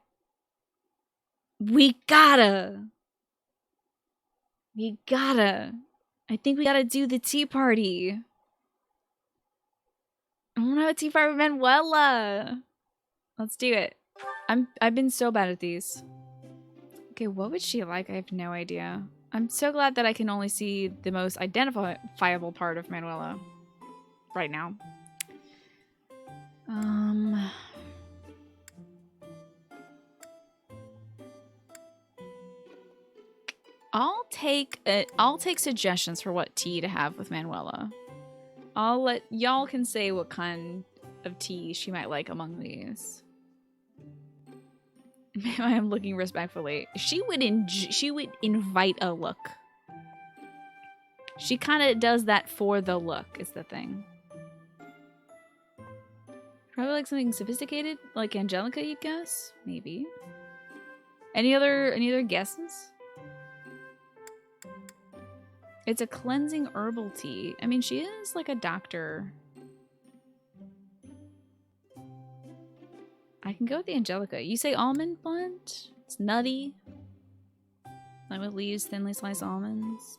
We gotta. I think we gotta do the tea party. I wanna have a tea party with Manuela. Let's do it. I've been so bad at these. Okay, what would she like? I have no idea. I'm so glad that I can only see the most identifiable part of Manuela right now. I'll take suggestions for what tea to have with Manuela. I'll let y'all can say what kind of tea she might like among these. I am looking respectfully. She would invite a look. She kind of does that for the look, is the thing. Probably like something sophisticated, like Angelica, you guess? Maybe. Any other guesses? It's a cleansing herbal tea. I mean, she is like a doctor. I can go with the Angelica. You say almond blend? It's nutty. Like with leaves, thinly sliced almonds.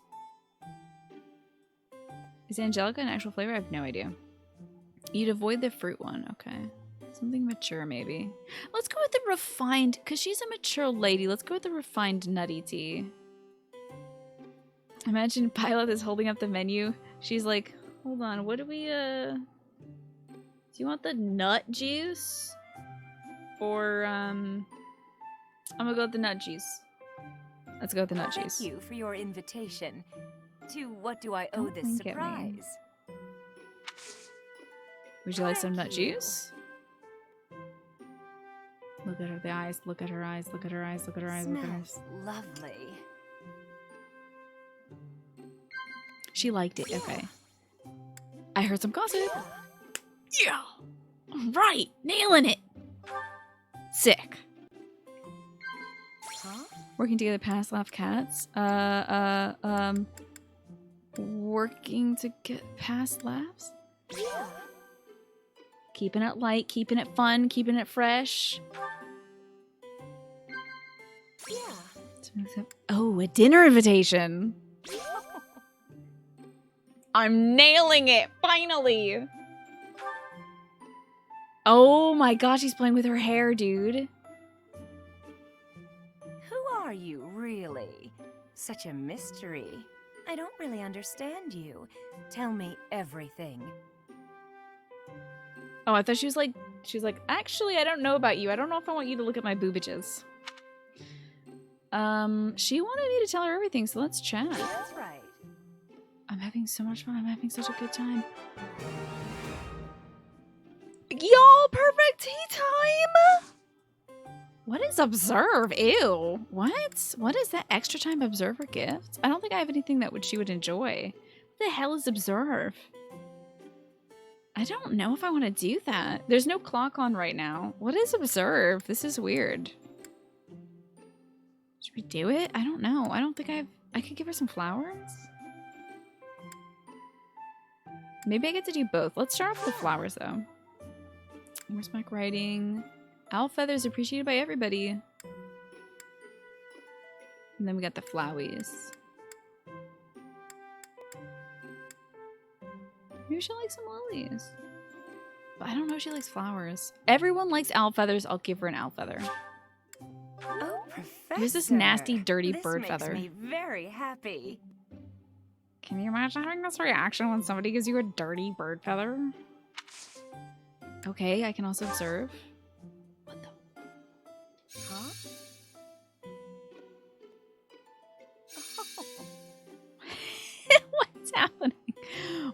Is Angelica an actual flavor? I have no idea. You'd avoid the fruit one. Okay. Something mature, maybe. Let's go with the refined, because she's a mature lady. Let's go with the refined nutty tea. Imagine Pilot is holding up the menu. She's like, hold on, what do we, do you want the nut juice? Or, I'm gonna go with the nut juice. Let's go with the nut juice. Thank you for your invitation. To what do I owe Don't this wink at me. surprise? Would you like some nut juice? Look at her, the eyes, look at her eyes, look at her eyes, look at her eyes, look at her eyes. Smells lovely. She liked it, okay. I heard some gossip. Yeah! Right! Nailing it! Sick. Huh? Working together past laugh cats. Working to get past laughs? Yeah. Keeping it light, keeping it fun, keeping it fresh. Yeah. Oh, a dinner invitation. I'm nailing it, finally. Oh my gosh, he's playing with her hair, dude. Who are you, really? Such a mystery. I don't really understand you. Tell me everything. Oh, I thought she was like, actually, I don't know about you. I don't know if I want you to look at my boobages. She wanted me to tell her everything, so let's chat. That's right. I'm having so much fun. I'm having such a good time. Y'all, perfect tea time! What is observe? Ew. What? What is that extra time observer gift? I don't think I have anything that she would enjoy. What the hell is observe? I don't know if I want to do that. There's no clock on right now. What is observe? This is weird. Should we do it? I don't know. I don't think I could give her some flowers. Maybe I get to do both. Let's start off with the flowers though. Horseback riding. Owl feathers appreciated by everybody. And then we got the flowies. Maybe she likes some lilies. But I don't know if she likes flowers. Everyone likes owl feathers. I'll give her an owl feather. Oh, Professor. Here's this nasty, dirty bird This feather. makes me very happy. Can you imagine having this reaction when somebody gives you a dirty bird feather? Okay, I can also observe. What the? Huh? What's happening?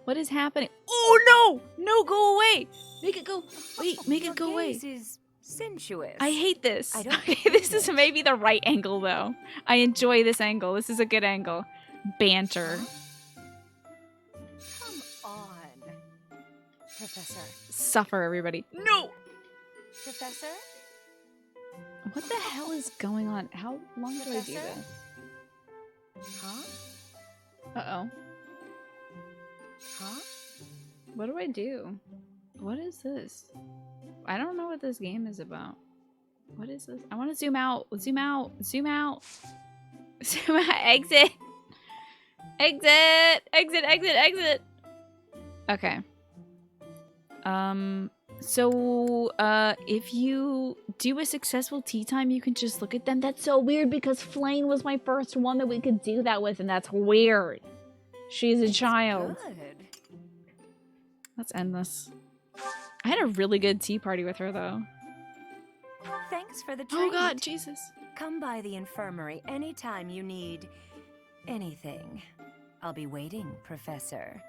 What is happening? Oh no! No, go away! Make it go. Wait, make it go away. This is sensuous. I hate this. I don't Okay, this is maybe the right angle though. I enjoy this angle. This is a good angle. Banter. Come on, Professor. Suffer, everybody. No! Professor? What the hell is going on? How long do I do Professor? this? Huh? Uh-oh. Huh? What do I do? What is this? I don't know what this game is about. What is this? I want to zoom out. Zoom out. Zoom out. Zoom out. Exit. Exit. Exit. Exit. Exit. Okay. So, if you do a successful tea time, you can just look at them. That's so weird because Flame was my first one that we could do that with, and that's weird. She's a child. Good. Let's end this. I had a really good tea party with her, though. Thanks for the treat. Oh god, Jesus. Come by the infirmary anytime you need anything. I'll be waiting, Professor.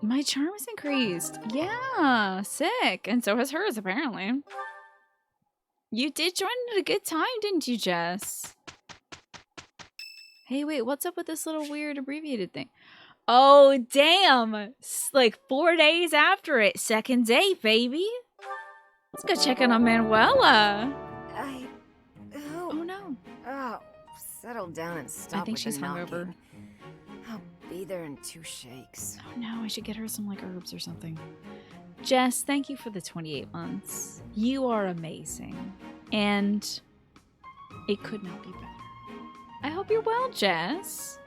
My charm is increased. Yeah, sick. And so has hers, apparently. You did join at a good time, didn't you, Jess? Hey, wait, what's up with this little weird abbreviated thing? Oh, damn. Like 4 days after it. Second day, baby. Let's go check in on Manuela. Oh no. Oh, settle down and stop. I think with she's the knocking. hungover. I'll be there in 2 shakes. Oh no, I should get her some like herbs or something. Jess, thank you for the 28 months. You are amazing. And it could not be better. I hope you're well, Jess.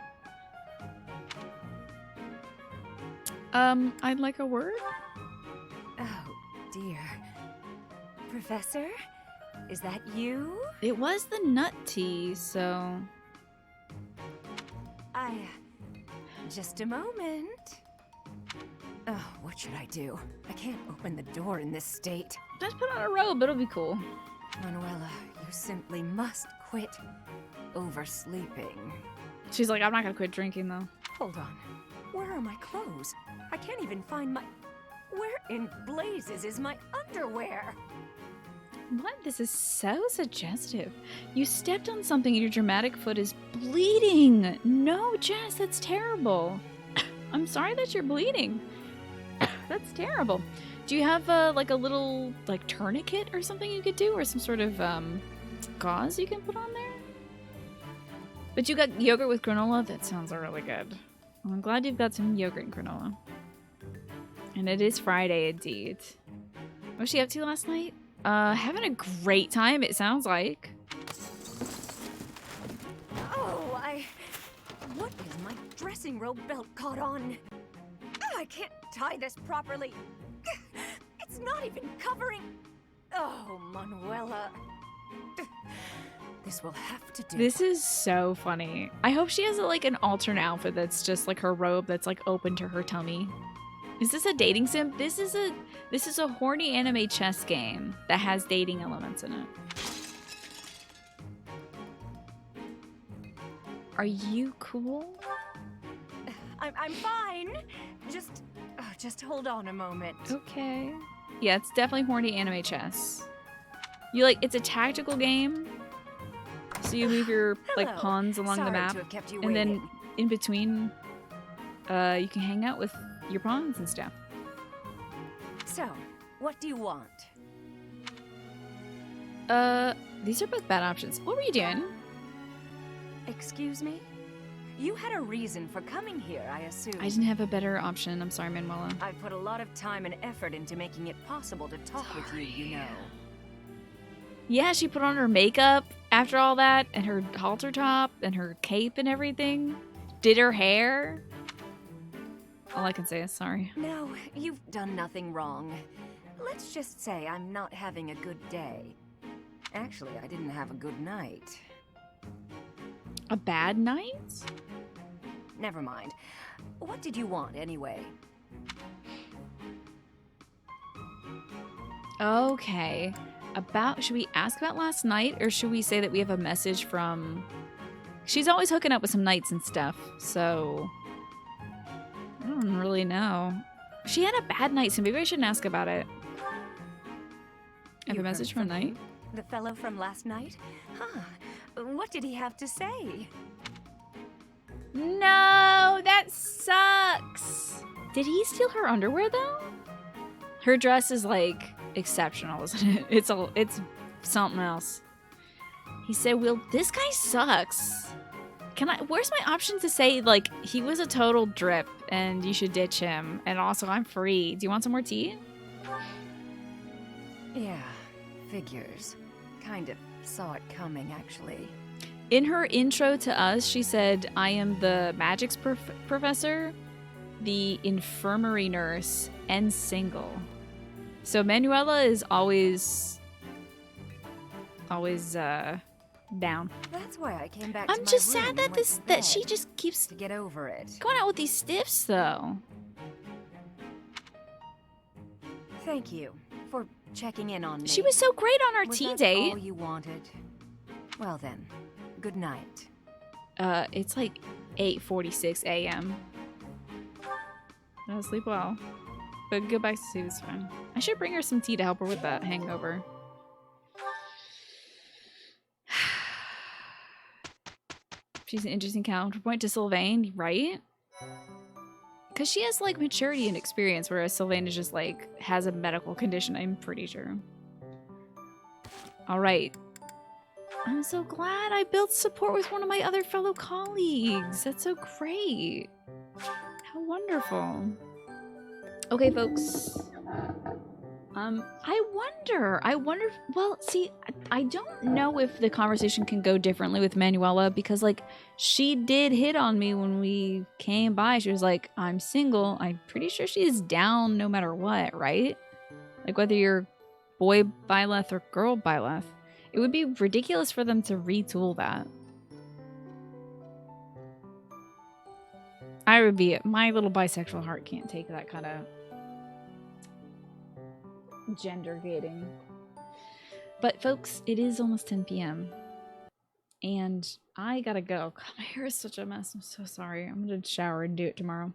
I'd like a word. Oh, dear. Professor? Is that you? It was the nut tea, so... Just a moment. Oh, what should I do? I can't open the door in this state. Just put on a robe, it'll be cool. Manuela, you simply must quit oversleeping. She's like, I'm not gonna quit drinking, though. Hold on. Where are my clothes? I can't even find my... Where in blazes is my underwear? What? This is so suggestive. You stepped on something and your dramatic foot is bleeding. No, Jess, that's terrible. I'm sorry that you're bleeding. That's terrible. Do you have like a little like tourniquet or something you could do, or some sort of gauze you can put on there? But you got yogurt with granola? That sounds really good. Well, I'm glad you've got some yogurt and granola. And it is Friday indeed. What was she up to last night? Having a great time, it sounds like. Oh, what is my dressing robe belt caught on? I can't tie this properly. It's not even covering... Oh, Manuela. This will have to do. This is so funny. I hope she has like an alternate outfit that's just like her robe that's like open to her tummy. Is this a dating sim? This is a horny anime chess game that has dating elements in it. Are you cool? I'm fine. Just hold on a moment. Okay. Yeah, it's definitely horny anime chess. You like, it's a tactical game. So you move your like pawns along the map, to have kept you and then waiting. in between, you can hang out with your pawns and stuff. So, what do you want? These are both bad options. What were you doing? Excuse me? You had a reason for coming here, I assume. I didn't have a better option. I'm sorry, Manuela. I've put a lot of time and effort into making it possible to talk with you, you know. Yeah, she put on her makeup after all that, and her halter top, and her cape and everything. Did her hair. All I can say is sorry. No, you've done nothing wrong. Let's just say I'm not having a good day. Actually, I didn't have a good night. A bad night? Never mind. What did you want, anyway? Okay. Should we ask about last night, or should we say that we have a message from... She's always hooking up with some knights and stuff, so... I don't really know. She had a bad night, so maybe I shouldn't ask about it. I have a message from a knight. The fellow from last night? Huh. What did he have to say? No, that sucks. Did he steal her underwear, though? Her dress is, like, exceptional, isn't it? It's something else. He said, well, this guy sucks. Where's my option to say, like, he was a total drip and you should ditch him, and also I'm free. Do you want some more tea? Yeah, figures. Kind of saw it coming, actually. In her intro to us, she said, I am the magics professor, the infirmary nurse, and single. So Manuela is always down. That's why I came back I'm to my just room sad and that went to that bed she just keeps to get over it. going out with these stiffs, though. Thank you for checking in on me. She was so great on our Was tea that date. all you wanted? Well then, good night. It's like 8:46 a.m. I'll sleep well, but go back to sleep is fine. I should bring her some tea to help her with that hangover. She's an interesting counterpoint to Sylvain, right? Because she has like maturity and experience, whereas Sylvain is just like has a medical condition, I'm pretty sure. All right. I'm so glad I built support with one of my other fellow colleagues. That's so great. How wonderful. Okay, folks. I wonder, well, see, I don't know if the conversation can go differently with Manuela because, like, she did hit on me when we came by. She was like, I'm single. I'm pretty sure she's down no matter what, right? Like, whether you're boy Byleth or girl Byleth. It would be ridiculous for them to retool that. I would be, my little bisexual heart can't take that kind of gender gating. But folks, it is almost 10 p.m. and I gotta go. God, my hair is such a mess. I'm so sorry. I'm gonna shower and do it tomorrow.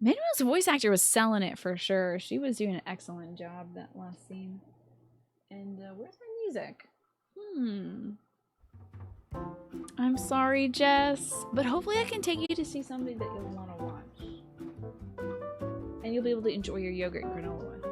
Manuel's voice actor was selling it for sure. She was doing an excellent job that last scene. And where's my music? I'm sorry, Jess, but hopefully I can take you to see something that you'll want to watch. And you'll be able to enjoy your yogurt and granola with.